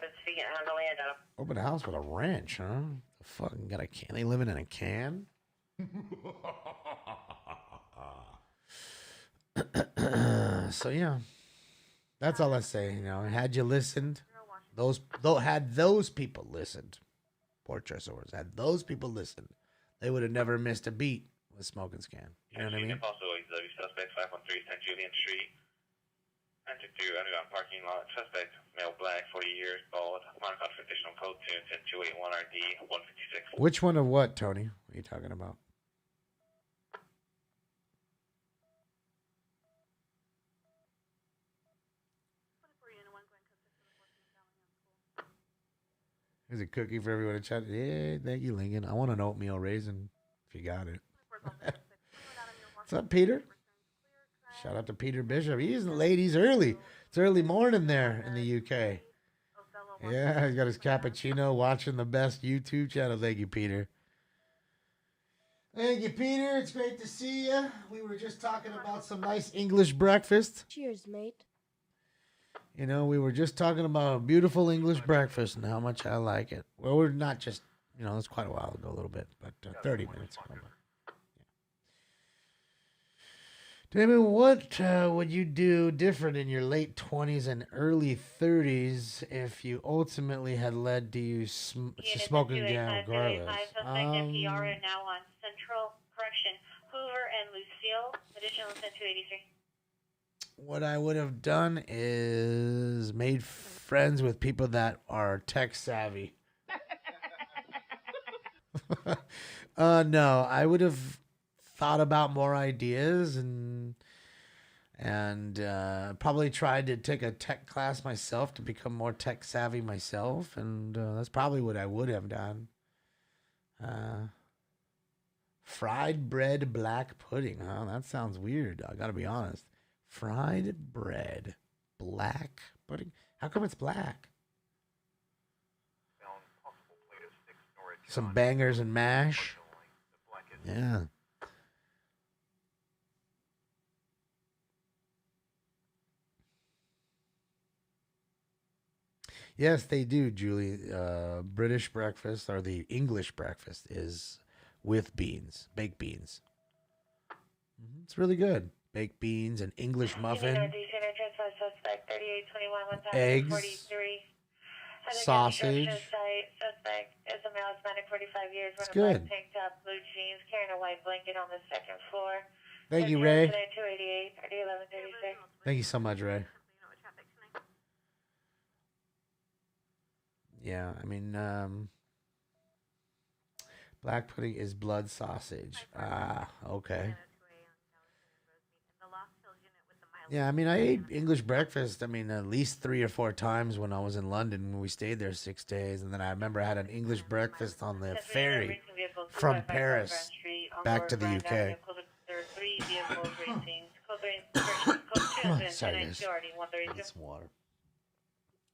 Open the house with a wrench, huh? The fucking got a can. They living in a can? So yeah, that's all I say. You know, had you listened, had those people listened, Portrasaurs, had those people listened, they would have never missed a beat with Smoking Scan. You know what I mean? Also, suspect 513 St. Julian Street. Entered through underground parking lot. Suspect male, black, 40 years, bald. Mark on traditional code 2 and 281 RD 156. Which one of what, Tony? What are you talking about? There's a cookie for everyone to chat. Yeah, thank you, Lincoln. I want an oatmeal raisin if you got it. What's up, Peter? Shout out to Peter Bishop. He's late. He's early. It's early morning there in the UK. Yeah, he's got his cappuccino watching the best YouTube channel. Thank you, Peter. Thank you, Peter. It's great to see you. We were just talking about some nice English breakfast. Cheers, mate. You know, we were just talking about a beautiful English breakfast and how much I like it. Well, we're not just, you know, it's quite a while ago, a little bit, but 30 minutes ago. Damon, what would you do different in your late 20s and early 30s if you ultimately had led to you to smoking gun regardless? FPR are now on Central Correction, Hoover and Lucille, additional 283. What I would have done is made friends with people that are tech savvy. No, I would have thought about more ideas and probably tried to take a tech class myself to become more tech savvy myself, and that's probably what I would have done. Fried bread black pudding, huh? That sounds weird. I gotta be honest. Fried bread black pudding. How come it's black? Some bangers and mash. Yeah. Yes, they do, Julie. British breakfast, or the English breakfast, is with beans, baked beans. It's really good. Baked beans, an English muffin, eggs, sausage. It's good. Thank you, Ray. Thank you so much, Ray. Yeah, I mean, black pudding is blood sausage. Ah, okay. Yeah, I mean, I ate English breakfast, I mean, at least 3 or 4 times when I was in London when we stayed there 6 days. And then I remember I had an English breakfast on the ferry from Paris back to the UK. Sorry, guys. Get some water.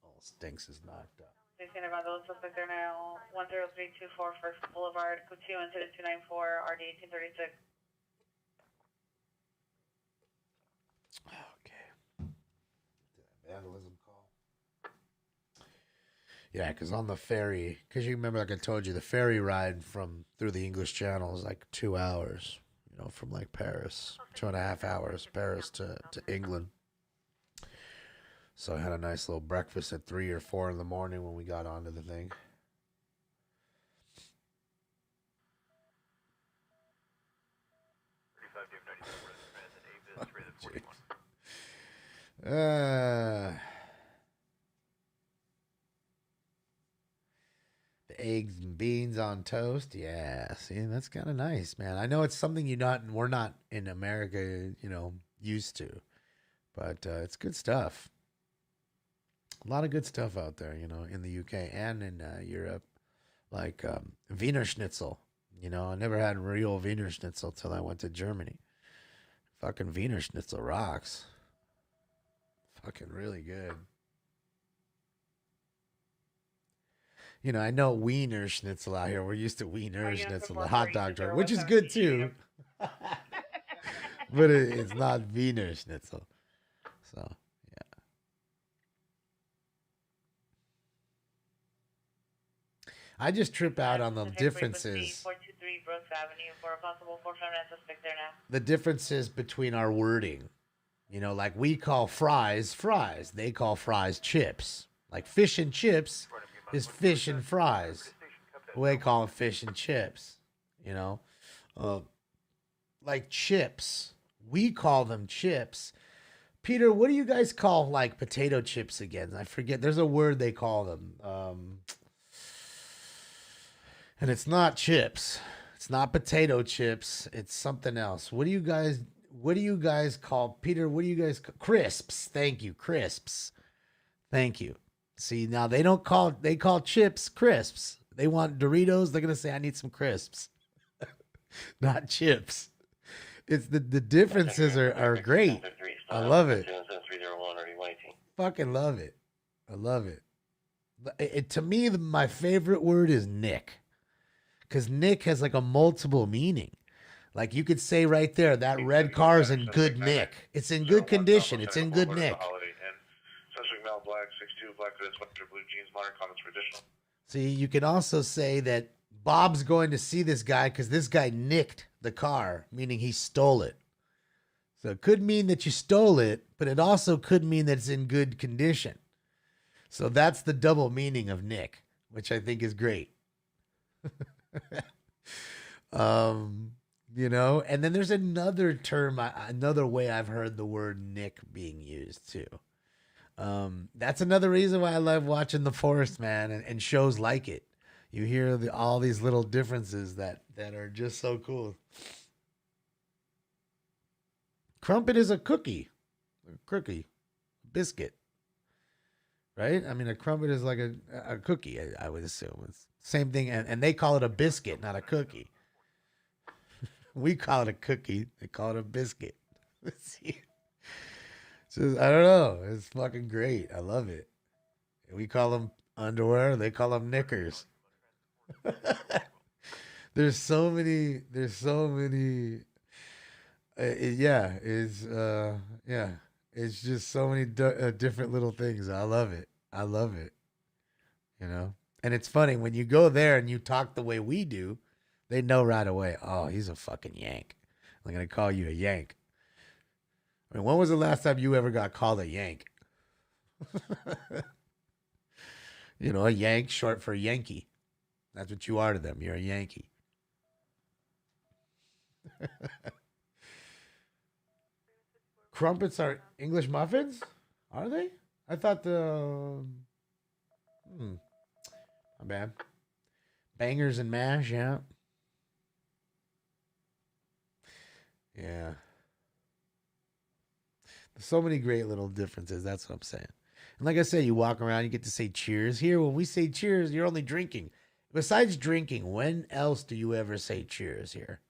Oh, stinks is knocked up. 10324 First Boulevard, code 2, incident 294, RD 1836. Okay. Vandalism call. Yeah, because on the ferry, because you remember, like I told you, the ferry ride through the English Channel is like 2 hours, you know, from like Paris, 2.5 hours, Paris to England. So I had a nice little breakfast at 3 or 4 in the morning when we got onto the thing. The eggs and beans on toast. Yeah, see, that's kind of nice, man. I know it's something we're not in America, used to, but it's good stuff. A lot of good stuff out there, in the UK and in Europe, like Wiener Schnitzel. I never had real Wiener Schnitzel till I went to Germany. Fucking Wiener Schnitzel rocks. Fucking really good. I know Wiener Schnitzel out here. We're used to Wiener Schnitzel, the hot dog joint, which is good too. But it's not Wiener Schnitzel. So, yeah. I just trip out on the differences. 423 Brooks Avenue for a possible 459 suspect there now. The differences between our wording. Like we call fries fries. They call fries chips. Like fish and chips is fish and fries. We call them fish and chips. Like chips. We call them chips. Peter, what do you guys call like potato chips again? I forget. There's a word they call them. And it's not chips. It's not potato chips. It's something else. What do you guys call, Peter? What do you guys call crisps? Thank you, crisps. Thank you. See, now they call chips crisps. They want Doritos. They're gonna say, I need some crisps, not chips. It's the differences are great. I love it. Fucking love it. I love it. To me, my favorite word is Nick, because Nick has like a multiple meaning. Like you could say right there, that red car is in good nick. It's in good condition. It's in good nick. See, you can also say that Bob's going to see this guy because this guy nicked the car, meaning he stole it. So it could mean that you stole it, but it also could mean that it's in good condition. So that's the double meaning of nick, which I think is great. And then there's another term, another way I've heard the word nick being used too. That's another reason why I love watching The Forest, man, and shows like it. You hear all these little differences that are just so cool. Crumpet is a cookie, biscuit, right? I mean, a crumpet is like a cookie, I would assume. It's same thing, and they call it a biscuit, not a cookie. We call it a cookie. They call it a biscuit. So, I don't know. It's fucking great. I love it. We call them underwear. They call them knickers. There's so many. It's just so many different little things. I love it. And it's funny when you go there and you talk the way we do, they know right away. Oh, he's a fucking Yank. I'm gonna call you a Yank. I mean, when was the last time you ever got called a Yank? A Yank, short for Yankee. That's what you are to them. You're a Yankee. Crumpets are English muffins? Are they? I thought my bad. Bangers and mash, yeah. Yeah. There's so many great little differences. That's what I'm saying. And like I said, you walk around, you get to say cheers. Here, when we say cheers, you're only drinking. Besides drinking, when else do you ever say cheers here?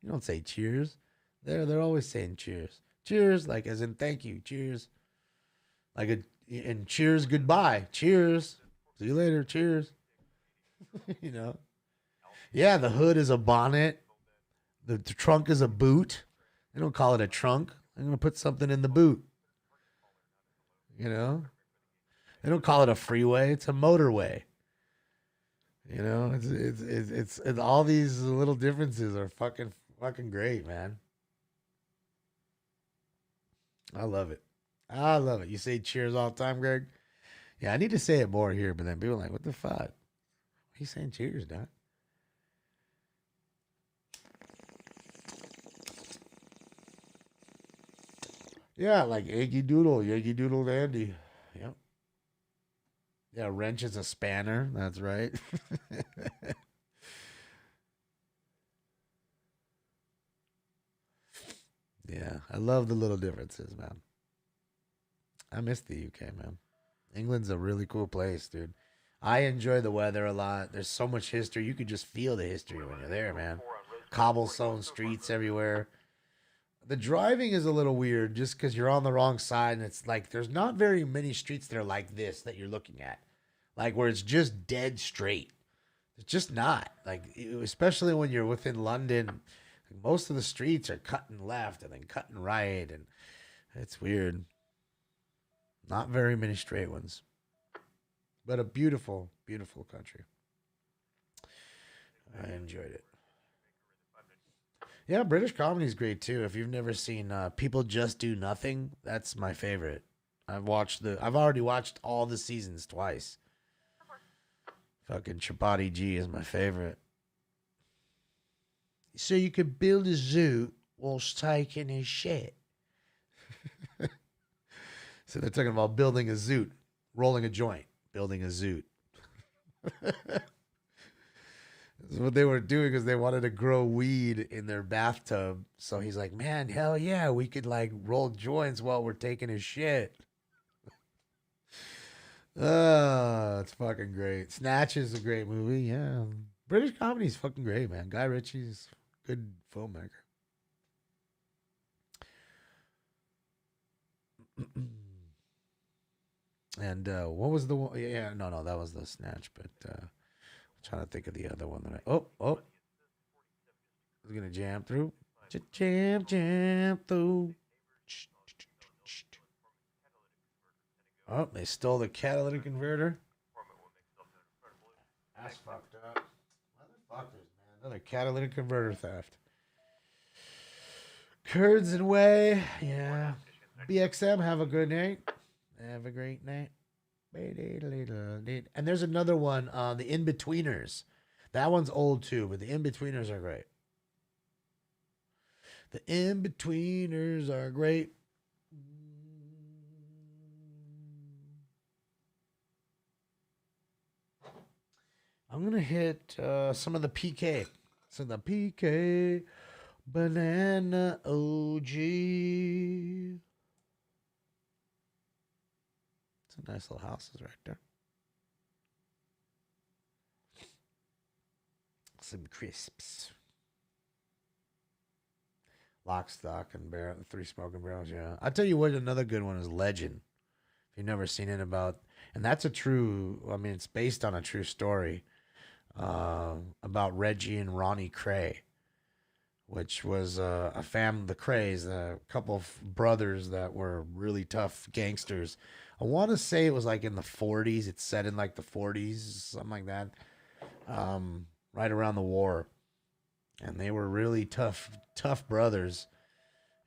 You don't say cheers. They're always saying cheers. Cheers, like as in thank you. Cheers. And cheers, goodbye. Cheers. See you later. Cheers. Yeah, the hood is a bonnet. The trunk is a boot. They don't call it a trunk. I'm going to put something in the boot. They don't call it a freeway. It's a motorway. It's all these little differences are fucking great, man. I love it. You say cheers all the time, Greg? Yeah, I need to say it more here, but then people are like, what the fuck? Why are you saying cheers, Doc? Yeah, like Yankee Doodle Dandy. Yep. Yeah, wrench is a spanner. That's right. Yeah, I love the little differences, man. I miss the UK, man. England's a really cool place, dude. I enjoy the weather a lot. There's so much history. You could just feel the history when you're there, man. Cobblestone streets everywhere. The driving is a little weird just because you're on the wrong side, and it's like there's not very many streets that are like this that you're looking at, like where it's just dead straight. It's just not like, especially when you're within London. Most of the streets are cutting left and then cutting right, and it's weird. Not very many straight ones, but a beautiful, beautiful country. I enjoyed it. Yeah, British comedy is great too. If you've never seen People Just Do Nothing, that's my favorite. I've already watched all the seasons twice. Fucking Chapati G is my favorite. So you could build a zoo whilst taking a shit. So they're talking about building a zoot, rolling a joint, building a zoot. What they were doing is they wanted to grow weed in their bathtub. So he's like, man, hell yeah, we could like roll joints while we're taking a shit. It's fucking great. Snatch is a great movie. Yeah. British comedy is fucking great, man. Guy Ritchie's a good filmmaker. And what was the one? Yeah, no, that was the Snatch. But I'm trying to think of the other one that I was gonna jam through. Jam through. Oh, they stole the catalytic converter. That's fucked up. Motherfuckers, man. Another catalytic converter theft. Kurds and Way. Yeah. BXM, have a good night. Have a great night. And there's another one, the In-Betweeners. That one's old too, but the In-Betweeners are great. The In-Betweeners are great. I'm going to hit some of the PK. So the PK Banana OG. Some nice little houses right there. Some crisps. Lock, Stock, and Barrel, Three Smoking Barrels, yeah. I'll tell you what, another good one is Legend. If you've never seen it, and that's it's based on a true story about Reggie and Ronnie Cray, which was the Crays, a couple of brothers that were really tough gangsters. I want to say it was like in the 40s. It's set in like the 40s, something like that, right around the war. And they were really tough brothers.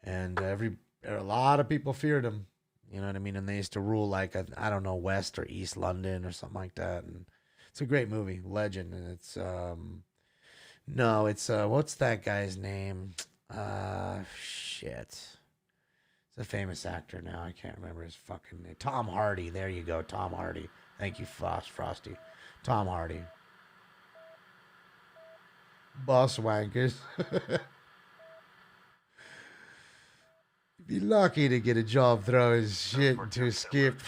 And a lot of people feared them. You know what I mean? And they used to rule like, I don't know, West or East London or something like that. And it's a great movie, Legend. And it's, what's that guy's name? Shit. It's a famous actor now. I can't remember his fucking name. Tom Hardy. There you go, Tom Hardy. Thank you, Frosty. Tom Hardy. Boss wankers. Be lucky to get a job throwing shit into a skip.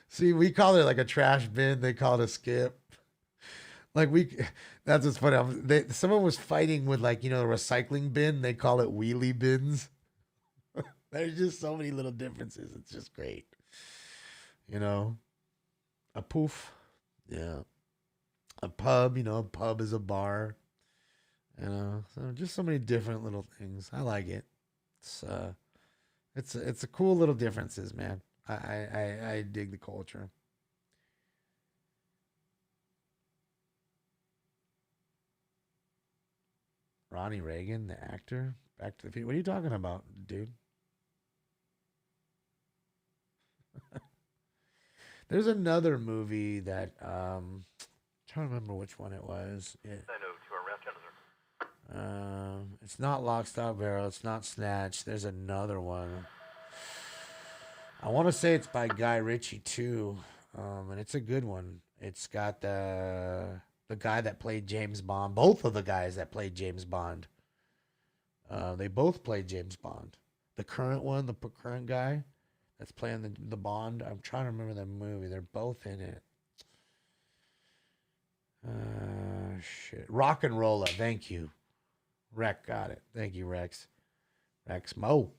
See, we call it like a trash bin. They call it a skip. That's what's funny. Someone was fighting with a recycling bin. They call it wheelie bins. There's just so many little differences. It's just great. A poof. Yeah. A pub, a pub is a bar. So just so many different little things. I like it. It's a cool little differences, man. I dig the culture. Ronnie Reagan, the actor, Back to the Future. What are you talking about, dude? There's another movie that I'm trying to remember which one it was. It's not Lock, Stock, Barrel. It's not Snatch. There's another one. I want to say it's by Guy Ritchie too, and it's a good one. It's got the guy that played James Bond. Both of the guys that played James Bond. They both played James Bond. The current one, the current guy that's playing the Bond. I'm trying to remember the movie. They're both in it. Shit. Rock and Rolla. Thank you. Rex got it. Thank you, Rex. Rex Mo.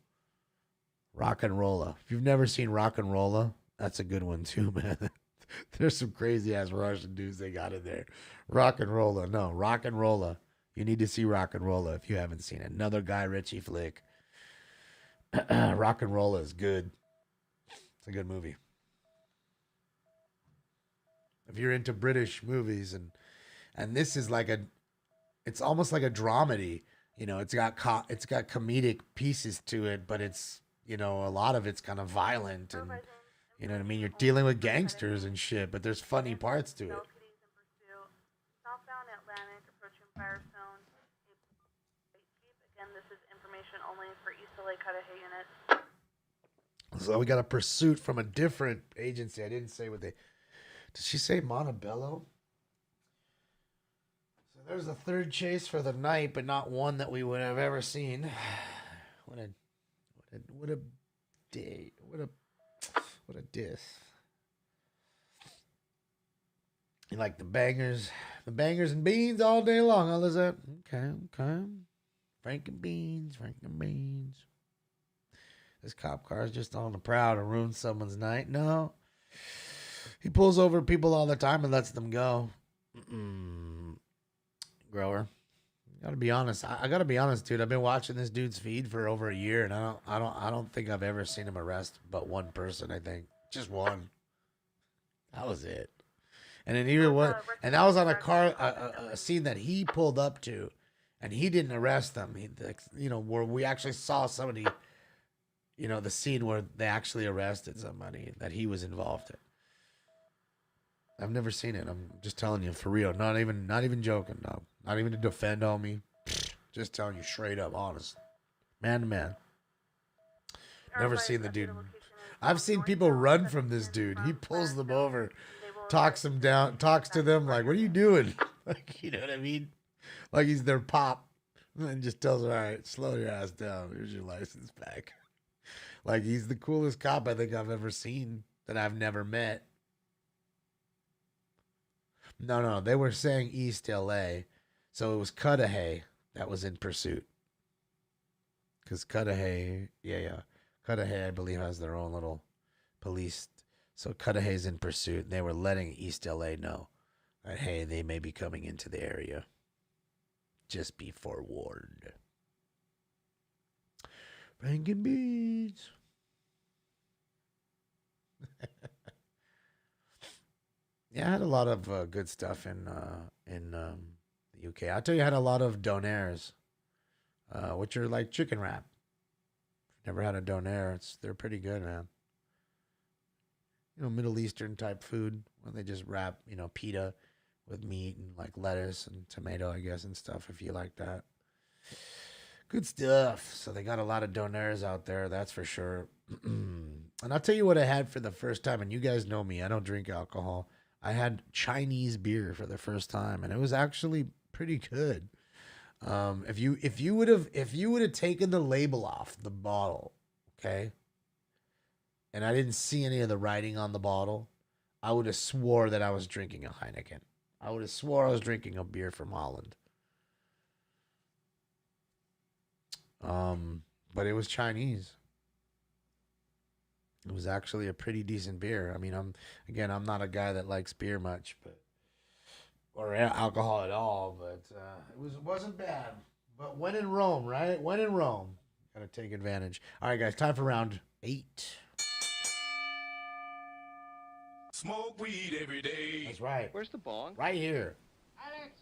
Rock and Rolla. If you've never seen Rock and Rolla, that's a good one too, man. There's some crazy ass Russian dudes they got in there. Rock and Rolla. No, Rock and Rolla. You need to see Rock and Rolla if you haven't seen it. Another Guy Ritchie flick. Rock and Rolla is good. It's a good movie. If you're into British movies and this is like it's almost like a dramedy. You know, it's got comedic pieces to it, but it's, you know, a lot of it's kind of violent and, you know what I mean? You're dealing with gangsters and shit, but there's funny parts to it. Southbound Atlantic approaching Firestone. Again, this is information only for East LA Cudahy units. So we got a pursuit from a different agency. I didn't say what they... Did she say Montebello? So there's a third chase for the night, but not one that we would have ever seen. What a day. What a diss. You like the bangers and beans all day long, huh, Lizette? Okay. Frank and beans. This cop car is just on the prowl to ruin someone's night. No. He pulls over people all the time and lets them go. Grower. Gotta be honest. I gotta be honest, dude. I've been watching this dude's feed for over a year, and I don't think I've ever seen him arrest but one person. I think just one. That was it. And then even what? And that was on a scene that he pulled up to, and he didn't arrest them. You know, where we actually saw somebody. You know, the scene where they actually arrested somebody that he was involved in. I've never seen it. I'm just telling you for real. Not even joking, dog. Not even to defend on me. Just telling you straight up, honest. Man to man. Never seen the dude. I've seen people run from this dude. He pulls them over, talks them down, talks to them like, what are you doing? Like, you know what I mean? Like he's their pop. And then just tells them, all right, slow your ass down. Here's your license back. Like he's the coolest cop I think I've ever seen that I've never met. No, they were saying East LA. So it was Cudahy that was in pursuit. Because Cudahy, Cudahy, I believe, has their own little police. So Cudahy's in pursuit. And they were letting East LA know that, hey, they may be coming into the area. Just be forewarned. Franken beans. Yeah, I had a lot of good stuff in the UK. I'll tell you, I had a lot of donaires, which are like chicken wrap. Never had a donaire. They're pretty good, man. You know, Middle Eastern type food when they just wrap, you know, pita with meat and like lettuce and tomato, I guess, and stuff if you like that. Good stuff. So they got a lot of donaires out there, that's for sure. And I'll tell you what I had for the first time, and you guys know me, I don't drink alcohol. I had Chinese beer for the first time, and it was actually pretty good. If you would have taken the label off the bottle, okay, and I didn't see any of the writing on the bottle, I would have swore that I was drinking a Heineken. I would have swore I was drinking a beer from Holland. But it was Chinese. It was actually a pretty decent beer. I mean, I'm not a guy that likes beer much, or alcohol at all, but it wasn't bad. But when in Rome, right? When in Rome, gotta take advantage. All right, guys, time for round 8. Smoke weed every day. That's right. Where's the bong? Right here. Alex.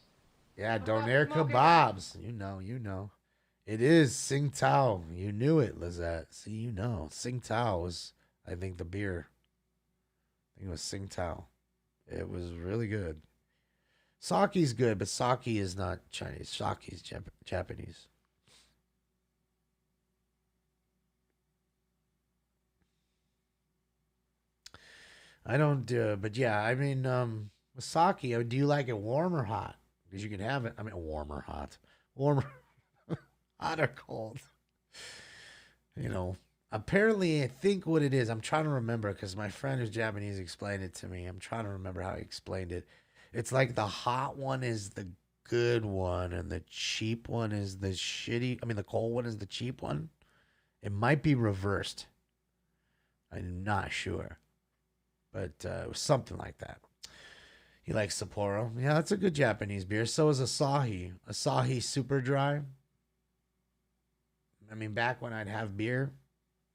Yeah, Donaire Kebabs. You know. It is Sing Tao. You knew it, Lizette. See, you know. Sing Tao was, I think, the beer. I think it was Sing Tao. It was really good. Sake's good, but sake is not Chinese. Sake is Japanese. I don't, but yeah, I mean, with sake, do you like it warm or hot? Because you can have it, I mean, warm or hot. Warm, hot or cold. You know, apparently, I think what it is, I'm trying to remember because my friend who's Japanese explained it to me. I'm trying to remember how he explained it. It's like the hot one is the good one and the cheap one is the shitty. I mean, the cold one is the cheap one. It might be reversed. I'm not sure. But it was something like that. He likes Sapporo. Yeah, that's a good Japanese beer. So is Asahi. Asahi Super Dry. I mean, back when I'd have beer,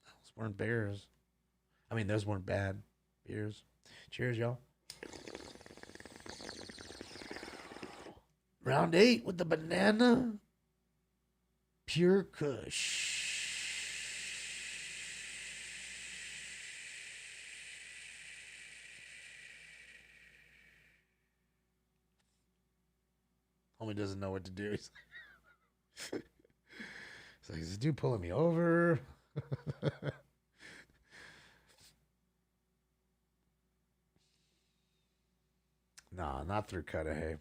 those weren't beers. I mean, those weren't bad beers. Cheers, y'all. Round 8 with the banana. Pure Kush. Homie doesn't know what to do. He's like, is this dude pulling me over? Nah, not through Cudahy.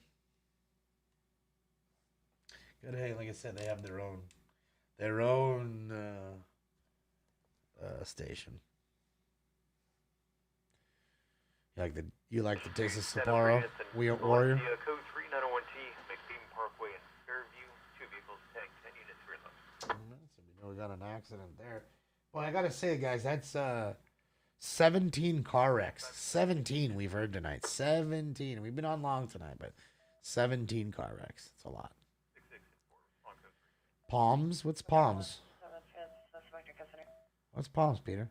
Cudahy, like I said, they have their own station. You like the taste of Sapporo? Warrior? Code 3901T, McBean Parkway in Fairview. 2 vehicles, tagged 10 units, reload. So we know we got an accident there. Well, I gotta say, guys, that's 17 car wrecks. 17 we've heard tonight. 17. We've been on long tonight, but 17 car wrecks. It's a lot. Palms? What's Palms? What's Palms, Peter?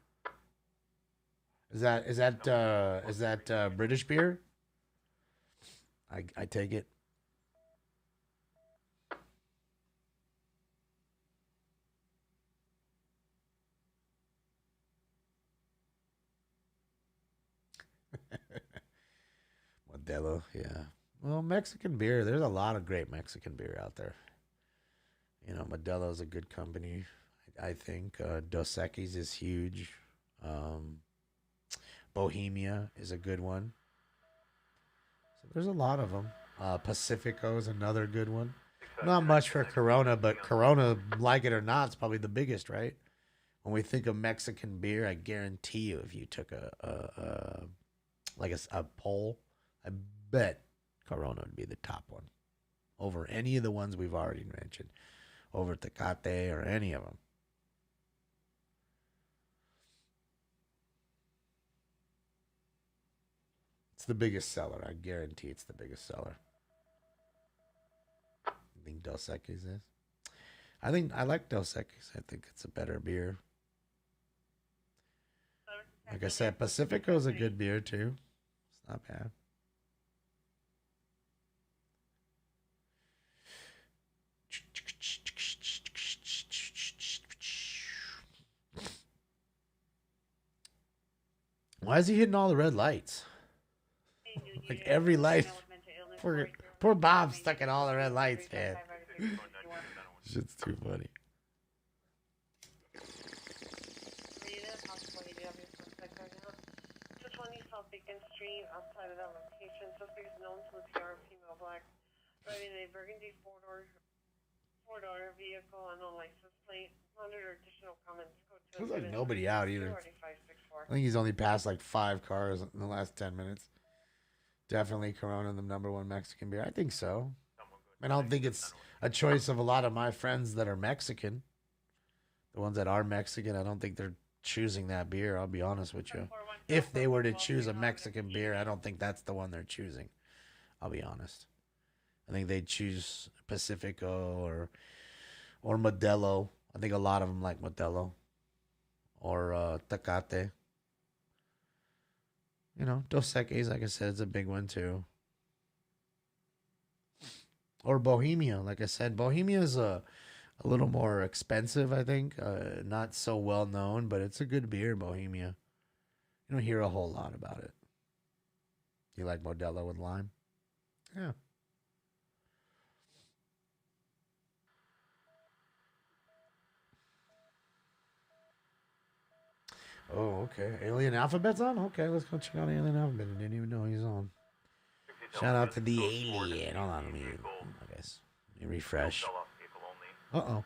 Is that British beer? I take it. Modelo, yeah. Well, Mexican beer. There's a lot of great Mexican beer out there. You know, Modelo is a good company. I think Dos Equis is huge. Bohemia is a good one. So there's a lot of them. Pacifico is another good one. Not much for Corona, but Corona, like it or not, it's probably the biggest, right? When we think of Mexican beer, I guarantee you, if you took a poll, I bet Corona would be the top one over any of the ones we've already mentioned, over Tecate or any of them. It's the biggest seller. I guarantee it's the biggest seller. I think Dos Equis is. I like Dos Equis. I think it's a better beer. Like I said, Pacifico is a good beer too. It's not bad. Why is he hitting all the red lights? Like every light. Poor Bob stuck in all the red lights, man. Shit's too funny. Street outside of that location. Suspect is known to appear a female black driving a burgundy four-door vehicle on a license plate. 100 additional comments. There's like nobody out either. I think he's only passed like 5 cars in the last 10 minutes. Definitely Corona, the number 1 Mexican beer. I think so. I don't think it's a choice of a lot of my friends that are Mexican. The ones that are Mexican, I don't think they're choosing that beer. I'll be honest with you. If they were to choose a Mexican beer, I don't think that's the one they're choosing. I'll be honest. I think they'd choose Pacifico or Modelo. I think a lot of them like Modelo. Or Tecate. You know, Dos Equis, like I said, is a big one too. Or Bohemia, like I said. Bohemia is a little more expensive, I think. Not so well known, but it's a good beer, Bohemia. You don't hear a whole lot about it. You like Modelo with lime? Yeah. Oh, okay. Alien Alphabet's on? Okay, let's go check out Alien Alphabet. I didn't even know he's on. Shout out to the alien. Hold on, let me refresh. Uh-oh.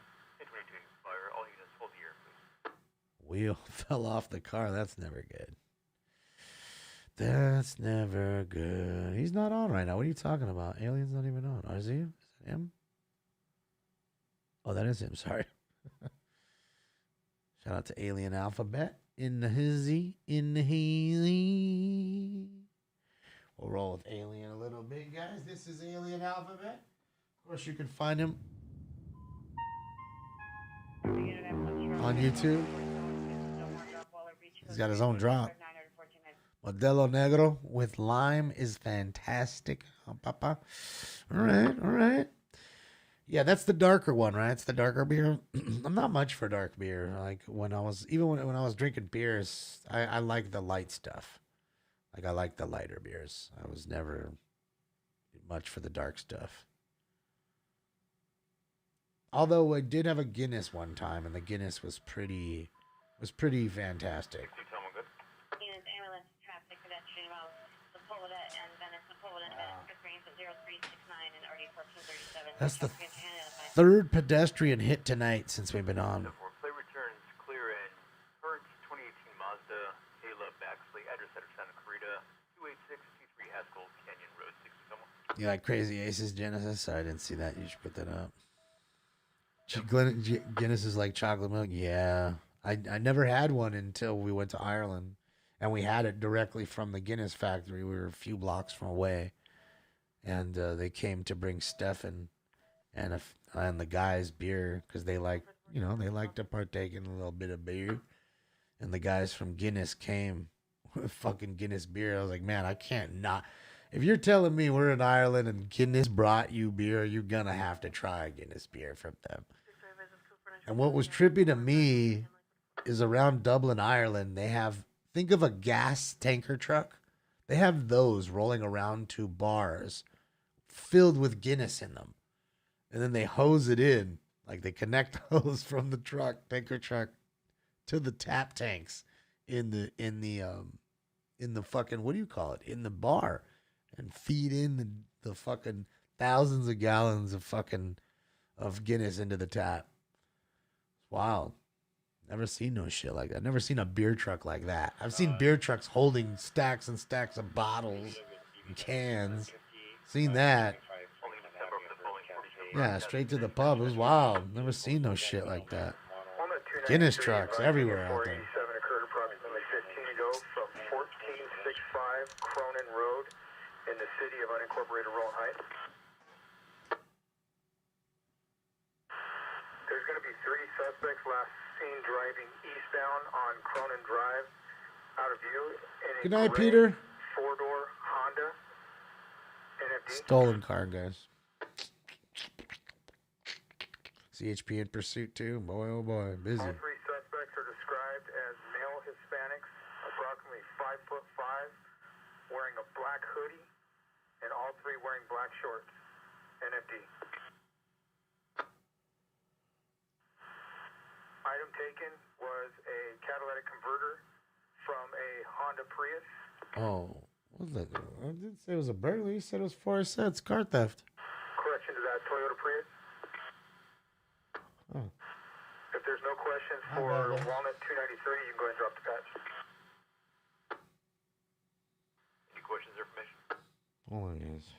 Wheel fell off the car. That's never good. That's never good. He's not on right now. What are you talking about? Alien's not even on. Oh, is he? Is that him? Oh, that is him. Sorry. Shout out to Alien Alphabet. In the hizzy. In the hazy. We'll roll with Alien a little bit, guys. This is Alien Alphabet. Of course, you can find him on YouTube. He's got his own drop. Modelo Negro with lime is fantastic. Oh, papa. All right. Yeah, that's the darker one, right? It's the darker beer. I'm not much for dark beer. Like when I was drinking beers, I like the light stuff. Like I like the lighter beers. I was never much for the dark stuff. Although I did have a Guinness one time, and the Guinness was pretty fantastic. That's the third pedestrian hit tonight since we've been on. Play returns clear in current 2018 Mazda, Ayla, Baxley, address at Santa Clarita, 28623 Haskell Canyon Road, 60 someone. You like Crazy Aces Genesis? Sorry, I didn't see that. You should put that up. Guinness is like chocolate milk? Yeah. I never had one until we went to Ireland. And we had it directly from the Guinness factory. We were a few blocks from away. And they came to bring Stefan and the guys beer because they like to partake in a little bit of beer. And the guys from Guinness came with fucking Guinness beer. I was like, man, I can't not. If you're telling me we're in Ireland and Guinness brought you beer, you're going to have to try a Guinness beer from them. And what was trippy to me is around Dublin, Ireland, they have, think of a gas tanker truck. They have those rolling around to bars filled with Guinness in them. And then they hose it in. Like they connect hose from the tanker truck to the tap tanks in the fucking, what do you call it? In the bar. And feed in the fucking thousands of gallons of Guinness into the tap. Wild. Never seen no shit like that. Never seen a beer truck like that. I've seen beer trucks holding stacks and stacks of bottles and cans. Seen that. Yeah, straight to the pub. It was wild. Never seen no shit like that. Guinness trucks everywhere out there. Occurred approximately 15 ago from 1465 Cronin Road in the city of unincorporated Rowland Heights. There's going to be 3 suspects last seen driving eastbound on Cronin Drive out of view. Good night, Peter. 4-door Honda NFD. Stolen car, guys. CHP in pursuit, too. Boy, oh boy. Busy. All 3 suspects are described as male Hispanics, approximately 5'5", wearing a black hoodie, and all 3 wearing black shorts. NFD. Item taken was a catalytic converter from a Honda Prius. Oh, what was that? I didn't say it was a burglary. You said it was 4 cents. Car theft. Correction to that Toyota Prius. Oh. If there's no questions for Walnut 293, you can go ahead and drop the patch. Any questions or information? Hold on, guys.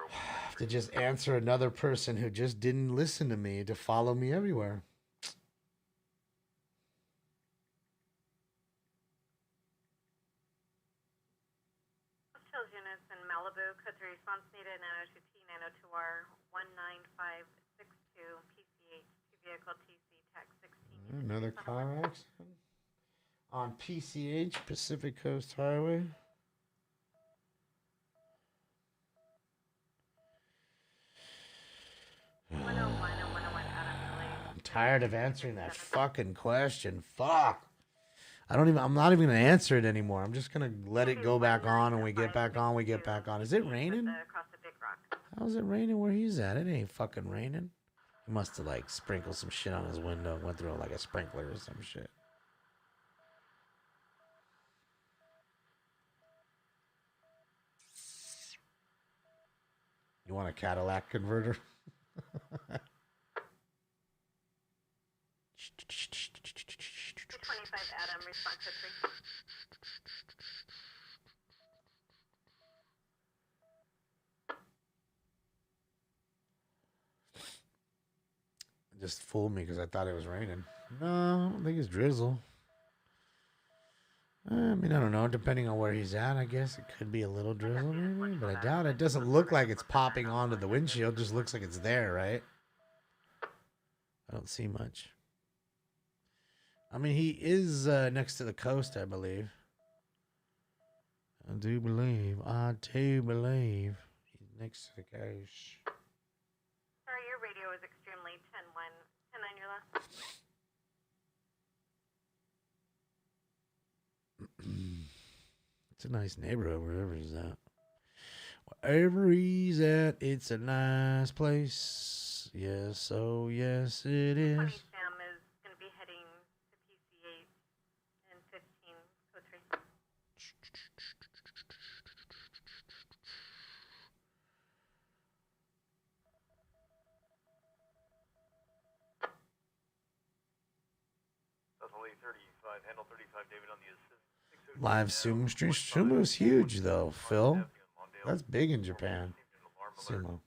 I have to just answer another person who just didn't listen to me to follow me everywhere. Chills units in Malibu, code 3 response needed, 902T, 902R, 19562, PCH, 2 vehicle TC, tech 16. Another car accident on PCH, Pacific Coast Highway. I'm tired of answering that fucking question. Fuck. I'm not even gonna answer it anymore. I'm just gonna let it go back on, and we get back on, we get back on. Is it raining? How's it raining where he's at? It ain't fucking raining. He must have like sprinkled some shit on his window, went through like a sprinkler or some shit. You want a Cadillac converter? 25 Adam, response history. Just fooled me because I thought it was raining. No, I don't think it's drizzle. I mean, I don't know. Depending on where he's at, I guess it could be a little drizzle, maybe. But I doubt it. It doesn't look like it's popping onto the windshield. It just looks like it's there, right? I don't see much. I mean, he is next to the coast, I believe. I do believe. He's next to the coast. Sorry, your radio is extremely 10-1. 10-9, your last. It's a nice neighborhood wherever he's at. Wherever he's at, it's a nice place. Yes, oh yes, it is. 20 Sam is going to be heading to PC8 in 15, code 3. That's only 35, handle 35, David on the assist. Live sumo stream. Sumo is huge, though, Phil. That's big in Japan. Sumo.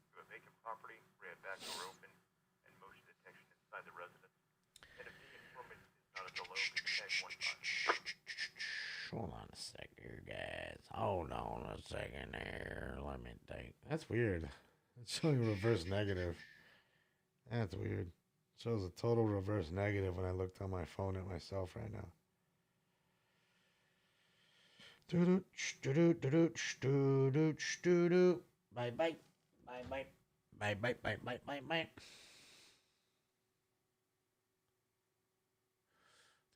Hold on a second, guys. Hold on a second here. Let me think. That's weird. It's showing reverse negative. That's weird. It shows a total reverse negative when I looked on my phone at myself right now. Bye bye. Bye bye. Bye bye bye bye bye bye.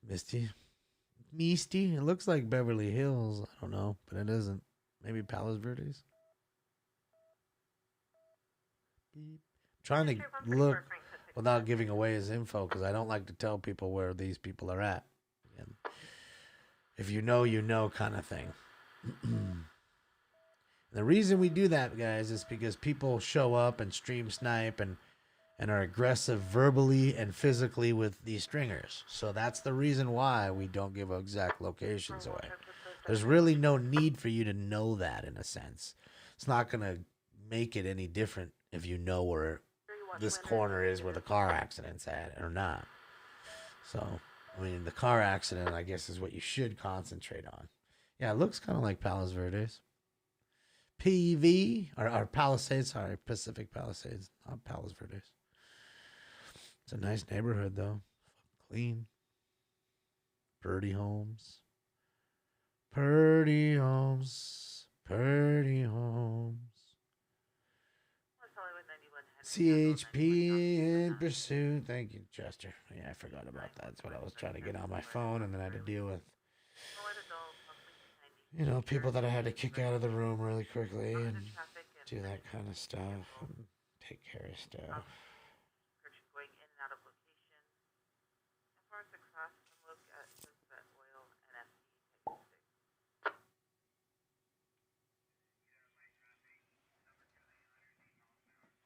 Misty. It looks like Beverly Hills. I don't know, but it isn't. Maybe Palos Verdes. Trying to look without giving away his info because I don't like to tell people where these people are at. And if you know kind of thing. The reason we do that, guys, is because people show up and stream snipe and are aggressive verbally and physically with these stringers. So that's the reason why we don't give exact locations away. There's really no need for you to know that in a sense. It's not going to make it any different if you know where this corner is where the car accident's at or not. So, I mean, the car accident, I guess, is what you should concentrate on. Yeah, it looks kind of like Palos Verdes. PV, or Palisades, sorry, Pacific Palisades, not Palos Verdes. It's a nice neighborhood, though. Clean. Purdy homes. Purdy homes. Purdy homes. CHP in pursuit. Thank you, Chester. Yeah, I forgot about that. That's what I was trying to get on my phone, and then I had to deal with, you know, people that I had to kick out of the room really quickly and do that kind of stuff and take care of stuff.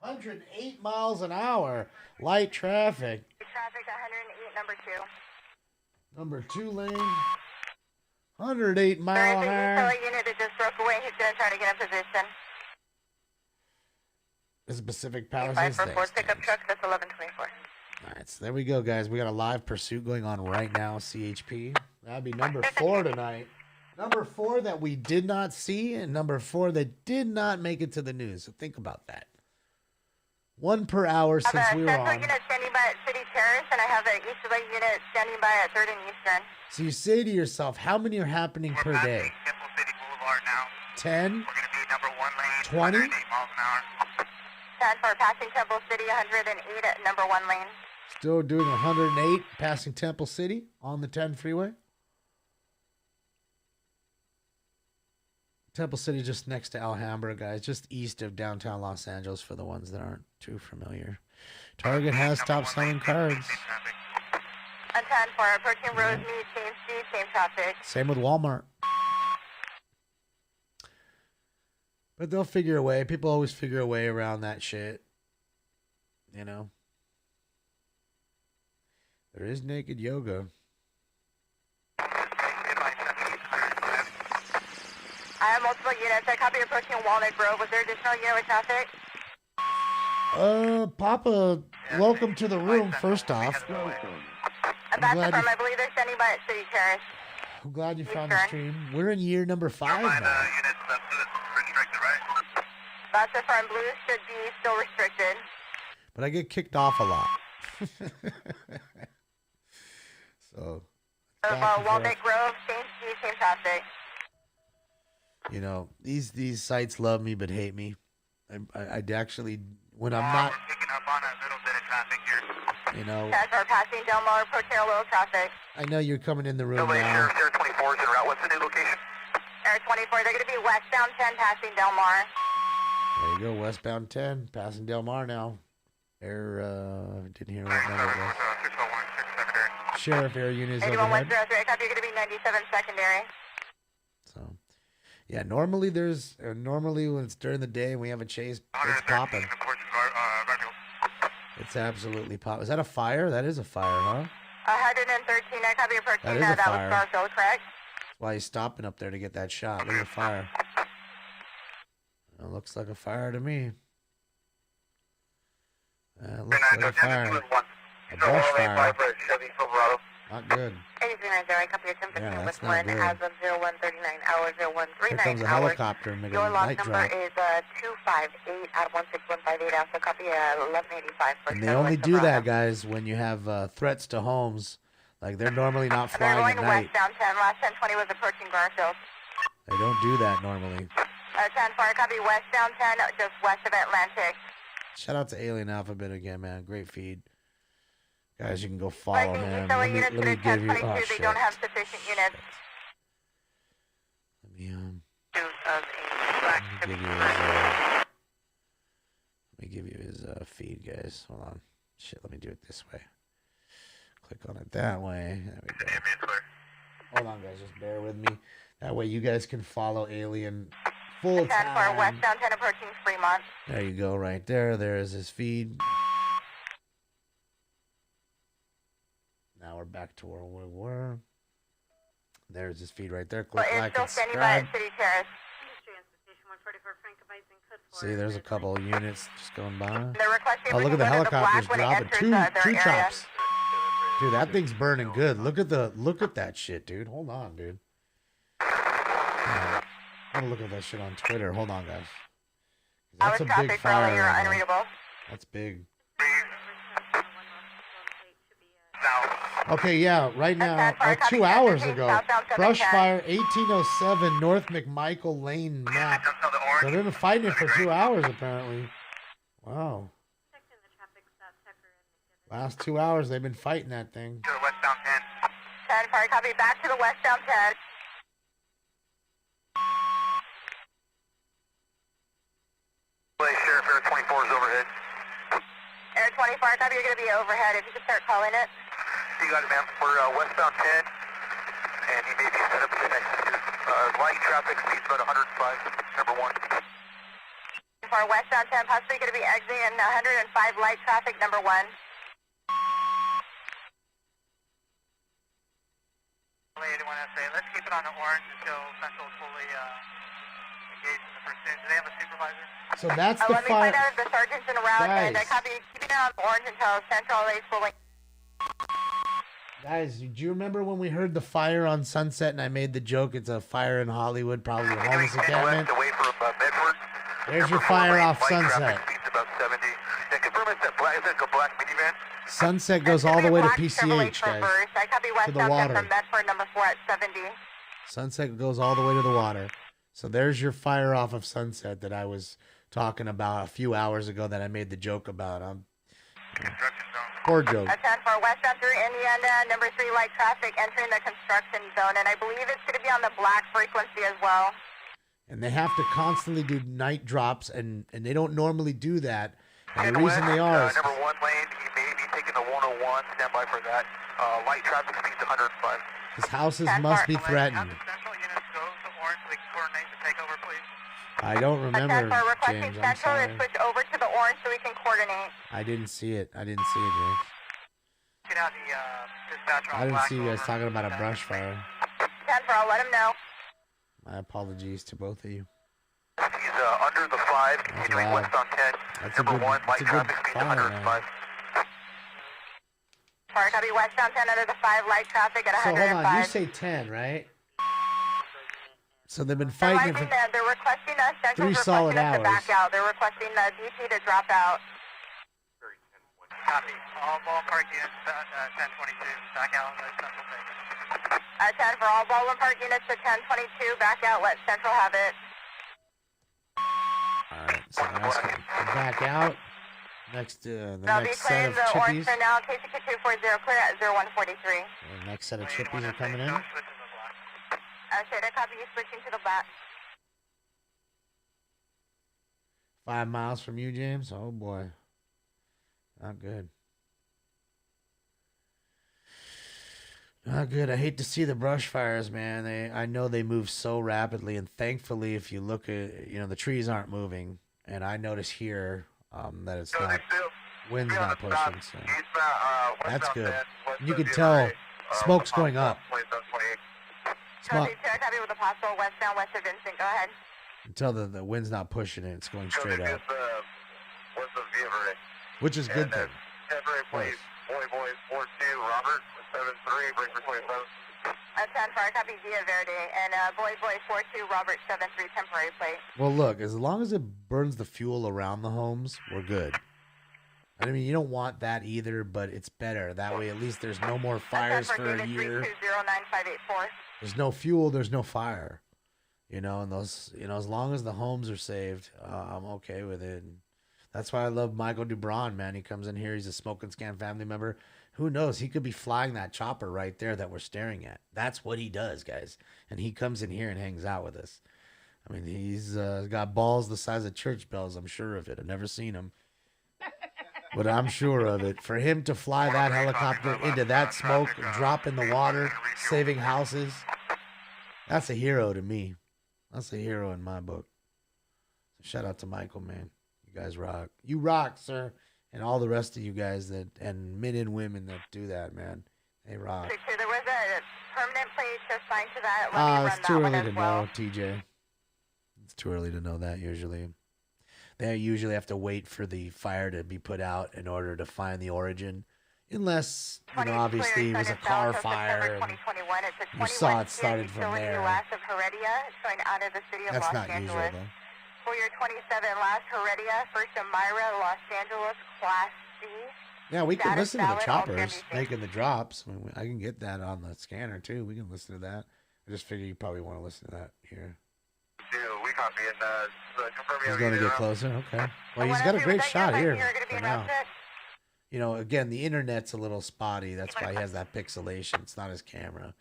108 miles an hour. Light traffic. Traffic 108, number 2. Number 2 lane. 108 mile an hour. There is a unit that just broke away. He's going to try to get in position. This is Pacific Palisades. 544 pickup truck. That's 1124. All right, so there we go, guys. We got a live pursuit going on right now, CHP. That'd be number 4 tonight. Number 4 that we did not see, and number 4 that did not make it to the news. So think about that. 1 per hour since we were on. I have a unit standing by at City Terrace, and I have an Easterly unit standing by at 3rd and Eastern. So you say to yourself, how many are happening per day? 10? We're going to be number 1 lane. 20? 10 for passing Temple City, 108 at number 1 lane. Still doing 108 passing Temple City on the 10 freeway. Temple City just next to Alhambra, guys, just east of downtown Los Angeles for the ones that aren't too familiar. Target has stopped selling cards. On 10 for approaching Rosemead, same speed, same traffic. Same with Walmart. But they'll figure a way. People always figure a way around that shit. You know? There is naked yoga. I have multiple units. I copy approaching Walnut Grove. Was there additional unit with traffic? Papa, welcome to the room, first off. That's the firm. I believe they're standing by at City Terrace. I'm glad you found the stream. We're in year number 5 now. That's the firm. Blue should be still restricted. But I get kicked off a lot. So. Walnut Grove, same speed, same traffic. You know, these sites love me but hate me. I actually, when I'm not, you know, We're passing Del Mar, approaching a little traffic. I know you're coming in the room now. Air 24 is en route. What's the new location? Air 24, they're going to be westbound 10, passing Del Mar. There you go, westbound 10, passing Del Mar now. Air, didn't hear what number it was. Sheriff Air unit is overhead. 81-103, I copy, you're going to be 97 secondary. So, yeah, normally when it's during the day and we have a chase, it's popping. It's absolutely popping. Is that a fire? That is a fire, huh? 113, I copy, approaching That is a that was fire. Garfield, correct? That's why he's stopping up there to get that shot. Look at the fire. It looks like a fire to me. It looks like a fire. A brush fire. Not good. 8390, I copy, your 1015 Yeah, with that's not 1 good. as of 0139 hours, 0139 Here comes a hours. helicopter making Your a log night number drop. is 258 at 16158 out, so copy 1185 for And they only do that, guys, when you have threats to homes. Like, they're normally not They're flying going at night. westbound 10, last 1020 was approaching Garfield. They don't do that normally. 10 4, copy westbound 10, just west of Atlantic. Shout out to Alien Alphabet again, man. Great feed. Guys, you can go follow him. Let me give you... Oh, They shit. don't have sufficient units. Let me give you his feed, guys. Hold on. Shit, let me do it this way. Click on it that way. There we go. Hold on, guys. Just bear with me. That way you guys can follow Alien full 10 4, time. westbound 10 approaching Fremont. There you go, right there. There's his feed. Now we're back to where we were. There's his feed right there. Click Well, like it's still and standing by subscribe. at City Terrace. See, there's a couple of units just going by. They're requesting Oh, look at the everything go to helicopters black when it dropping. enters, Two their area. chops. Dude, that thing's burning good. Look at that shit, dude. Hold on, dude. I'm gonna look at that shit on Twitter. Hold on, guys. That's a big fire. Right now. That's big. Okay, yeah, right now, 2 hours ago, brush fire, 1807 North McMichael Lane map. So they've been fighting it for 2 hours, apparently. Wow. Last 2 hours, they've been fighting that thing. Westbound 10. 10 4, copy back to the westbound 10. Sheriff Air 24 is overhead. Air 24, copy, you're going to be overhead. If you could start calling it. You got it, ma'am. We're westbound 10, and he may be set up to the next two. Light traffic speed's about 105, number 1. For westbound 10, possibly going to be exiting in 105 light traffic, number 1. Let's keep it on the orange until Central is fully engaged in the pursuit. Do they have a supervisor? So that's the Let me fire. find out if the sergeant's en route, and I Guys. copy keeping it on orange until Central is fully. Guys, do you remember when we heard the fire on Sunset and I made the joke it's a fire in Hollywood, probably a homeless encampment? Away from Bedford. There's your fire off Sunset. Speed's about 70. And confirm it's that black, is that a black minivan? Sunset goes all the way to Chevrolet PCH, guys. Traverse. I copy To the westbound 10 water. from Bedford, number 4 at 70. Sunset goes all the way to the water. So there's your fire off of Sunset that I was talking about a few hours ago that I made the joke about. Poor joke. A 10 for westbound through Indiana, number 3 light traffic entering the construction zone, and I believe it's going to be on the black frequency as well. And they have to constantly do night drops, and they don't normally do that And the reason they are is number 1 lane, he may be taking the 101. Stand by for that. Light traffic speeds 105. his houses must be threatened. Central units go to Orange so we can coordinate the takeover, please. I don't remember, James. I'm Central sorry. to switch over to the Orange so we can coordinate. I didn't see it. I didn't see it, James. Get out the dispatcher on I didn't Black see you guys Rover. talking about a brush fire. 10 for, I'll let him know. My apologies to both of you. He's under the 5, continuing loud. west on 10. That's a Number good, 1, that's light a good traffic speeds fire, 105. man. Sorry, copy west on 10 under the 5, light traffic at So 105. hold on, you say 10, right? So they've been fighting for They're requesting us, Central's 3 solid requesting us to hours. back out. They're requesting the DP to drop out. Copy. All ballpark units, 1022, back out, let Central take it. 10 for all Baldwin Park units to 1022, back out, let Central have it. Alright, so that's good. Back out. Next, the They'll be next set clearing of the Orange chippies. for now, KCK240, clear at 0143. The next set of chippies are coming in. Shader, copy you switching to the black. 5 miles from you, James. Oh boy, not good. Not good. I hate to see the brush fires, man. I know they move so rapidly, and thankfully, if you look at, the trees aren't moving, and I notice here that it's not, wind's not pushing, so that's good. You can tell smoke's going up. Smoke. Copy with a possible westbound west of Vincent. Go ahead. Until the wind's not pushing it, it's going straight up, What's the Via which is a good thing. please. Boy, 4-2, Robert, 7-3, break for 27. 10 for copy Via Verde, and boy, 4-2, Robert, 7-3, temporary plate. Well, look, as long as it burns the fuel around the homes, we're good. I mean, you don't want that either, but it's better. That way, at least there's no more fires for a year. 3209584. There's no fuel, there's no fire. And those, as long as the homes are saved, I'm okay with it. And that's why I love Michael Dubron, man. He comes in here, he's a Smoke and Scan family member. Who knows? He could be flying that chopper right there that we're staring at. That's what he does, guys. And he comes in here and hangs out with us. I mean, he's got balls the size of church bells. I'm sure of it. I've never seen him, but I'm sure of it. For him to fly that helicopter into that smoke, drop in the water, saving houses, that's a hero to me. That's a hero in my book. Shout out to Michael, man. You guys rock. You rock, sir. And all the rest of you guys and men and women that do that, man. They rock. There was a permanent plate assigned to that. Let me run It's too that one early as to well. know, TJ. It's too early to know that usually. They usually have to wait for the fire to be put out in order to find the origin. Unless, obviously it was a car fire. And you saw it started from there. Last of Heredia, showing out of the city of That's Los not Angeles. usual, though. For your 27, last Heredia, first Amira, Los Angeles, Class C. Yeah, we can Status listen to the valid, choppers all making the drops. I can get that on the scanner, too. We can listen to that. I just figure you probably want to listen to that here. We copy it. Confirm He's going to get closer? Okay. Well, he's got a great shot here for now. Again, the internet's a little spotty. That's why he has that pixelation. It's not his camera.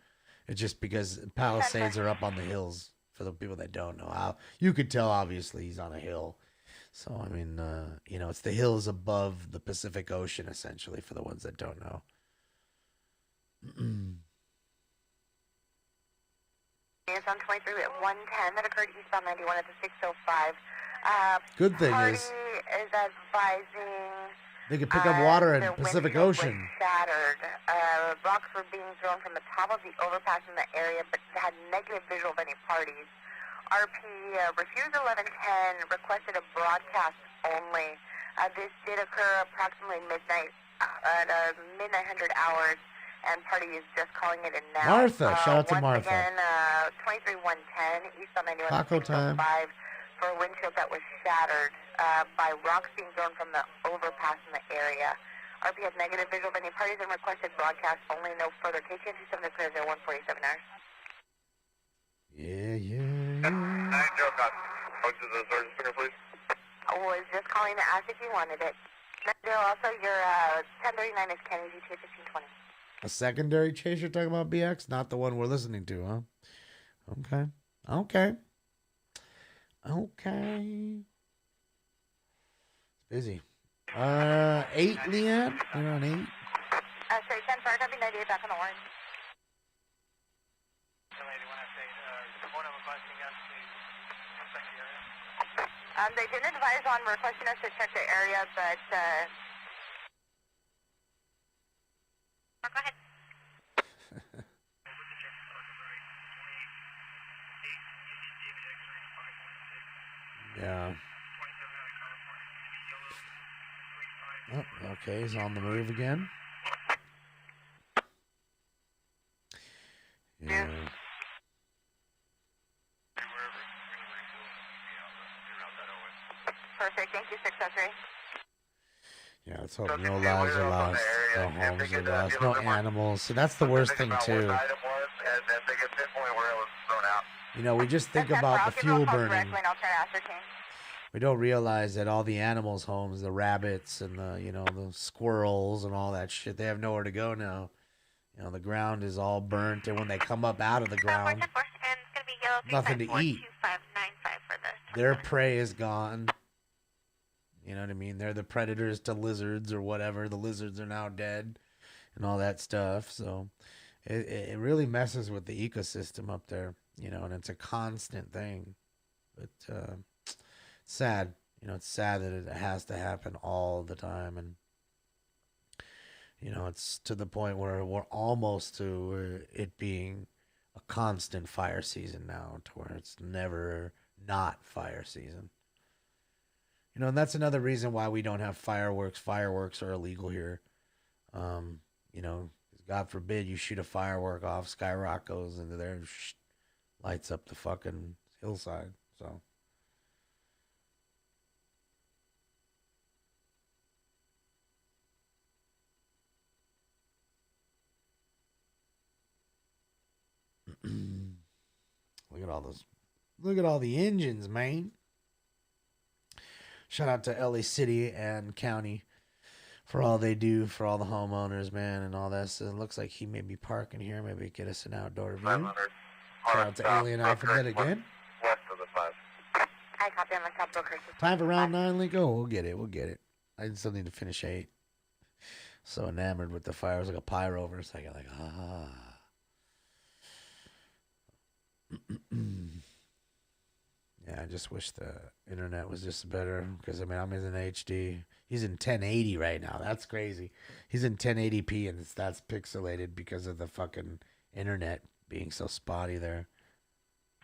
It's just because Palisades are up on the hills, for the people that don't know. How you could tell, obviously, he's on a hill. So, I mean, it's the hills above the Pacific Ocean, essentially, for the ones that don't know. It's on 23 at 110 that occurred eastbound 91 at the 605. Good thing Party is advising they could pick up water in the Pacific windshield Ocean. was shattered. Rocks were being thrown from the top of the overpass in the area, but had negative visual of any parties. RP refused 1110, requested a broadcast only. This did occur approximately midnight, at midnight 100 hours, and party is just calling it in now. Martha, shout out to once Martha. Again, 23110 east on 91 Taco time. 605 for a windshield that was shattered by rocks being thrown from the overpass in the area. RP has negative visual of any parties and requested broadcast only. No further. KTN 27 declares 147 hours. Yeah. Go to the sergeant's finger, please. I was just calling to ask if you wanted it. Also, your 1039 is Kenny GTA 1520. A secondary chase you're talking about, BX? Not the one we're listening to, huh? Okay. It's busy. 8, Leanne. You're on 8. Straight 10, sorry, copy 98, back on the orange. They didn't advise on requesting us to check the area, but, go ahead. Yeah. Oh, okay, he's on the move again. Yeah. Perfect, thank you, 603. Yeah, let's hope no lives are lost, no homes are lost, no animals. So that's the worst thing too. You know, we just think about the fuel burning. We don't realize that all the animals' homes, the rabbits and the, you know, the squirrels and all that shit, they have nowhere to go now. You know, the ground is all burnt, and when they come up out of the ground, nothing to eat. Their prey is gone. You know what I mean? They're the predators to lizards or whatever. The lizards are now dead and all that stuff. So it really messes with the ecosystem up there, you know, and it's a constant thing. But sad. You know, it's sad that it has to happen all the time. And, you know, it's to the point where we're almost to it being a constant fire season now, to where it's never not fire season. You know, and that's another reason why we don't have fireworks. Fireworks are illegal here. You know, God forbid you shoot a firework off, skyrocket goes into there and lights up the fucking hillside. So. Look at all those. Look at all the engines, man. Shout out to LA City and County for all they do for all the homeowners, man, and all that. So it looks like he may be parking here. Maybe get us an outdoor view. Shout out to Alien Alphabet again. West of the 5. I copy on my top broker. Time for round 9, Link. Oh, we'll get it. We'll get it. I still need to finish 8. So enamored with the fire. It was like a pyro for a second. Like, Yeah, I just wish the internet was just better because, I mean, I'm in HD. He's in 1080 right now. That's crazy. He's in 1080p and that's pixelated because of the fucking internet being so spotty there.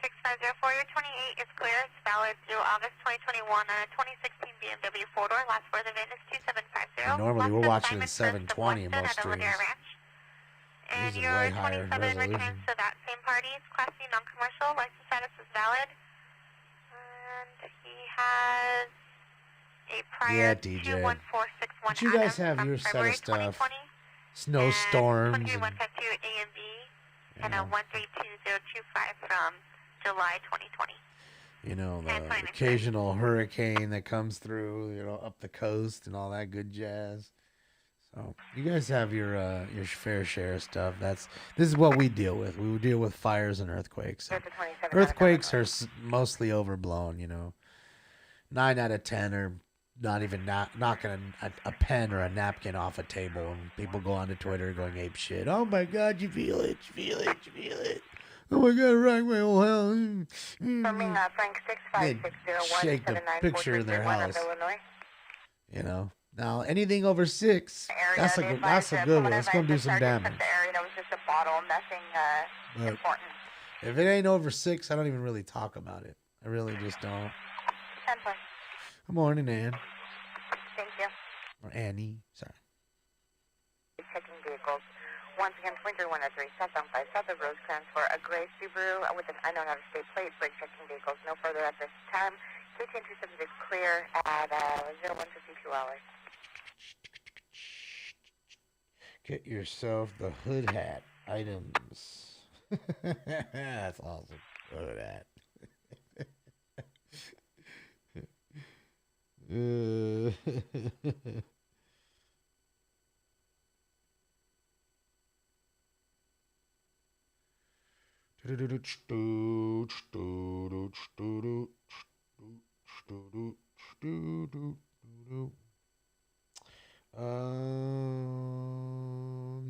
6504, your 28 is clear. It's valid through August 2021 on a 2016 BMW 4-door. Last for the VIN is 2750. And normally we're watching in 720 in most streams. And your 27 returns to that same party. It's Class C non-commercial. License status is valid. And he has a prior 21461 But you guys have your set of stuff. Snowstorms. 23152 A and B. And a 132025 from July 2020. You know, the occasional hurricane that comes through, you know, up the coast and all that good jazz. So you guys have your fair share of stuff. This is what we deal with. We deal with fires and earthquakes. Earthquakes are mostly overblown. You know, 9 out of 10 are not even knocking a pen or a napkin off a table, and people go onto Twitter going ape shit. Oh my God, you feel it, you feel it, you feel it. Oh my God, right my whole house. Frank 6560 shake the picture in their house. You know. Now, anything over 6, that's a good one. It's going to do some damage. That was just a bottle, nothing important. If it ain't over 6, I don't even really talk about it. I really just don't. 10 point. Good morning, Ann. Thank you. Or Annie. Sorry. Checking vehicles. Once again, 2313, southbound 5 south of Rosecrans for a gray Subaru with an unknown out-of-state plate. Brake checking vehicles no further at this time. KTN 276 clear at 0152 hours. Get yourself the hood hat items. That's awesome. Hood hat.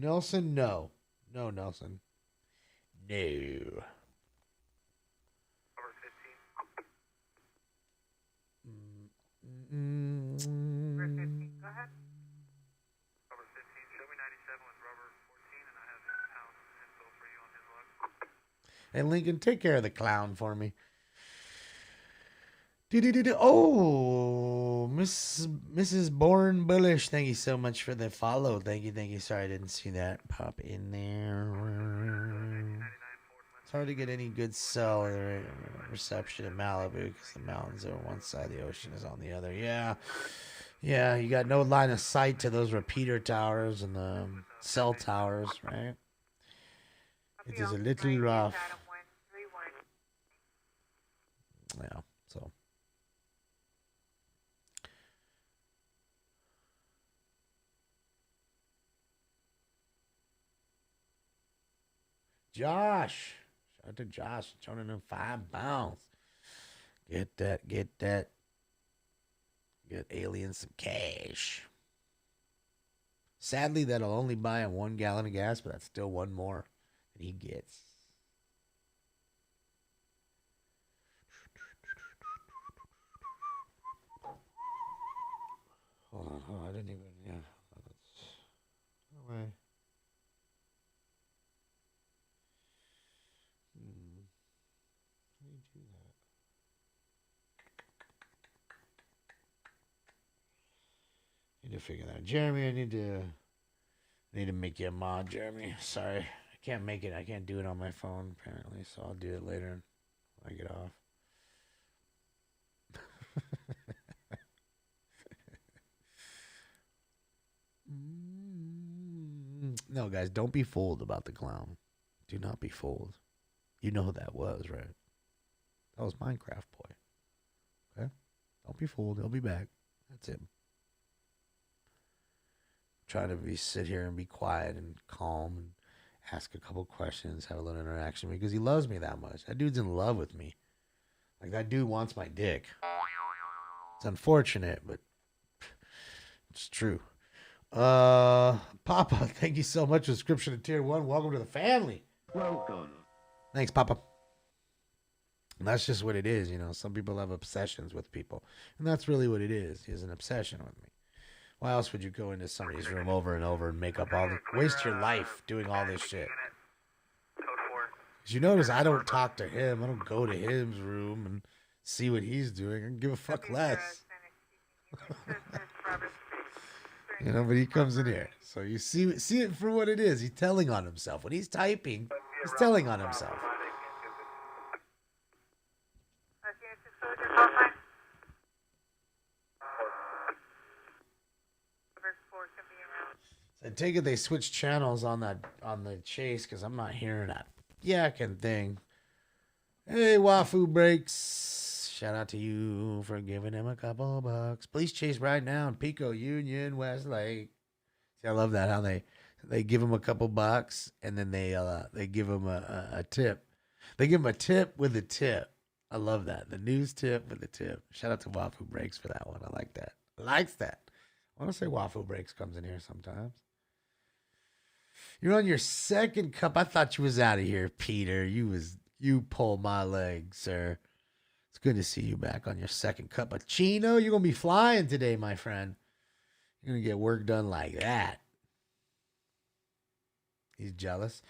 Nelson, no. No, Nelson. No. Number 15. Number 15, go ahead. Number 15, show me 97 with rubber 14, and I have pound info for you on his log. Hey, Lincoln, take care of the clown for me. Oh, Mrs. Born Bullish, thank you so much for the follow. Thank you. Sorry, I didn't see that pop in there. It's hard to get any good cell or reception in Malibu because the mountains are on one side, the ocean is on the other. Yeah, you got no line of sight to those repeater towers and the cell towers, right? It is a little rough. Yeah, so. Josh. Shout out to Josh. Turning in 5 pounds. Get that. Get Alien some cash. Sadly, that'll only buy him 1 gallon of gas, but that's still one more than he gets. Hold on. Oh, I didn't even. Yeah. No way. How do you do that? Need to figure that out. Jeremy, I need to make you a mod, Jeremy. Sorry. I can't make it. I can't do it on my phone, apparently, so I'll do it later when I get off. No, guys, don't be fooled about the clown. Do not be fooled. You know who that was, right? That was Minecraft Boy. Okay? Don't be fooled. He'll be back. That's him. Try to sit here and be quiet and calm and ask a couple questions, have a little interaction because he loves me that much. That dude's in love with me. Like, that dude wants my dick. It's unfortunate, but it's true. Papa, thank you so much for the subscription to Tier 1. Welcome to the family. Welcome. Thanks, Papa. And that's just what it is, you know. Some people have obsessions with people. And that's really what it is. He has an obsession with me. Why else would you go into somebody's room over and over and make up all the... Waste your life doing all this shit? Because you notice I don't talk to him. I don't go to his room and see what he's doing. I can give a fuck less. You know, but he comes in here. So you see it for what it is. He's telling on himself. When he's typing, he's telling on himself. I take it they switched channels on the chase because I'm not hearing that yakking thing. Hey, Wafu Breaks. Shout out to you for giving him a couple bucks. Police chase right now in Pico Union, Westlake. See, I love that how they give him a couple bucks and then they give him a tip. They give him a tip with a tip. I love that. The news tip with a tip. Shout out to Wafu Breaks for that one. I like that. Likes that. I want to say Wafu Breaks comes in here sometimes. You're on your second cup. I thought you was out of here, Peter. You pulled my leg, sir. It's good to see you back on your second cup of Chino. You're gonna be flying today, my friend. You're gonna get work done like that. He's jealous.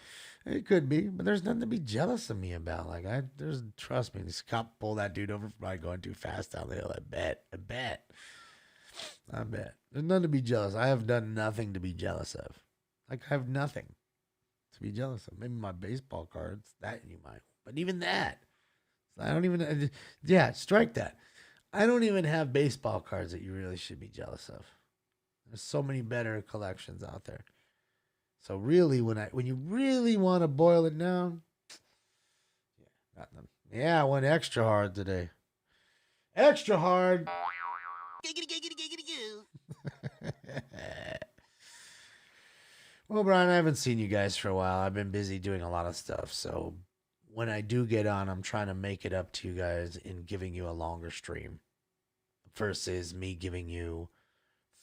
It could be, but there's nothing to be jealous of me about. Like trust me, this cop pulled that dude over for probably going too fast down the hill. I bet. There's nothing to be jealous. I have done nothing to be jealous of. Like, I have nothing to be jealous of. Maybe my baseball cards, that you might. But even that, I don't even, strike that. I don't even have baseball cards that you really should be jealous of. There's so many better collections out there. So really, when you really want to boil it down, nothing. Yeah, I went extra hard today. Extra hard. Well, Brian, I haven't seen you guys for a while. I've been busy doing a lot of stuff. So when I do get on, I'm trying to make it up to you guys in giving you a longer stream versus me giving you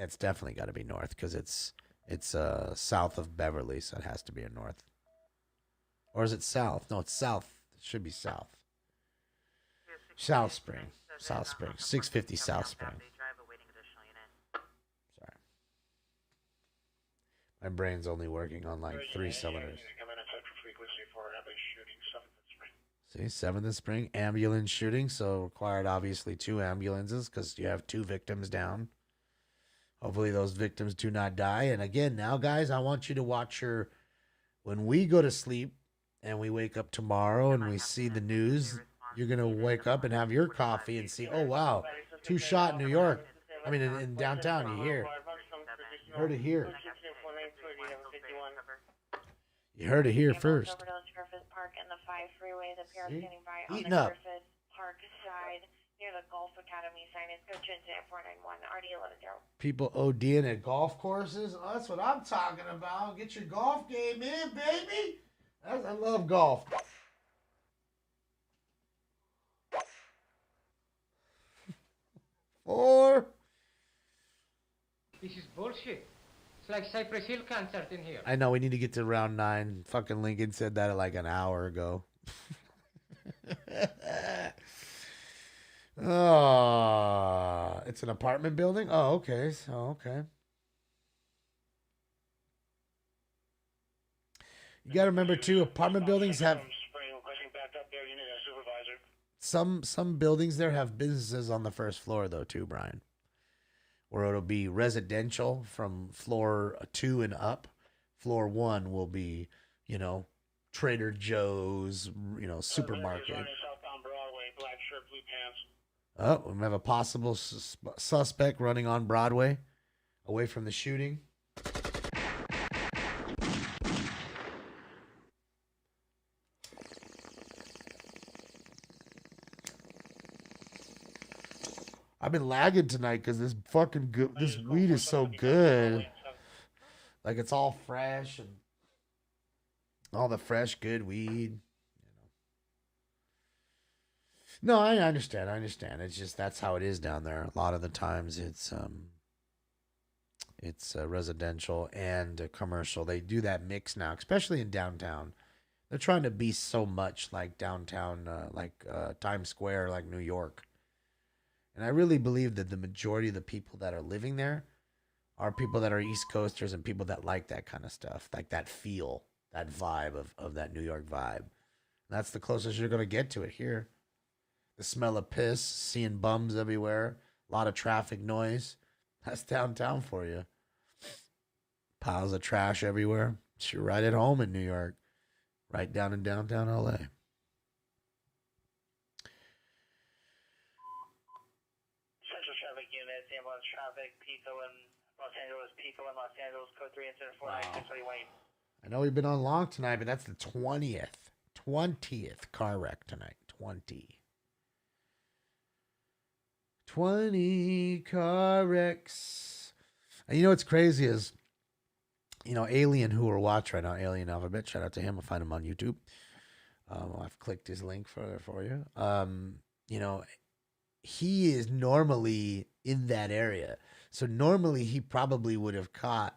It's definitely got to be north because it's south of Beverly, so it has to be a north. Or is it south? No, it's south. It should be south. South Spring. South Spring. 650 South Spring. Sorry. My brain's only working on like 3 cylinders. See, 7th and Spring. Ambulance shooting, so required obviously 2 ambulances because you have 2 victims down. Hopefully those victims do not die. And again, now guys, I want you to watch when we go to sleep and we wake up tomorrow and we see the news, you're going to wake up and have your coffee and see, oh, wow, 2 shot in New York. I mean, in downtown, you hear. You heard it here. You heard it here first. See? Eating up. Near the Golf Academy sign is coach incident 491 RD11 People ODing at golf courses. Oh, that's what I'm talking about. Get your golf game in, baby. I love golf. Four. This is bullshit. It's like Cypress Hill concert in here. I know we need to get to round 9. Fucking Lincoln said that like an hour ago. Oh, it's an apartment building? Oh, okay. Okay. You got to remember, too, apartment buildings have... Some buildings there have businesses on the first floor, though, too, Brian. Where it'll be residential from floor 2 and up. Floor 1 will be, Trader Joe's, supermarket. Oh, we have a possible suspect running on Broadway away from the shooting. I've been lagging tonight because this this weed is so good. Like it's all fresh and all the fresh, good weed. No, I understand. It's just that's how it is down there. A lot of the times it's residential and commercial. They do that mix now, especially in downtown. They're trying to be so much like downtown, Times Square, like New York. And I really believe that the majority of the people that are living there are people that are East Coasters and people that like that kind of stuff, like that feel, that vibe of that New York vibe. And that's the closest you're going to get to it here. The smell of piss, seeing bums everywhere, a lot of traffic noise. That's downtown for you. Piles of trash everywhere. You're right at home in New York. Right down in downtown LA. Central traffic units, ambulance traffic, Pico in Los Angeles, code 3 incident 496 Wayne. I know we've been on long tonight, but that's the 20th car wreck tonight. 20 car wrecks. And what's crazy is, Alien, who we're watching right now, Alien Alphabet, shout out to him. I'll find him on YouTube. I've clicked his link for you. He is normally in that area. So normally he probably would have caught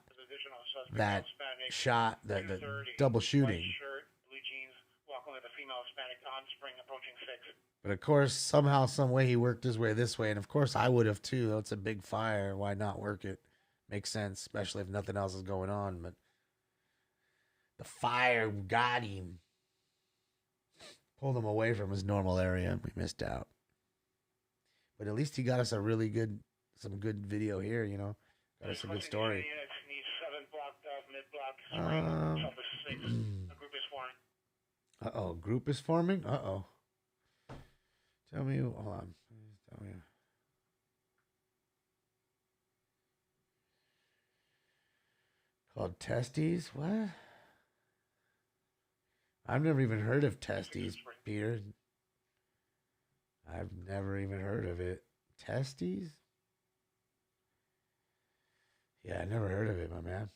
that shot, the double shooting. But of course, somehow, some way he worked his way this way. And of course, I would have too. It's a big fire. Why not work it? Makes sense, especially if nothing else is going on. But the fire got him. Pulled him away from his normal area, and we missed out. But at least he got us some good video here, Got us a good story. Uh-oh, group is forming? Uh-oh. Hold on. Tell me. Called Testes? What? I've never even heard of Testes, Peter. I've never even heard of it. Testes? Yeah, I never heard of it, my man.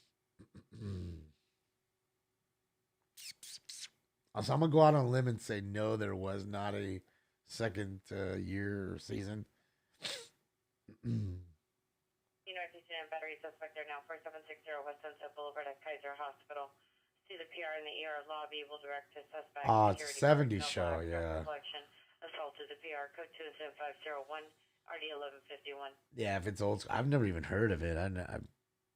So I'm going to go out on a limb and say no, there was not a second year or season. and battery suspect there now. 4760 West Sunset Boulevard at Kaiser Hospital. See the PR in the ER lobby. Will direct to suspect. Oh, it's a Security 70s show, yeah. Reflection. Assault to the PR. Code 27501. RD 1151. Yeah, if it's old school. I've never even heard of it.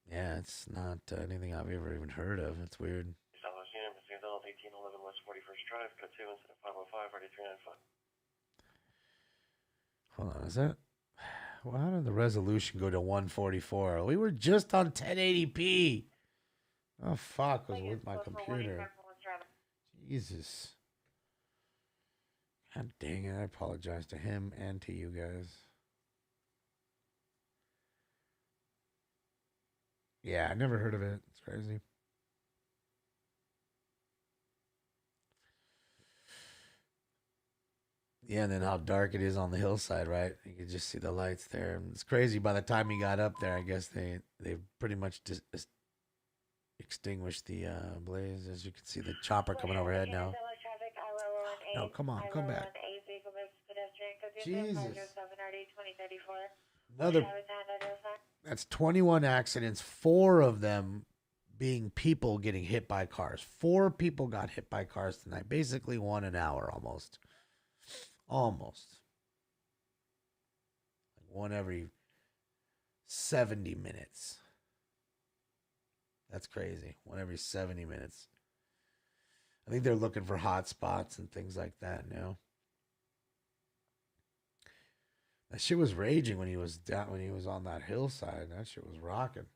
Yeah, it's not anything I've ever even heard of. It's weird. South Los Angeles, 1811 West 41st Drive, code 2, incident 505, RD 395. Hold on, is that? Well, how did the resolution go to 144? We were just on 1080p. Oh, fuck, was with my computer. Jesus. God dang it, I apologize to him and to you guys. Yeah, I never heard of it. It's crazy. Yeah, and then how dark it is on the hillside, right? You can just see the lights there. It's crazy. By the time he got up there, I guess they pretty much just extinguished the blaze. As you can see, the chopper coming overhead now. No, come on, come back. Jesus. That's 21 accidents, 4 of them being people getting hit by cars. 4 people got hit by cars tonight. Basically 1 an hour almost. Almost. Like 1 every 70 minutes. That's crazy. 1 every 70 minutes. I think they're looking for hot spots and things like that now. That shit was raging when he was down, when he was on that hillside. That shit was rocking.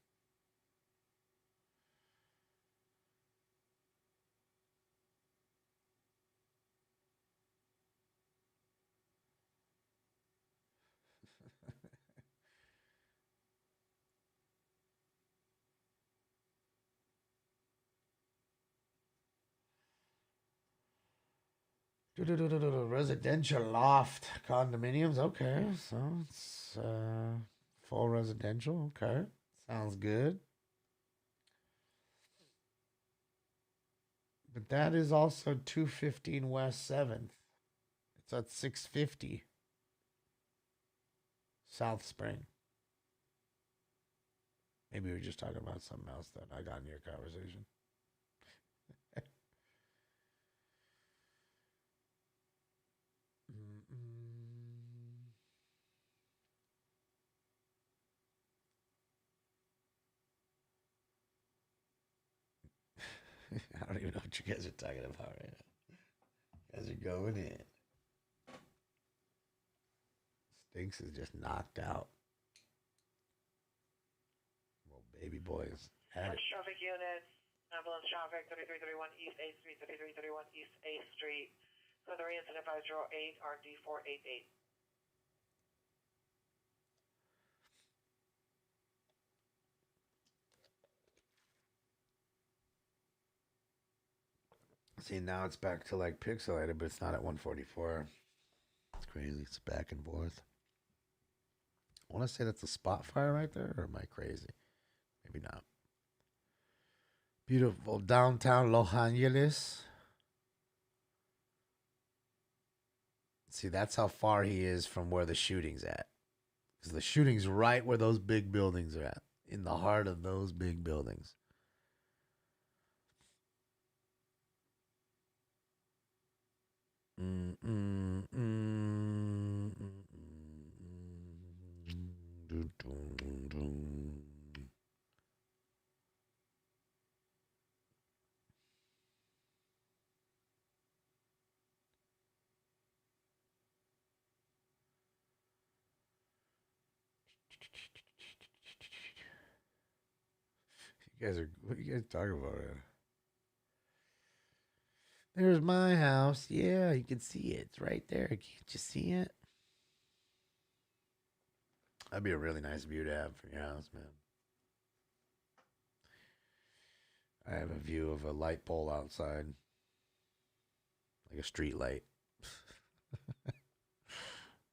Residential loft condominiums. Okay, so it's full residential. Okay, sounds good. But that is also 215 West 7th. It's at 650 South Spring. Maybe we were just talking about something else that I got in your conversation. I don't even know what you guys are talking about right now. You guys are going in. Stinks is just knocked out. Well, baby boys had it. Traffic units, ambulance traffic, 3331 East A Street, 3331 East A Street. For the incident 508, RD 488. See, now it's back to like pixelated, but it's not at 144. It's crazy. It's back and forth. I want to say that's a spot fire right there, or am I crazy? Maybe not. Beautiful downtown Los Angeles. See, that's how far he is from where the shooting's at. Because the shooting's right where those big buildings are at. In the heart of those big buildings. What are you guys talking about? There's my house. Yeah, you can see it. It's right there. Can't you see it? That'd be a really nice view to have from your house, man. I have a view of a light pole outside. Like a street light.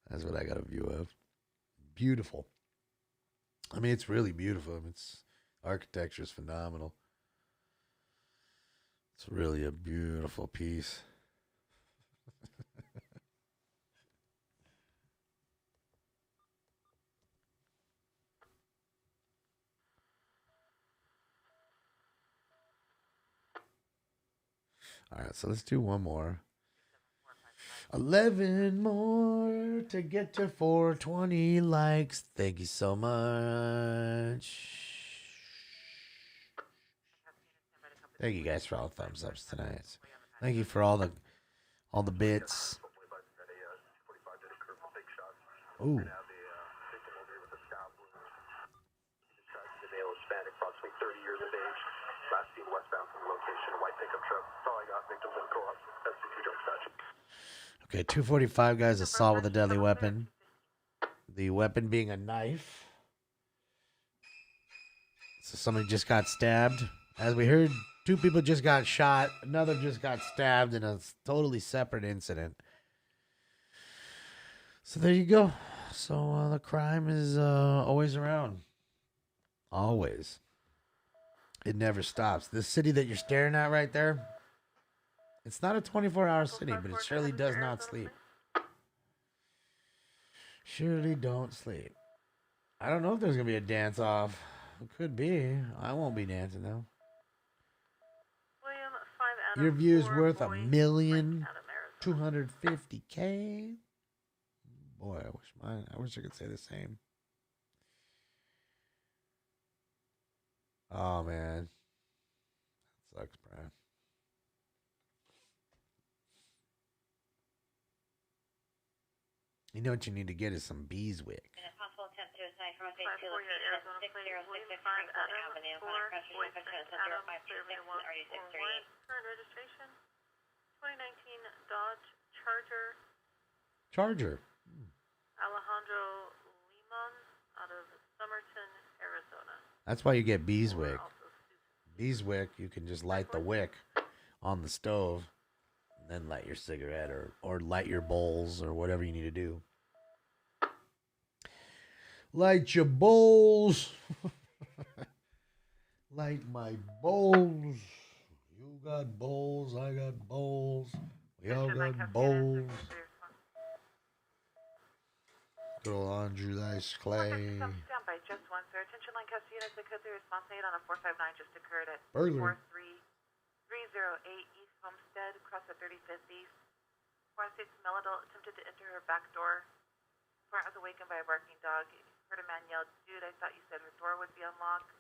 That's what I got a view of. Beautiful. I mean, it's really beautiful. Architecture is phenomenal. It's really a beautiful piece. All right, so let's do one more. 11 more to get to 420 likes. Thank you so much. Thank you guys for all the thumbs ups tonight. Thank you for all the bits. Ooh. Approximately 30 years of age. Last seen westbound from the location. White pickup truck. That's all I got. Victims in co-op. SCP dispatch. Okay, 245 guys, assault with a deadly weapon. The weapon being a knife. So somebody just got stabbed. As we heard, 2 people just got shot. Another just got stabbed in a totally separate incident. So there you go. So the crime is always around. Always. It never stops. This city that you're staring at right there, it's not a 24-hour city, but it surely does not sleep. Surely don't sleep. I don't know if there's going to be a dance-off. It could be. I won't be dancing, though. Your view's worth $1,250,000. Boy, I wish I could say the same. Oh, man. That sucks, Brian. You know what you need to get is some beeswick. In a possible attempt to assign from a phase 2 location, 6066 Franklin Avenue, on a crush of 0526 and RD638. Current registration, 2019 Dodge Charger. Charger. Alejandro Limon out of Somerton, Arizona. That's why you get beeswick. Beeswick, you can just light the wick on the stove, and then light your cigarette or light your bowls or whatever you need to do. Light your bowls. Light my bowls. You got bowls, I got bowls. We all got bowls. Good old Andrew Dice Clay. Stand by just once. Their attention Lancaster units, the code 3 response aid on a 459 just occurred at Burglary. 43308 East Homestead, across the 35th East. 46 male adult attempted to enter her back door. Front was awakened by a barking dog. Heard a man yell, "Dude, I thought you said her door would be unlocked."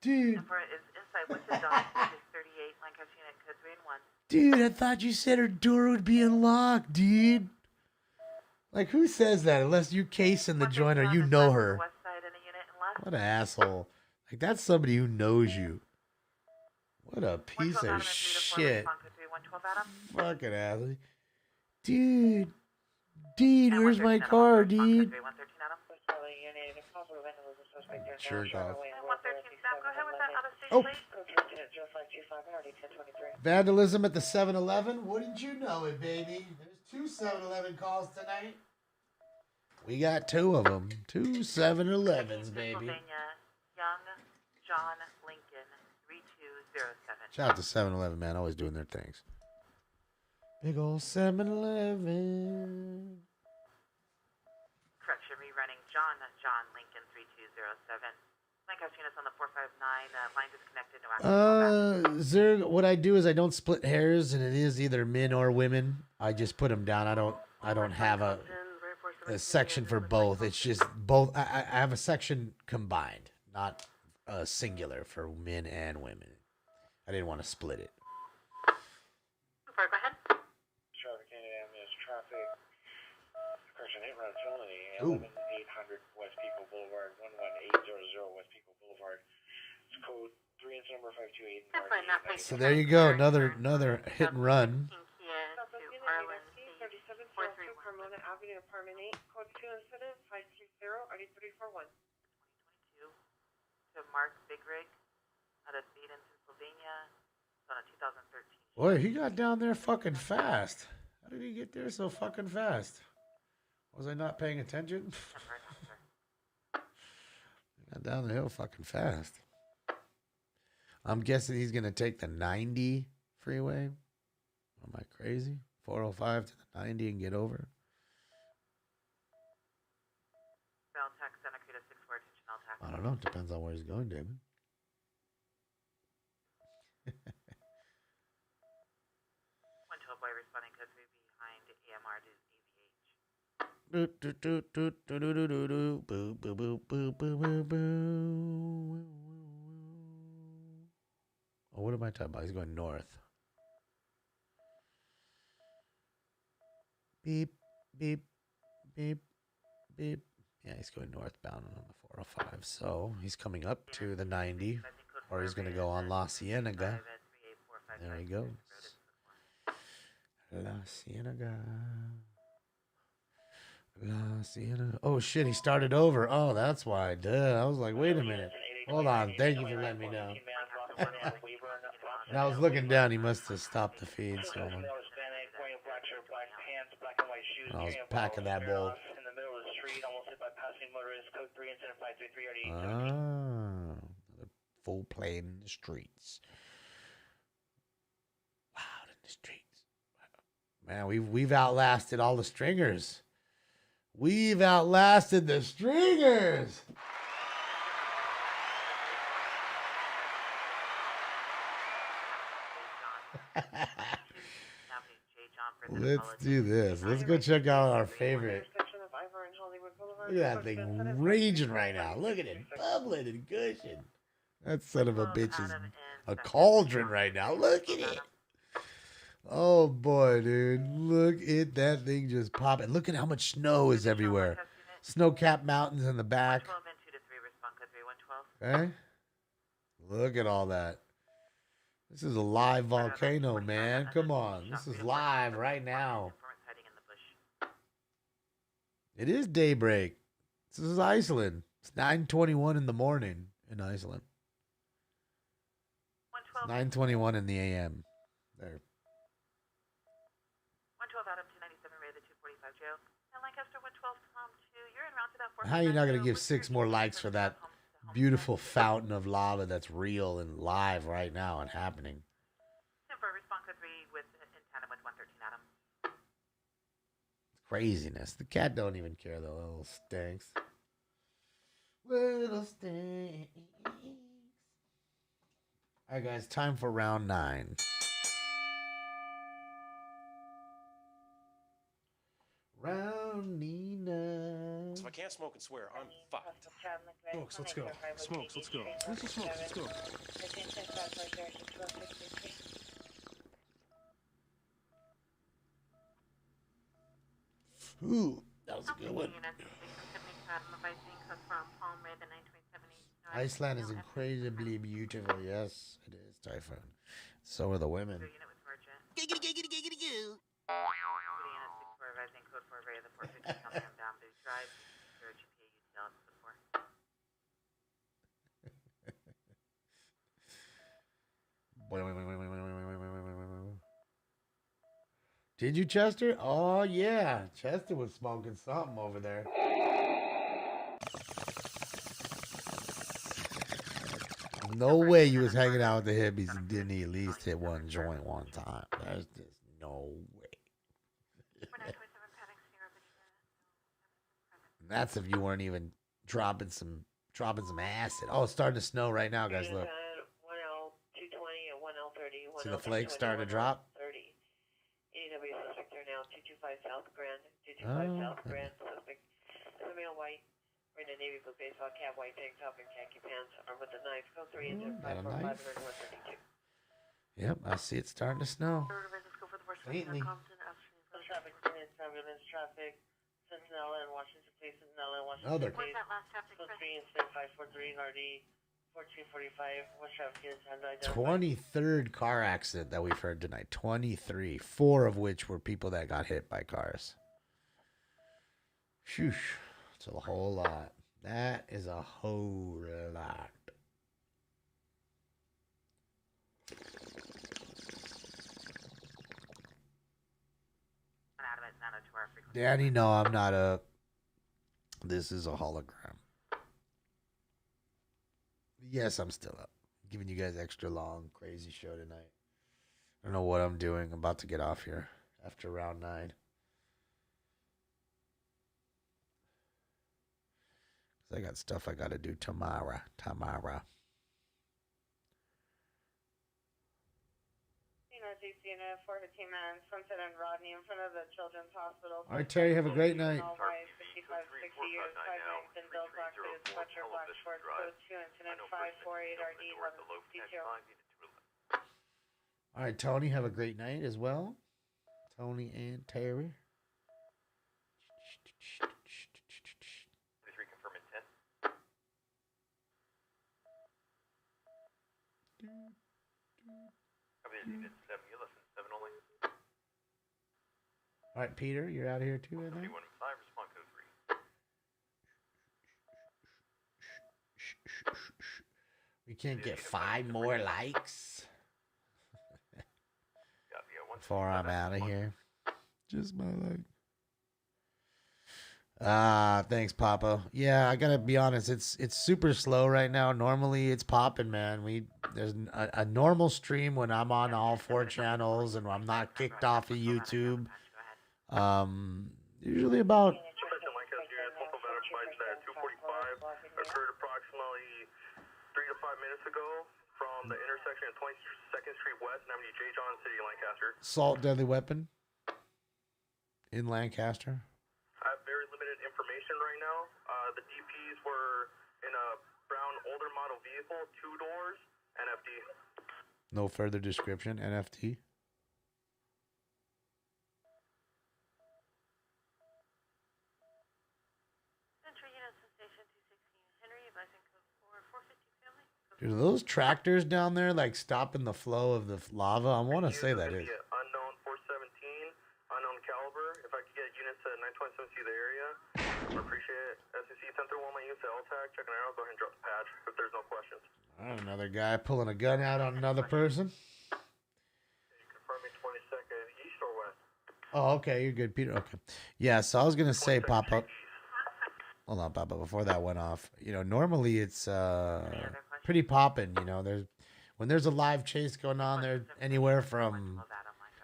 Dude. And front is inside with the dog, is 38, Lancaster unit, code 3 and 1. Dude, I thought you said her door would be unlocked, dude. Like, who says that unless you case in the joint or you know her? What an asshole. Like, that's somebody who knows you. What a piece of shit. Fucking asshole. Dude, where's my car, dude? Sure, golf. Oh. Vandalism at the 7-Eleven? Wouldn't you know it, baby? There's 2 7-Eleven calls tonight. We got 2 of them. 2 7-Elevens, baby. Young John Lincoln, 3207. Shout out to 7-Eleven, man. Always doing their things. Big old 7-Eleven. Correction, rerunning John Lincoln, 3207. Lancaster units on the 459, line disconnected, no action. What I do is I don't split hairs, and it is either men or women. I just put them down. I don't have a section for both. It's just both. I have a section combined, not singular for men and women. I didn't want to split it. Sorry, go ahead. Traffic is traffic. Correction, 8 round felony. 11800 West Pico Boulevard, 11800 West Pico Boulevard. It's code 3 and number 528. So there you go, another hit and run. Carmona Avenue, apartment 8, code 2 incident 530 RD341. To Mark Bigrig out of Dayton, Pennsylvania. It's on a 2013. Boy, he got down there fucking fast. How did he get there so fucking fast? Was I not paying attention? He got down the hill fucking fast. I'm guessing he's going to take the 90 freeway. Am I crazy? 405 to the 90 and get over? I don't know. It depends on where he's going, David. responding code 3 behind AMR to Oh, what am I talking about? He's going north. Beep, beep, beep, beep. Yeah, he's going northbound on the 405. So he's coming up to the 90, or he's going to go on La Cienega. There he goes. La Cienega. La Cienega. Oh, shit, he started over. Oh, that's why. Duh. I was like, wait a minute. Hold on. Thank you for letting me know. And I was looking down. He must have stopped the feed. So I was packing that bowl. Ah, full plane in the streets. Loud in the streets. Man, we've outlasted all the stringers. We've outlasted the stringers. Let's do this. Let's go check out our favorite. Look at that thing raging right now. Look at it, bubbling and gushing. That son of a bitch is a cauldron right now. Look at it. Oh boy, dude. Look at that thing just popping. Look at how much snow is everywhere. Snow-capped mountains in the back. Okay. Look at all that. This is a live volcano, man. Come on. This is live right now. It is daybreak. This is Iceland. It's 9:21 in the morning in Iceland. It's 9:21 in the a.m. There. 112 Adam 297 Ray, the 245 Joe. And Lancaster 112 Tom 2. You're en route to that 4. How are you not going to give 6 more likes for that beautiful fountain of lava that's real and live right now and happening? For response code 3 with in tandem with 113 Adam. Craziness. The cat don't even care though. Little stinks. Little stinks. All right, guys. Time for round 9. Round Nina. So I can't smoke and swear. I'm fucked. Smokes, let's go. Smokes, let's go. Let's just smoke, let's go. Ooh, that was a good one. Iceland is incredibly beautiful. Yes, it is, Typhoon. So are the women. Did you, Chester? Oh, yeah. Chester was smoking something over there. No way you was hanging out with the hippies and didn't at least hit one joint one time. There's just no way. And that's if you weren't even dropping some acid. Oh, it's starting to snow right now, guys. Look. 1L220 and 1L30. See the flakes starting to drop? 30. AW suspect there now. 225 South Grand. 225 South Grand. Suspect is a male white. Wearing a navy blue baseball cap, white tank top, and khaki pants. Armed with a knife. Code 3 into 545 132. Yep, I see it starting to snow. Faintly. Traffic, ambulance traffic. Sentinella and Washington Police, Sentinella and Washington Another. Police. Code 3 incident 543 RD 1445. West traffic is unidentified. 23rd car accident that we've heard tonight. 23. 4 of which were people that got hit by cars. Phew. It's a whole lot. That is a whole lot. Danny, no, I'm not up. This is a hologram. Yes, I'm still up. Giving you guys extra long, crazy show tonight. I don't know what I'm doing. I'm about to get off here after round 9. I got stuff I got to do tomorrow. Northeast unit, 415 man, Sunset and Rodney in front of the Children's Hospital. All right, Terry, have a great night. All white, 55, 60 years, 5 been billed, black hooded sweatshirt, black shorts, code 2, incident 548 RD, 11 detail. All right, Tony, have a great night as well. Tony and Terry. 23 confirming 10. Copy this unit 7. You listen 7 only. All right, Peter, you're out of here too, I think. 31-5, respond code 3. We can't get 5 more likes before I'm out of here. Just my luck. Thanks, Papa. Yeah, I gotta be honest. It's super slow right now. Normally, it's popping, man. There's a normal stream when I'm on all 4 channels and I'm not kicked off of YouTube. Usually about. Occurred approximately 3 to 5 minutes ago from the intersection of 22nd Street West and Avenue J. John, City, Lancaster. Assault deadly weapon in Lancaster. I have very limited information right now. The DPs were in a brown older model vehicle, 2 doors, NFD. No further description. NFT. Dude, are those tractors down there like stopping the flow of the lava? I want to say that is. Unknown 417, unknown caliber. If I could get units to 927 see the area, I appreciate it. SEC 1031, my units to LTAC, checking it out. Go ahead and drop the patch if there's no questions. All right, another guy pulling a gun out on another person. Can you confirm me 22nd east or west? Oh, okay, you're good, Peter. Okay, yeah. So I was gonna say, Papa. Hold on, Papa. Before that went off, normally it's pretty popping. When there's a live chase going on, there's anywhere from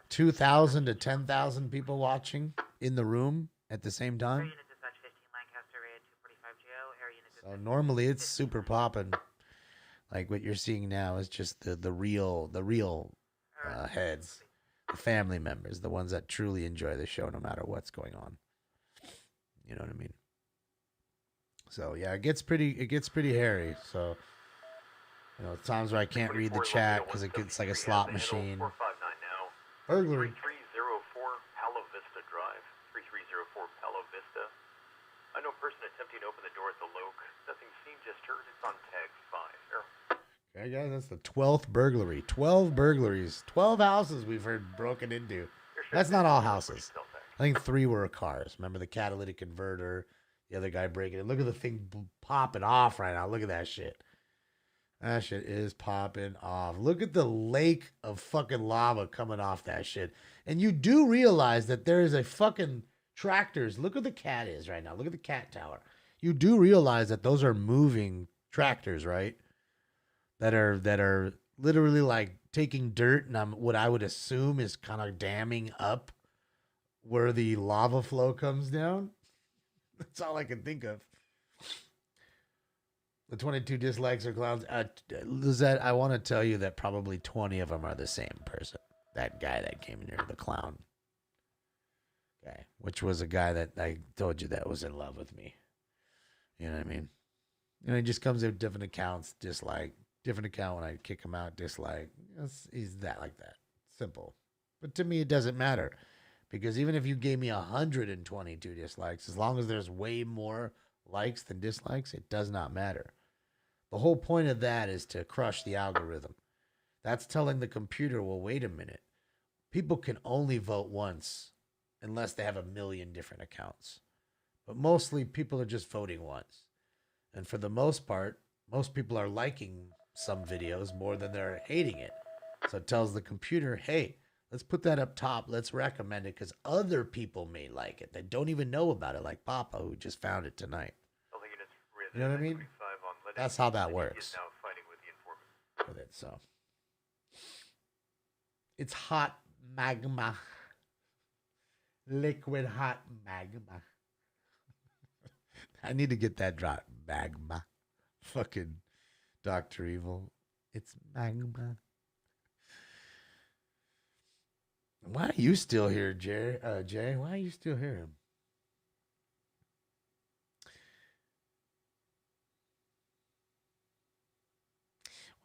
2,000 to 10,000 people watching in the room at the same time. So normally it's super popping. Like what you're seeing now is just the real heads, the family members, the ones that truly enjoy the show no matter what's going on. You know what I mean? So yeah, it gets pretty hairy. So times where I can't read the chat because it gets like a slot machine. Burglary. 3304 Palo Vista Drive. 3304 Palo Vista. Unknown person attempting to open the door at the Loke. Nothing seen, just heard. It's on tag 5. Okay, guys, that's the 12th burglary. 12 burglaries. 12 houses we've heard broken into. That's not all houses. I think 3 were cars. Remember the catalytic converter, the other guy breaking it. Look at the thing popping off right now. Look at that shit. That shit is popping off. Look at the lake of fucking lava coming off that shit. And you do realize that there is a fucking tractors. Look where the cat is right now. Look at the cat tower. You do realize that those are moving tractors, right? That are literally like taking dirt and what I would assume is kind of damming up where the lava flow comes down. That's all I can think of. The 22 dislikes are clowns. Lizette, I want to tell you that probably 20 of them are the same person. That guy that came in here, the clown guy, which was a guy that I told you that was in love with me. You know what I mean? He just comes in different accounts, dislike. Different account when I kick him out, dislike. He's that like that. Simple. But to me, it doesn't matter. Because even if you gave me 122 dislikes, as long as there's way more likes than dislikes, it does not matter. The whole point of that is to crush the algorithm. That's telling the computer, well, wait a minute. People can only vote once unless they have a million different accounts. But mostly people are just voting once. And for the most part, most people are liking some videos more than they're hating it. So it tells the computer, hey, let's put that up top. Let's recommend it because other people may like it. They don't even know about it, like Papa, who just found it tonight. You know what I mean? That's how that works. With it, so it's hot magma, liquid hot magma. I need to get that drop. Magma, fucking Dr. Evil. It's magma. Why are you still here, Jay? Jay, why are you still here?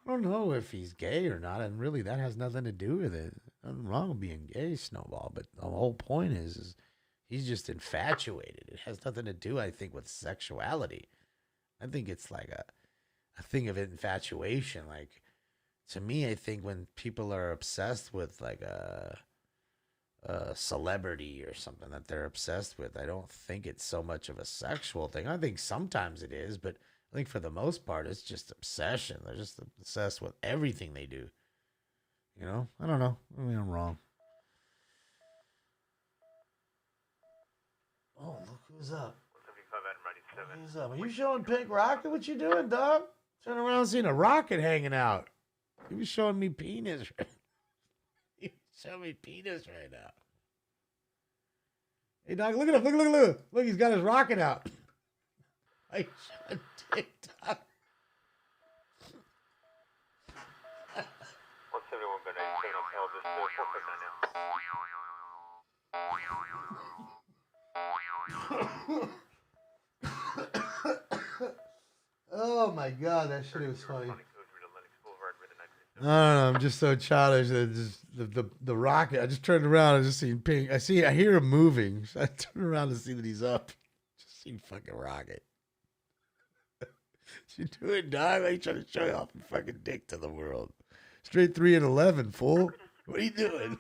I don't know if he's gay or not, and really that has nothing to do with it. Nothing wrong with being gay, Snowball, but the whole point is he's just infatuated. It has nothing to do, I think, with sexuality. I think it's like a thing of infatuation. Like, to me, I think when people are obsessed with like a celebrity or something that they're obsessed with, I don't think it's so much of a sexual thing. I think sometimes it is, but I think for the most part, it's just obsession. They're just obsessed with everything they do. You know? I don't know. I mean, I'm wrong. Oh, look who's up. 175 Adam Who's up? Are you showing Pink Rocket? What you doing, dog? Turn around and seeing a rocket hanging out. You was showing me penis. You showing me penis right now. Hey, dog, look at him. Look. Look, he's got his rocket out. I showing TikTok. 171 Gun 87 on Elvis, 459 now. Oh my God, that shit was funny. I don't know, I'm just so childish that just the rocket. I just turned around and just seen Pink. I hear him moving. So I turn around to see that he's up. Just seen fucking rocket. What you doing, dog? Why you trying to show off your fucking dick to the world? Straight 3 and 11, fool. What are you doing?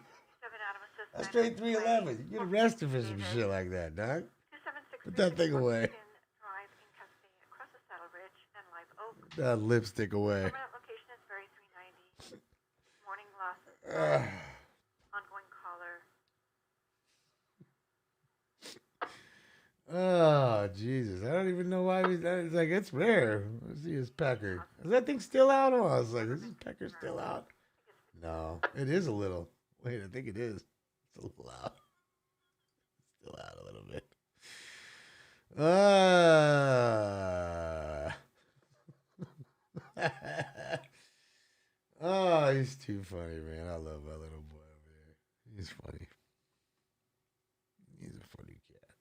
That's straight 311. You get arrested for some shit like that, dog. Put that thing away. Put that lipstick away. Ongoing caller. Oh, Jesus. I don't even know why it's like, it's rare. Let's see his pecker. Is that thing still out? Oh, I was like, is his pecker still out? No, it is a little. Wait, I think it is. It's a little out. Still out a little bit. Oh, he's too funny, man. I love my little boy over there. He's funny. He's a funny cat.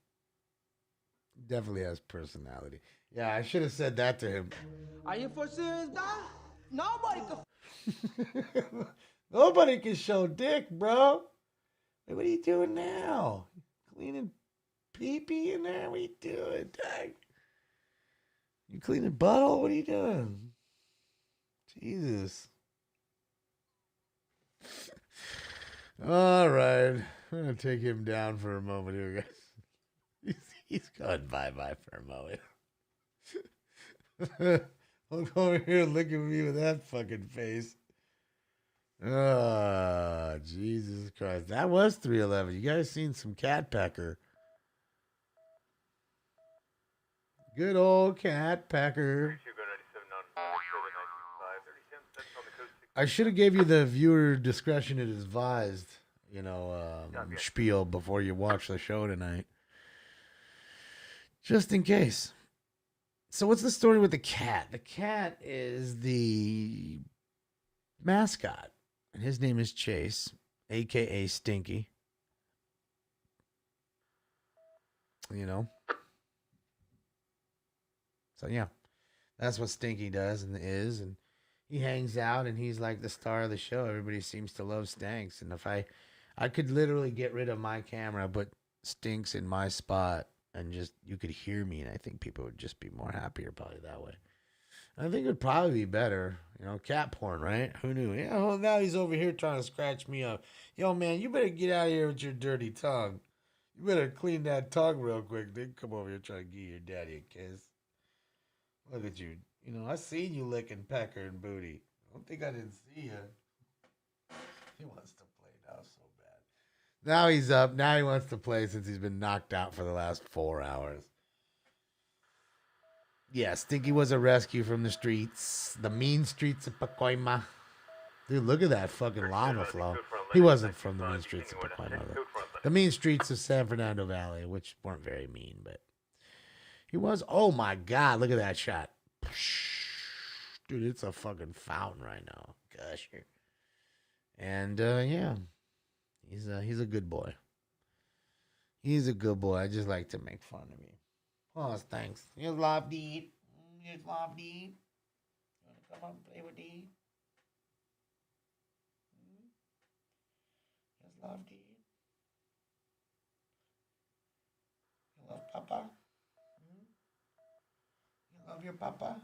Definitely has personality. Yeah, I should have said that to him. Are you for serious, dog? Nobody can. Nobody can show dick, bro. Hey, what are you doing now? Cleaning pee-pee in there? What are you doing, dog? You cleaning butthole? What are you doing? Jesus. All right. I'm going to take him down for a moment here, guys. He's going bye-bye for a moment. Look over here looking at me with that fucking face. Oh, Jesus Christ. That was 311. You guys seen some cat pecker. Good old cat pecker. I should have gave you the viewer discretion is advised, spiel before you watch the show tonight. Just in case. So what's the story with the cat? The cat is the mascot, and his name is Chase, a.k.a. Stinky. So, yeah, that's what Stinky does and is, and he hangs out, and he's like the star of the show. Everybody seems to love Stinks, and if I could literally get rid of my camera, put Stinks in my spot, and just you could hear me, and I think people would just be more happier probably that way. I think it would probably be better, cat porn, right? Who knew? Yeah, well, now he's over here trying to scratch me up. Yo, man, you better get out of here with your dirty tongue. You better clean that tongue real quick. Then come over here trying to give your daddy a kiss. Look at you. I seen you licking pecker and booty. I don't think I didn't see you. He wants to play now so bad. Now he's up. Now he wants to play since he's been knocked out for the last 4 hours. Yeah, Stinky was a rescue from the streets. The mean streets of Pacoima. Dude, look at that fucking lava flow. He wasn't from the mean streets of Pacoima. The mean streets of San Fernando Valley, which weren't very mean, but he was. Oh my God, look at that shot. Dude, it's a fucking fountain right now. Gosh. And, yeah. He's a good boy. He's a good boy. I just like to make fun of him. Oh, thanks. Here's Love Deed. Here's Love Deed. You want to come up and play with Deed? Here's Love Deed. You love Papa? You love your Papa?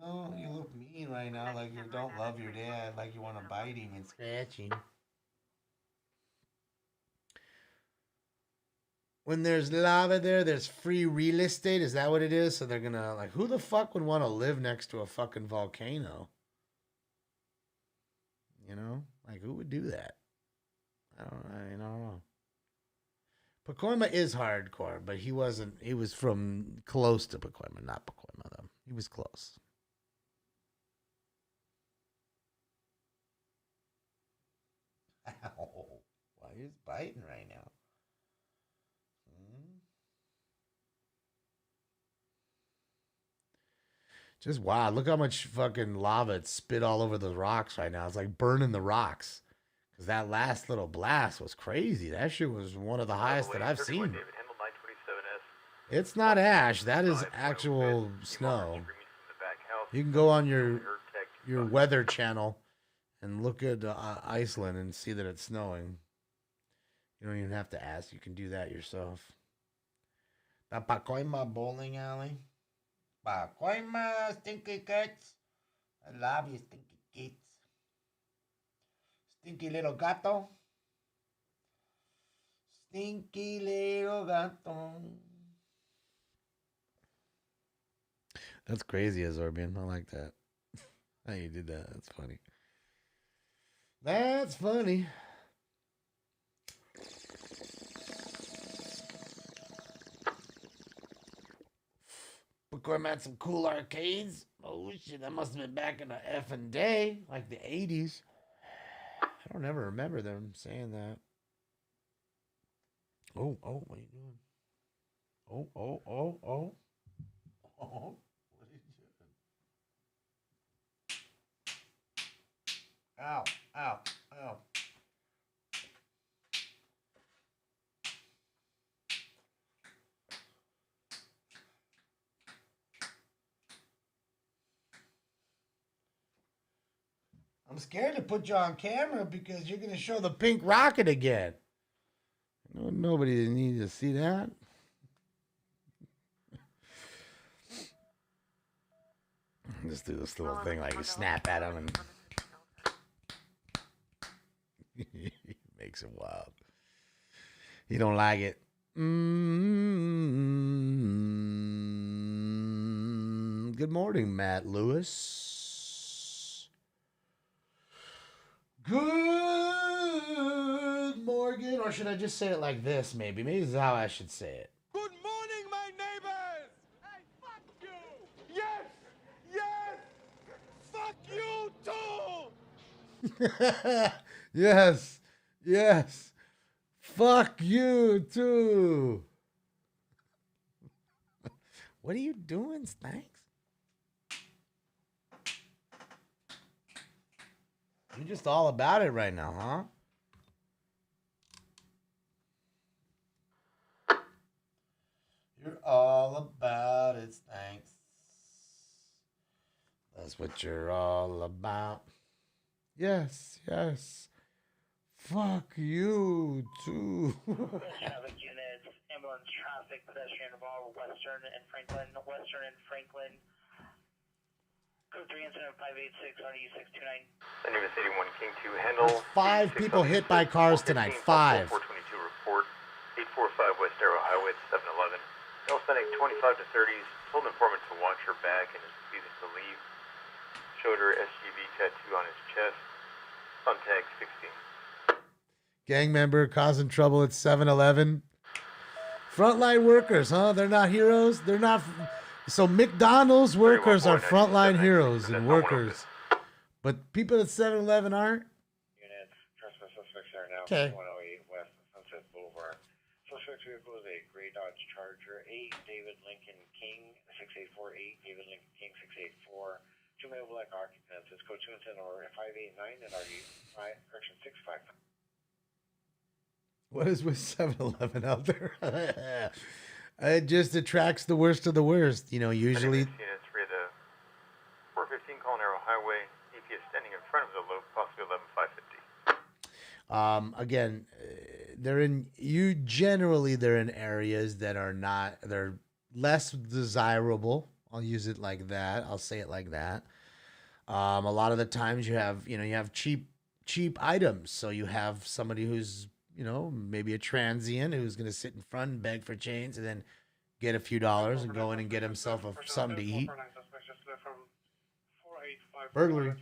No, you look mean right now, like you don't love your dad, like you want to bite him and scratch him. When there's lava there, there's free real estate. Is that what it is? So they're gonna, like, who the fuck would want to live next to a fucking volcano? You know, like, who would do that? I don't know. Pacoima is hardcore, but he wasn't. He was from close to Pacoima, not Pacoima though. He was close. Ow! Why he's biting right now? Just wow, look how much fucking lava it spit all over the rocks right now. It's like burning the rocks. Because that last little blast was crazy. That shit was one of the highest that I've seen. It's not ash. That is actual snow. You can go on your weather channel and look at Iceland and see that it's snowing. You don't even have to ask. You can do that yourself. The Pacoima bowling alley. Pacoima, stinky cats. I love you, stinky kids. Stinky little gato. Stinky little gato. That's crazy, Azorbian. I like that. How you did that. That's funny. That's funny. Pacoima had some cool arcades. Oh shit, that must have been back in the effing day, like the 80s. I don't ever remember them saying that. Oh, what are you doing? Oh. Oh, what are you doing? Ow. I'm scared to put you on camera because you're going to show the pink rocket again. Nobody needs to see that. Just do this little thing like you snap at him and makes him wild. He don't like it. Good morning, Matt Lewis. Good morning, or should I just say it like this? Maybe this is how I should say it. Good morning, my neighbors! Hey, fuck you! Yes! Fuck you too! Yes. Fuck you too. What are you doing, Stanks? You're just all about it right now, huh? You're all about it, Stanks. That's what you're all about. Yes. Fuck you too. Traffic units, ambulance traffic, pedestrian involved, Western and Franklin. Code 3 incident 586 RDU 629. Anonymous 81 King 2 handle. 5 people hit by cars tonight. 5. 422 report. 845 West Arrow Highway 711. Hispanic 25 to 30s. Told informant to watch her back and is refusing to leave. Showed her SGV tattoo on his chest. Suntag 16. Gang member causing trouble at 7-Eleven. Frontline workers, huh? They're not heroes. They're not. So McDonald's workers are frontline heroes and workers, but people at 7-Eleven aren't. Units, trespass suspects are now 108 West Sunset Boulevard. Suspect's vehicle is a gray Dodge Charger, 8 David Lincoln King 6848, David Lincoln King 684. 2 male black occupants. It's code 2 incident order 589 and RD 655. What is with 7-Eleven out there? It just attracts the worst of the worst. You know, usually. Units for the 415 Colorado Highway. EPS standing in front of the low, possibly 11550. Again, they're in areas that are not, they're less desirable. I'll use it like that. I'll say it like that. A lot of the times you have cheap items. So you have somebody who's, maybe a transient who's going to sit in front and beg for change and then get a few dollars and go in and get himself something to eat. Burglary.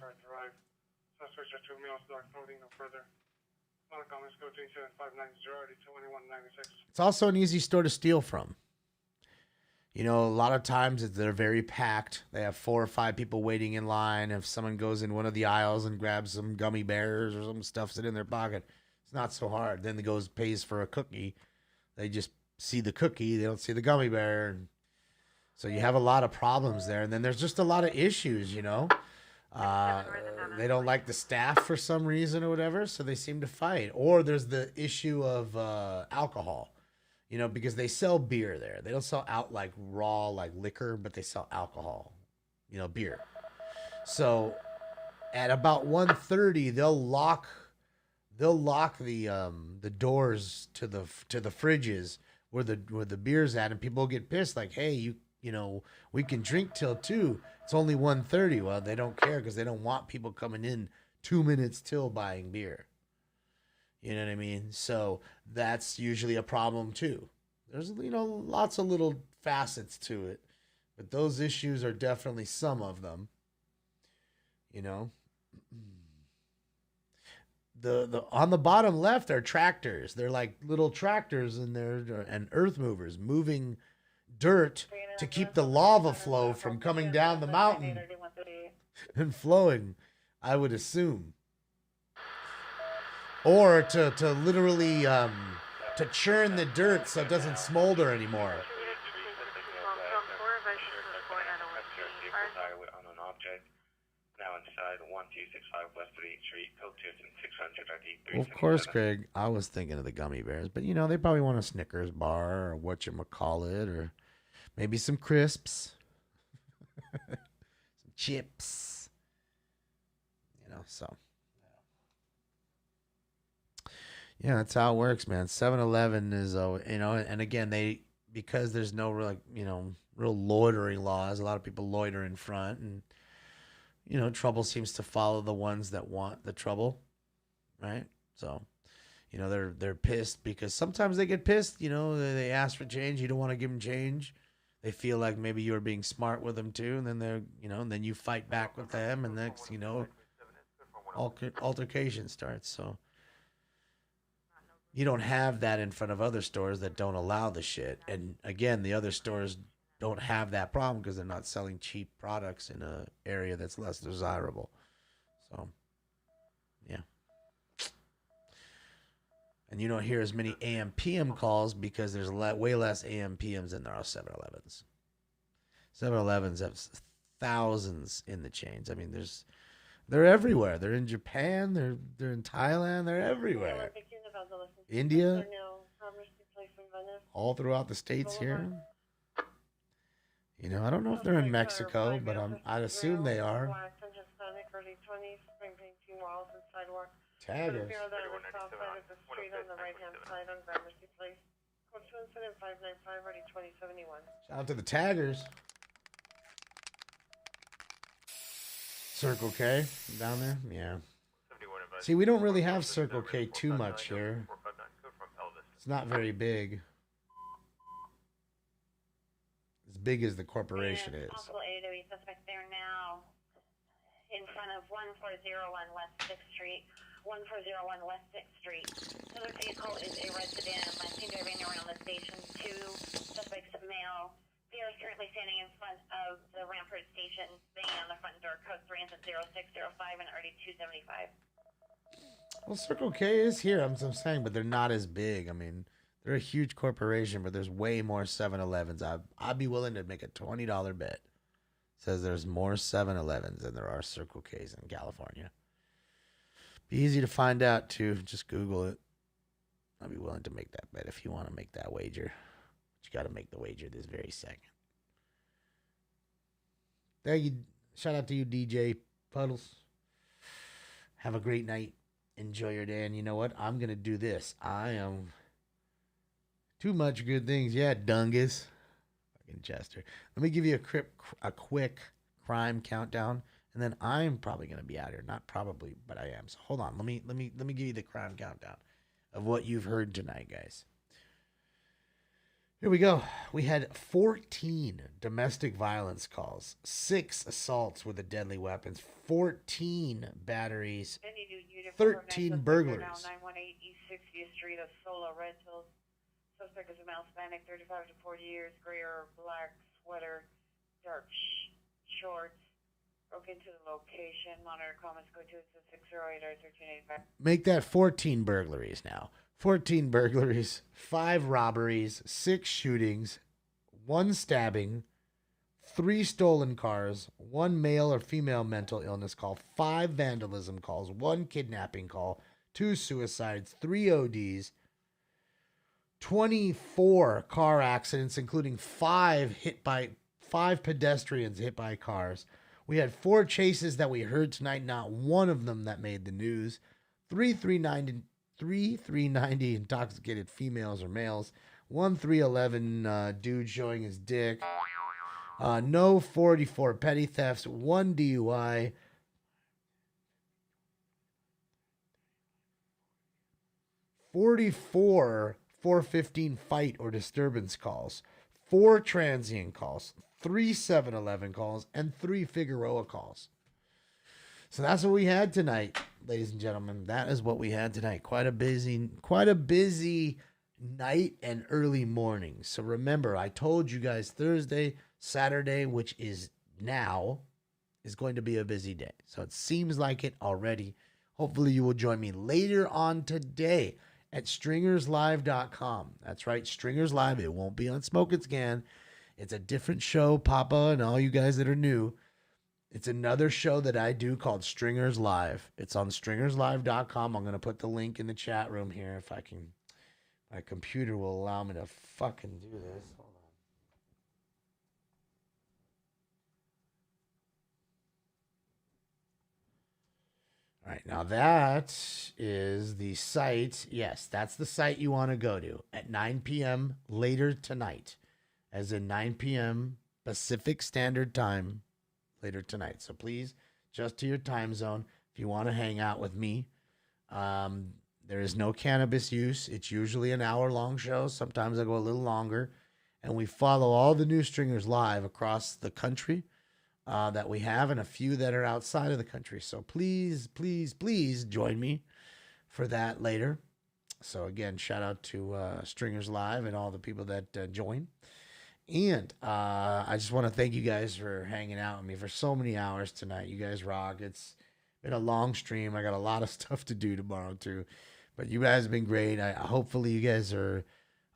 It's also an easy store to steal from. A lot of times they're very packed. They have 4 or 5 people waiting in line. If someone goes in one of the aisles and grabs some gummy bears or some stuffs it in their pocket, it's not so hard. Then pays for a cookie. They just see the cookie. They don't see the gummy bear. So you have a lot of problems there. And then there's just a lot of issues, They don't like the staff for some reason or whatever, so they seem to fight. Or there's the issue of alcohol. Because they sell beer there. They don't sell out like raw, like liquor, but they sell alcohol, beer. So at about 1:30, they'll lock the doors to the fridges where the beer's at, and people get pissed like, hey, we can drink till 2. It's only 1:30. Well, they don't care because they don't want people coming in 2 minutes till buying beer. You know what I mean? So that's usually a problem too. There's, lots of little facets to it, but those issues are definitely some of them. The on the bottom left are tractors. They're like little tractors and earth movers moving dirt to keep the lava flow from coming down the mountain and flowing, I would assume. Or to literally to churn the dirt so it doesn't smolder anymore. Well, of course, Greg, I was thinking of the gummy bears, but they probably want a Snickers bar or whatchamacallit, or maybe some crisps, some chips, so. Yeah, that's how it works, man. 7-Eleven is, and again, because there's no real loitering laws, a lot of people loiter in front, and, trouble seems to follow the ones that want the trouble, right? So, they're pissed because sometimes they get pissed, they ask for change, you don't want to give them change. They feel like maybe you're being smart with them too, and then and then you fight back with them, and next, altercation starts, so. You don't have that in front of other stores that don't allow the shit. And again, the other stores don't have that problem because they're not selling cheap products in an area that's less desirable. So, yeah. And you don't hear as many AM PM calls because there's way less AM PMs than there are 7-Elevens. 7-Elevens have thousands in the chains. I mean, they're everywhere. They're in Japan. They're in Thailand. They're everywhere. India, all throughout the states here. I don't know if they're in Mexico, but I'd assume they are. Taggers. Shout out to the taggers. Circle K down there, yeah. See, we don't really have Circle K too much here. It's not very big. As big as the corporation is. Possible AWE suspect there now in front of 1401 West 6th Street. 1401 West 6th Street. The other vehicle is a resident. Last seen driving around the station. 2 suspects male. They are currently standing in front of the Rampart Station, banging on the front door. Code 3 is at 0605 and already 275. Well, Circle K is here, I'm saying, but they're not as big. I mean, they're a huge corporation, but there's way more 7-Elevens. I'd be willing to make a $20 bet. It says there's more 7-Elevens than there are Circle Ks in California. Be easy to find out, too. Just Google it. I'll be willing to make that bet if you want to make that wager. But you got to make the wager this very second. Thank you. Shout out to you, DJ Puddles. Have a great night. Enjoy your day. And you know what? I'm going to do this. I am too much good things. Yeah, Dungus. Fucking Chester. Let me give you a quick crime countdown. And then I'm probably going to be out here. Not probably, but I am. So hold on. Let me give you the crime countdown of what you've heard tonight, guys. Here we go. We had 14 domestic violence calls, 6 assaults with a deadly weapons, 14 batteries, 13 burglaries. 918 East 60th Street of Sola Rentals. Suspect is a male Hispanic, 35 to 40 years, gray or black sweater, dark shorts. Broke into the location. Monitor comments go to 608 or 1385. Make that 14 burglaries now. 14 burglaries, 5 robberies, 6 shootings, 1 stabbing, 3 stolen cars, 1 male or female mental illness call, 5 vandalism calls, 1 kidnapping call, 2 suicides, 3 ODs, 24 car accidents, including 5 pedestrians hit by cars. We had 4 chases that we heard tonight, not one of them that made the news. 390 intoxicated females or males. 1 311 dude showing his dick. No 44 petty thefts. 1 DUI. 44 415 fight or disturbance calls. 4 transient calls. 3 7-Eleven calls. And 3 Figueroa calls. So that's what we had tonight, ladies and gentlemen. That is what we had tonight. Quite a busy night and early morning. So remember, I told you guys Thursday, Saturday, which is now, is going to be a busy day. So it seems like it already. Hopefully you will join me later on today at stringerslive.com. That's right, Stringers Live. It won't be on Smoke and Scan. It's a different show, Papa and all you guys that are new. It's another show that I do called Stringers Live. It's on stringerslive.com. I'm going to put the link in the chat room here if I can. My computer will allow me to fucking do this. Hold on. All right, now that is the site. Yes, that's the site you want to go to at 9 p.m. later tonight, as in 9 p.m. Pacific Standard Time. Later tonight. So please, just to your time zone, if you want to hang out with me, there is no cannabis use. It's usually an hour-long show. Sometimes I go a little longer. And we follow all the new Stringers Live across the country that we have and a few that are outside of the country. So please, please, please join me for that later. So again, shout out to Stringers Live and all the people that join. And I just want to thank you guys for hanging out with me for so many hours tonight. You guys rock. It's been a long stream. I got a lot of stuff to do tomorrow too. But you guys have been great. Hopefully you guys are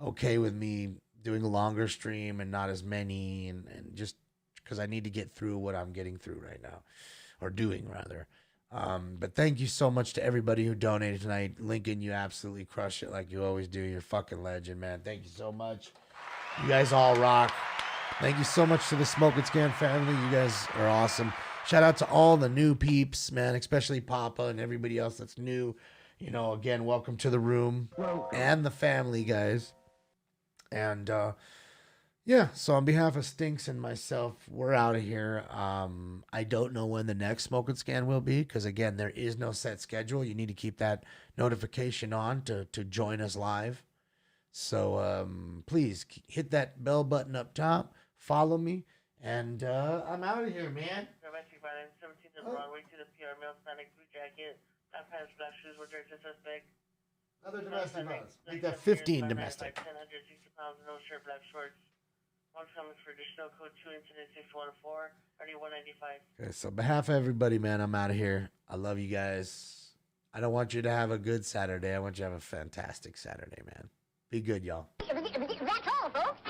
okay with me doing a longer stream and not as many. And just because I need to get through what I'm getting through right now. Or doing, rather. But thank you so much to everybody who donated tonight. Lincoln, you absolutely crushed it like you always do. You're a fucking legend, man. Thank you so much. You guys all rock. Thank you so much to the Smoke and Scan family. You guys are awesome. Shout out to all the new peeps, man, especially Papa and everybody else that's new. You know, again, welcome to the room and the family, guys. And, yeah, so on behalf of Stinks and myself, we're out of here. I don't know when the next Smoke and Scan will be because, again, there is no set schedule. You need to keep that notification on to join us live. So please hit that bell button up top, follow me, and I'm out of here, man. Domestic violence, 17th and Broadway to the PR male Hispanic blue jacket, black pants, black shoes, were dirty suspect. Another domestic violence. Make that 15 domestic. 10, 160 pounds, no shirt, black shorts. One summons for additional code 2 incident 614, already 195. Okay, so on behalf of everybody, man, I'm out of here. I love you guys. I don't want you to have a good Saturday. I want you to have a fantastic Saturday, man. Be good, y'all. That's all, folks.